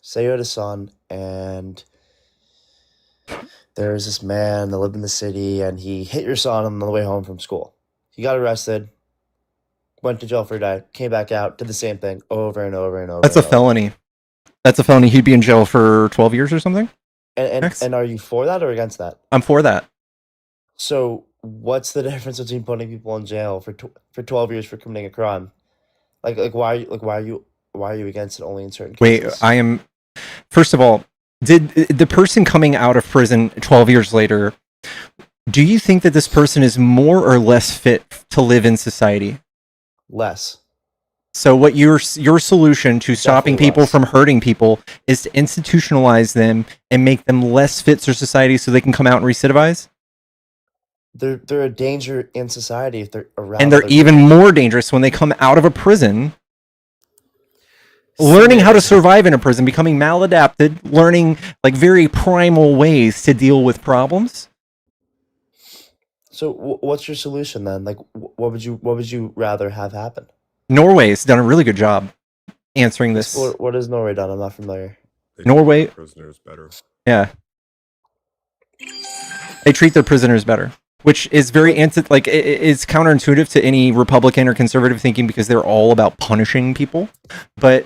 Say you had a son, and there's this man that lived in the city, and he hit your son on the way home from school. He got arrested, went to jail for a day, came back out, did the same thing over and over and over. That's a felony. That's a felony. He'd be in jail for 12 years or something. And are you for that or against that? I'm for that. So what's the difference between putting people in jail for 12 years for committing a crime? Why are you against it only in certain cases? Wait, first of all, did the person coming out of prison 12 years later, do you think that this person is more or less fit to live in society? Less. So what your solution to stopping people from hurting people is to institutionalize them and make them less fit for society so they can come out and recidivize? They're a danger in society if they're around. And they're even more dangerous when they come out of a prison. Learning how to survive in a prison, becoming maladapted, learning like very primal ways to deal with problems. So what's your solution then? Like, what would you rather have happen? Norway's done a really good job answering this. What has Norway done? I'm not familiar. Norway, prisoners better. Yeah, they treat their prisoners better, which is very it's counterintuitive to any Republican or conservative thinking because they're all about punishing people. But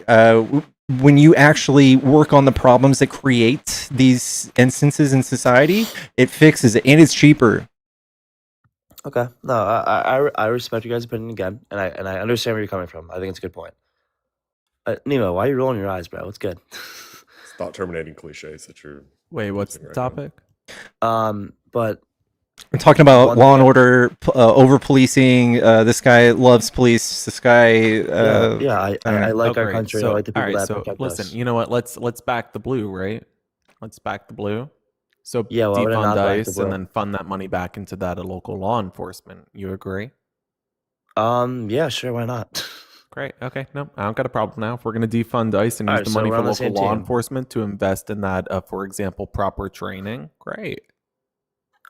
when you actually work on the problems that create these instances in society, it fixes it, and it's cheaper. Okay, no, I respect you guys' opinion again, and I understand where you're coming from. I think it's a good point. Nemo, why are you rolling your eyes, bro? It's good. Stop terminating cliches that you're. Wait, what's the topic? But we're talking about law and order, over policing. This guy loves police. This guy. I like our country. I like the people that protect listen, us. you know what? Let's back the blue, right? Let's back the blue. So yeah, why would I not defund back the ICE blue? and then fund that money back into that local law enforcement. You agree? Yeah, sure. Why not? Great. Okay. No, I don't got a problem now. If we're going to defund ICE and use the money for local law enforcement to invest in that, for example, proper training, great.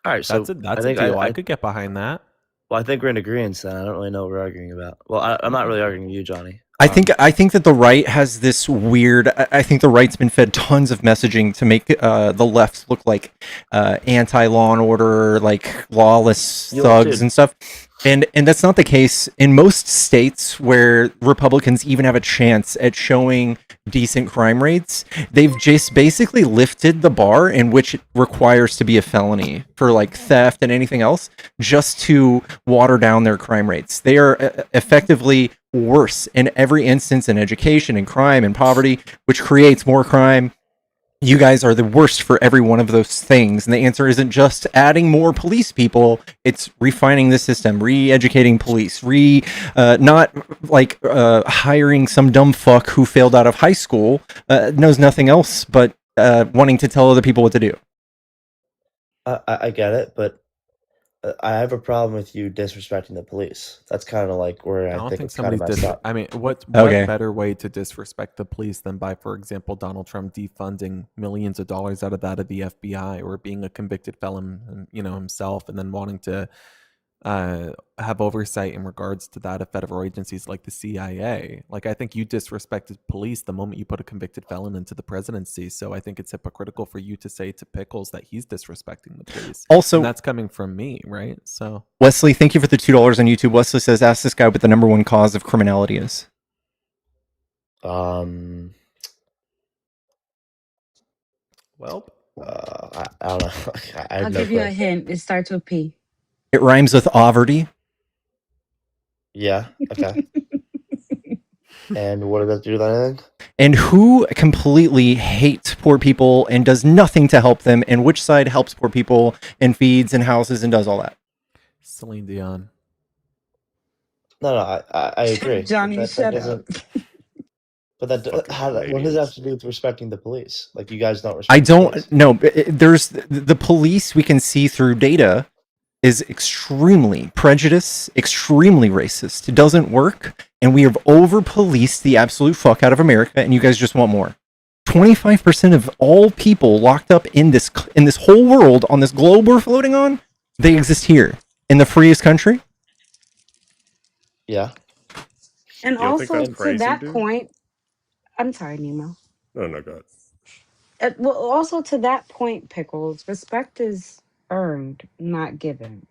All right, so that's a deal. I could get behind that. Well, I think we're in agreement then. I don't really know what we're arguing about. Well, I'm not really arguing with you, Johnny. I think that the right has this weird. I think the right's been fed tons of messaging to make the left look like anti-law and order, like lawless thugs and stuff. And that's not the case in most states where Republicans even have a chance at showing decent crime rates. They've just basically lifted the bar in which it requires to be a felony for like theft and anything else, just to water down their crime rates. They are effectively worse in every instance in education and crime and poverty, which creates more crime. You guys are the worst for every one of those things. And the answer isn't just adding more police people. It's refining the system, re-educating police, not like hiring some dumb fuck who failed out of high school, knows nothing else but wanting to tell other people what to do. I get it, but I have a problem with you disrespecting the police. That's kind of like where I don't think think it's kind of somebody's messed up. I mean, what Okay. better way to disrespect the police than by, for example, Donald Trump defunding millions of dollars out of that of the FBI, or being a convicted felon, himself, and then wanting to have oversight in regards to that of federal agencies like the CIA. Like, I think you disrespected police the moment you put a convicted felon into the presidency. So I think it's hypocritical for you to say to Pickles that he's disrespecting the police. Also, and that's coming from me, right? So Wesley, thank you for the $2 on YouTube. Wesley says, ask this guy what the number one cause of criminality is. Well, I don't know. I'll give you a hint. It starts with P. It rhymes with poverty. Yeah. Okay. And what does that do then? And who completely hates poor people and does nothing to help them, and which side helps poor people and feeds and houses and does all that? Celine Dion. No, I agree. Johnny, shut up. But what does that have to do with respecting the police? Like, you guys don't respect I the police? don't know. There's the police, we can see through data, is extremely prejudiced, extremely racist. It doesn't work, and we have over-policed the absolute fuck out of America, and you guys just want more. 25% of all people locked up in this whole world, on this globe we're floating on, they exist here, in the freest country. Yeah. And also, to that point, I'm sorry, Nemo. No, go ahead. Well, also to that point, Pickles, respect is earned, not given.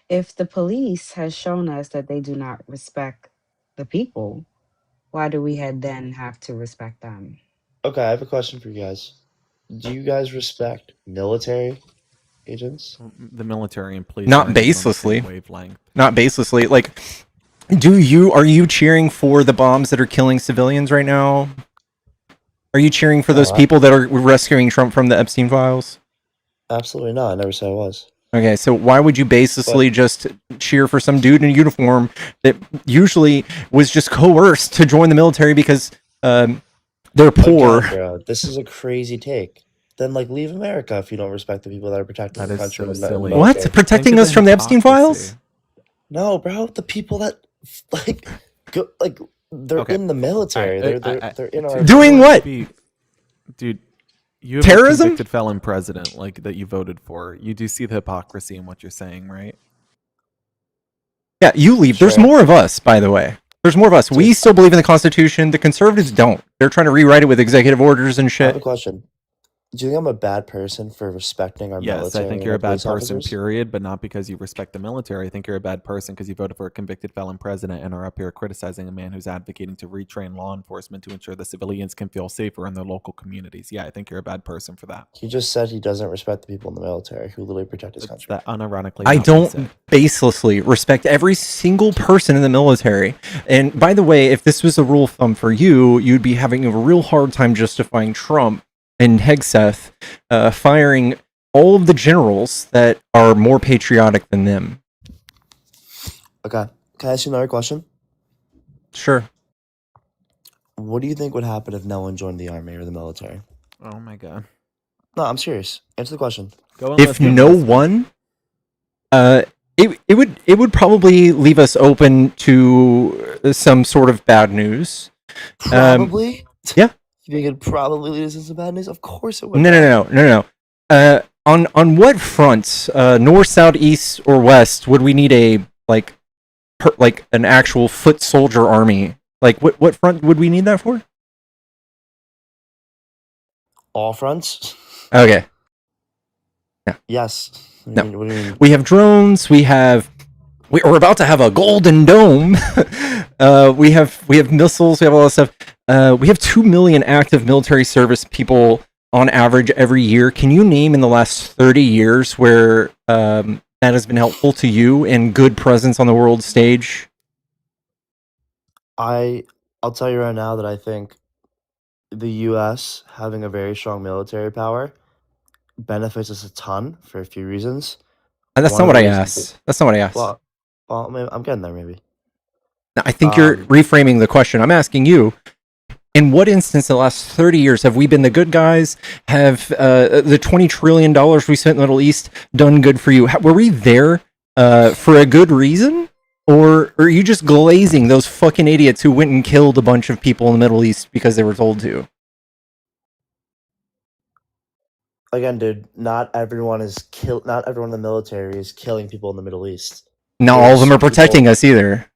If the police has shown us that they do not respect the people, why do we then have to respect them? Okay, I have a question for you guys. Do you guys respect military agents? The military and police Not are on the same baselessly. wavelength. Not baselessly. Like, are you cheering for the bombs that are killing civilians right now? Are you cheering for those people that are rescuing Trump from the Epstein files? Absolutely not. I never said I was. Okay, so why would you baselessly just cheer for some dude in a uniform that usually was just coerced to join the military because they're poor? God, bro, this is a crazy take. Then, leave America if you don't respect the people that are protecting the country. So silly. What? Protecting us from the Epstein files? No, bro. The people that they're in the military. They're in our doing what? Dude, you have terrorism? A convicted felon president that you voted for. You do see the hypocrisy in what you're saying, right? Yeah, you leave. Sure. There's more of us, by the way. There's more of us. We still believe in the Constitution. The conservatives don't. They're trying to rewrite it with executive orders and I shit. have a question. Do you think I'm a bad person for respecting our military? Yes, I think and you're our a bad police person, officers? period, but not because you respect the military. I think you're a bad person because you voted for a convicted felon president and are up here criticizing a man who's advocating to retrain law enforcement to ensure the civilians can feel safer in their local communities. Yeah, I think you're a bad person for that. He just said he doesn't respect the people in the military who literally protect his country. That unironically. I don't baselessly respect every single person in the military. And by the way, if this was a rule of thumb for you, you'd be having a real hard time justifying Trump and Hegseth firing all of the generals that are more patriotic than them. Okay. Can I ask you another question? Sure. What do you think would happen if no one joined the army or the military? Oh my god. No, I'm serious. Answer the question. If no one, it would probably leave us open to some sort of bad news. Probably? Yeah. You think it'd probably lead us into some bad news? Of course it would. No. On what front, north, south, east, or west, would we need a an actual foot soldier army? Like, what front would we need that for? All fronts? Okay. Yeah. Yes. No. What do you mean? We have drones. We have we're about to have a golden dome. We have missiles. We have all that stuff. We have 2 million active military service people on average every year. Can you name in the last 30 years where that has been helpful to you and good presence on the world stage? I'll tell you right now that I think the U.S. having a very strong military power benefits us a ton for a few reasons. That's not what I asked. That's not what I asked. Well, I'm getting there maybe. I think you're reframing the question. I'm asking you, in what instance in the last 30 years have we been the good guys? Have the $20 trillion we spent in the Middle East done good for you? Were we there for a good reason? Or are you just glazing those fucking idiots who went and killed a bunch of people in the Middle East because they were told to? Again, dude, not everyone in the military is killing people in the Middle East. Not all of them are protecting us either.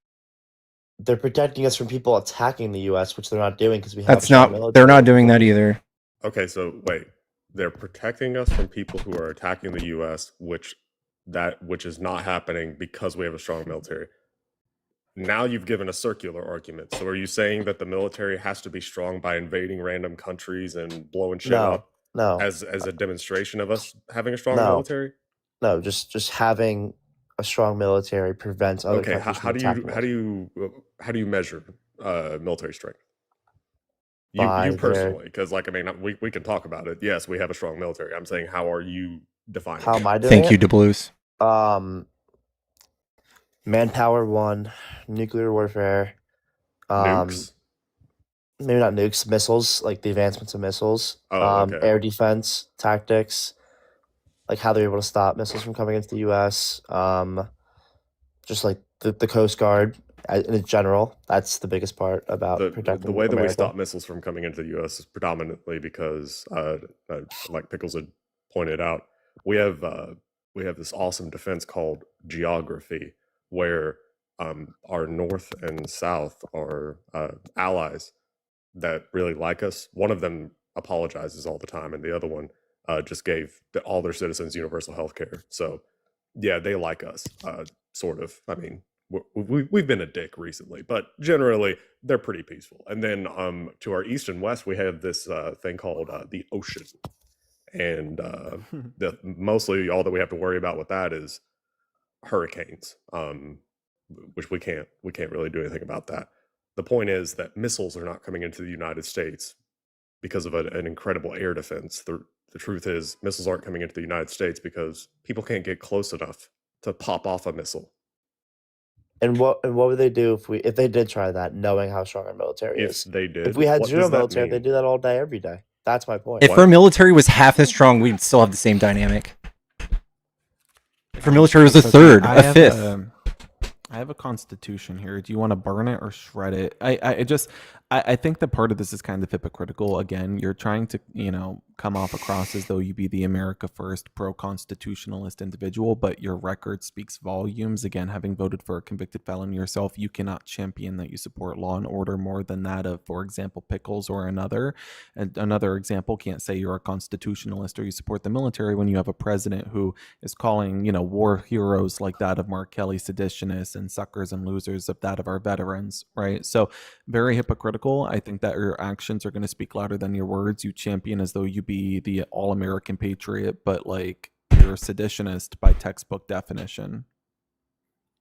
They're protecting us from people attacking the U.S., which they're not doing because we have That's not. They're not doing that either. Okay, so wait, they're protecting us from people who are attacking the U.S., which is not happening because we have a strong military. Now you've given a circular argument. So are you saying that the military has to be strong by invading random countries and blowing shit up? No. As a demonstration of us having a strong military? No, just having a strong military prevents other countries from attacking us. How do you measure military strength? You personally, because we can talk about it. Yes, we have a strong military. I'm saying, how are you defining? How am I doing? Thank you, DeBlues. Manpower 1, nuclear warfare, nukes. Maybe not nukes, missiles, like the advancements of missiles, okay. Air defense tactics, like how they're able to stop missiles from coming into the U.S. Just like the Coast Guard in general. That's the biggest part about protecting the way that America. we stop missiles from coming into the U.S. is predominantly because, like Pickles had pointed out, we have this awesome defense called geography, where our north and south are allies that really like us. One of them apologizes all the time, and the other one just gave all their citizens universal health care. So, yeah, they like us, sort of. I mean, we've been a dick recently, but generally, they're pretty peaceful. And then to our east and west, we have this thing called the ocean. And mostly all that we have to worry about with that is hurricanes, which we can't really do anything about that. The point is that missiles are not coming into the United States because of an incredible air defense. The truth is, missiles aren't coming into the United States because people can't get close enough to pop off a missile. And what would they do if they did try that, knowing how strong our military is? If they did, if we had zero military, they'd do that all day, every day. That's my point. If our military was half as strong, we'd still have the same dynamic. If our military was a third, a fifth. I have a constitution here. Do you want to burn it or shred it? I think that part of this is kind of hypocritical. Again, you're trying to, come off across as though you be the America First pro-constitutionalist individual, but your record speaks volumes. Again, having voted for a convicted felon yourself, you cannot champion that you support law and order more than that of, for example, Pickles or another. And another example can't say you're a constitutionalist or you support the military when you have a president who is calling, war heroes like that of Mark Kelly seditionists and suckers and losers of that of our veterans, right? So very hypocritical. I think that your actions are going to speak louder than your words. You champion as though you be the all-American patriot, but you're a seditionist by textbook definition.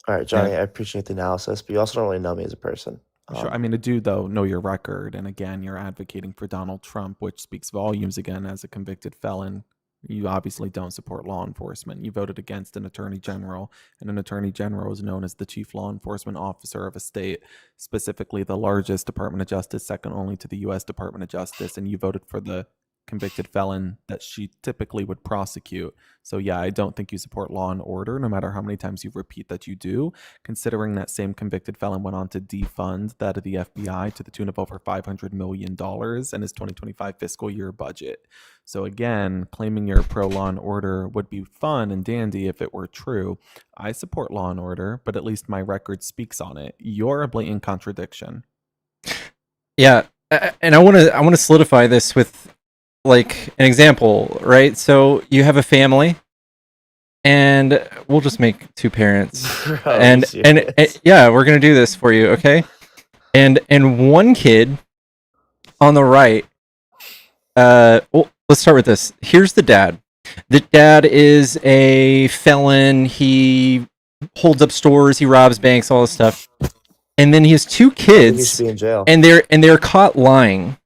All right, Johnny, I appreciate the analysis, but you also don't really know me as a person. Sure. I mean, I do, though, know your record. And again, you're advocating for Donald Trump, which speaks volumes, again, as a convicted felon. You obviously don't support law enforcement. You voted against an attorney general, and an attorney general is known as the chief law enforcement officer of a state, specifically the largest Department of Justice, second only to the U.S. Department of Justice, and you voted for the convicted felon that she typically would prosecute. So yeah, I don't think you support law and order, no matter how many times you repeat that you do, considering that same convicted felon went on to defund that of the FBI to the tune of over $500 million in his 2025 fiscal year budget. So again, claiming you're pro law and order would be fun and dandy if it were true. I support law and order, but at least my record speaks on it. You're a blatant contradiction. Yeah, and I want to solidify this with an example, right? So you have a family and we'll just make 2 parents. Bro, and yeah, we're gonna do this for you, okay? And one kid on the right. Well, let's start with this. Here's the dad. The dad is a felon. He holds up stores. He robs banks. All this stuff. And then he has 2 kids. He should be in jail. And they're caught lying.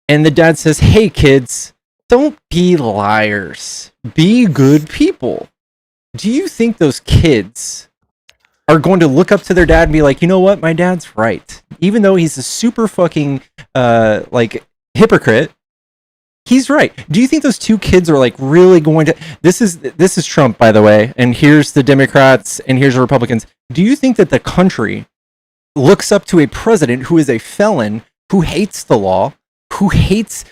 And the dad says, "Hey kids, don't be liars. Be good people." Do you think those kids are going to look up to their dad and be like, "You know what? My dad's right. Even though he's a super fucking like hypocrite, he's right." Do you think those 2 kids are like really going to This is Trump, by the way, and here's the Democrats and here's the Republicans. Do you think that the country looks up to a president who is a felon, who hates the law, who hates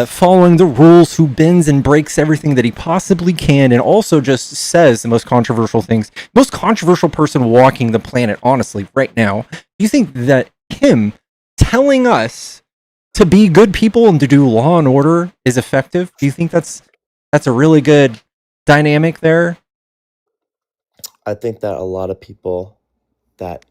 following the rules, who bends and breaks everything that he possibly can, and also just says the most controversial things, most controversial person walking the planet, honestly, right now? Do you think that him telling us to be good people and to do law and order is effective? Do you think that's a really good dynamic there? I think that a lot of people that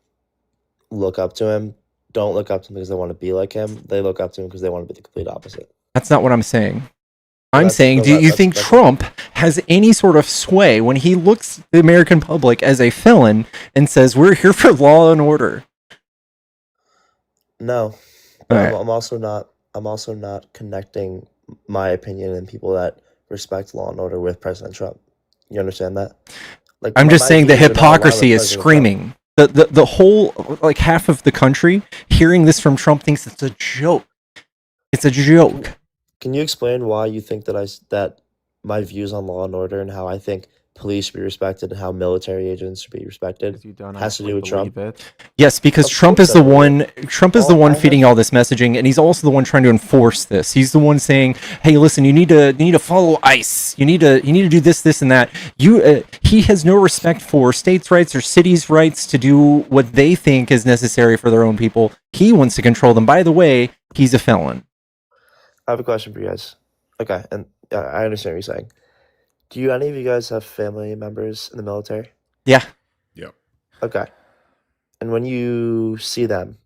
look up to him don't look up to him because they want to be like him. They look up to him because they want to be the complete opposite. That's not what I'm saying. I'm saying, do you think Trump has any sort of sway when he looks at the American public as a felon and says, "We're here for law and order"? No. But I'm also not connecting my opinion and people that respect law and order with President Trump. You understand that? Like, I'm just saying the opinions are not aligned with hypocrisy is President screaming. The whole, like, half of the country hearing this from Trump thinks it's a joke. It's a joke. Can you explain why you think that my views on law and order and how I think police should be respected and how military agents should be respected has to do with Trump? Yes, because Trump is the one. Trump is the one feeding all this messaging, and he's also the one trying to enforce this. He's the one saying, "Hey, listen, you need to follow ICE. You need to do this, and that." He has no respect for states' rights or cities' rights to do what they think is necessary for their own people. He wants to control them. By the way, he's a felon. I have a question for you guys. Okay, and I understand what you're saying. Do any of you guys have family members in the military? Yeah. Yeah. Okay. And when you see them,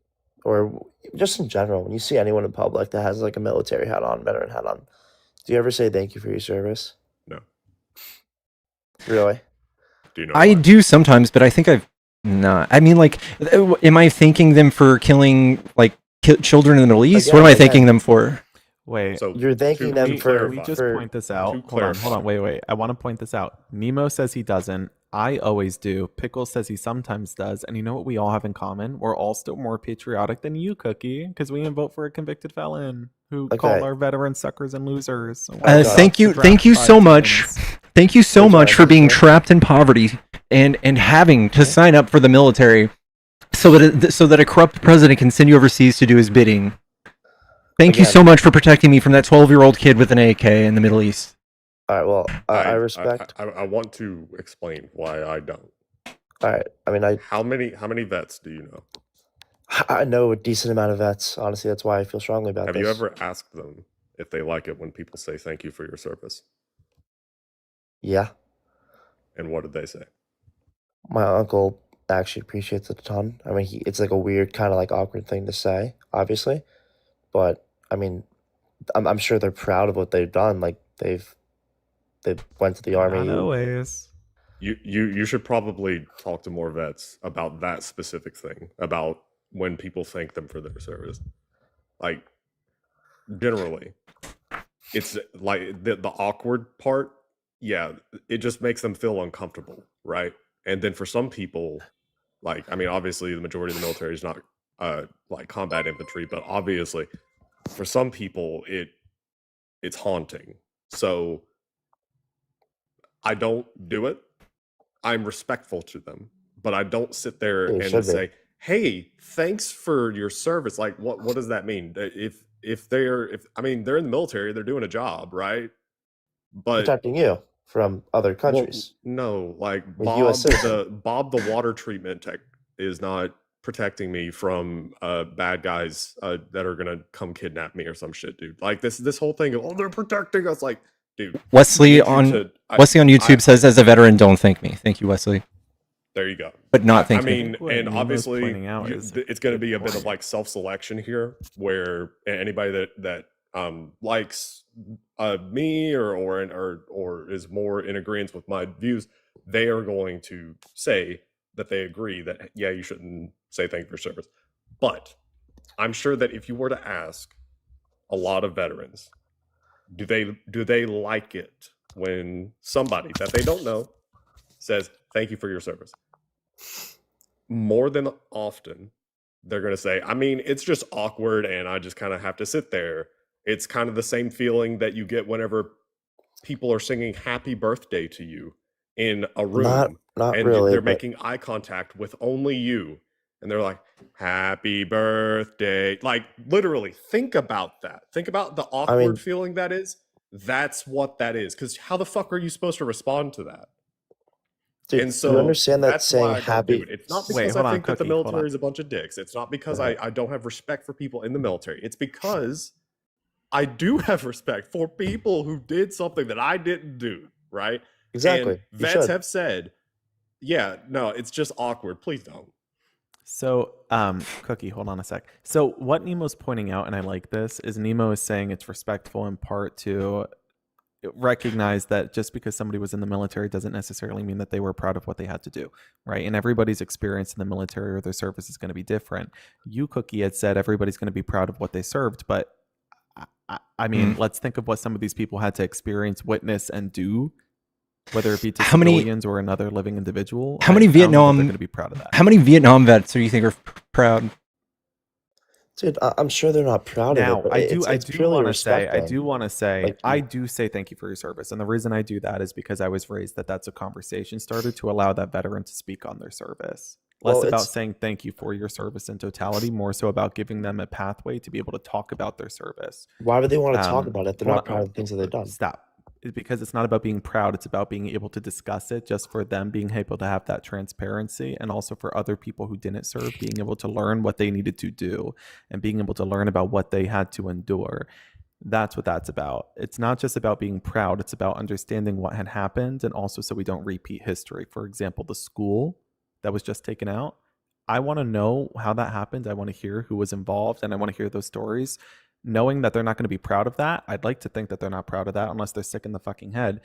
or just in general, when you see anyone in public that has like a military hat on, veteran hat on, do you ever say thank you for your service? No. Really? Do you know? I do sometimes, but I think I've not. I mean, like, am I thanking them for killing like children in the Middle East? What am I thanking them for? Wait, So you're thanking them for. We just point this out. Hold on. Wait. I want to point this out. Nemo says he doesn't. I always do. Pickles says he sometimes does. And you know what we all have in common? We're all still more patriotic than you, Cookie, because we didn't vote for a convicted felon who called our veterans suckers and losers. Thank you so much. Thank you so much for being trapped in poverty and having to sign up for the military so that a corrupt president can send you overseas to do his bidding. Thank you so much for protecting me from that 12-year-old kid with an AK in the Middle East. All right. Well, I respect. I want to explain why I don't. All right. I mean, How many vets do you know? I know a decent amount of vets. Honestly, that's why I feel strongly about Have this. you ever asked them if they like it when people say thank you for your service? Yeah. And what did they say? My uncle actually appreciates it a ton. I mean, it's like a weird kind of like awkward thing to say, obviously, but I mean, I'm sure they're proud of what they've done. Like they went to the army. Not always. You should probably talk to more vets about that specific thing, about when people thank them for their service. Like, generally, it's like the awkward part. Yeah, it just makes them feel uncomfortable, right? And then for some people, like, I mean, obviously the majority of the military is not like combat infantry, but obviously for some people it's haunting. So I don't do it. I'm respectful to them, but I don't sit there and say, "Hey, thanks for your service." Like, what does that mean? If they're in the military, they're doing a job, right? But protecting you from other countries. Well, no, like US Bob the water treatment tech is not protecting me from bad guys that are gonna come kidnap me or some shit, dude. Like this whole thing of, oh, they're protecting us. Like, dude. Wesley on YouTube says, "As a veteran, don't thank me." Thank you, Wesley. There you go. But not thank I me. mean, and obviously, it's going to be a bit of like self-selection here, where anybody that likes me or is more in agreement with my views, they are going to say that they agree that yeah, you shouldn't say thank you for service. But I'm sure that if you were to ask a lot of veterans, do they like it when somebody that they don't know says thank you for your service? More than often, they're going to say, I mean, it's just awkward and I just kind of have to sit there. It's kind of the same feeling that you get whenever people are singing happy birthday to you in a room. Not and really, they're but- making eye contact with only you. And they're like, happy birthday. Like, literally, think about that. Think about the awkward feeling that is. That's what that is. Because how the fuck are you supposed to respond to that? Dude, And so you understand that that's saying why I don't do happy. it. It's not because I think that the military is a bunch of dicks. It's not because I don't have respect for people in the military. It's because I do have respect for people who did something that I didn't do, right? Exactly. And vets have said, yeah, no, it's just awkward. Please don't. So, Cookie, hold on a sec. So what Nemo's pointing out, and I like this, is Nemo is saying it's respectful in part to recognize that just because somebody was in the military doesn't necessarily mean that they were proud of what they had to do, right? And everybody's experience in the military or their service is going to be different. You, Cookie, had said everybody's going to be proud of what they served, but I mean, let's think of what some of these people had to experience, witness, and do, whether it be to civilians or another living individual. How many Vietnam? They're going to be proud of that. How many Vietnam vets do you think are proud? Dude, I'm sure they're not proud of it. But I do want to say, Like, I do say thank you for your service, and the reason I do that is because I was raised that that's a conversation starter to allow that veteran to speak on their service. Less about saying thank you for your service in totality, more so about giving them a pathway to be able to talk about their service. Why would they want to talk about it if they're not proud of the things that they've done? Stop. Because it's not about being proud, it's about being able to discuss it, just for them being able to have that transparency, and also for other people who didn't serve being able to learn what they needed to do and being able to learn about what they had to endure. That's what that's about. It's not just about being proud, it's about understanding what had happened, and also so we don't repeat history. For example, the school that was just taken out, I want to know how that happened. I want to hear who was involved, and I want to hear those stories. Knowing that they're not going to be proud of that, I'd like to think that they're not proud of that unless they're sick in the fucking head,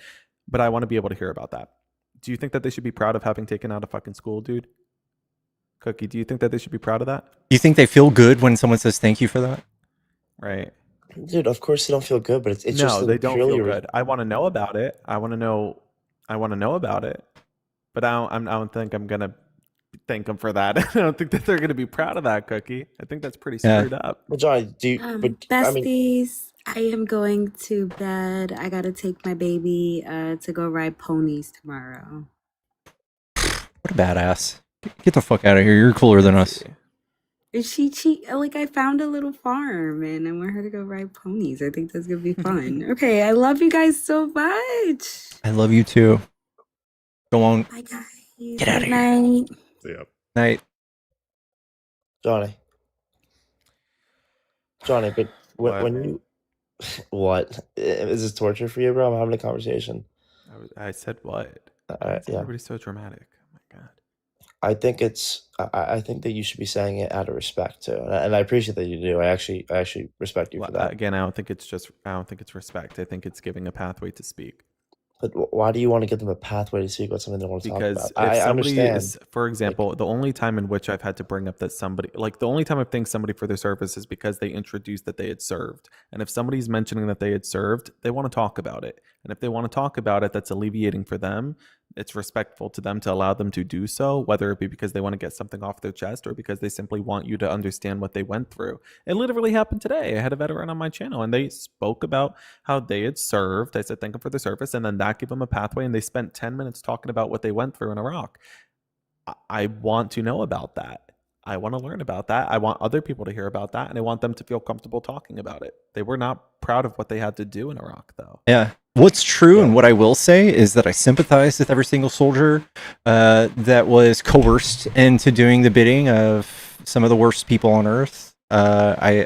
but I want to be able to hear about that. Do you think that they should be proud of having taken out a fucking school, dude? Cookie, do you think that they should be proud of that? Do you think they feel good when someone says thank you for that? Right. Dude, of course they don't feel good, but it's no, just they don't feel good. I want to know about it. I want to know about it, but I don't think I'm gonna thank them for that. I don't think that they're going to be proud of that, Cookie. I think that's pretty screwed up. Well, Johnny, besties, I am going to bed. I gotta take my baby to go ride ponies tomorrow. What a badass. Get the fuck out of here. You're cooler than us. Like, I found a little farm and I want her to go ride ponies. I think that's gonna be fun. Okay, I love you guys so much. I love you too. Go on. Bye, guys. Get out of here. Night. Yeah. Night. Johnny, but when you what is this torture for you, bro? I'm having a conversation. I said what? Yeah. Everybody's so dramatic. Oh my god. I think I think that you should be saying it out of respect too, and I appreciate that you do. I actually respect you for that. Again, I don't think it's respect. I think it's giving a pathway to speak. But why do you want to give them a pathway to speak about something they want to talk about? Because I understand. For example, the only time in which I've had to bring up that somebody, like the only time I've thanked somebody for their service is because they introduced that they had served. And if somebody's mentioning that they had served, they want to talk about it. And if they want to talk about it, that's alleviating for them. It's respectful to them to allow them to do so, whether it be because they want to get something off their chest or because they simply want you to understand what they went through. It literally happened today. I had a veteran on my channel and they spoke about how they had served. I said, thank them for their service. And then that gave them a pathway. And they spent 10 minutes talking about what they went through in Iraq. I want to know about that. I want to learn about that. I want other people to hear about that. And I want them to feel comfortable talking about it. They were not proud of what they had to do in Iraq, though. Yeah. What's true and what I will say is that I sympathize with every single soldier that was coerced into doing the bidding of some of the worst people on earth. I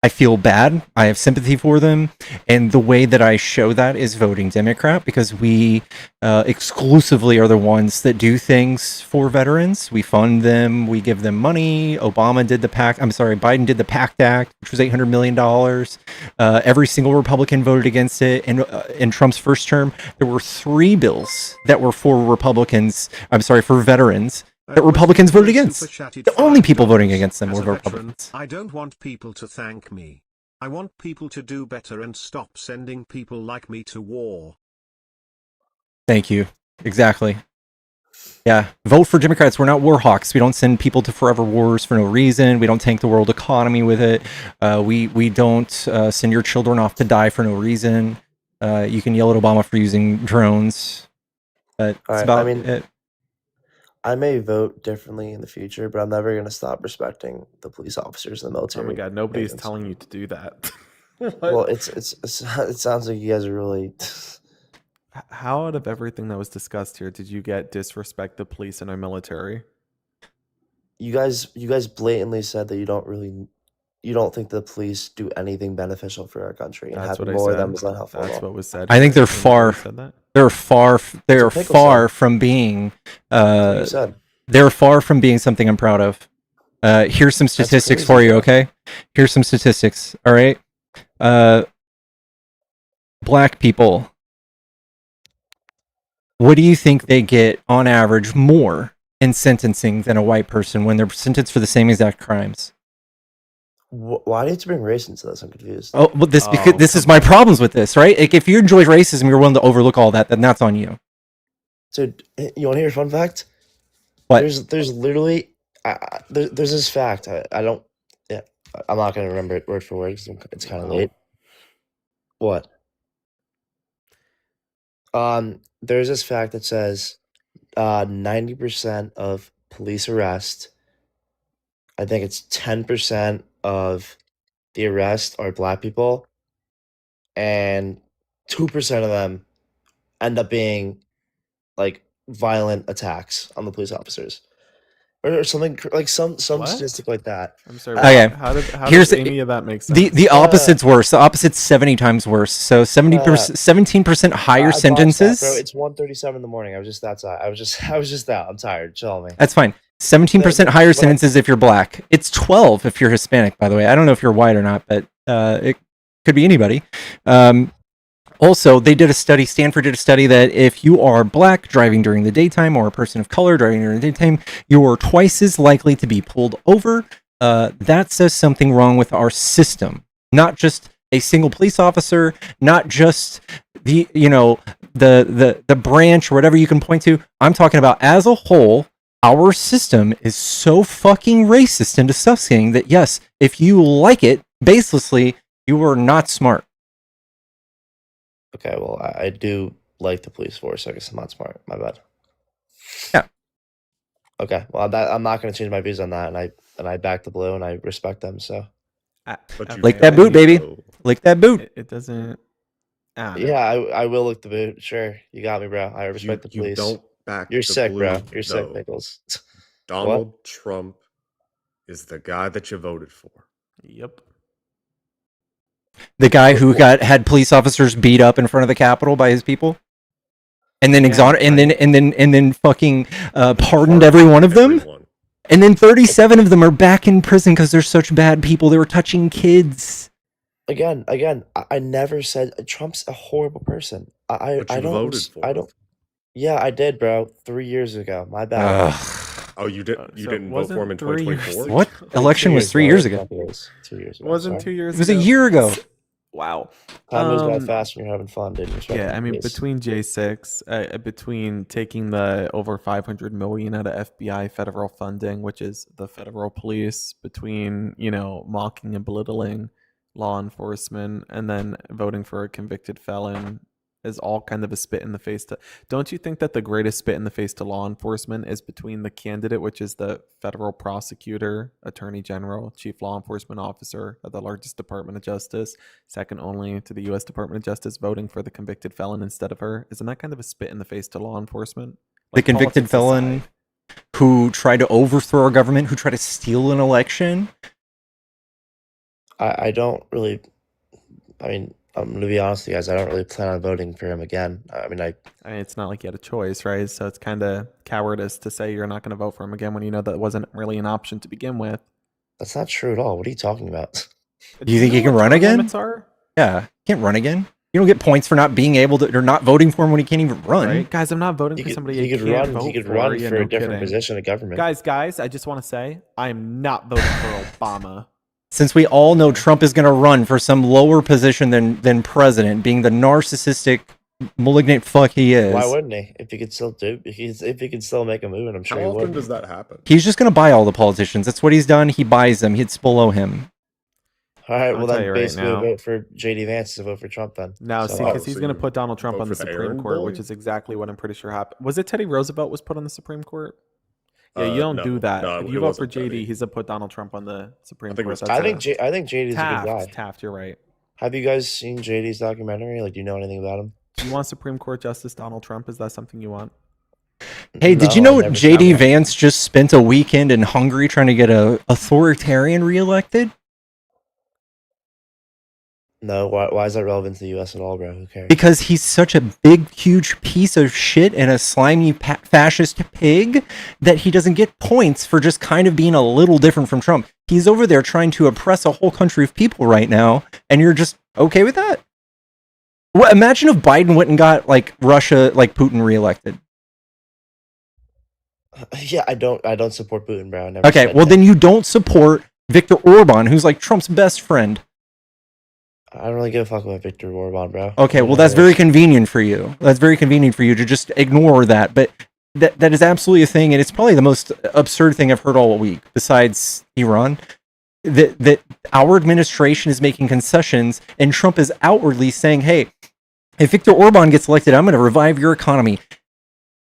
I feel bad. I have sympathy for them. And the way that I show that is voting Democrat, because we exclusively are the ones that do things for veterans. We fund them. We give them money. Biden did the PACT Act, which was $800 million. Every single Republican voted against it. And in Trump's first term, there were 3 bills that were for veterans that Republicans voted against. The only people voting against them were Republicans. I don't want people to thank me. I want people to do better and stop sending people like me to war. Thank you. Exactly. Yeah. Vote for Democrats. We're not war hawks. We don't send people to forever wars for no reason. We don't tank the world economy with it. We don't send your children off to die for no reason. You can yell at Obama for using drones. But it's about it. I may vote differently in the future, but I'm never going to stop respecting the police officers and the military. Oh my God, nobody's telling you to do that. Well, it sounds like you guys are really. How out of everything that was discussed here did you get disrespect the police and our military? You guys blatantly said that you don't think the police do anything beneficial for our country, and That's having what I more of said. them is not helpful. That's what was said. I think they're Remember far. you said that? They're far from being. They're far from being something I'm proud of. Here's some statistics for you. Okay, here's some statistics. All right. Black people. What do you think they get on average more in sentencing than a white person when they're sentenced for the same exact crimes? Why do you have to bring race into this? I'm confused. Oh, well, this is my problems with this, right? Like, if you enjoy racism, you're willing to overlook all that, then that's on you. Dude, you want to hear a fun fact? What? There's literally there's this fact. I'm not gonna remember it word for word because it's kind of late. What? There's this fact that says 90% of police arrests, I think it's 10% of the arrests are black people, and 2% of them end up being like violent attacks on the police officers. Or something like some statistic like that. I'm sorry. Okay. How does any of that make sense? The opposite's worse. The opposite's 70 times worse. So 17% higher sentences. Bro, it's 1:37 in the morning. I was just outside. I was just out. I'm tired. Chill me. That's fine. 17% higher sentences if you're black. It's 12 if you're Hispanic, by the way. I don't know if you're white or not, but it could be anybody. Also, Stanford did a study that if you are black driving during the daytime or a person of color driving during the daytime, you're twice as likely to be pulled over. That says something wrong with our system. Not just a single police officer, not just the branch or whatever you can point to. I'm talking about as a whole, our system is so fucking racist and disgusting that yes, if you like it baselessly, you are not smart. Okay, well, I do like the police force. I guess I'm not smart. My bad. Yeah. Okay. Well, I'm not going to change my views on that, and I back the blue, and I respect them. So. Lick that boot, baby. Lick that boot. It doesn't. Yeah, I will lick the boot. Sure, you got me, bro. I respect the police. You don't back. You're the sick, blue, bro. You're though. sick, Nichols. Donald Trump is the guy that you voted for. Yep. The guy who had police officers beat up in front of the Capitol by his people, and then and then fucking pardoned every one of them, and then 37 of them are back in prison because they're such bad people. They were touching kids. Again, I never said Trump's a horrible person. I don't voted for him. Yeah, I did, bro. 3 years ago. My bad. Oh, you did. You didn't vote for him in 2024. What election was 3 years ago? 2 years ago. It wasn't 2 years. It was a year ago. Wow. Time moves by fast when you're having fun, dude. Yeah, I mean, between J6, between taking the over $500 million out of FBI federal funding, which is the federal police, between mocking and belittling law enforcement, and then voting for a convicted felon is all kind of a spit in the face to. Don't you think that the greatest spit in the face to law enforcement is between the candidate, which is the federal prosecutor, attorney general, chief law enforcement officer of the largest Department of Justice, second only to the U.S. Department of Justice, voting for the convicted felon instead of her? Isn't that kind of a spit in the face to law enforcement? Like, the convicted felon who tried to overthrow our government, who tried to steal an election. I don't really. I mean, I'm going to be honest with you guys. I don't really plan on voting for him again. I mean, it's not like you had a choice, right? So it's kind of cowardice to say you're not going to vote for him again when you know that wasn't really an option to begin with. That's not true at all. What are you talking about? Do you think he can run again? Yeah, he can't run again. You don't get points for not being able to, or not voting for him when he can't even run. Right? Guys, I'm not voting for somebody He you could can't run. vote He could for. run Yeah, for no a different kidding. position of government. Guys, I just want to say I am not voting for Obama. Since we all know Trump is going to run for some lower position than president, being the narcissistic, malignant fuck he is. Why wouldn't he? If he could still make a move, and I'm sure How he often would. does that happen? He's just going to buy all the politicians. That's what he's done. He buys them. He's below him. All right, well I'll tell then you right basically now. vote for JD Vance to vote for Trump then. No, So- see, because he's going to put Donald Trump vote on the for the Supreme errand Court, boy? which is exactly what I'm pretty sure happened. Was it Teddy Roosevelt was put on the Supreme Court? Yeah, you don't No, do that. no, if it you vote for wasn't JD, Teddy. he's to put Donald Trump on the Supreme I think it Court. was That's I think JD's Taft. a good guy. Taft, you're right. Have you guys seen JD's documentary? Like, do you know anything about him? Do you want Supreme Court Justice Donald Trump? Is that something you want? Hey, did No, you know I've never JD seen that. Vance just spent a weekend in Hungary trying to get a authoritarian reelected? No, why is that relevant to the U.S. at all, bro? Who cares? Because he's such a big, huge piece of shit and a slimy fascist pig that he doesn't get points for just kind of being a little different from Trump. He's over there trying to oppress a whole country of people right now, and you're just okay with that? Well, imagine if Biden went and got like Russia, like Putin reelected. Yeah, I don't support Putin, bro. I never Okay, said well that. then you don't support Viktor Orban, who's like Trump's best friend. I don't really give a fuck about Viktor Orban, bro. Okay, well that's very convenient for you. That's very convenient for you to just ignore that. But that is absolutely a thing, and it's probably the most absurd thing I've heard all week, besides Iran. That our administration is making concessions, and Trump is outwardly saying, "Hey, if Viktor Orban gets elected, I'm going to revive your economy."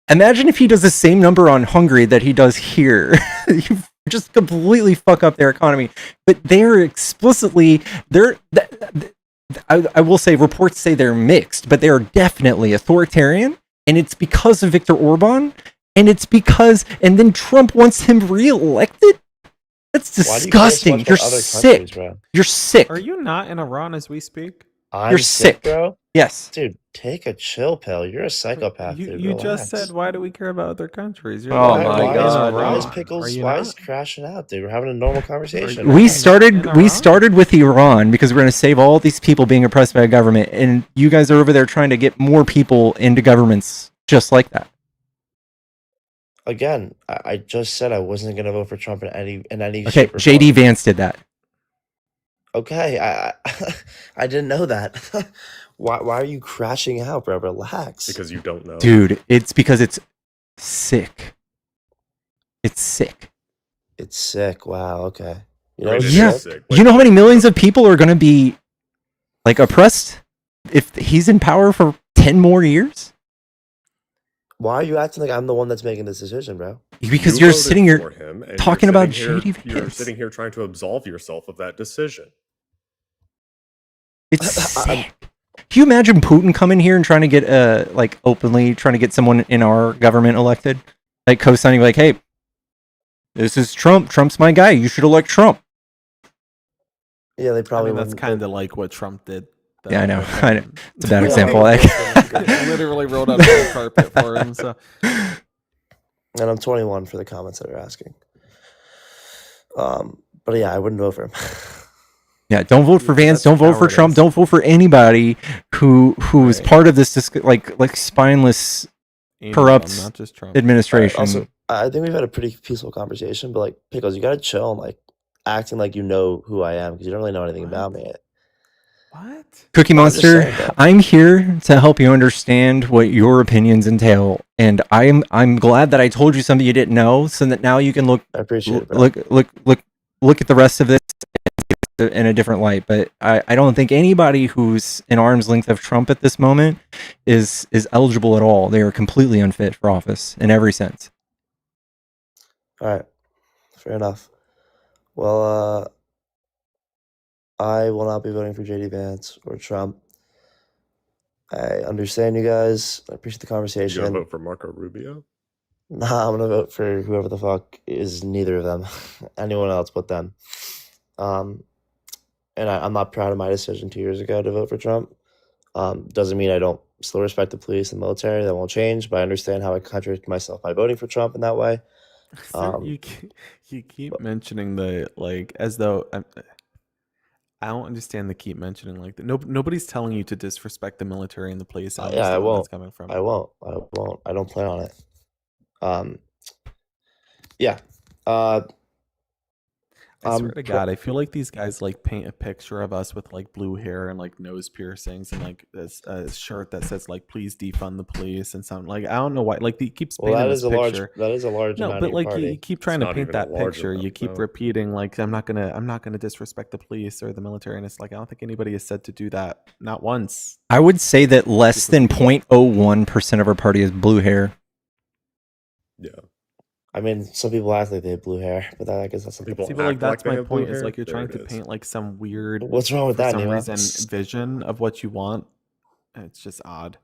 Imagine if he does the same number on Hungary that he does here. You just completely fuck up their economy. But they're explicitly I will say reports say they're mixed, but they are definitely authoritarian, and it's because of Viktor Orban, and then Trump wants him reelected. That's disgusting. You're sick. You're sick. Are you not in Iran as we speak? I'm sick, bro. Yes, dude, take a chill pill. You're a psychopath. You, dude. you Relax. just said, why do we care about other countries? You're Oh like, my why God. Iran? Why is Pickles? Are you Why not? is crashing out, dude? We're having a normal conversation. We started with Iran because we're going to save all these people being oppressed by a government, and you guys are over there trying to get more people into governments just like that. Again, I just said I wasn't going to vote for Trump in any Okay, shape or JD form. Vance did that. Okay, I didn't know that. Why are you crashing out, bro? Relax. Because you don't know. Dude, it's because it's sick. It's sick. It's sick. Wow. Okay. You know, Right, it's it Yeah. is sick. Do you know how many millions of people are going to be like oppressed if he's in power for 10 more years? Why are you acting like I'm the one that's making this decision, bro? Because You you're voted sitting here for him, and talking you're about sitting here- JD You're Vance. sitting here trying to absolve yourself of that decision. It's sick. Can you imagine Putin coming here and trying to get like openly trying to get someone in our government elected? Like co-signing like, hey, this is Trump. Trump's my guy. You should elect Trump. Yeah, they I probably mean, that's wouldn't- kind of like what Trump did. though, Yeah, I know. with I know. him. It's a bad Yeah, example. they Like, Literally rolled out a red carpet for him. So And I'm 21 for the comments that are asking. But yeah, I wouldn't vote for him. yeah, don't vote for Vance. that's Don't vote for Trump. cowardice. Don't vote for anybody who is Right. part of this like spineless, Anyone, corrupt not just Trump. administration. Also, I think we've had a pretty peaceful conversation, but like, Pickles, you gotta chill and like acting like you know who I am because you don't really know anything about me. What? Cookie I'm just Monster, saying, bro. I'm here to help you understand what your opinions entail, and I'm glad that I told you something you didn't know, so that now you can look I appreciate it, bro. look at the rest of this in a different light. But I don't think anybody who's an arm's length of Trump at this moment is eligible at all. They are completely unfit for office in every sense. All right, fair enough. Well, I will not be voting for JD Vance or Trump. I understand you guys. I appreciate the You gonna conversation. vote for Marco Rubio? Nah, I'm gonna vote for whoever the fuck is neither of them. Anyone else but them. and I'm not proud of my decision 2 years ago to vote for Trump. Doesn't mean I don't still respect the police and military. That won't change, but I understand how I contradict myself by voting for Trump in that way. So you keep mentioning the like as though I don't understand the keep mentioning like that. Nobody's telling you to disrespect the military and the police. I Yeah, I understand where won't. that's coming from. I won't. I don't plan on it. Yeah. I swear to God, I feel like these guys like paint a picture of us with like blue hair and like nose piercings and like this shirt that says like "Please defund the police" and something like I don't know why. Like he keeps painting that this is a picture. large. That is a large No, amount but of your like party. you keep trying It's to not paint even a that large picture. You amount, keep though. repeating like I'm not gonna disrespect the police or the military, and it's like I don't think anybody has said to do that. Not once. I would say that less than 0.01% of our party is blue hair. Yeah. I mean, some people act like they have blue hair, but I guess that's something. See, but like that's my point. Is like you're trying to paint like some weird. What's wrong with for that, some Nima? reason, vision of what you want. It's just odd.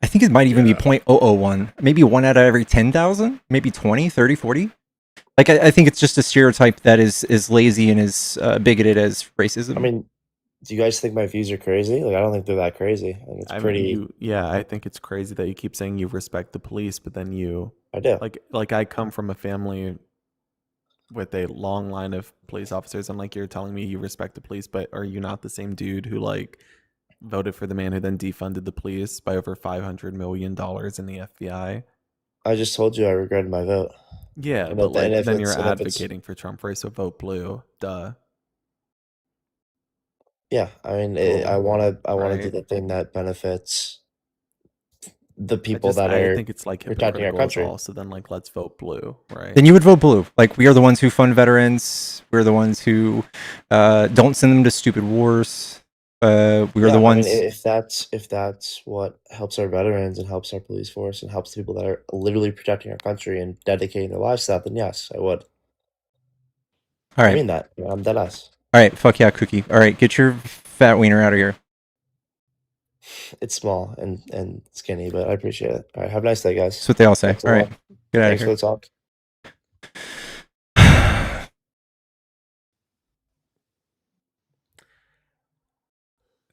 I think it might even be 0.001. Maybe 1 out of every 10,000. Maybe 20, 30, 40. Like I think it's just a stereotype that is lazy and is bigoted as racism. I mean, do you guys think my views are crazy? Like I don't think they're that crazy. I think it's pretty. I think it's crazy that you keep saying you respect the police, but then I do. Like I come from a family with a long line of police officers, and like you're telling me you respect the police, but are you not the same dude who like voted for the man who then defunded the police by over $500 million in the FBI? I just told you I regretted my vote. Yeah, but like then you're advocating for Trump, right? So vote blue. Duh. Yeah, I mean, Cool. I want to Right. do the thing that benefits the people that I are think it's like protecting our hypocritical as country. well. So then like let's vote blue, right? Then you would vote blue. Like we are the ones who fund veterans. We're the ones who don't send them to stupid wars. We are the ones. I mean, if that's what helps our veterans and helps our police force and helps the people that are literally protecting our country and dedicating their lives to that, then yes, I would. All right. I mean that. I'm dead ass. All right, fuck yeah, Cookie. All right, get your fat wiener out of here. It's small and skinny, but I appreciate it. All right, have a nice day, guys. That's what they all say. Thanks a All lot. right, get out of Thanks here. for the talk.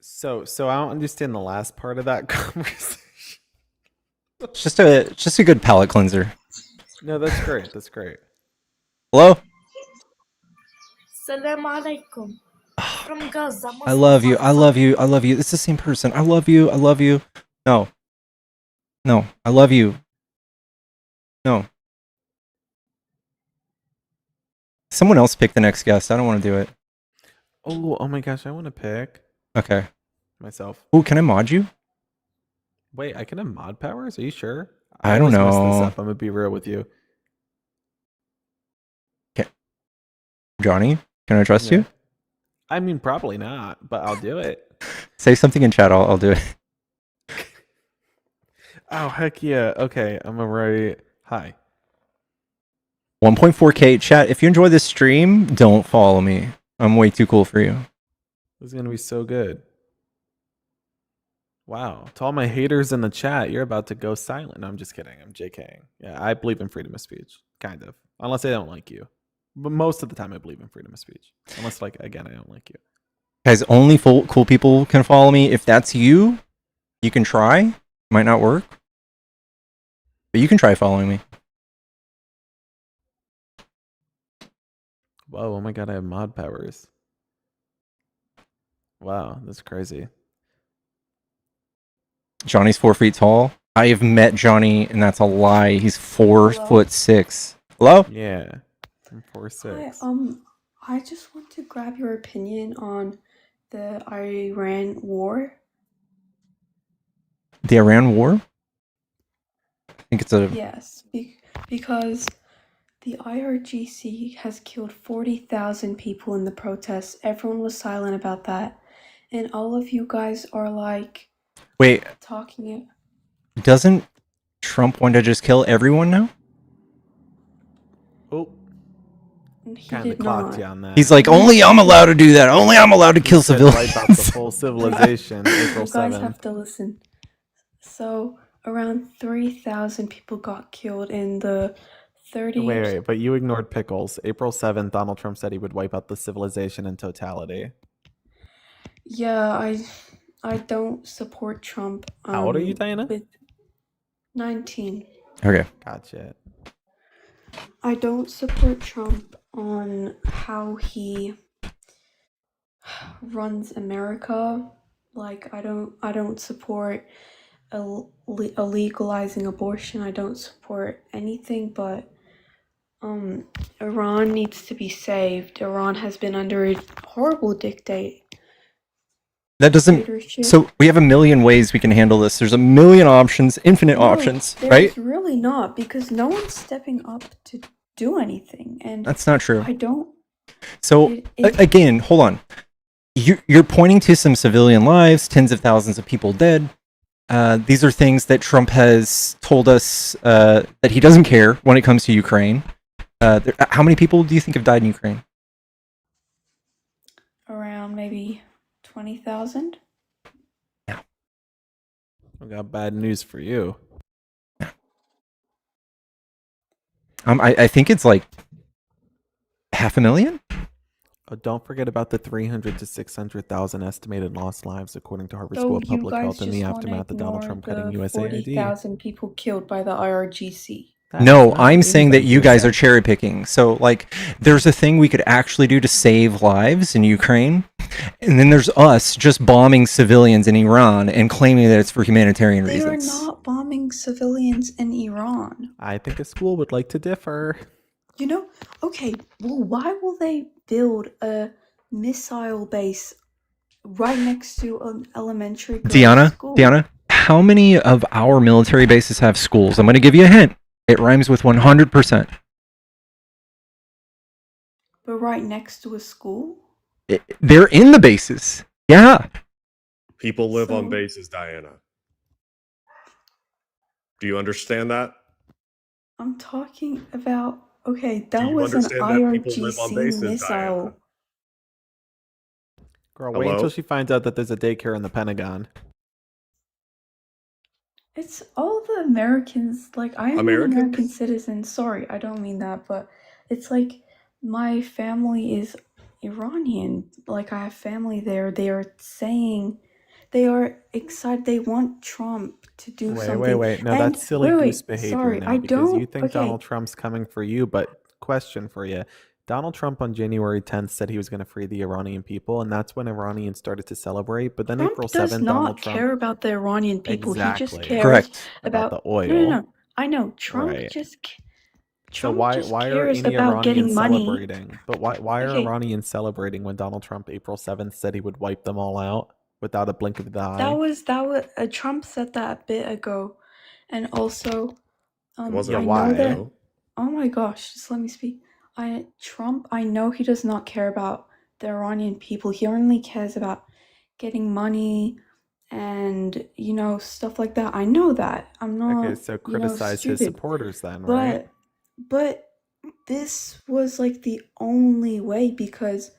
So I don't understand the last part of that conversation. It's just a good palate cleanser. No, that's great. That's great. Hello? Salam alaikum. From Gaza. I love you. I love you. I love you. It's the same person. I love you. I love you. No. No. I love you. No. Someone else pick the next guest. I don't want to do it. Oh my gosh, I want to pick. Okay. Myself. Oh, can I mod you? Wait, I can have mod powers? Are you sure? I don't always mess this know. up. I'm gonna be real with you. Okay. Johnny, can I trust you? I mean, probably not, but I'll do it. Say something in chat. I'll do it. Oh heck yeah! Okay, I'm gonna write hi. 1.4K chat. If you enjoy this stream, don't follow me. I'm way too cool for you. This is gonna be so good. Wow. To all my haters in the chat, you're about to go silent. No, I'm just kidding. I'm JKing. Yeah, I believe in freedom of speech. Kind of. Unless I don't like you. But most of the time I believe in freedom of speech. Unless, like, again, I don't like you. Guys, only cool people can follow me. If that's you, you can try. Might not work. But you can try following me. Whoa, oh my god, I have mod powers. Wow, that's crazy. Johnny's 4 feet tall. I have met Johnny, and that's a lie. He's 4'6". Hello? Yeah, I'm 4'6". Hi, I just want to grab your opinion on the Iran war. The Iran war? I think it's a... Yes, because the IRGC has killed 40,000 people in the protests. Everyone was silent about that. And all of you guys are like... Wait. Talking... Doesn't Trump want to just kill everyone now? Oh. Kind of clocked you on that. He's like, only I'm allowed to do that. Only I'm allowed to kill civilians. Wipe out the whole civilization. April 7th. You guys have to listen. So, around 3,000 people got killed in the 30 Wait, but you ignored Pickles. April 7th, Donald Trump said he would wipe out the civilization in totality. Yeah, I don't support Trump. How old are you, Diana? With 19. Okay. Gotcha. I don't support Trump on how he runs America. Like I don't support illegalizing abortion. I don't support anything, but Iran needs to be saved. Iran has been under a horrible dictatorship. That doesn't. So we have a million ways we can handle this. There's a million options, infinite options, right? There's really not, because no one's stepping up to do anything, and That's not true. I don't. So again, hold on. You're pointing to some civilian lives, tens of thousands of people dead. These are things that Trump has told us that he doesn't care when it comes to Ukraine. How many people do you think have died in Ukraine? Around maybe 20,000. Yeah. I got bad news for you. Yeah. I think it's like 500,000. Oh, don't forget about the 300 to 600,000 estimated lost lives, according to Harvard School of Public Health, in the aftermath of Donald Trump cutting USAID. 40,000 people killed by the IRGC. No, I'm saying that you guys are cherry picking. So, like, there's a thing we could actually do to save lives in Ukraine, and then there's us just bombing civilians in Iran and claiming that it's for humanitarian reasons. They are not bombing civilians in Iran. I think a school would like to differ. You know, okay, well, why will they build a missile base right next to an elementary school? Diana, how many of our military bases have schools? I'm going to give you a hint. It rhymes with 100%. But right next to a school? They're in the bases. Yeah. People live on bases, Diana. Do you understand that? I'm talking about, okay, that was an IRGC missile. Diana? Girl, wait until she finds out that there's a daycare in the Pentagon. It's all the Americans, like, I am an American citizen. Sorry, I don't mean that, but it's like my family is Iranian. Like, I have family there. They are saying, they are excited. They want Trump to do something. Wait. No, that's silly goose behavior now, because you think Donald Trump's coming for you, but question for you. Donald Trump on January 10th said he was going to free the Iranian people, and that's when Iranians started to celebrate. But then Trump April 7th, does not Donald Trump care about the Iranian people. Exactly. He just cares Correct. about the oil. No. I know. Trump just So why are any about getting Iranians money. celebrating? But why are Iranians celebrating when Donald Trump April 7th said he would wipe them all out without a blink of the eye? That was Trump said that a bit ago, and also I know that. Oh my gosh, just let me speak. Trump, I know he does not care about the Iranian people. He only cares about getting money and, you know, stuff like that. I know that. I'm not, Okay, so criticize his stupid. supporters then, right? But this was like the only way, because,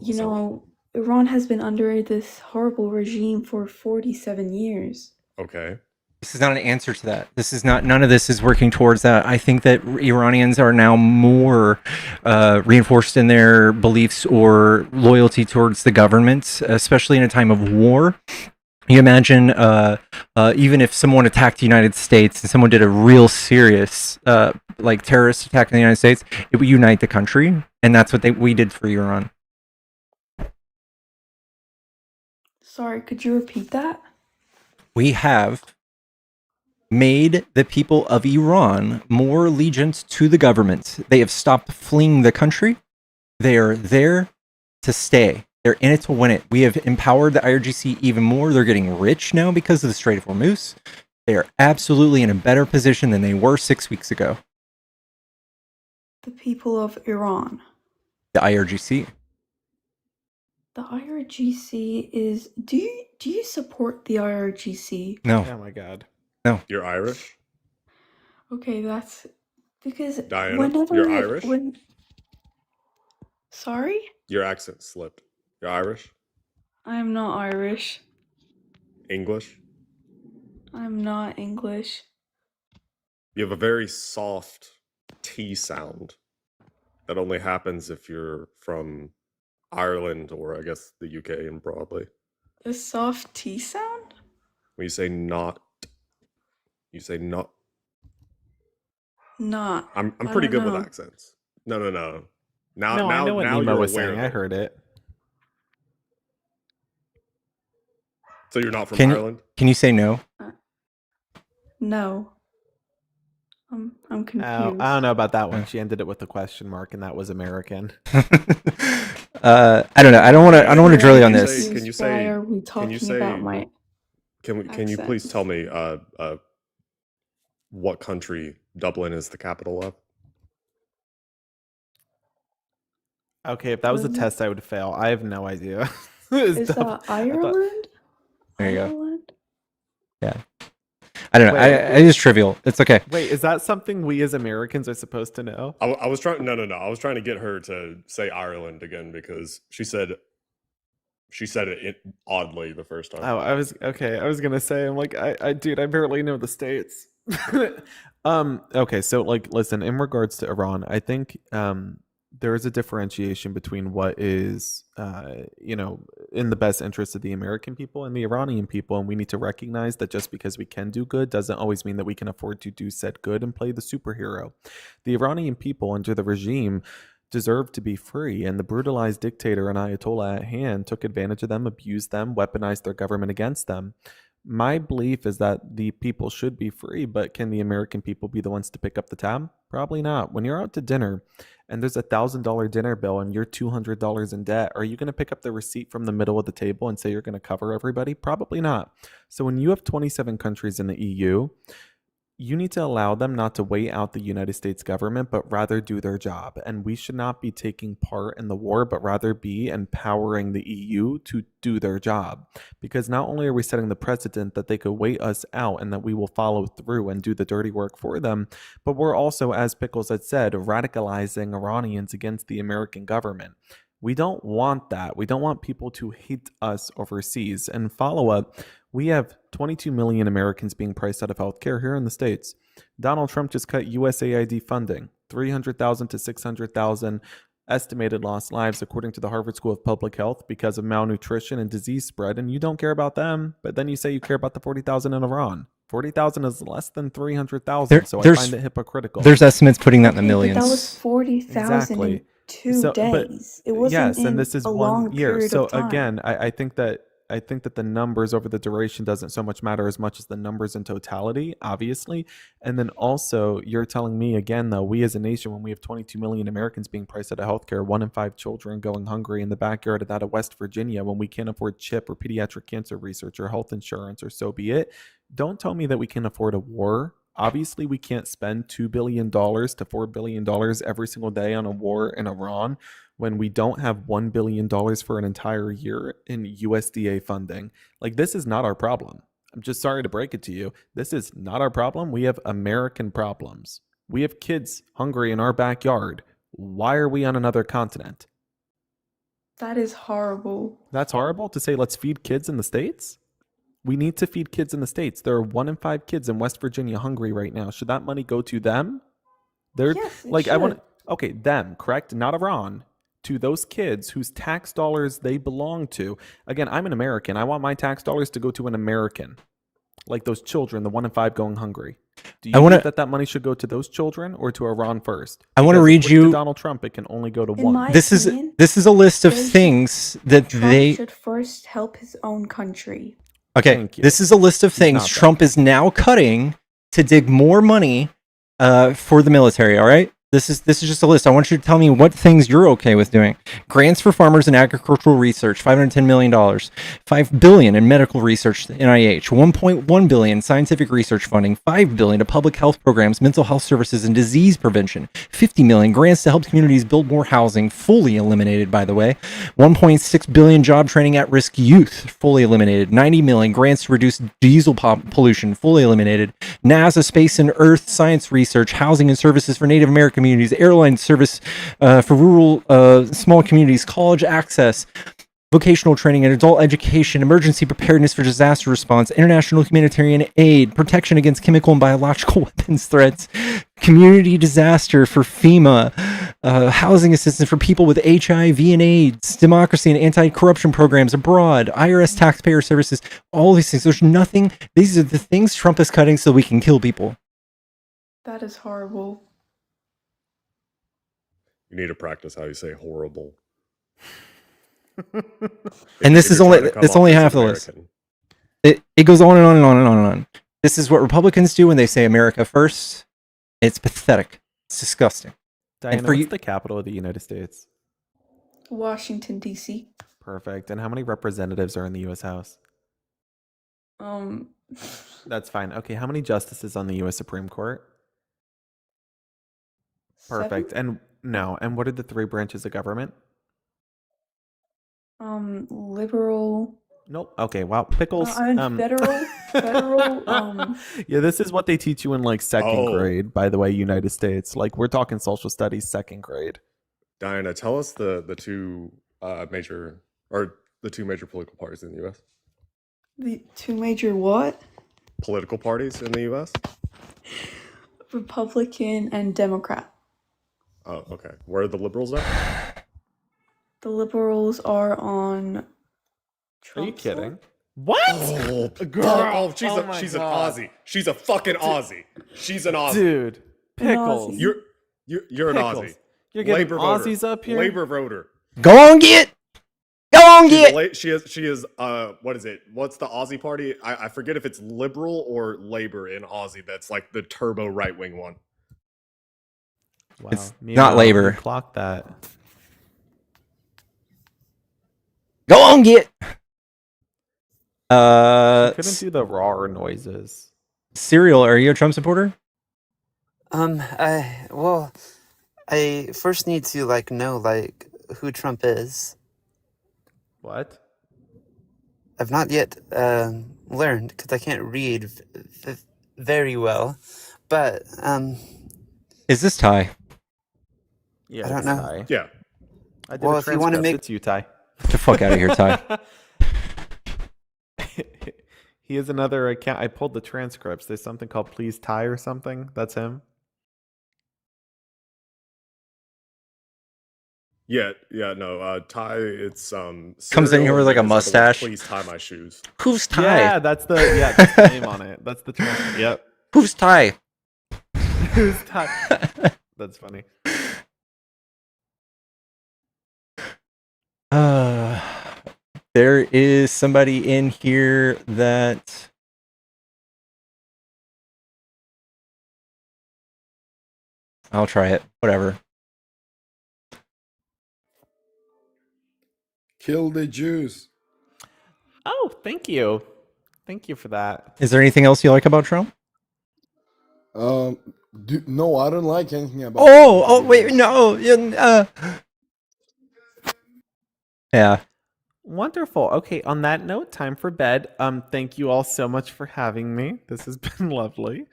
you know, Iran has been under this horrible regime for 47 years. Okay. This is not an answer to that. This is not. None of this is working towards that. I think that Iranians are now more reinforced in their beliefs or loyalty towards the government, especially in a time of war. You imagine, even if someone attacked the United States and someone did a real serious, like terrorist attack in the United States, it would unite the country, and that's what we did for Iran. Sorry, could you repeat that? We have made the people of Iran more allegiant to the government. They have stopped fleeing the country. They are there to stay. They're in it to win it. We have empowered the IRGC even more. They're getting rich now because of the Strait of Hormuz. They are absolutely in a better position than they were 6 weeks ago. The people of Iran. The IRGC. The IRGC is... Do you support the IRGC? No. Oh my god. No. You're Irish? Okay, that's... Because Diana, whenever... you're Irish? Sorry? Your accent slipped. You're Irish? I am not Irish. English? I'm not English. You have a very soft T sound that only happens if you're from Ireland, or I guess the UK and broadly. The soft T sound? When you say not, you say not. Not. I'm I pretty don't good with know. accents. No. No, I know what now Nemo you're was aware saying. of I it. heard it. So you're not from Ireland? Can you say no? No. I'm confused. Oh, I don't know about that one. She ended it with a question mark, and that was American. I don't know. I don't want to drill you on this. Can you say? Why are we talking about my Can you please tell me what country Dublin is the capital of? Okay, if that was a Was it- test, I would fail. I have no idea. Is that Ireland? There you go. Ireland? Yeah. I don't know. I just trivial. It's okay. Wait, is that something we as Americans are supposed to know? I was trying. No. I was trying to get her to say Ireland again because she said it oddly the first time. Oh, I was gonna say, I'm like, dude, I barely know the states. Okay, so like, listen, in regards to Iran, I think there is a differentiation between what is, in the best interest of the American people and the Iranian people, and we need to recognize that just because we can do good doesn't always mean that we can afford to do said good and play the superhero. The Iranian people under the regime deserve to be free, and the brutalized dictator and Ayatollah at hand took advantage of them, abused them, weaponized their government against them. My belief is that the people should be free, but can the American people be the ones to pick up the tab? Probably not. When you're out to dinner and there's $1,000 dinner bill and you're $200 in debt, are you going to pick up the receipt from the middle of the table and say you're going to cover everybody? Probably not. So when you have 27 countries in the EU, you need to allow them not to wait out the United States government, but rather do their job. And we should not be taking part in the war, but rather be empowering the EU to do their job. Because not only are we setting the precedent that they could wait us out and that we will follow through and do the dirty work for them, but we're also, as Pickles had said, radicalizing Iranians against the American government. We don't want that. We don't want people to hate us overseas. And follow up, we have 22 million Americans being priced out of healthcare here in the States. Donald Trump just cut USAID funding, 300,000 to 600,000 estimated lost lives according to the Harvard School of Public Health because of malnutrition and disease spread. And you don't care about them, but then you say you care about the 40,000 in Iran. 40,000 is less than 300,000, so I find it hypocritical. There's estimates putting that in the millions. But that was 40,000 Exactly. in 2 days. It wasn't in and this is a 1 long year. period So of time. again, I think that the numbers over the duration doesn't so much matter as much as the numbers in totality, obviously. And then also, you're telling me again, though, we as a nation, when we have 22 million Americans being priced out of healthcare, 1 in 5 children going hungry in the backyard of that of West Virginia, when we can't afford CHIP or pediatric cancer research or health insurance, or so be it. Don't tell me that we can afford a war. Obviously, we can't spend $2 billion to $4 billion every single day on a war in Iran when we don't have $1 billion for an entire year in USDA funding. Like, this is not our problem. I'm just sorry to break it to you. This is not our problem. We have American problems. We have kids hungry in our backyard. Why are we on another continent? That is horrible. That's horrible to say, let's feed kids in the States? We need to feed kids in the States. There are 1 in 5 kids in West Virginia hungry right now. Should that money go to them? They're Yes, it like, I want should. okay, them, correct? Not Iran. To those kids whose tax dollars they belong to. Again, I'm an American. I want my tax dollars to go to an American. Like those children, the 1 in 5 going hungry. Do you think that money should go to those children or to Iran first? I want to Because read according to you. Donald Trump, it can only go to In one. my This opinion, is a list of they should- things that Trump they. should first help his own country. Okay, Thank you. this is a list of things not that. Trump is now cutting to dig more money for the military. All right, this is just a list. I want you to tell me what things you're okay with doing. Grants for farmers and agricultural research, $510 million, $5 billion in medical research to NIH, $1.1 billion scientific research funding, $5 billion to public health programs, mental health services, and disease prevention, $50 million grants to help communities build more housing, fully eliminated, by the way, $1.6 billion job training at-risk youth, fully eliminated, $90 million grants to reduce diesel pollution, fully eliminated, NASA space and earth science research, housing and services for Native American communities, airline service for rural small communities, college access, vocational training and adult education, emergency preparedness for disaster response, international humanitarian aid, protection against chemical and biological weapons threats, community disaster for FEMA, housing assistance for people with HIV and AIDS, democracy and anti-corruption programs abroad, IRS taxpayer services, all these things. There's nothing. These are the things Trump is cutting so we can kill people. That is horrible. You need to practice how you say horrible. And this is only half the list. It goes on and on and on and on and on. This is what Republicans do when they say America first. It's pathetic. It's disgusting. Diana, what's the capital of the United States? Washington, D.C. Perfect. And how many representatives are in the U.S. House? That's fine. Okay, how many justices on the U.S. Supreme Court? Perfect. 7? And what are the 3 branches of government? Liberal. Nope. Okay. Wow. Pickles. Federal. Yeah, this is what they teach you in like second grade. By the way, United States. Like we're talking social studies, second grade. Diana, tell us the two major political parties in the U.S. The 2 major what? Political parties in the U.S. Republican and Democrat. Oh, okay. Where are the liberals at? The liberals are on. Are you kidding? What? Oh, girl! She's an Aussie. She's a fucking Aussie. She's an Aussie, dude. Pickles. You're an Aussie. You're getting Labor Aussies voter. up here. Labor voter. Go on, get. She is. What is it? What's the Aussie party? I forget if it's liberal or labor in Aussie. That's like the turbo right wing one. Wow. It's not labor. Clock that. Go on, get. She couldn't do the raw noises. Serial, are you a Trump supporter? Well, I first need to know who Trump is. What? I've not yet learned because I can't read very well. But is this Ty? Yeah, I don't know. Ty. Yeah. I did if you want to make it's you, Ty. Get the fuck out of here, Ty. He has another account. I pulled the transcripts. There's something called Please Ty or something. That's him. Yeah, no, Ty, it's comes in here with like a mustache. Please tie my shoes. Who's Ty? Yeah, that's the name on it. That's the transcript. Yep. Who's Ty? Who's Ty? That's funny. There is somebody in here that I'll try it. Whatever. Kill the Jews. Oh, thank you. Thank you for that. Is there anything else you like about Trump? No, I don't like anything about. Oh, wait, no. Yeah. Wonderful. Okay, on that note, time for bed. Thank you all so much for having me. This has been lovely.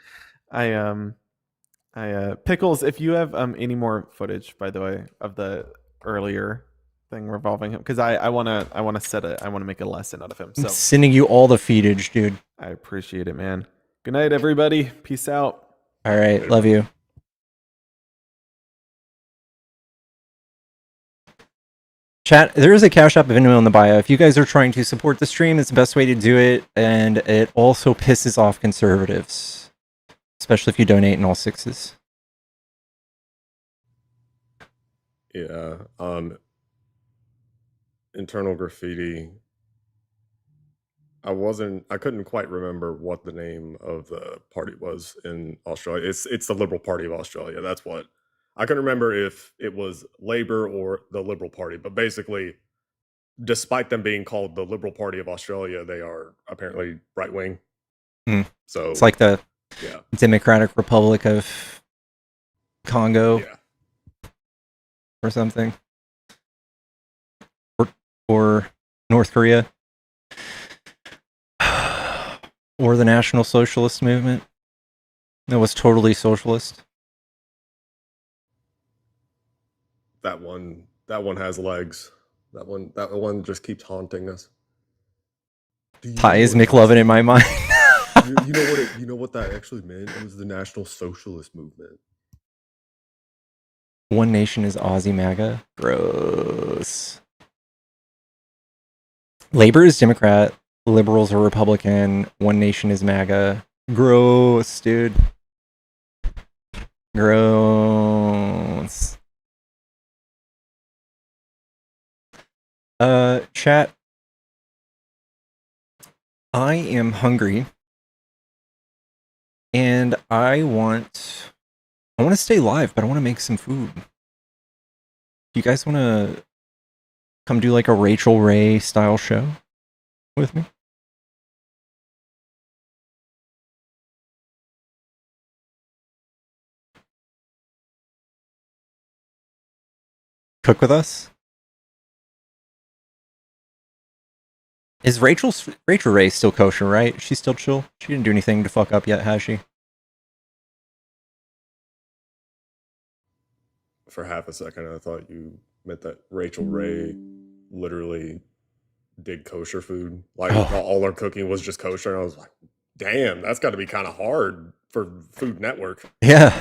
Pickles, if you have any more footage, by the way, of the earlier thing revolving him, because I wanna make a lesson out of him. So I'm sending you all the feedage, dude. I appreciate it, man. Good night, everybody. Peace out. All right, love you. Chat, there is a Cash App Venmo in the bio. If you guys are trying to support the stream, it's the best way to do it, and it also pisses off conservatives, especially if you donate in all sixes. Yeah. Internal graffiti. I couldn't quite remember what the name of the party was in Australia. It's the Liberal Party of Australia. That's what. I couldn't remember if it was Labour or the Liberal Party, but basically, despite them being called the Liberal Party of Australia, they are apparently right wing. So it's like the Democratic Republic of Congo, or something, or North Korea, or the National Socialist Movement. That was totally socialist. That one has legs. That one just keeps haunting us. Ty is McLovin in my mind. you know what that actually meant? It was the National Socialist Movement. One Nation is Aussie MAGA. Gross. Labor is Democrat. Liberals are Republican. One Nation is MAGA. Gross, dude. Gross. Chat. I am hungry. And I want to stay live, but I want to make some food. Do you guys want to come do like a Rachel Ray style show with me? Cook with us? Is Rachel Ray still kosher, right? She's still chill? She didn't do anything to fuck up yet, has she? For half a second, I thought you meant that Rachel Ray literally did kosher food. Like, all her cooking was just kosher. And I was like, damn, that's got to be kind of hard for Food Network. Yeah.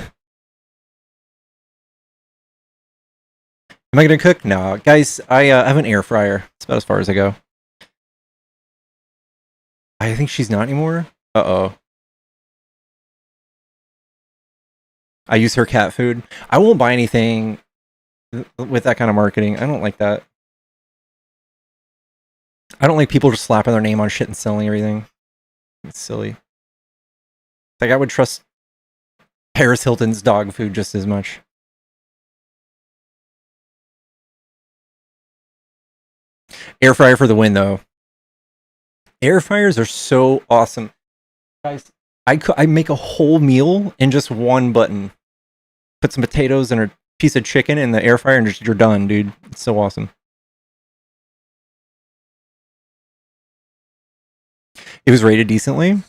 Am I going to cook? No. Guys, I have an air fryer. That's about as far as I go. I think she's not anymore. Uh-oh. I use her cat food. I won't buy anything with that kind of marketing. I don't like that. I don't like people just slapping their name on shit and selling everything. It's silly. Like, I would trust Paris Hilton's dog food just as much. Air fryer for the win, though. Air fryers are so awesome. Guys, I make a whole meal in just one button. Put some potatoes and a piece of chicken in the air fryer and just you're done, dude. It's so awesome. It was rated decently.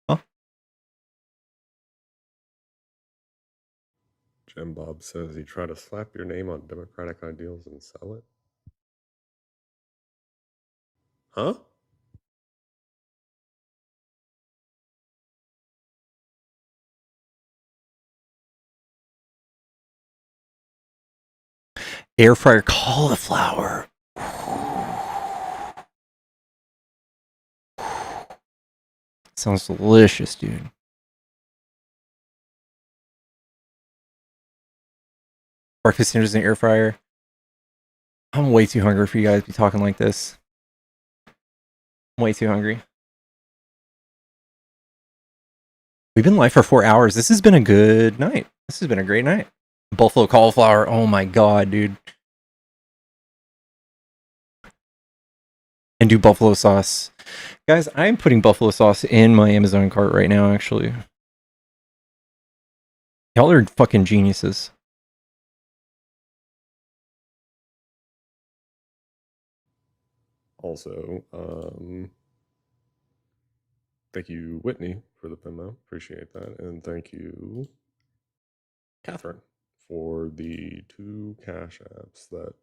Huh? Jim Bob says he tried to slap your name on democratic ideals and sell it. Huh? Air fryer cauliflower. Sounds delicious, dude. Breakfast sandwiches in the air fryer. I'm way too hungry for you guys to be talking like this. I'm way too hungry. We've been live for 4 hours. This has been a good night. This has been a great night. Buffalo cauliflower. Oh my god, dude. And do buffalo sauce. Guys, I'm putting buffalo sauce in my Amazon cart right now, actually. Y'all are fucking geniuses. Also, thank you, Whitney, for the Venmo. Appreciate that. And thank you, Catherine, for the 2 Cash Apps that,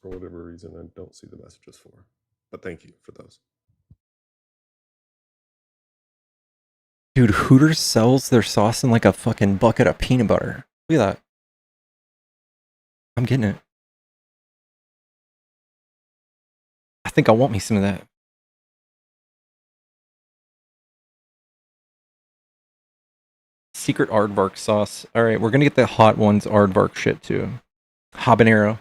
for whatever reason, I don't see the messages for. But thank you for those. Dude, Hooters sells their sauce in like a fucking bucket of peanut butter. Look at that. I'm getting it. I think I want me some of that. Secret aardvark sauce. All right, we're gonna get the hot ones aardvark shit too. Habanero.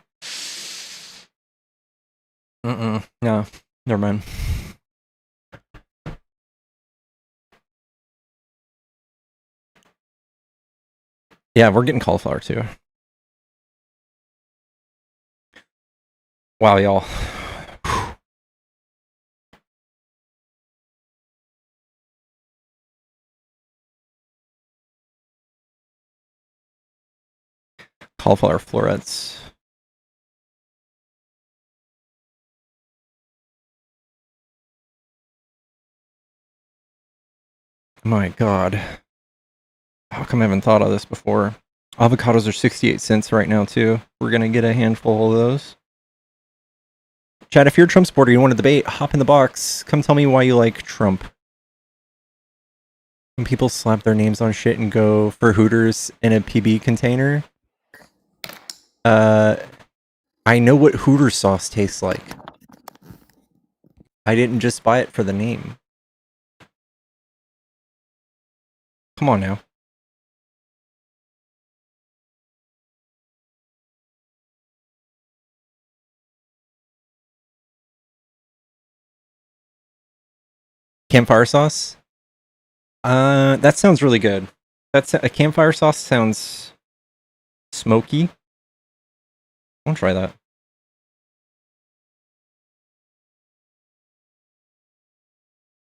No, never mind. Yeah, we're getting cauliflower too. Wow, y'all. Cauliflower florets. My god. How come I haven't thought of this before? Avocados are 68 cents right now too. We're gonna get a handful of those. Chad, if you're a Trump supporter, you want to debate, hop in the box. Come tell me why you like Trump. When people slap their names on shit and go for Hooters in a PB container, I know what Hooters sauce tastes like. I didn't just buy it for the name. Come on now. Campfire sauce? That sounds really good. That's a campfire sauce sounds smoky. I'll try that.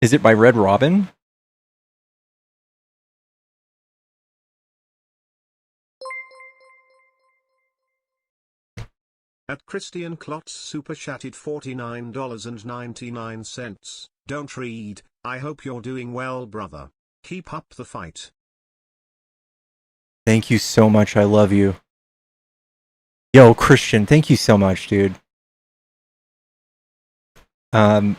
Is it by Red Robin? At Christian Klotz super chatted $49.99. Don't read. I hope you're doing well, brother. Keep up the fight. Thank you so much. I love you. Yo, Christian, thank you so much, dude. Thank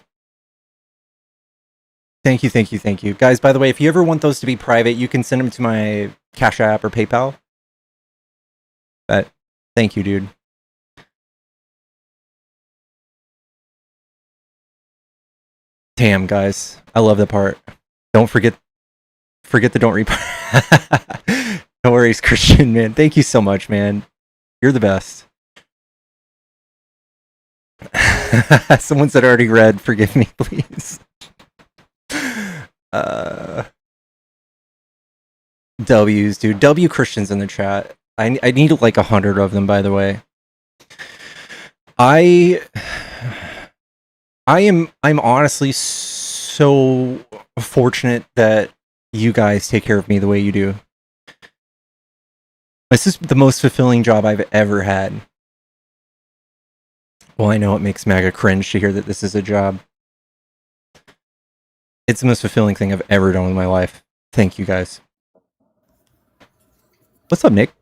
you. Guys, by the way, if you ever want those to be private, you can send them to my Cash App or PayPal. But thank you, dude. Damn, guys. I love that part. Don't forget the don't read part. No worries, Christian, man. Thank you so much, man. You're the best. Someone said already read. Forgive me, please. W's, dude. W Christians in the chat. I need like 100 of them, by the way. I'm honestly so fortunate that you guys take care of me the way you do. This is the most fulfilling job I've ever had. Well, I know it makes MAGA cringe to hear that this is a job. It's the most fulfilling thing I've ever done with my life. Thank you, guys. What's up, Nick?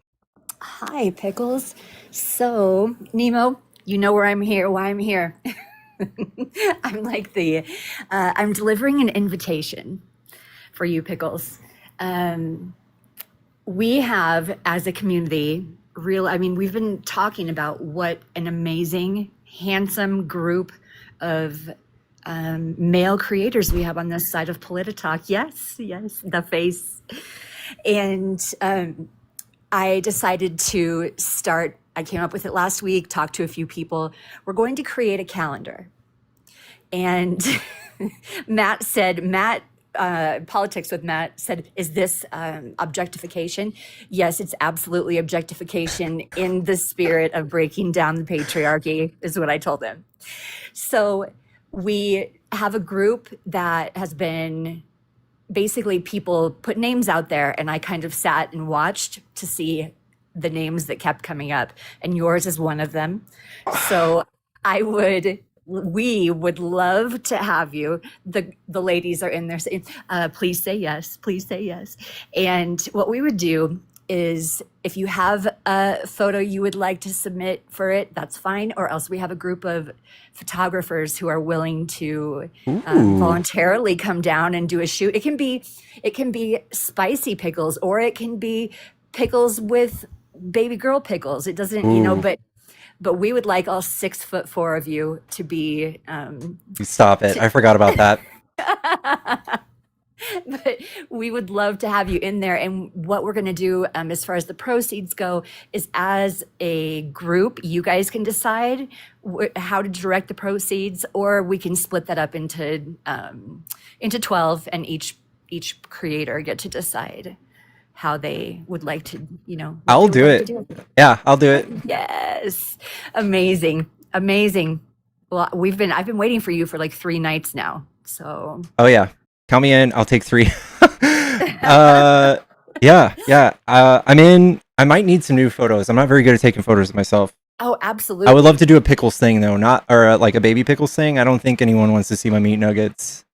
Hi, Pickles. So, Nemo, you know why I'm here. I'm like I'm delivering an invitation for you, Pickles. We have, as a community, we've been talking about what an amazing, handsome group of male creators we have on this side of Polititalk. Yes, the face. And I decided to start, I came up with it last week, talked to a few people. We're going to create a calendar. And Politics with Matt said, is this objectification? Yes, it's absolutely objectification in the spirit of breaking down the patriarchy, is what I told them. So we have a group that has been basically people put names out there, and I kind of sat and watched to see the names that kept coming up, and yours is one of them. So we would love to have you. The ladies are in there saying, please say yes, please say yes. And what we would do is, if you have a photo you would like to submit for it, that's fine. Or else we have a group of photographers who are willing to voluntarily come down and do a shoot. It can be spicy pickles, or it can be pickles with baby girl pickles. It doesn't, but we would like all 6'4" of you to be. Stop it! I forgot about that. But we would love to have you in there. And what we're going to do, as far as the proceeds go, is as a group, you guys can decide how to direct the proceeds, or we can split that up into 12, and each creator get to decide how they would like to, I'll do it. Yeah, I'll do it. Yes. Amazing. Well, I've been waiting for you for like 3 nights now. So. Oh yeah. Count me in. I'll take 3. Yeah. I'm in. I might need some new photos. I'm not very good at taking photos of myself. Oh, absolutely. I would love to do a pickles thing though, or like a baby pickles thing. I don't think anyone wants to see my meat nuggets.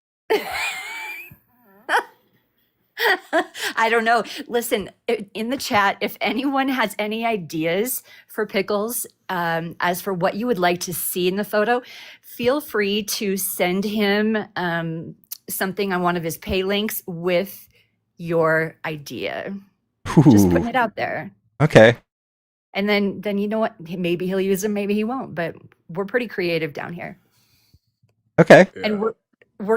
I don't know. Listen, in the chat, if anyone has any ideas for pickles, as for what you would like to see in the photo, feel free to send him something on one of his pay links with your idea. Just putting it out there. Okay. And then you know what? Maybe he'll use them, maybe he won't. But we're pretty creative down here. Okay. Yeah. And we're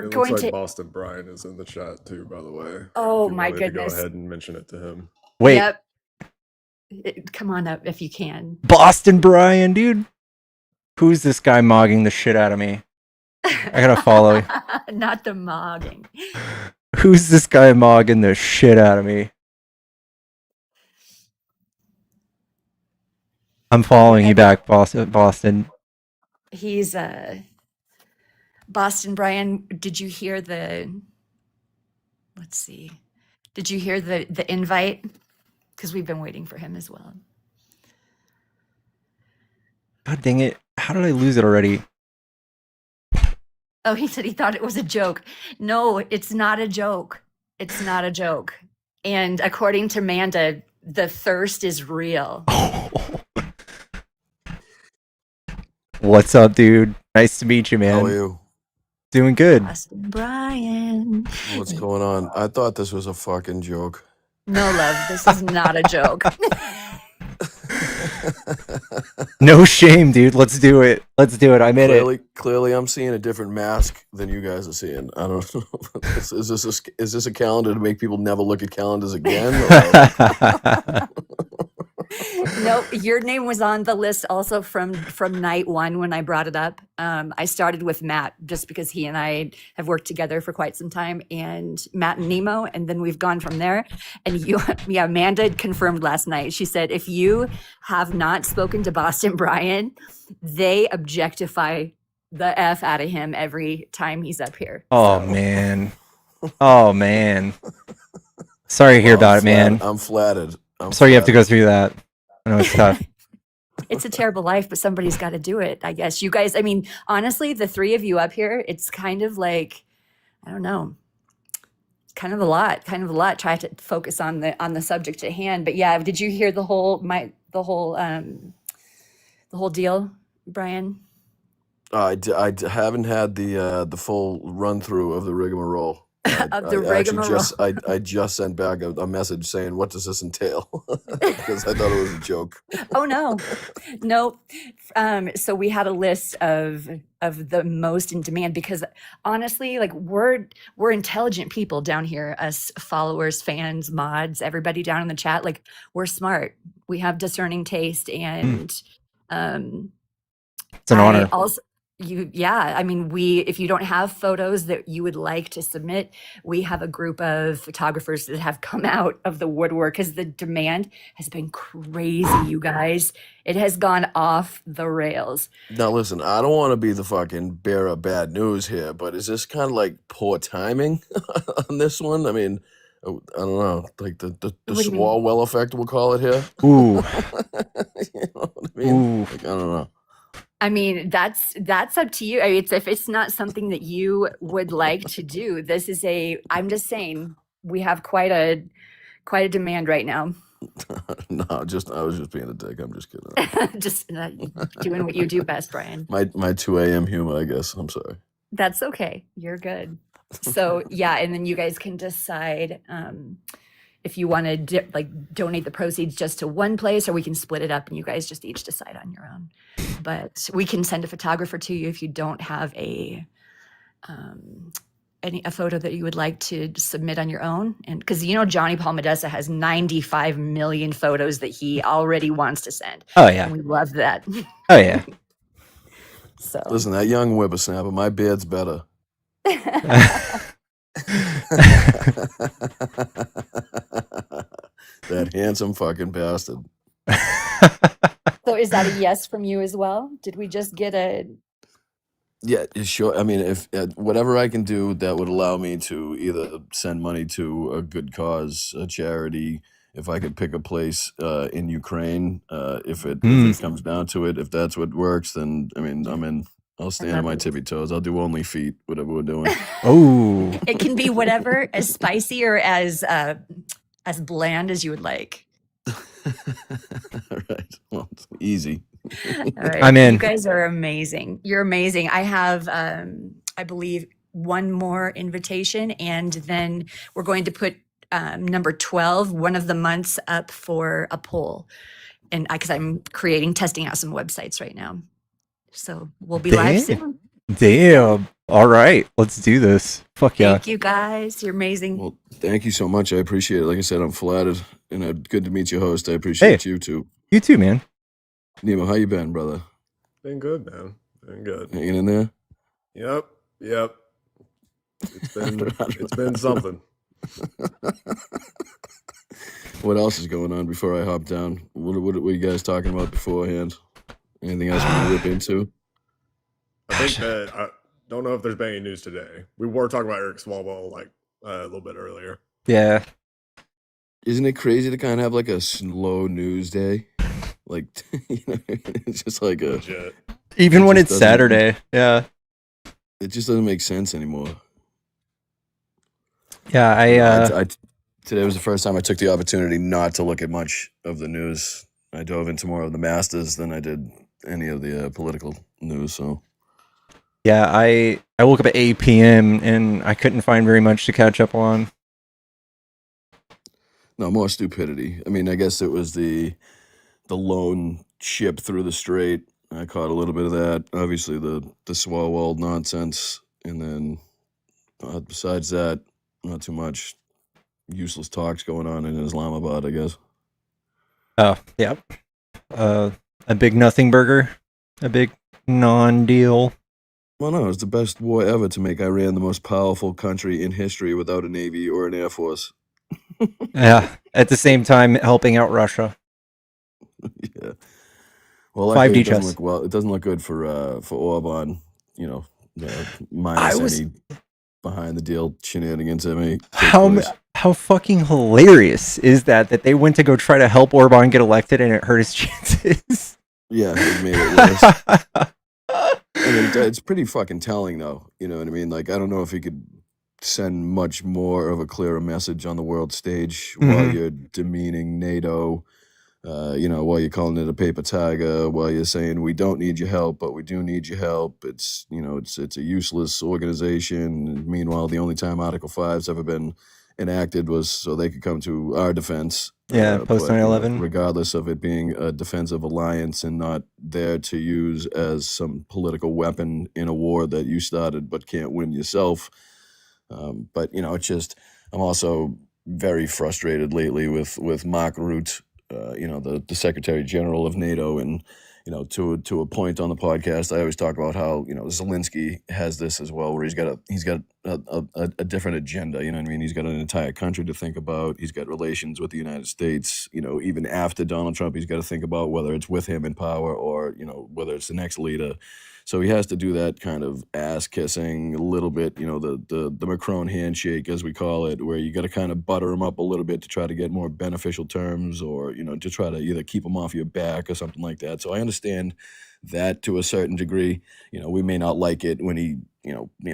It going looks like to. Boston Brian is in the chat too, by the way. Oh if you my wanted to goodness! go ahead and mention it to him. Wait. Yep. Come on up if you can. Boston Brian, dude. Who's this guy mogging the shit out of me? I gotta follow. Not the mogging. Who's this guy mogging the shit out of me? I'm following you back, Boston. He's Boston Brian. Did you hear the? Let's see. Did you hear the invite? Because we've been waiting for him as well. God dang it! How did I lose it already? Oh, he said he thought it was a joke. No, it's not a joke. It's not a joke. And according to Manda, the thirst is real. What's up, dude? Nice to meet you, man. How are you? Doing good. Boston Brian. What's going on? I thought this was a fucking joke. No, love, this is not a joke. No shame, dude. Let's do it. Let's do it. I'm in it. Clearly, I'm seeing a different mask than you guys are seeing. I don't know. Is this a calendar to make people never look at calendars again? No, your name was on the list also from night one when I brought it up. I started with Matt just because he and I have worked together for quite some time, and Matt and Nemo, and then we've gone from there. And Amanda confirmed last night. She said, if you have not spoken to Boston Brian, they objectify the F out of him every time he's up here. Oh, man. Oh, man. Sorry to hear about it, man. I'm flattered. I'm sorry you have to go through that. I know it's tough. It's a terrible life, but somebody's got to do it, I guess. You guys, I mean, honestly, the three of you up here, it's kind of like, I don't know, kind of a lot. Try to focus on the subject at hand. But yeah, did you hear the whole deal, Brian? I haven't had the full run through of the rigmarole. I just sent back a message saying, what does this entail? Because I thought it was a joke. Oh no. So we had a list of the most in demand because honestly, like we're intelligent people down here, us followers, fans, mods, everybody down in the chat, like we're smart. We have discerning taste, and it's an honor. If you don't have photos that you would like to submit, we have a group of photographers that have come out of the woodwork because the demand has been crazy, you guys. It has gone off the rails. Now listen, I don't want to be the fucking bearer of bad news here, but is this kind of like poor timing on this one? I mean, I don't know, like the Swalwell effect, we'll call it here. Ooh. You know what I mean? Like, I don't know. I mean, that's up to you. I mean, if it's not something that you would like to do, I'm just saying we have quite a demand right now. No, I was just being a dick. I'm just kidding. Just doing what you do best, Brian. My 2 a.m. humor, I guess. I'm sorry. That's okay. You're good. So yeah, and then you guys can decide if you want to donate the proceeds just to one place, or we can split it up and you guys just each decide on your own. But we can send a photographer to you if you don't have a photo that you would like to submit on your own. And because Johnny Palmadessa has 95 million photos that he already wants to send. Oh yeah. And we love that. Oh yeah. So listen, that young whippersnapper, my beard's better. That handsome fucking bastard. So is that a yes from you as well? Did we just get a... Yeah, sure. I mean, if whatever I can do that would allow me to either send money to a good cause, a charity, if I could pick a place in Ukraine, if it comes down to it, if that's what works, then I mean, I'm in. I'll stand on my tippy toes. I'll do only feet, whatever we're doing. Oh. It can be whatever, as spicy or as bland as you would like. All right. Well, it's easy. All right. I'm in. You guys are amazing. You're amazing. I have, I believe, one more invitation, and then we're going to put number 12, one of the months up for a poll. And because I'm testing out some websites right now. So we'll be live soon. Damn. All right. Let's do this. Fuck yeah. Thank you guys. You're amazing. Well, thank you so much. I appreciate it. Like I said, I'm flattered, and good to meet you, host. I appreciate you too. You too, man. Nemo, how you been, brother? Been good, man. Been good. Hanging in there? Yep. It's been something. What else is going on before I hop down? What were you guys talking about beforehand? Anything else we can whip into? I think that I don't know if there's been any news today. We were talking about Eric Swalwell like a little bit earlier. Yeah. Isn't it crazy to kind of have like a slow news day? Like, it's just like Legit. Even when it's Saturday. Yeah. It just doesn't make sense anymore. Yeah, today was the first time I took the opportunity not to look at much of the news. I dove into more of the Masters than I did any of the political news. So, yeah, I woke up at 8 p.m. and I couldn't find very much to catch up on. No, more stupidity. I mean, I guess it was the lone ship through the strait. I caught a little bit of that. Obviously, the Swalwell nonsense, and then besides that, not too much. Useless talks going on in Islamabad, I guess. Oh, yeah. A big nothing burger. A big non-deal. Well, no, it's the best war ever to make Iran the most powerful country in history without a navy or an air force. Yeah. At the same time, helping out Russia. Yeah. Well, 5D it doesn't chess. look well. It doesn't look good for Orban. You know, minus any behind the deal shenanigans that may take place. How fucking hilarious is that they went to go try to help Orban get elected and it hurt his chances? Yeah, it made it worse. And it's pretty fucking telling, though. You know what I mean? Like, I don't know if he could send much more of a clearer message on the world stage while you're demeaning NATO, while you're calling it a paper tiger, while you're saying we don't need your help, but we do need your help. It's a useless organization. And meanwhile, the only time Article 5's ever been enacted was so they could come to our defense. Yeah, post 9/11. Regardless of it being a defensive alliance and not there to use as some political weapon in a war that you started but can't win yourself. But it's just, I'm also very frustrated lately with Mark Rutte, the Secretary General of NATO, and to a point on the podcast, I always talk about how Zelensky has this as well, where he's got a different agenda. You know what I mean? He's got an entire country to think about. He's got relations with the United States. Even after Donald Trump, he's got to think about whether it's with him in power or whether it's the next leader. So he has to do that kind of ass kissing a little bit, the Macron handshake, as we call it, where you got to kind of butter him up a little bit to try to get more beneficial terms, or to try to either keep him off your back or something like that. So I understand that to a certain degree. We may not like it when he,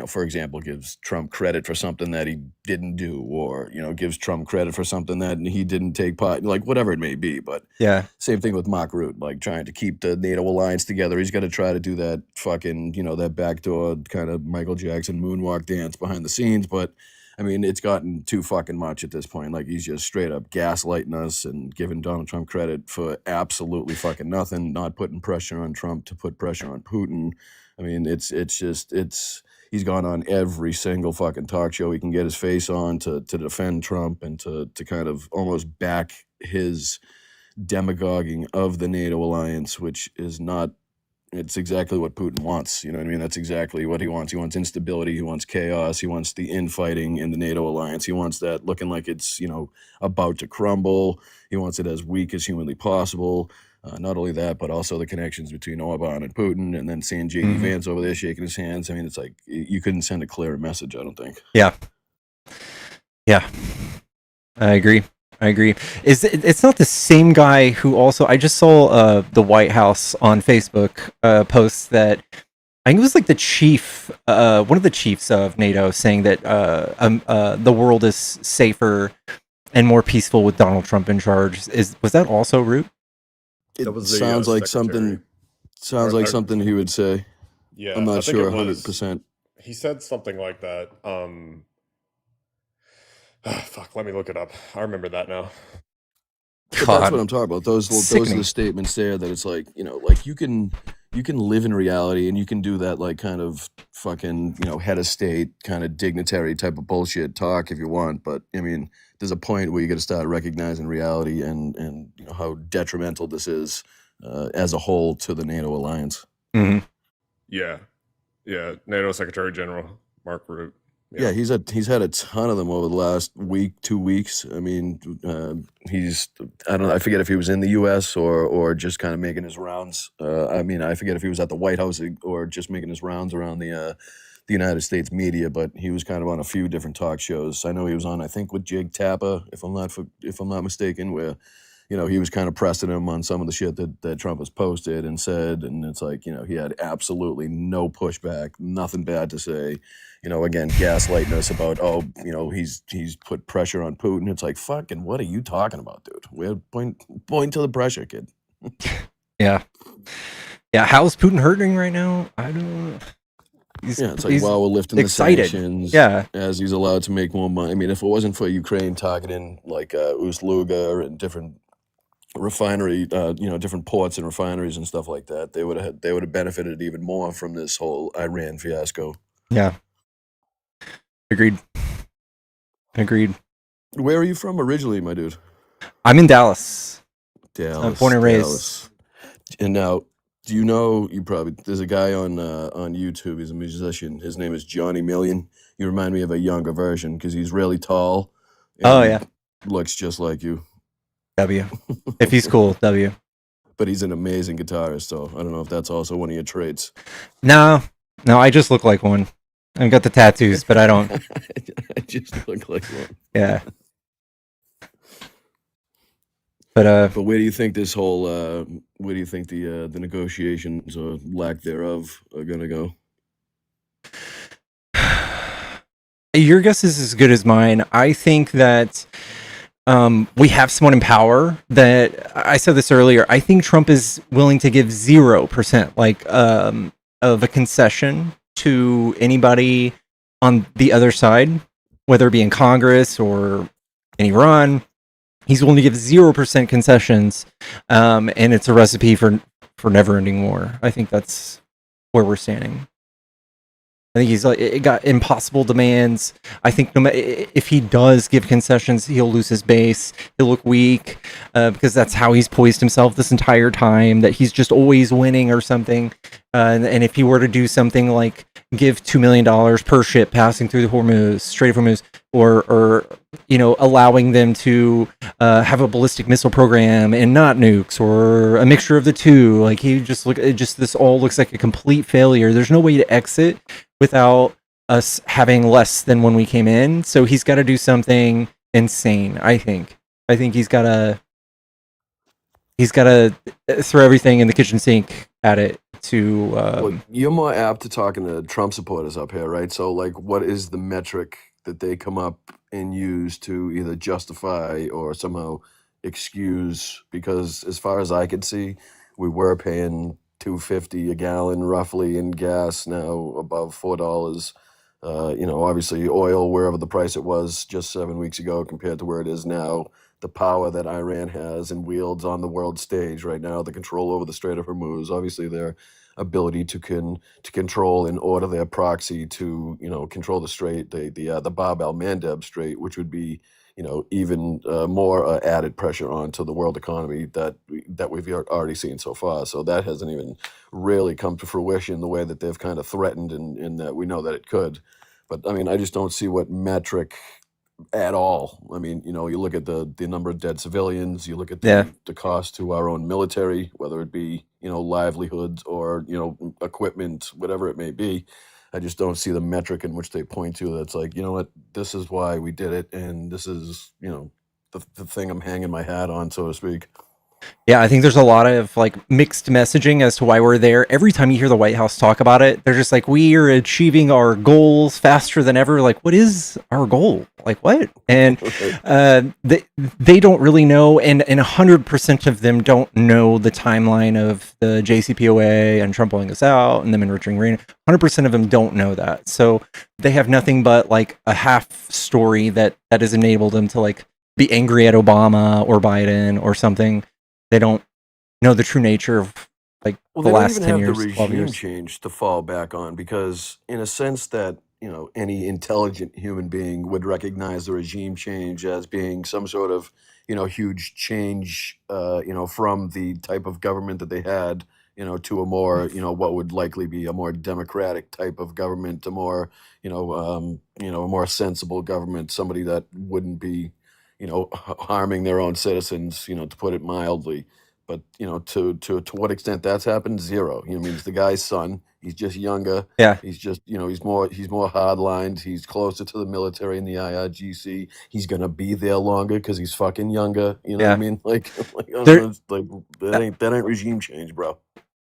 for example, gives Trump credit for something that he didn't do, or gives Trump credit for something that he didn't take part, like whatever it may be. But yeah, same thing with Mark Rutte, like trying to keep the NATO alliance together. He's got to try to do that fucking, that backdoor kind of Michael Jackson moonwalk dance behind the scenes. But I mean, it's gotten too fucking much at this point. Like, he's just straight up gaslighting us and giving Donald Trump credit for absolutely fucking nothing, not putting pressure on Trump to put pressure on Putin. I mean, he's gone on every single fucking talk show he can get his face on to defend Trump and to kind of almost back his demagoguing of the NATO alliance, which is not, it's exactly what Putin wants. You know what I mean? That's exactly what he wants. He wants instability. He wants chaos. He wants the infighting in the NATO alliance. He wants that looking like it's, about to crumble. He wants it as weak as humanly possible. Not only that, but also the connections between Orban and Putin, and then seeing J.D. Vance over there shaking his hands. I mean, it's like, you couldn't send a clearer message, I don't think. Yeah. I agree. It's not the same guy who also, I just saw the White House on Facebook post that I think it was like the chief, one of the chiefs of NATO, saying that the world is safer and more peaceful with Donald Trump in charge. Was that also Rutte? It sounds like something. Sounds like something he would say. Yeah, I'm not sure 100%. He said something like that. Fuck, let me look it up. I remember that now. But that's what I'm talking about. Those are the statements there that it's like, like you can live in reality and you can do that like kind of fucking, head of state kind of dignitary type of bullshit talk if you want. But I mean, there's a point where you got to start recognizing reality and how detrimental this is as a whole to the NATO alliance. Mm-hmm. Yeah. NATO Secretary General Mark Rutte. Yeah, he's had a ton of them over the last week, 2 weeks. I mean, I forget if he was in the U.S. or just kind of making his rounds. I mean, I forget if he was at the White House or just making his rounds around the United States media. But he was kind of on a few different talk shows. I know he was on, I think, with Jake Tapper, if I'm not mistaken, where he was kind of pressing him on some of the shit that Trump has posted and said, and it's like he had absolutely no pushback, nothing bad to say. Again, gaslighting us about, he's put pressure on Putin. It's like, fucking, what are you talking about, dude? We're point to the pressure, kid. Yeah. How's Putin hurting right now? I don't know. It's like, we're lifting excited. The sanctions. Yeah. As he's allowed to make more money. I mean, if it wasn't for Ukraine targeting like Ust-Luga and different refinery, different ports and refineries and stuff like that, they would have benefited even more from this whole Iran fiasco. Yeah. Agreed. Where are you from originally, my dude? I'm in Dallas. I'm born and raised. And now, do you know? There's a guy on YouTube. He's a musician. His name is Johnny Million. You remind me of a younger version because he's really tall. And looks just like you. W. If he's cool, W. But he's an amazing guitarist, so I don't know if that's also one of your traits. No, I just look like one. I've got the tattoos, but I don't. I just look like one. Yeah. But where do you think this whole where do you think the negotiations or lack thereof are gonna go? Your guess is as good as mine. I think that we have someone in power that I said this earlier. I think Trump is willing to give 0% of a concession to anybody on the other side, whether it be in Congress or in Iran. He's willing to give 0% concessions, and it's a recipe for never-ending war. I think that's where we're standing. I think it got impossible demands. I think if he does give concessions, he'll lose his base. He'll look weak because that's how he's poised himself this entire time, that he's just always winning or something. And if he were to do something like give $2 million per ship passing through the Strait of Hormuz, or allowing them to have a ballistic missile program and not nukes, or a mixture of the two, like this all looks like a complete failure. There's no way to exit without us having less than when we came in. So he's got to do something insane. I think he's got to throw everything in the kitchen sink at it to. Well, you're more apt to talking to Trump supporters up here, right? So, like, what is the metric that they come up and use to either justify or somehow excuse? Because as far as I could see, we were paying $2.50 a gallon roughly in gas, now above $4. Obviously oil, wherever the price it was just 7 weeks ago compared to where it is now, the power that Iran has and wields on the world stage right now, the control over the Strait of Hormuz, obviously their ability to control and order their proxy to control the strait, the Bab el-Mandeb Strait, which would be even more added pressure onto the world economy that we've already seen so far. So that hasn't even really come to fruition the way that they've kind of threatened, and that we know that it could. But I mean, I just don't see what metric at all. I mean, you look at the number of dead civilians, you look at the cost to our own military, whether it be livelihoods or equipment, whatever it may be. I just don't see the metric in which they point to that's like, what, this is why we did it, and this is the thing I'm hanging my hat on, so to speak. Yeah, I think there's a lot of like mixed messaging as to why we're there. Every time you hear the White House talk about it, they're just like, we are achieving our goals faster than ever. Like, what is our goal? Like, what? And they don't really know, and 100% of them don't know the timeline of the JCPOA and Trump pulling us out and them enriching uranium. 100% of them don't know that. So they have nothing but like a half story that has enabled them to like be angry at Obama or Biden or something. They don't know the true nature of like Well, the they don't last even 10 have years, the 12 regime years. change to fall back on, because in a sense that, any intelligent human being would recognize the regime change as being some sort of, huge change, from the type of government that they had, to a more, what would likely be a more democratic type of government, a more, a more sensible government, somebody that wouldn't be, harming their own citizens, to put it mildly. But to what extent that's happened, zero. I mean, it's the guy's son. He's just younger. Yeah. He's just he's more hardlined. He's closer to the military and the IRGC. He's gonna be there longer because he's fucking younger. You know what I Yeah. mean? Like, I don't There- know, it's like that ain't regime change, bro.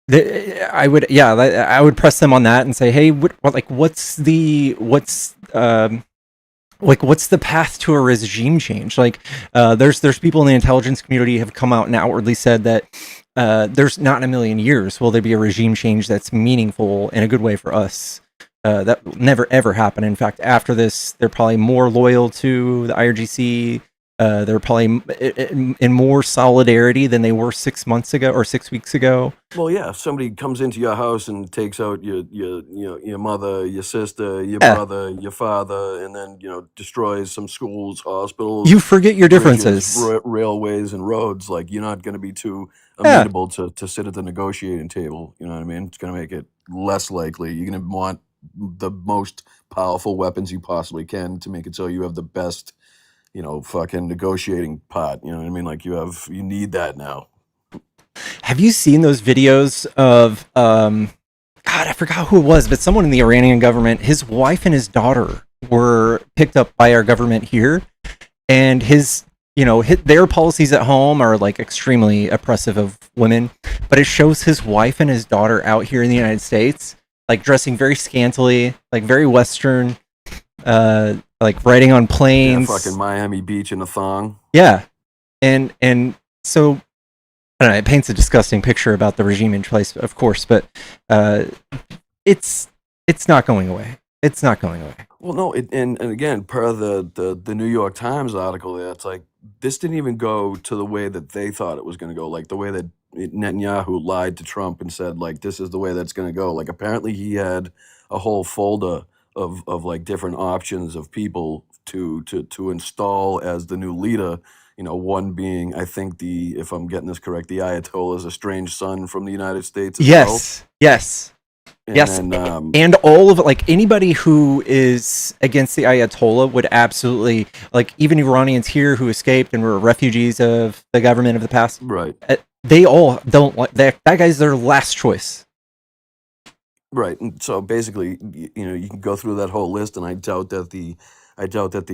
I would press them on that and say, hey, what's the path to a regime change? Like, there's people in the intelligence community have come out and outwardly said that there's not in a million years will there be a regime change that's meaningful in a good way for us. That will never ever happen. In fact, after this, they're probably more loyal to the IRGC. They're probably in more solidarity than they were 6 months ago or 6 weeks ago. Well, yeah, if somebody comes into your house and takes out your mother, your sister, your brother, your father, and then destroys some schools, hospitals, You forget your bridges, differences. railways, and roads, like, you're not going to be too amenable to sit at the negotiating table. You know what I mean? It's going to make it less likely. You're going to want the most powerful weapons you possibly can to make it so you have the best, fucking negotiating pot. You know what I mean? Like, you need that now. Have you seen those videos of God, I forgot who it was, but someone in the Iranian government, his wife and his daughter were picked up by our government here, and their policies at home are like extremely oppressive of women, but it shows his wife and his daughter out here in the United States, like dressing very scantily, like very Western, like riding on planes. Yeah, fucking Miami Beach in a thong. Yeah. And so I don't know, it paints a disgusting picture about the regime in place, of course, but it's not going away. It's not going away. Well, no, and again, per the New York Times article there, it's like this didn't even go to the way that they thought it was going to go, like the way that Netanyahu lied to Trump and said, like, this is the way that's going to go. Like, apparently he had a whole folder of like different options of people to install as the new leader. One being, I think if I'm getting this correct, the Ayatollah's estranged son from the United States as well. Yes. And all of it, like anybody who is against the Ayatollah would absolutely, like even Iranians here who escaped and were refugees of the government of the past. Right. They all don't like that guy's their last choice. Right. And so basically, you can go through that whole list, and I doubt that the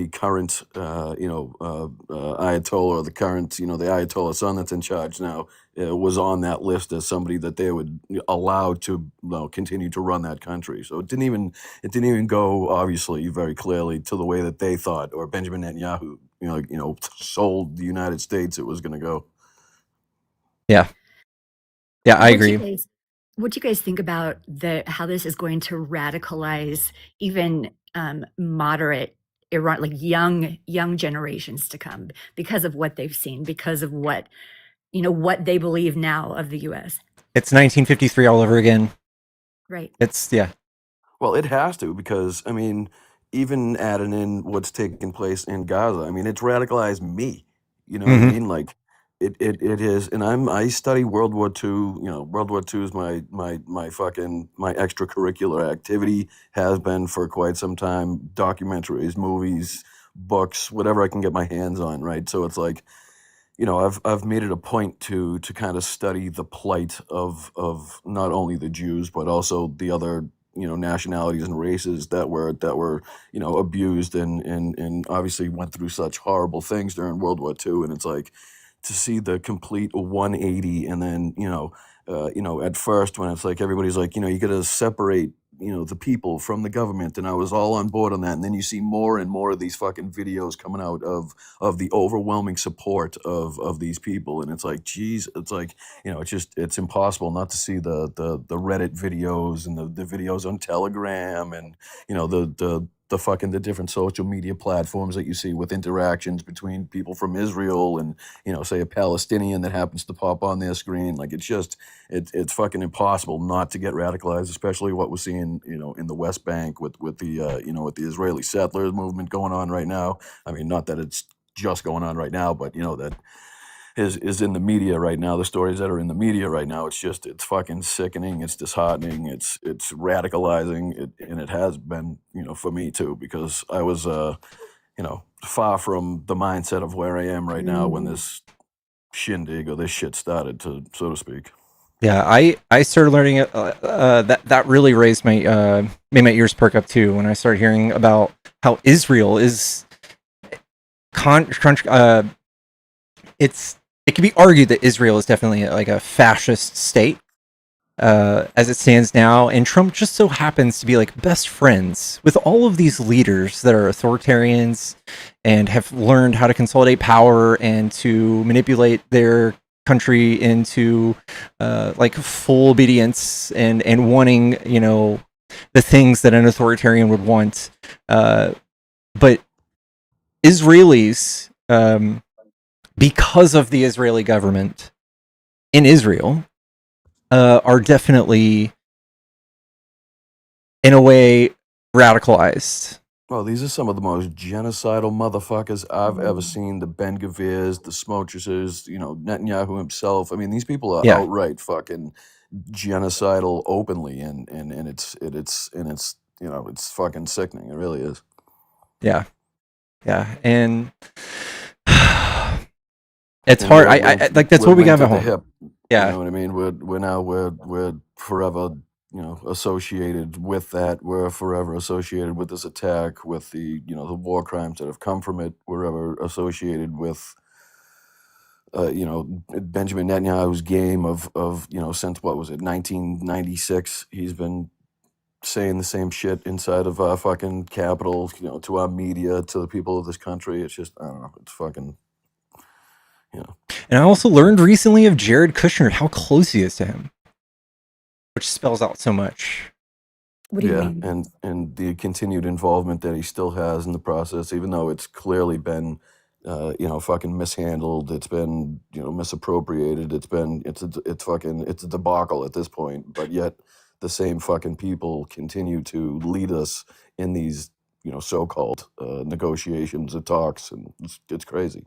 current, Ayatollah, or the current, the Ayatollah son that's in charge now, was on that list as somebody that they would allow to continue to run that country. So it didn't even go, obviously, very clearly to the way that they thought, or Benjamin Netanyahu, sold the United States it was going to go. Yeah, I agree. What do you guys think about how this is going to radicalize even moderate Iran, like young generations to come, because of what they've seen, because of what they believe now of the U.S. It's 1953 all over again. Right. Well, it has to, because I mean, even adding in what's taking place in Gaza, I mean, it's radicalized me. You know what I mean? Like, it is, and I study World War II. World War II is my extracurricular activity, has been for quite some time. Documentaries, movies, books, whatever I can get my hands on. Right. So it's like, I've made it a point to kind of study the plight of not only the Jews, but also the other nationalities and races that were abused and obviously went through such horrible things during World War II. And it's like, to see the complete 180, and then at first when it's like everybody's like, you got to separate the people from the government, and I was all on board on that, and then you see more and more of these fucking videos coming out of the overwhelming support of these people, and it's like, geez, it's like, it's impossible not to see the Reddit videos and the videos on Telegram, and the different social media platforms that you see with interactions between people from Israel and say a Palestinian that happens to pop on their screen. Like, it's fucking impossible not to get radicalized, especially what we're seeing in the West Bank with the with the Israeli settlers movement going on right now. I mean, not that it's just going on right now, but that is in the media right now. The stories that are in the media right now, it's fucking sickening. It's disheartening. It's radicalizing. And it has been, for me too, because I was, far from the mindset of where I am right now when this shindig or this shit started, to so to speak. Yeah, I started learning it. That really raised made my ears perk up too when I started hearing about how Israel is it can be argued that Israel is definitely like a fascist state as it stands now, and Trump just so happens to be like best friends with all of these leaders that are authoritarians and have learned how to consolidate power and to manipulate their country into like full obedience and wanting the things that an authoritarian would want, but Israelis, because of the Israeli government in Israel, are definitely, in a way, radicalized. Well, these are some of the most genocidal motherfuckers I've ever seen. The Ben Gavirs, the Smotriches, Netanyahu himself. I mean, these people are outright fucking genocidal openly, and it's it's fucking sickening. It really is. Yeah, and it's hard. I like that's what we got at home. Hip, yeah, you know what I mean. We're forever associated with that. We're forever associated with this attack, with the the war crimes that have come from it. We're ever associated with Benjamin Netanyahu's game of since what was it, 1996. He's been saying the same shit inside of our fucking Capitol, to our media, to the people of this country. It's just, I don't know, it's fucking, And I also learned recently of Jared Kushner, how close he is to him, which spells out so much. What do you mean? And the continued involvement that he still has in the process, even though it's clearly been fucking mishandled, it's been misappropriated, it's a debacle at this point, but yet the same fucking people continue to lead us in these so-called negotiations and talks, and it's crazy.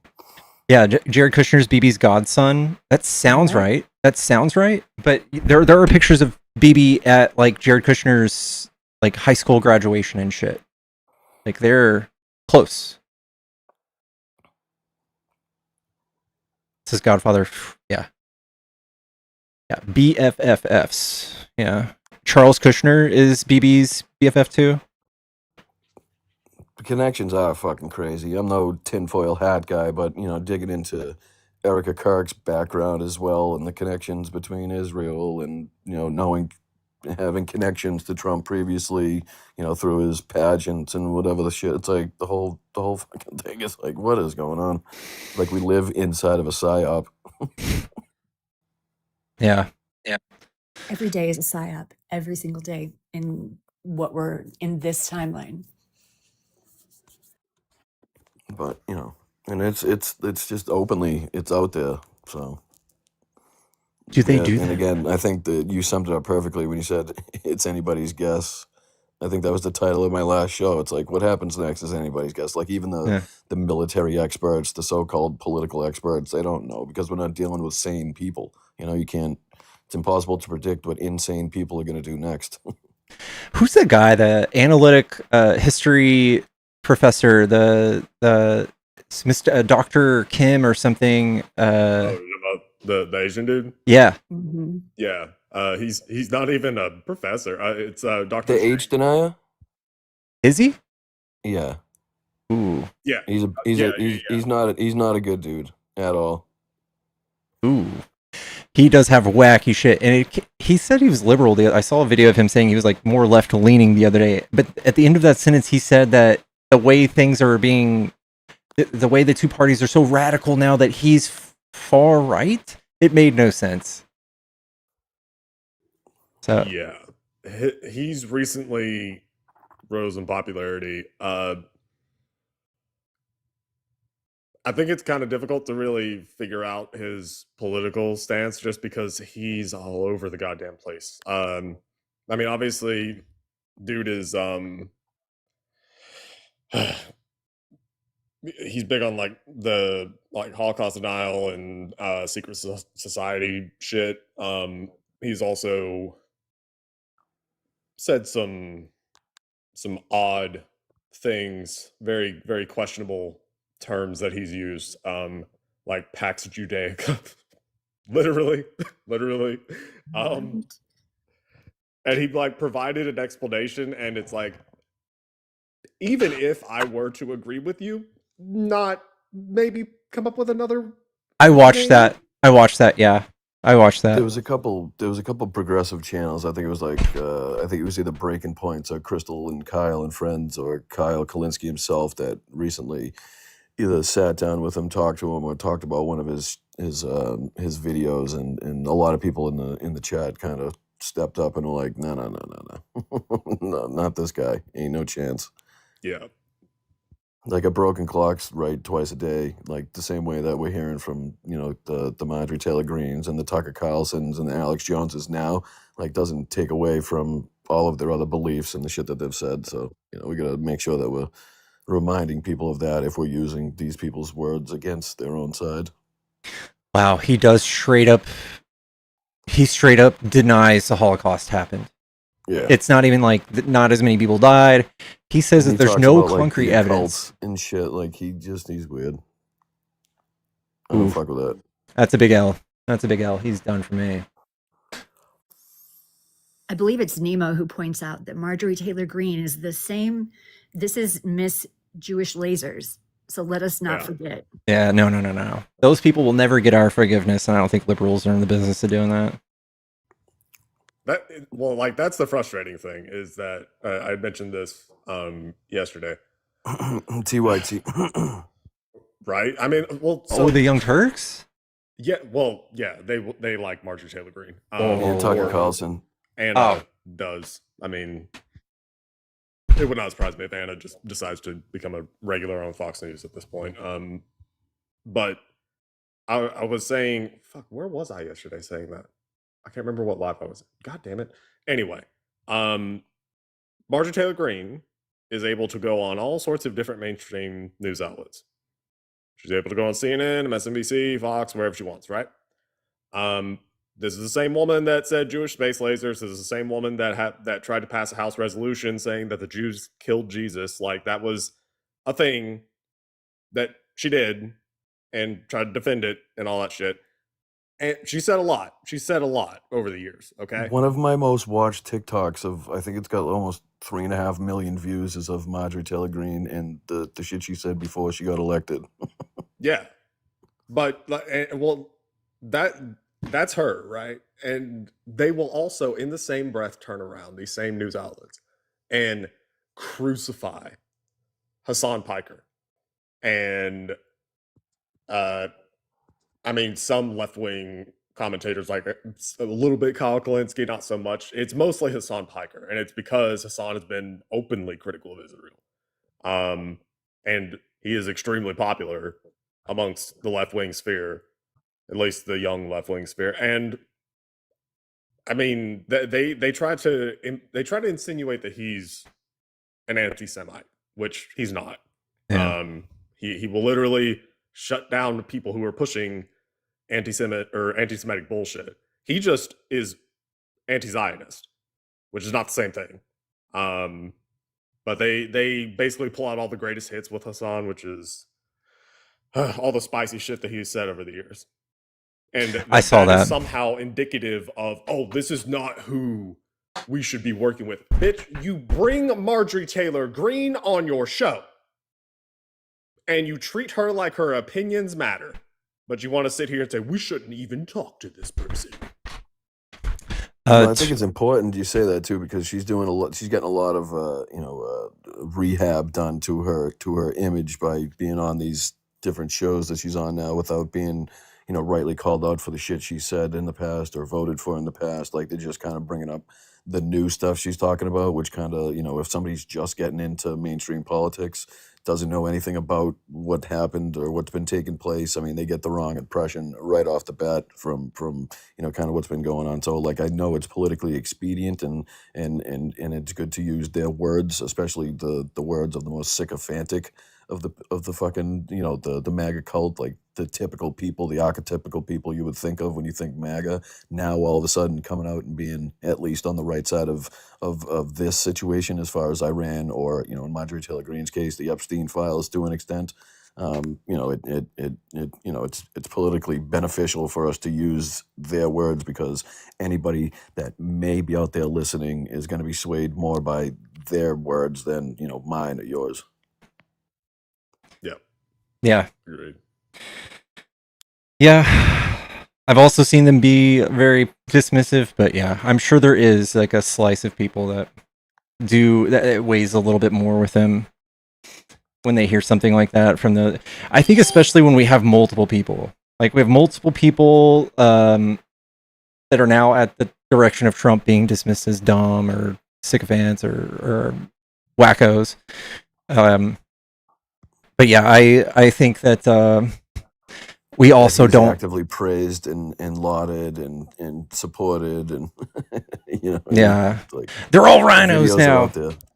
Yeah, Jared Kushner's BB's godson. That sounds right. That sounds right. But there are pictures of BB at like Jared Kushner's like high school graduation and shit. Like they're close. This is Godfather. Yeah. Yeah. BFFs. Yeah. Charles Kushner is BB's BFF too. The connections are fucking crazy. I'm no tinfoil hat guy, but digging into Erica Kirk's background as well, and the connections between Israel and having connections to Trump previously, through his pageants and whatever the shit. It's like the whole fucking thing is like, what is going on? Like we live inside of a psyop. Yeah. Every day is a psyop. Every single day in what we're in this timeline. But and it's just openly, it's out there. So do they do and that? Again, I think that you summed it up perfectly when you said it's anybody's guess. I think that was the title of my last show. It's like, what happens next is anybody's guess. Like even the military experts, the so-called political experts, they don't know, because we're not dealing with sane people. You can't. It's impossible to predict what insane people are going to do next. Who's that guy? The analytic history professor, the Mr. Dr. Kim or something. About the Asian dude? Yeah. Mm-hmm. Yeah. He's not even a professor. It's Dr. The age denier? Is he? Yeah. Ooh. Yeah. He's not a good dude at all. Ooh. He does have wacky shit, and he said he was liberal. I saw a video of him saying he was like more left leaning the other day. But at the end of that sentence, he said that the way things are being, the way the two parties are so radical now that he's far right. It made no sense. So yeah, he's recently rose in popularity. I think it's kind of difficult to really figure out his political stance just because he's all over the goddamn place. I mean, obviously, dude is he's big on like the Holocaust denial and secret society shit. He's also said some odd things, very very questionable terms that he's used, like Pax Judaica, literally. And he like provided an explanation, and it's like, even if I were to agree with you, not maybe come up with another. I watched that. Yeah, I watched that. There was a couple progressive channels. I think it was like I think it was either Breaking Points or Crystal and Kyle and Friends, or Kyle Kalinske himself, that recently either sat down with him, talked to him, or talked about one of his videos, and a lot of people in the chat kind of stepped up and were like, no, no, not this guy. Ain't no chance. Yeah. Like a broken clock's right twice a day, like the same way that we're hearing from, the Marjorie Taylor Greens and the Tucker Carlsons and the Alex Joneses now, like, doesn't take away from all of their other beliefs and the shit that they've said. So, we got to make sure that we're reminding people of that if we're using these people's words against their own side. Wow, he straight up denies the Holocaust happened. Yeah. It's not even like not as many people died. He says that there's no concrete evidence and shit. Like he's weird. I don't fuck with that. That's a big L. He's done for me. I believe it's Nemo who points out that Marjorie Taylor Greene is the same. This is Miss Jewish Lasers. So let us not forget. Yeah, no. Those people will never get our forgiveness, and I don't think liberals are in the business of doing that. That's the frustrating thing, is that I mentioned this yesterday. TYT. Right? I mean, the Young Turks? Yeah, they like Marjorie Taylor Greene. And Tucker Carlson. Anna does. I mean, it would not surprise me if Anna just decides to become a regular on Fox News at this point. But I was saying, fuck, where was I yesterday saying that? I can't remember what live I was. God damn it. Anyway, Marjorie Taylor Greene is able to go on all sorts of different mainstream news outlets. She's able to go on CNN, MSNBC, Fox, wherever she wants, right? This is the same woman that said Jewish space lasers. This is the same woman that tried to pass a House resolution saying that the Jews killed Jesus. Like, that was a thing that she did and tried to defend it and all that shit. And she said a lot. She said a lot over the years, okay? One of my most watched TikToks I think it's got almost 3.5 million views, is of Marjorie Taylor Greene and the shit she said before she got elected. Yeah. But, that's her, right? And they will also, in the same breath, turn around, these same news outlets, and crucify Hassan Piker. And, I mean, some left-wing commentators, like a little bit Kyle Kalinske, not so much. It's mostly Hassan Piker, and it's because Hassan has been openly critical of Israel. And he is extremely popular amongst the left-wing sphere, at least the young left-wing sphere. And I mean, they try to insinuate that he's an anti-Semite, which he's not. Yeah. He will literally shut down people who are pushing anti-Semitic bullshit. He just is anti-Zionist, which is not the same thing. But they basically pull out all the greatest hits with Hassan, which is all the spicy shit that he's said over the years. And I saw that is somehow indicative of, this is not who we should be working with. Bitch, you bring Marjorie Taylor Greene on your show, and you treat her like her opinions matter. But you want to sit here and say, we shouldn't even talk to this person. Well, I think it's important you say that too, because she's doing a lot. She's getting a lot of rehab done to her image by being on these different shows that she's on now without being rightly called out for the shit she said in the past or voted for in the past. Like, they're just kind of bringing up the new stuff she's talking about, which kind of, if somebody's just getting into mainstream politics, doesn't know anything about what happened or what's been taking place, I mean, they get the wrong impression right off the bat from kind of what's been going on. So, like, I know it's politically expedient and it's good to use their words, especially the words of the most sycophantic of the fucking the MAGA cult, like the typical people, the archetypical people you would think of when you think MAGA. Now all of a sudden coming out and being at least on the right side of this situation as far as Iran, or in Marjorie Taylor Greene's case, the Epstein files to an extent. It's politically beneficial for us to use their words, because anybody that may be out there listening is going to be swayed more by their words than mine or yours. Yeah. Agreed. Yeah. I've also seen them be very dismissive, but yeah, I'm sure there is like a slice of people that it weighs a little bit more with them when they hear something like that from I think especially when we have multiple people. Like, we have multiple people that are now at the direction of Trump being dismissed as dumb or sycophants or wackos. But yeah, I think that we also don't actively praised and lauded and supported and yeah, like, they're all rhinos now.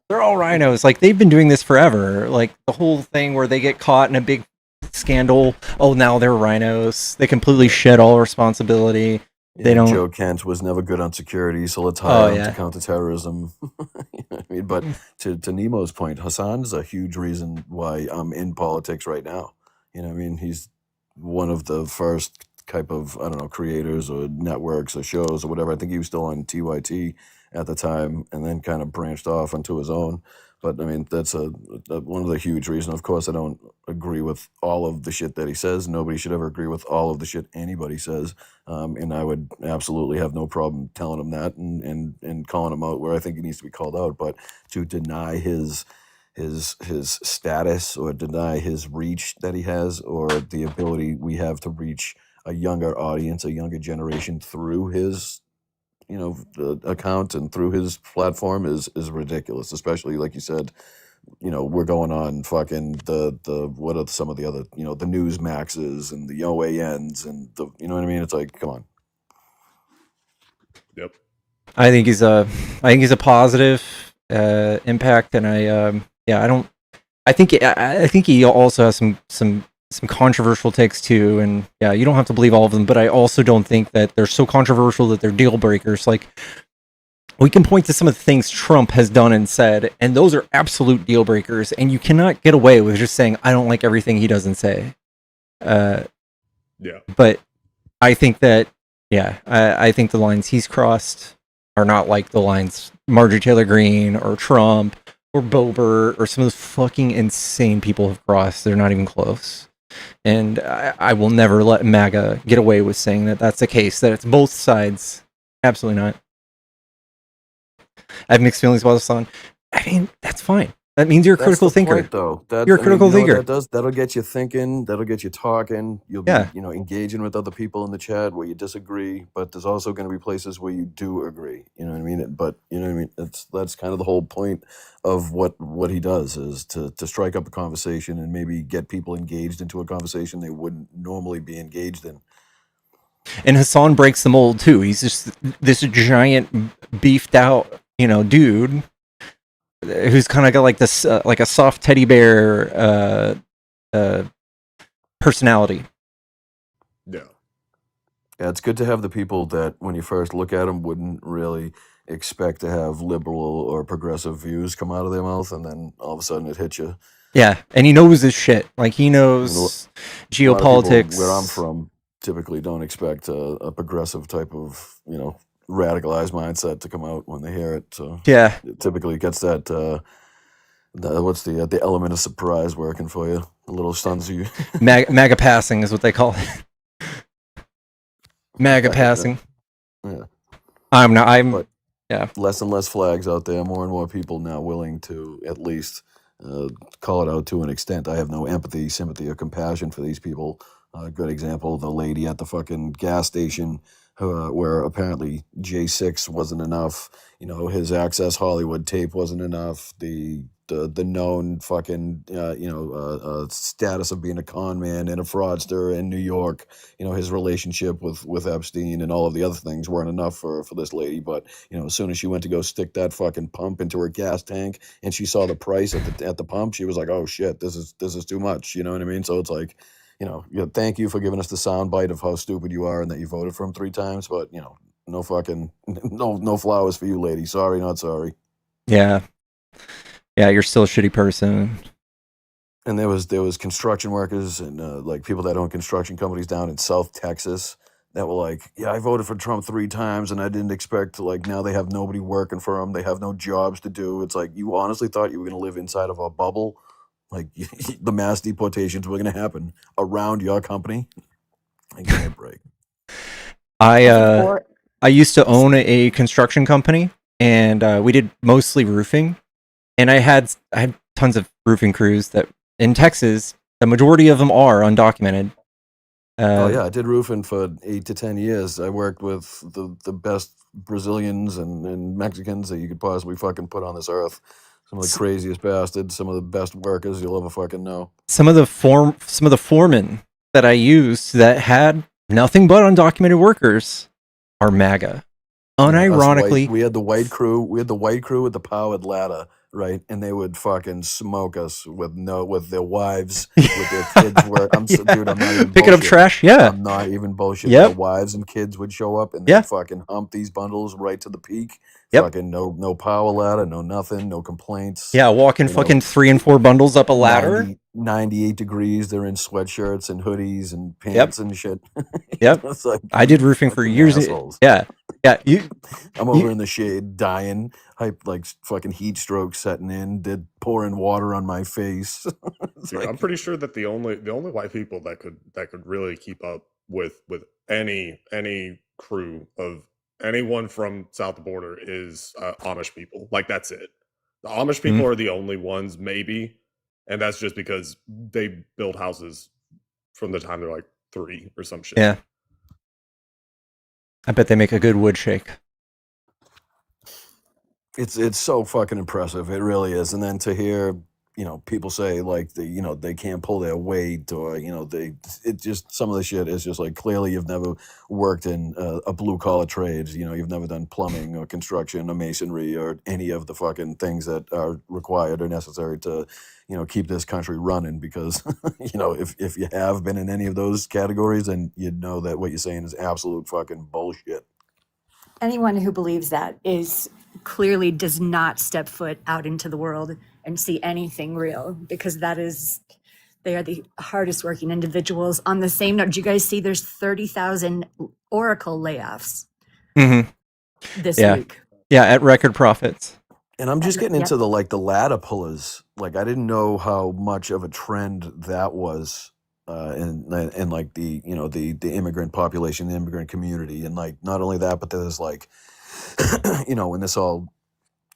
They're all rhinos. Like, they've been doing this forever. Like, the whole thing where they get caught in a big scandal. Oh, now they're rhinos. They completely shed all responsibility. They don't. Joe Kent was never good on security, so let's hire him to counterterrorism. I mean, but to Nemo's point, Hassan is a huge reason why I'm in politics right now. I mean, he's one of the first type of, I don't know, creators or networks or shows or whatever. I think he was still on TYT at the time, and then kind of branched off onto his own. But I mean, that's one of the huge reasons. Of course, I don't agree with all of the shit that he says. Nobody should ever agree with all of the shit anybody says. And I would absolutely have no problem telling him that and calling him out where I think he needs to be called out. But to deny his status or deny his reach that he has, or the ability we have to reach a younger audience, a younger generation through his account and through his platform is ridiculous. Especially, like you said, we're going on fucking the what are some of the other the News Maxes and the OANs and the what I mean. It's like, come on. Yep. I think he's a positive impact, and I think he also has some controversial takes too, and yeah, you don't have to believe all of them, but I also don't think that they're so controversial that they're deal breakers. Like, we can point to some of the things Trump has done and said, and those are absolute deal breakers, and you cannot get away with just saying, I don't like everything he doesn't say. Yeah. But I think that, I think the lines he's crossed are not like the lines Marjorie Taylor Greene or Trump or Boebert or some of those fucking insane people have crossed. They're not even close. And I will never let MAGA get away with saying that that's the case, that it's both sides. Absolutely not. I have mixed feelings about Hassan. I mean, that's fine. That means you're a critical thinker. Point, though. You're a critical thinker. That'll get you thinking. That'll get you talking. You'll be, engaging with other people in the chat where you disagree. But there's also going to be places where you do agree. You know what I mean? But you know what I mean. That's kind of the whole point of what he does, is to strike up a conversation and maybe get people engaged into a conversation they wouldn't normally be engaged in. And Hassan breaks the mold too. He's just this giant, beefed out, dude who's kind of got like this, like a soft teddy bear personality. Yeah. Yeah, it's good to have the people that, when you first look at them, wouldn't really expect to have liberal or progressive views come out of their mouth, and then all of a sudden it hits you. Yeah, and he knows his shit. Like, he knows geopolitics. Where I'm from, typically don't expect a progressive type of, radicalized mindset to come out when they hear it. So yeah, it typically gets that what's the element of surprise working for you, a little stuns you. MAGA passing is what they call it. MAGA passing. Yeah. I'm yeah. Less and less flags out there. More and more people now willing to at least call it out to an extent. I have no empathy, sympathy, or compassion for these people. A good example, the lady at the fucking gas station where apparently J6 wasn't enough. His Access Hollywood tape wasn't enough. The known fucking status of being a con man and a fraudster in New York. His relationship with Epstein and all of the other things weren't enough for this lady. But as soon as she went to go stick that fucking pump into her gas tank and she saw the price at the pump, she was like, "Oh shit, this is too much." You know what I mean? So it's like, thank you for giving us the soundbite of how stupid you are and that you voted for him 3 times, but no fucking no flowers for you, lady. Sorry, not sorry. Yeah. Yeah, you're still a shitty person. And there was construction workers and like people that own construction companies down in South Texas that were like, "Yeah, I voted for Trump 3 times and I didn't expect now they have nobody working for them. They have no jobs to do." It's like, you honestly thought you were going to live inside of a bubble? Like the mass deportations were going to happen around your company? Like, give me a break. I used to own a construction company, and we did mostly roofing. And I had tons of roofing crews that in Texas, the majority of them are undocumented. Oh yeah, I did roofing for 8 to 10 years. I worked with the best Brazilians and Mexicans that you could possibly fucking put on this earth. Some of the craziest bastards, some of the best workers you'll ever fucking know. Some of the foremen that I used that had nothing but undocumented workers are MAGA. Unironically, we had the white crew. We had the white crew with the powered ladder, right? And they would fucking smoke us with their wives, with their kids. Dude, I'm not even picking up trash. Yeah, I'm not even bullshit. Yep. Their wives and kids would show up and they'd fucking hump these bundles right to the peak. Yep. Fucking no power ladder, no nothing, no complaints. Yeah, walking fucking 3 and 4 bundles up a ladder. 98 degrees. They're in sweatshirts and hoodies and pants and shit. Yep. It's like, I did roofing for years. Assholes. Yeah. I'm over in the shade dying, like fucking heat stroke setting in, pouring water on my face. Dude, I'm pretty sure that the only white people that could really keep up with any crew of anyone from south of the border is Amish people. Like, that's it. The Amish people are the only ones, maybe, and that's just because they build houses from the time they're like 3 or some shit. Yeah. I bet they make a good wood shake. It's so fucking impressive. It really is. And then to hear, people say like they can't pull their weight, or some of the shit is just like, clearly you've never worked in a blue collar trades. You've never done plumbing or construction or masonry or any of the fucking things that are required or necessary to keep this country running, because if you have been in any of those categories, then you know that what you're saying is absolute fucking bullshit. Anyone who believes that clearly does not step foot out into the world and see anything real, because they are the hardest working individuals. On the same note, do you guys see there's 30,000 Oracle layoffs this week? Yeah, at record profits. And I'm just getting into the ladder pullers. Like, I didn't know how much of a trend that was in like the the immigrant population, the immigrant community, and like not only that, but there's like when this all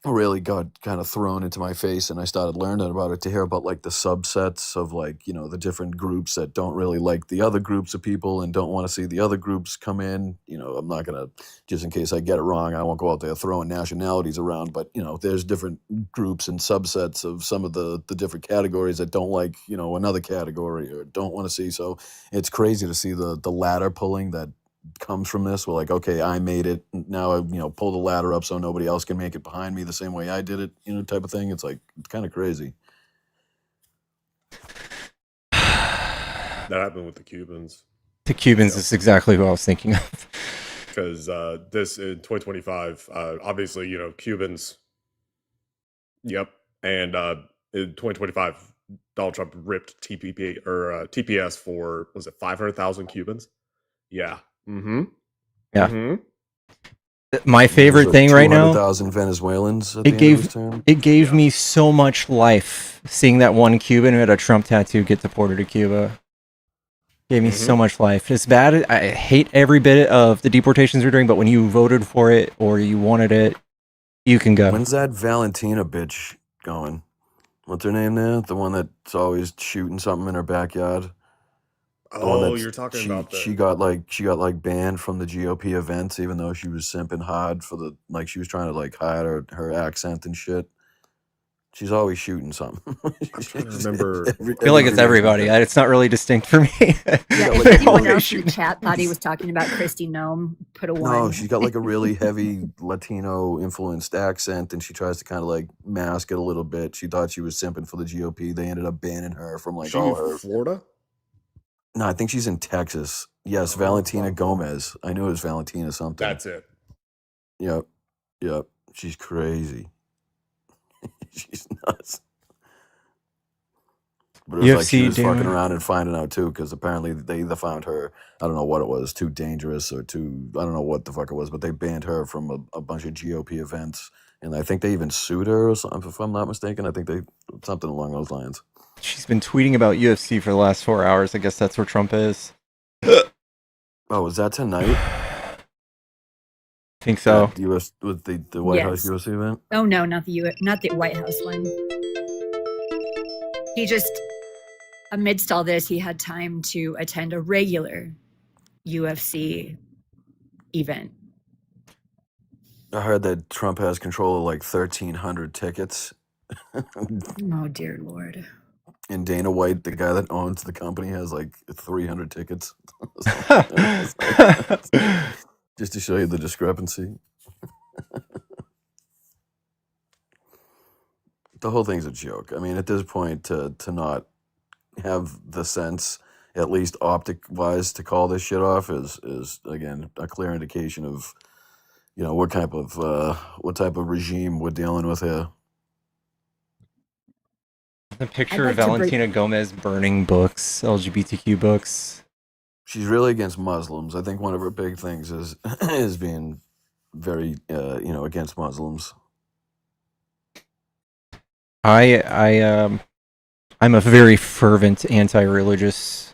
really got kind of thrown into my face and I started learning about it, to hear about like the subsets of like the different groups that don't really like the other groups of people and don't want to see the other groups come in. I'm not gonna, just in case I get it wrong, I won't go out there throwing nationalities around, but there's different groups and subsets of some of the different categories that don't like another category or don't want to see. So it's crazy to see the ladder pulling that comes from this. We're like, okay, I made it, now I pull the ladder up so nobody else can make it behind me the same way I did it, type of thing. It's like, it's kind of crazy. That happened with the Cubans. The Cubans is exactly who I was thinking of. Because this in 2025, obviously, Cubans. Yep. And in 2025, Donald Trump ripped TPS for, was it 500,000 Cubans? Yeah. Mm-hmm. Yeah. Mm-hmm. My favorite thing right now, 200,000 Venezuelans. It gave me so much life seeing that one Cuban who had a Trump tattoo get deported to Cuba. Gave me so much life. It's bad. I hate every bit of the deportations we're doing, but when you voted for it or you wanted it, you can go. When's that Valentina bitch going? What's her name now? The one that's always shooting something in her backyard. The one Oh, that's you're talking about she got like banned from the GOP events, even though she was simping hard for the she was trying to like hide her accent and shit. She's always shooting something. I'm trying to remember. I feel like it's everybody. It's not really distinct for me. Yeah, if anyone else in the chat thought he was talking about Kristi Noem, put a 1. No, she's got like a really heavy Latino influenced accent, and she tries to kind of like mask it a little bit. She thought she was simping for the GOP. They ended up banning her from like all her. Florida? No, I think she's in Texas. Yes, Valentina Gomez. I knew it was Valentina something. That's it. Yep. She's crazy. She's nuts. But it was like she was fucking around and finding out too, because apparently they either found her, I don't know what it was, too dangerous or too, I don't know what the fuck it was, but they banned her from a bunch of GOP events. And I think they even sued her or something, if I'm not mistaken. I think something along those lines. She's been tweeting about UFC for the last 4 hours. I guess that's where Trump is. Oh, was that tonight? I think so. With the White House UFC event? Oh no, not the White House one. He just, amidst all this, he had time to attend a regular UFC event. I heard that Trump has control of like 1,300 tickets. Oh dear Lord. And Dana White, the guy that owns the company, has like 300 tickets. Just to show you the discrepancy. The whole thing's a joke. I mean, at this point, to not have the sense, at least optic-wise, to call this shit off is again a clear indication of, what type of regime we're dealing with here. The picture of Valentina Gomez burning books, LGBTQ books. She's really against Muslims. I think one of her big things is being very, against Muslims. I'm a very fervent anti-religious,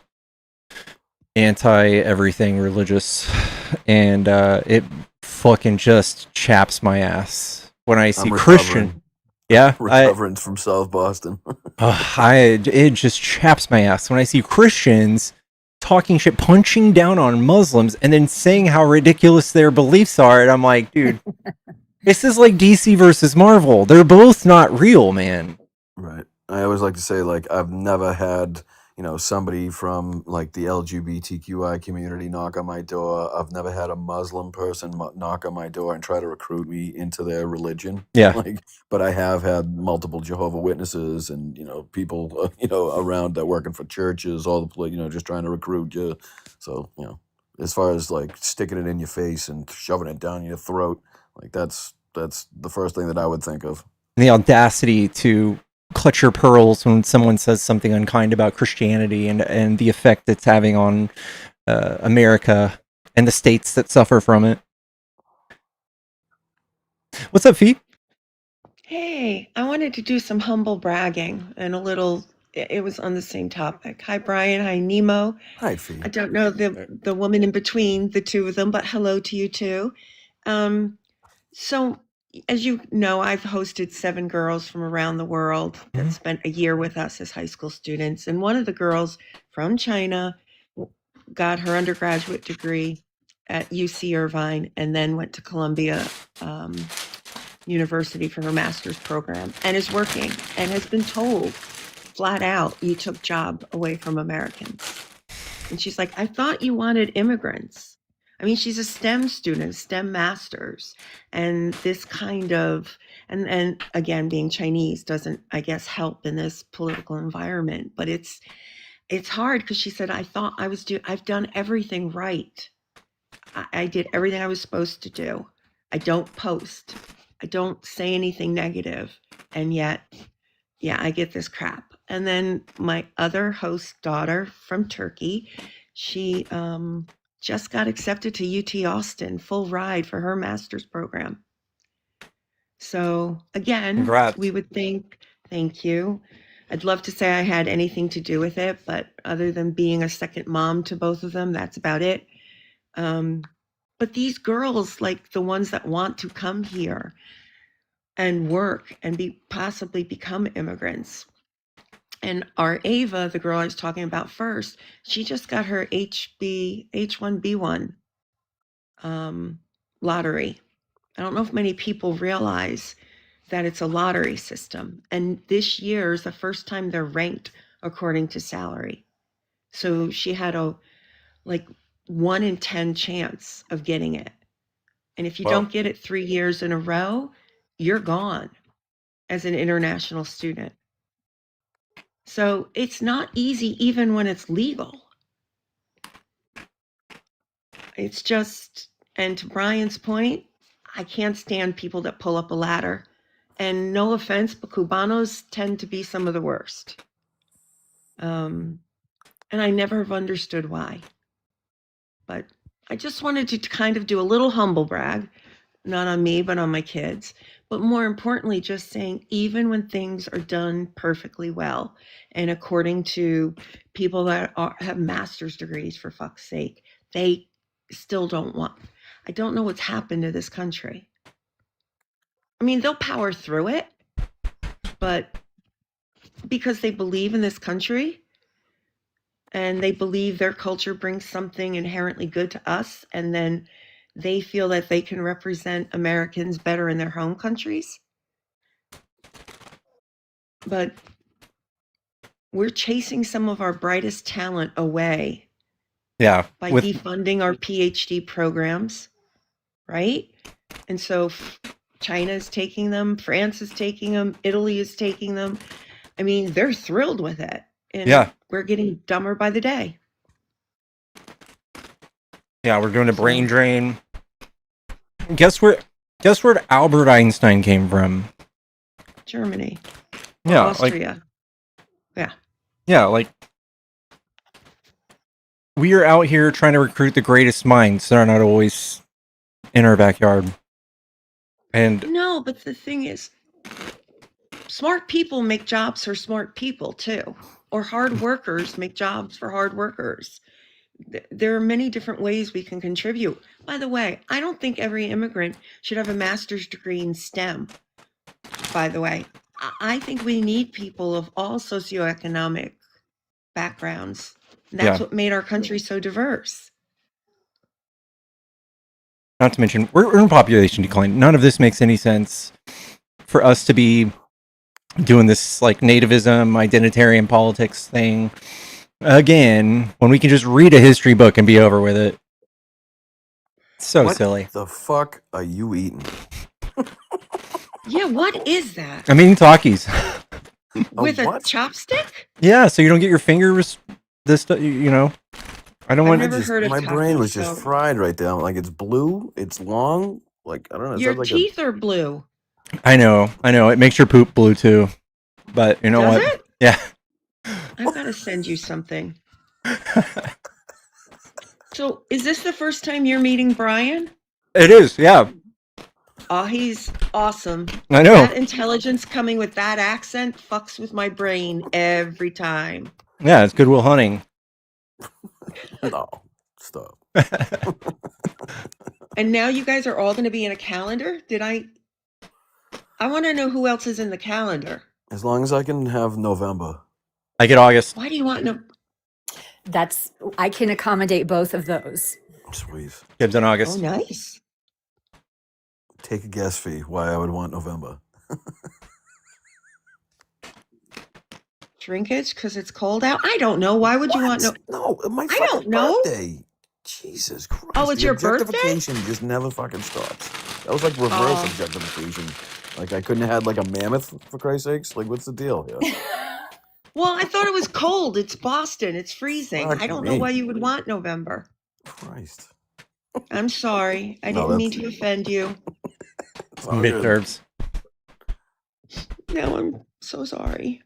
anti-everything religious, and it fucking just chaps my ass when I see Christian. Yeah, recovering from South Boston. It just chaps my ass when I see Christians talking shit, punching down on Muslims, and then saying how ridiculous their beliefs are. And I'm like, dude, this is like DC versus Marvel. They're both not real, man. Right. I always like to say, like, I've never had, somebody from like the LGBTQI community knock on my door. I've never had a Muslim person knock on my door and try to recruit me into their religion. Yeah. But I have had multiple Jehovah's Witnesses and, people, around that working for churches, all the, just trying to recruit you. So, as far as like sticking it in your face and shoving it down your throat, like that's the first thing that I would think of. And the audacity to clutch your pearls when someone says something unkind about Christianity and the effect it's having on America and the states that suffer from it. What's up, Fee? Hey, I wanted to do some humble bragging and it was on the same topic. Hi, Brian. Hi, Nemo. Hi, Fee. I don't know the woman in between the two of them, but hello to you too. So, as you know, I've hosted 7 girls from around the world that spent a year with us as high school students. And one of the girls from China got her undergraduate degree at UC Irvine and then went to Columbia University for her master's program and is working and has been told flat out, you took job away from Americans. And she's like, I thought you wanted immigrants. I mean, she's a STEM student, STEM masters, and this kind of, and again, being Chinese doesn't, I guess, help in this political environment, but it's hard because she said, I thought I've done everything right. I did everything I was supposed to do. I don't post. I don't say anything negative. And yet, yeah, I get this crap. And then my other host daughter from Turkey, she, just got accepted to UT Austin, full ride for her master's program. So again, Congrats. we would think, thank you. I'd love to say I had anything to do with it, but other than being a second mom to both of them, that's about it. But these girls, like the ones that want to come here and work and possibly become immigrants. And our Ava, the girl I was talking about first, she just got her H1B1 lottery. I don't know if many people realize that it's a lottery system. And this year is the first time they're ranked according to salary. So she had a 1 in 10 chance of getting it. And if you don't get it 3 years in a row, you're gone as an international student. So it's not easy even when it's legal. It's just, and to Brian's point, I can't stand people that pull up a ladder. And no offense, but Cubanos tend to be some of the worst. And I never have understood why. But I just wanted to kind of do a little humble brag, not on me, but on my kids. But more importantly, just saying, even when things are done perfectly well, and according to people that have master's degrees, for fuck's sake, they still don't want. I don't know what's happened to this country. I mean, they'll power through it, but because they believe in this country and they believe their culture brings something inherently good to us, and then they feel that they can represent Americans better in their home countries. But we're chasing some of our brightest talent away. Yeah. By defunding our PhD programs, right? And so China is taking them, France is taking them, Italy is taking them. I mean, they're thrilled with it. And we're getting dumber by the day. Yeah, we're doing a brain drain. Guess where Albert Einstein came from? Germany. Yeah. Austria. Yeah, we are out here trying to recruit the greatest minds. They're not always in our backyard. And no, but the thing is, smart people make jobs for smart people too, or hard workers make jobs for hard workers. There are many different ways we can contribute. By the way, I don't think every immigrant should have a master's degree in STEM. By the way, I think we need people of all socioeconomic backgrounds. And that's what made our country so diverse. Not to mention, we're in population decline. None of this makes any sense for us to be doing this nativism, identitarian politics thing again when we can just read a history book and be over with it. So silly. What the fuck are you eating? Yeah, what is that? I'm eating Takis. With a chopstick? Yeah, so you don't get your fingers I don't want. I've never heard of my Takis, brain was just fried right there. Like, it's blue, it's long. Like, I don't know. Your teeth are blue. I know. It makes your poop blue too. But you know Does what? it? Yeah. I've got to send you something. So, is this the first time you're meeting Brian? It is, yeah. Oh, he's awesome. I know. That intelligence coming with that accent fucks with my brain every time. Yeah, it's Goodwill Hunting. No, stop. And now you guys are all going to be in a calendar? I want to know who else is in the calendar. As long as I can have November. I get August. Why do you want no? I can accommodate both of those. Sweet. Gibbs in August. Oh, nice. Take a guess, Fee, why I would want November. Shrinkage because it's cold out? I don't know. Why would you want no? No, my I don't know. birthday. Jesus Christ. Oh, it's your birthday? Objectification just never fucking stops. That was like reverse objectification. Like, I couldn't have had a mammoth, for Christ's sakes. Like, what's the deal here? Well, I thought it was cold. It's Boston. It's freezing. Fuck I don't know me. why you would want November. Christ. I'm sorry. I didn't mean to offend you. Midterms. No, I'm so sorry.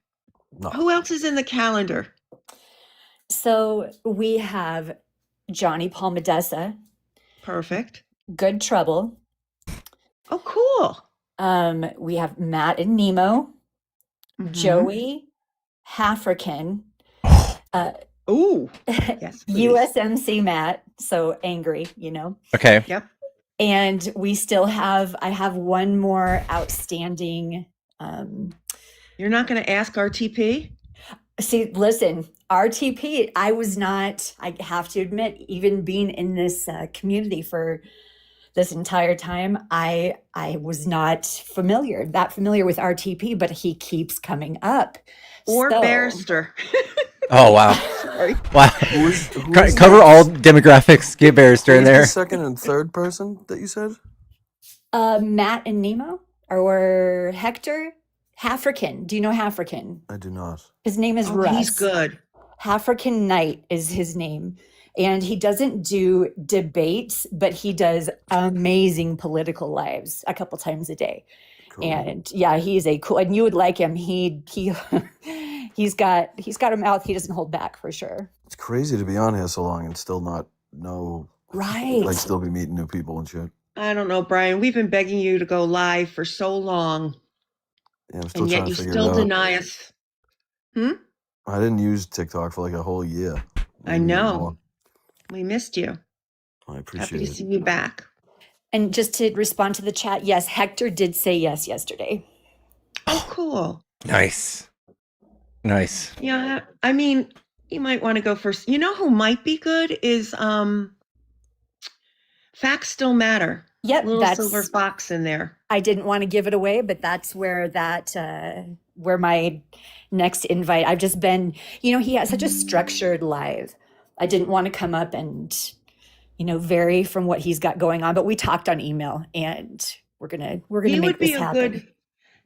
No. Who else is in the calendar? So we have Johnny Palmadessa. Perfect. Good Trouble. Oh, cool. We have Matt and Nemo. Mhm. Joey. African. Ooh. Yes, please. USMC Matt. So angry, Okay. Yep. And we still I have one more outstanding. You're not going to ask RTP? See, listen, RTP, I have to admit, even being in this community for this entire time, I was not familiar with RTP, but he keeps coming up. Or Barrister. Oh, wow. Sorry. Wow. Cover all demographics. Get Barrister in there. The second and third person that you said? Matt and Nemo or Hector. Hafrican. Do you know Hafrican? I do not. His name is Russ. He's good. Hafrican Knight is his name. And he doesn't do debates, but he does amazing political lives a couple times a day. Cool. And yeah, he's cool, and you would like him. He's got a mouth he doesn't hold back for sure. It's crazy to be on here so long and still not know. Right. Like still be meeting new people and shit. I don't know, Brian. We've been begging you to go live for so long. Yeah, I'm still and yet you still deny us. I didn't use TikTok for like a whole year. I know. We missed you. I appreciate it. Happy to see you back. And just to respond to the chat, yes, Hector did say yes yesterday. Oh, cool. Nice. Yeah, I mean, you might want to go first. You know who might be good is Facts Still Matter. Yep, Little silver fox in there. I didn't want to give it away, but that's where where my next invite. I've just been, he has such a structured live. I didn't want to come up and, vary from what he's got going on, but we talked on email and we're gonna make this happen.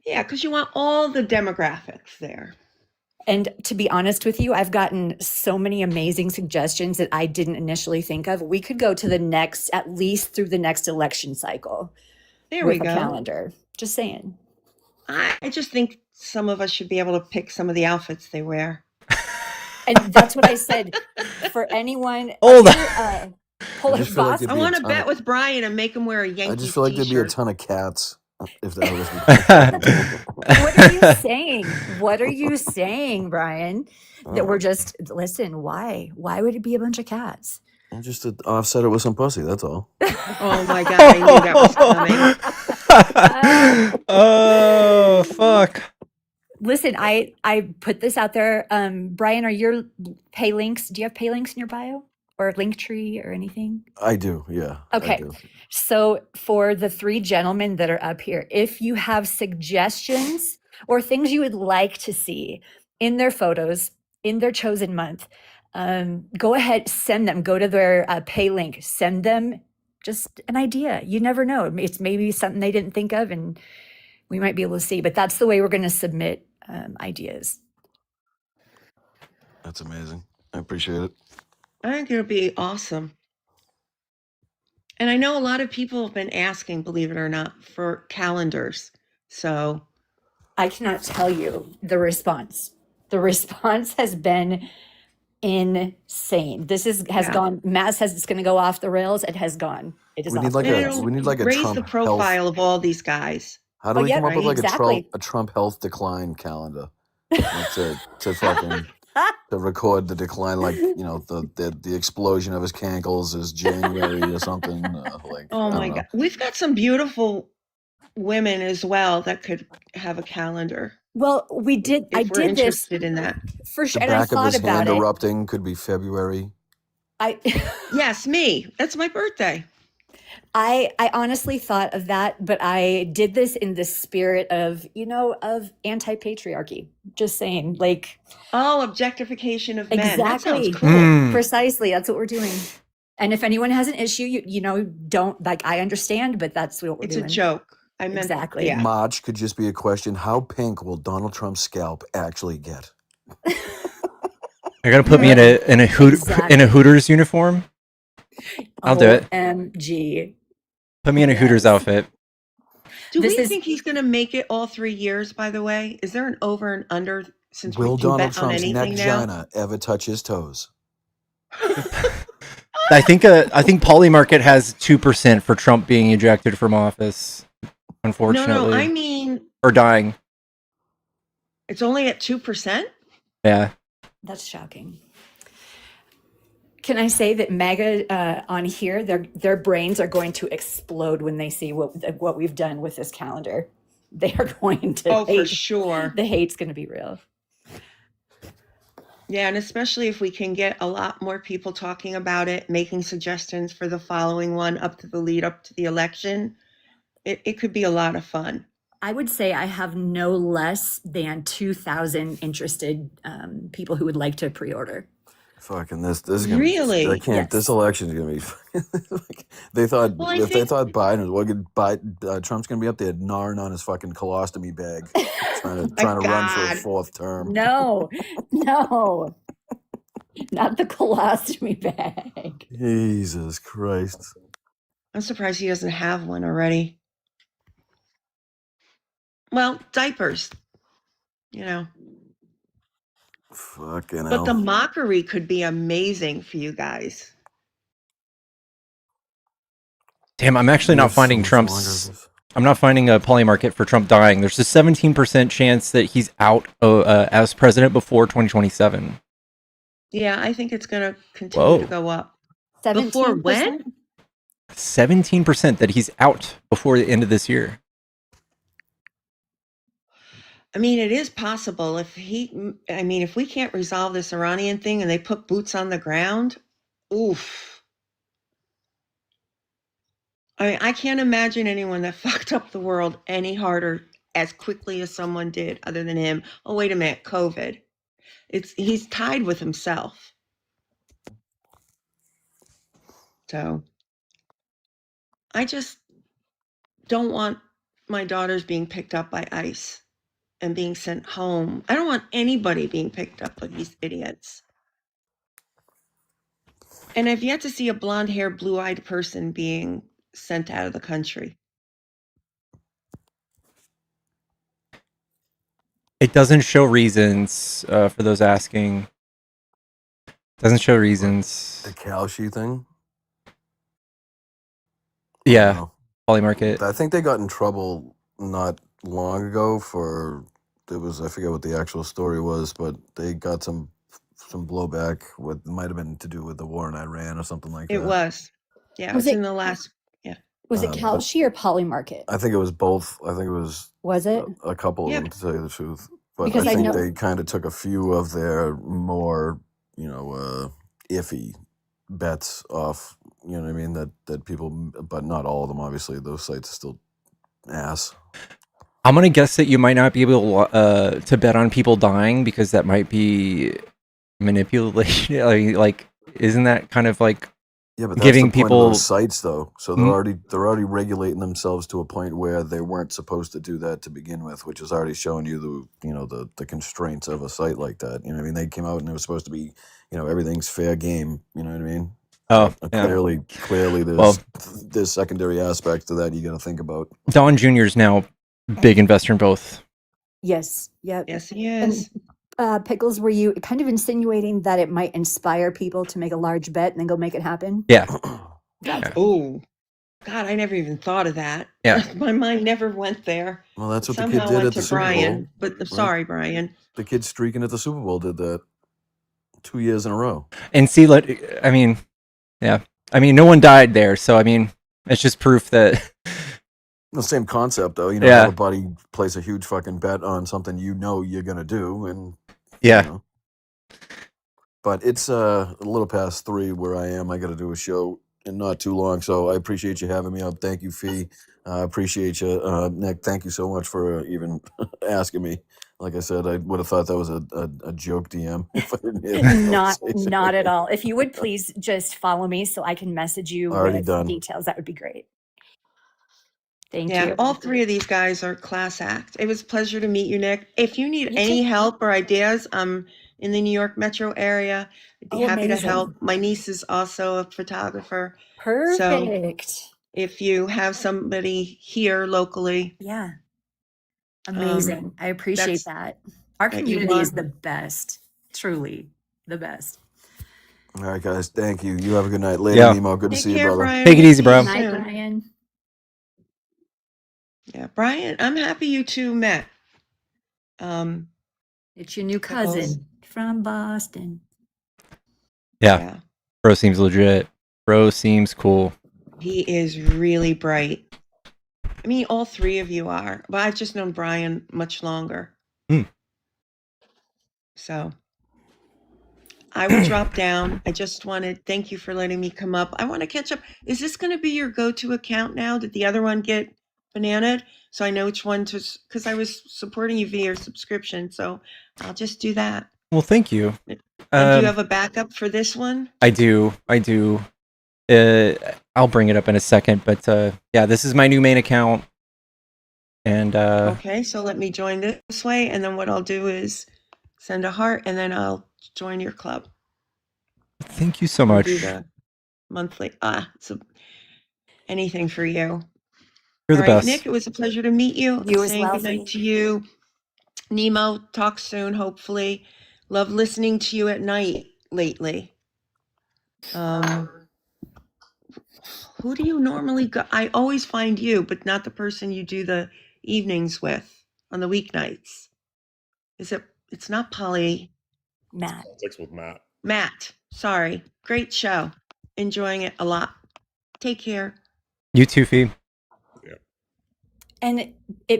Yeah, because you want all the demographics there. And to be honest with you, I've gotten so many amazing suggestions that I didn't initially think of. We could go to at least through the next election cycle. There we go. Calendar. Just saying. I just think some of us should be able to pick some of the outfits they wear. And that's what I said. For anyone, I want to bet with Brian and make him wear a Yankees I just feel like t-shirt. there'd be a ton of cats if that was. What are you saying? What are you saying, Brian? That we're just listen. Why? Why would it be a bunch of cats? I'm just to offset it with some pussy. That's all. Oh my god! I knew that was coming. Oh fuck. Listen, I put this out there. Brian, are your pay links? Do you have pay links in your bio or Linktree or anything? I do, yeah. Okay. So for the three gentlemen that are up here, if you have suggestions or things you would like to see in their photos, in their chosen month, go ahead, send them. Go to their pay link, send them just an idea. You never know. It's maybe something they didn't think of and we might be able to see, but that's the way we're going to submit ideas. That's amazing. I appreciate it. I think it'll be awesome. And I know a lot of people have been asking, believe it or not, for calendars. So I cannot tell you the response. The response has been insane. This has gone. Matt says it's going to go off the rails. It has gone. It is. We need like a raise Trump the profile health. of all these guys. How do we come up with like exactly. a Trump health decline calendar? Like to fucking to record the decline, like the explosion of his cankles is January or something. Oh my god, we've got some beautiful women as well that could have a calendar. Well, we did. If I we're did interested this in that for sure. The And I back of thought his about hand it. erupting could be February. Yes, me. That's my birthday. I honestly thought of that, but I did this in the spirit of anti-patriarchy. Just saying, like objectification of men. That sounds exactly, cool. Precisely. That's what we're doing. And if anyone has an issue, don't like. I understand, but that's what we're doing. It's a joke. I meant exactly. Yeah. March could just be a question: how pink will Donald Trump's scalp actually get? You're gonna put me in a Hooters uniform? I'll do it. OMG. Put me in a Hooters outfit. Do we think he's going to make it all 3 years, by the way? Is there an over and under since Will we can Donald bet on Trump's anything now? neck ever touch his toes? I think Polymarket has 2% for Trump being ejected from office, unfortunately. No, I mean... Or dying. It's only at 2%? Yeah. That's shocking. Can I say that MAGA on here, their brains are going to explode when they see what we've done with this calendar. They are going to Oh, for hate. sure. The hate's going to be real. Yeah, and especially if we can get a lot more people talking about it, making suggestions for the following one up to the election, it could be a lot of fun. I would say I have no less than 2,000 interested people who would like to pre-order. Fucking this is gonna Really? be. I can't. Yes. This election's gonna be. Like, they thought they thought Biden was Trump's gonna be up there gnawing on his fucking colostomy bag, trying to run for a fourth term. No, not the colostomy bag. Jesus Christ! I'm surprised he doesn't have one already. Well, diapers, Fucking But hell. the mockery could be amazing for you guys. Damn, I'm actually not finding I'm not finding a poly market for Trump dying. There's a 17% chance that he's out as president before 2027. Yeah, I think it's going to continue to go up. 17%? Before when? 17% that he's out before the end of this year. I mean, it is possible if we can't resolve this Iranian thing and they put boots on the ground, oof. I mean, I can't imagine anyone that fucked up the world any harder as quickly as someone did other than him. Oh, wait a minute, COVID. He's tied with himself. So I just don't want my daughters being picked up by ICE and being sent home. I don't want anybody being picked up by these idiots. And I've yet to see a blonde-haired, blue-eyed person being sent out of the country. It doesn't show reasons for those asking. Doesn't show reasons. The Kalshi thing? Yeah, poly market. I think they got in trouble not long ago for I forget what the actual story was, but they got some blowback. What might have been to do with the war in Iran or something like that. It was. Yeah, Was it was it- in the last. Yeah. Was it Kalshi or poly market? I think it was both. I think it was. Was it? A couple of them, to tell you the truth. But Because I I think know- they kind of took a few of their more, iffy bets off. You know what I mean? That people, but not all of them. Obviously, those sites are still ass. I'm gonna guess that you might not be able to bet on people dying because that might be manipulation. Like, isn't that kind of like Yeah, but that's giving the point people of those sites, though. So they're already regulating themselves to a point where they weren't supposed to do that to begin with, which is already showing you the constraints of a site like that. You know what I mean? They came out and it was supposed to be, everything's fair game. You know what I mean? Oh, But yeah. clearly, Well- there's secondary aspects to that you got to think about. Don Jr. is now big investor in both. Yes. Yep. Yes, he is. And Pickles, were you kind of insinuating that it might inspire people to make a large bet and then go make it happen? Yeah. Oh, God, I never even thought of that. Yeah. My mind never went there. Well, that's what the Somehow kid did went at the to Super Brian, Bowl. but right? sorry, Brian. The kid streaking at the Super Bowl did that 2 years in a row. And see, no one died there, so it's just proof that. The same concept, though. Yeah. Everybody plays a huge fucking bet on something you're gonna do, and Yeah. But it's a little past 3 where I am. I got to do a show in not too long, so I appreciate you having me up. Thank you, Fee. I appreciate you, Nick. Thank you so much for even asking me. Like I said, I would have thought that was a joke DM if I didn't hear that Not conversation. at all. If you would please just follow me so I can message you Already with done. details, that would be great. Thank Yeah, you. all 3 of these guys are class act. It was a pleasure to meet you, Nick. If you need You any too. help or ideas, in the New York metro area, I'd be Oh, happy to amazing. help. My niece is also a photographer. Perfect. So if you have somebody here locally, Yeah. Amazing. I appreciate that. Our that you community is want. the best. Truly the best. All right, guys. Thank you. You have a good night. Later, Yeah. Nemo. Good to Take see you, care, brother. Brian. Take it We'll easy, see bro. you Night, soon. Brian. Yeah, Brian, I'm happy you two met. It's your new Pickles. cousin from Boston. Yeah. Bro seems legit. Bro seems cool. He is really bright. I mean, all three of you are, but I've just known Brian much longer. So I will drop down. I just wanted, thank you for letting me come up. I want to catch up. Is this going to be your go-to account now? Did the other one get bananaed? So I know which one to, because I was supporting you via your subscription. So I'll just do that. Well, thank you. And do you have a backup for this one? I do. I'll bring it up in a second, but yeah, this is my new main account. And okay, so let me join this way, and then what I'll do is send a heart, and then I'll join your club. Thank you so We'll much. do the monthly. Anything for you. You're the best. Nick, it was a pleasure to meet you. You as saying well, good night Fee. to you. Nemo, talk soon, hopefully. Love listening to you at night lately. Who do you normally go? I always find you, but not the person you do the evenings with on the weeknights. It's not Polly. Matt. Politics with Matt. Matt, sorry. Great show. Enjoying it a lot. Take care. You too, Fee. And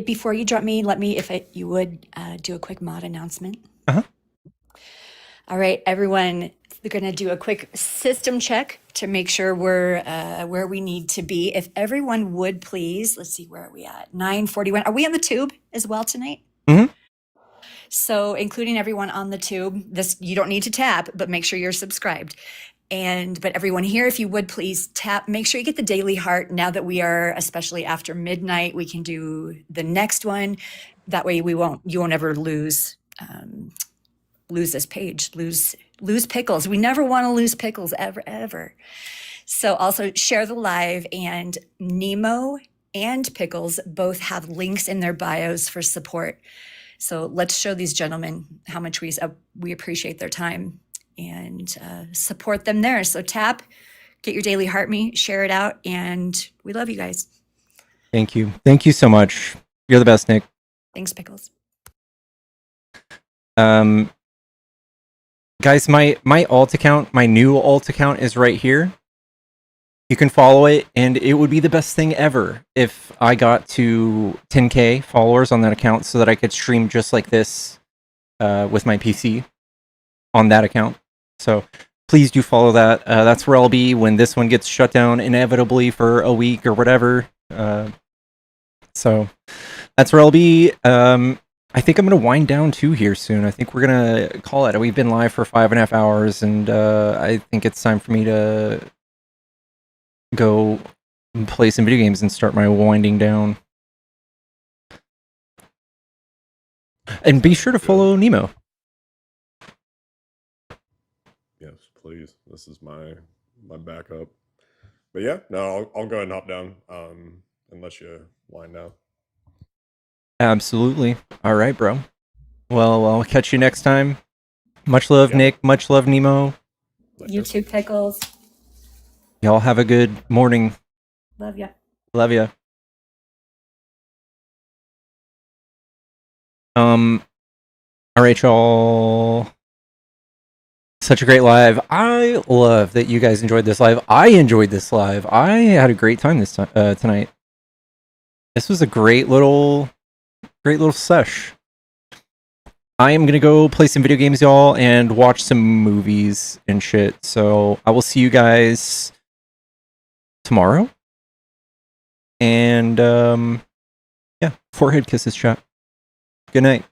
before you drop me, let me, you would, do a quick mod announcement. Uh-huh. All right, everyone, we're going to do a quick system check to make sure we're where we need to be. If everyone would please, let's see, where are we at? 9:41. Are we on the tube as well tonight? Mm-hmm. So including everyone on the tube, you don't need to tap, but make sure you're subscribed. But everyone here, if you would please tap, make sure you get the daily heart. Now that we are, especially after midnight, we can do the next one. That way you won't ever lose this page, lose Pickles. We never want to lose Pickles ever. So also share the live, and Nemo and Pickles both have links in their bios for support. So let's show these gentlemen how much we appreciate their time and support them there. So tap, get your daily heart me, share it out, and we love you guys. Thank you. Thank you so much. You're the best, Nick. Thanks, Pickles. Guys, my alt account, my new alt account is right here. You can follow it, and it would be the best thing ever if I got to 10K followers on that account so that I could stream just like this with my PC on that account. So please do follow that. That's where I'll be when this one gets shut down inevitably for a week or whatever. So that's where I'll be. I think I'm going to wind down too here soon. I think we're going to call it. We've been live for 5.5 hours, and I think it's time for me to go play some video games and start my winding down. And be sure to follow Nemo. Yes, please. This is my backup. But yeah, no, I'll go ahead and hop down. Unless you wind down. Absolutely. All right, bro. Well, I'll catch you next time. Much love, Nick. Much love, Nemo. You too, Pickles. Y'all have a good morning. Love ya. Love ya. All right, y'all. Such a great live. I love that you guys enjoyed this live. I enjoyed this live. I had a great time this tonight. This was a great little sesh. I am gonna go play some video games, y'all, and watch some movies and shit. So I will see you guys tomorrow. And yeah, forehead kisses, chat. Good night.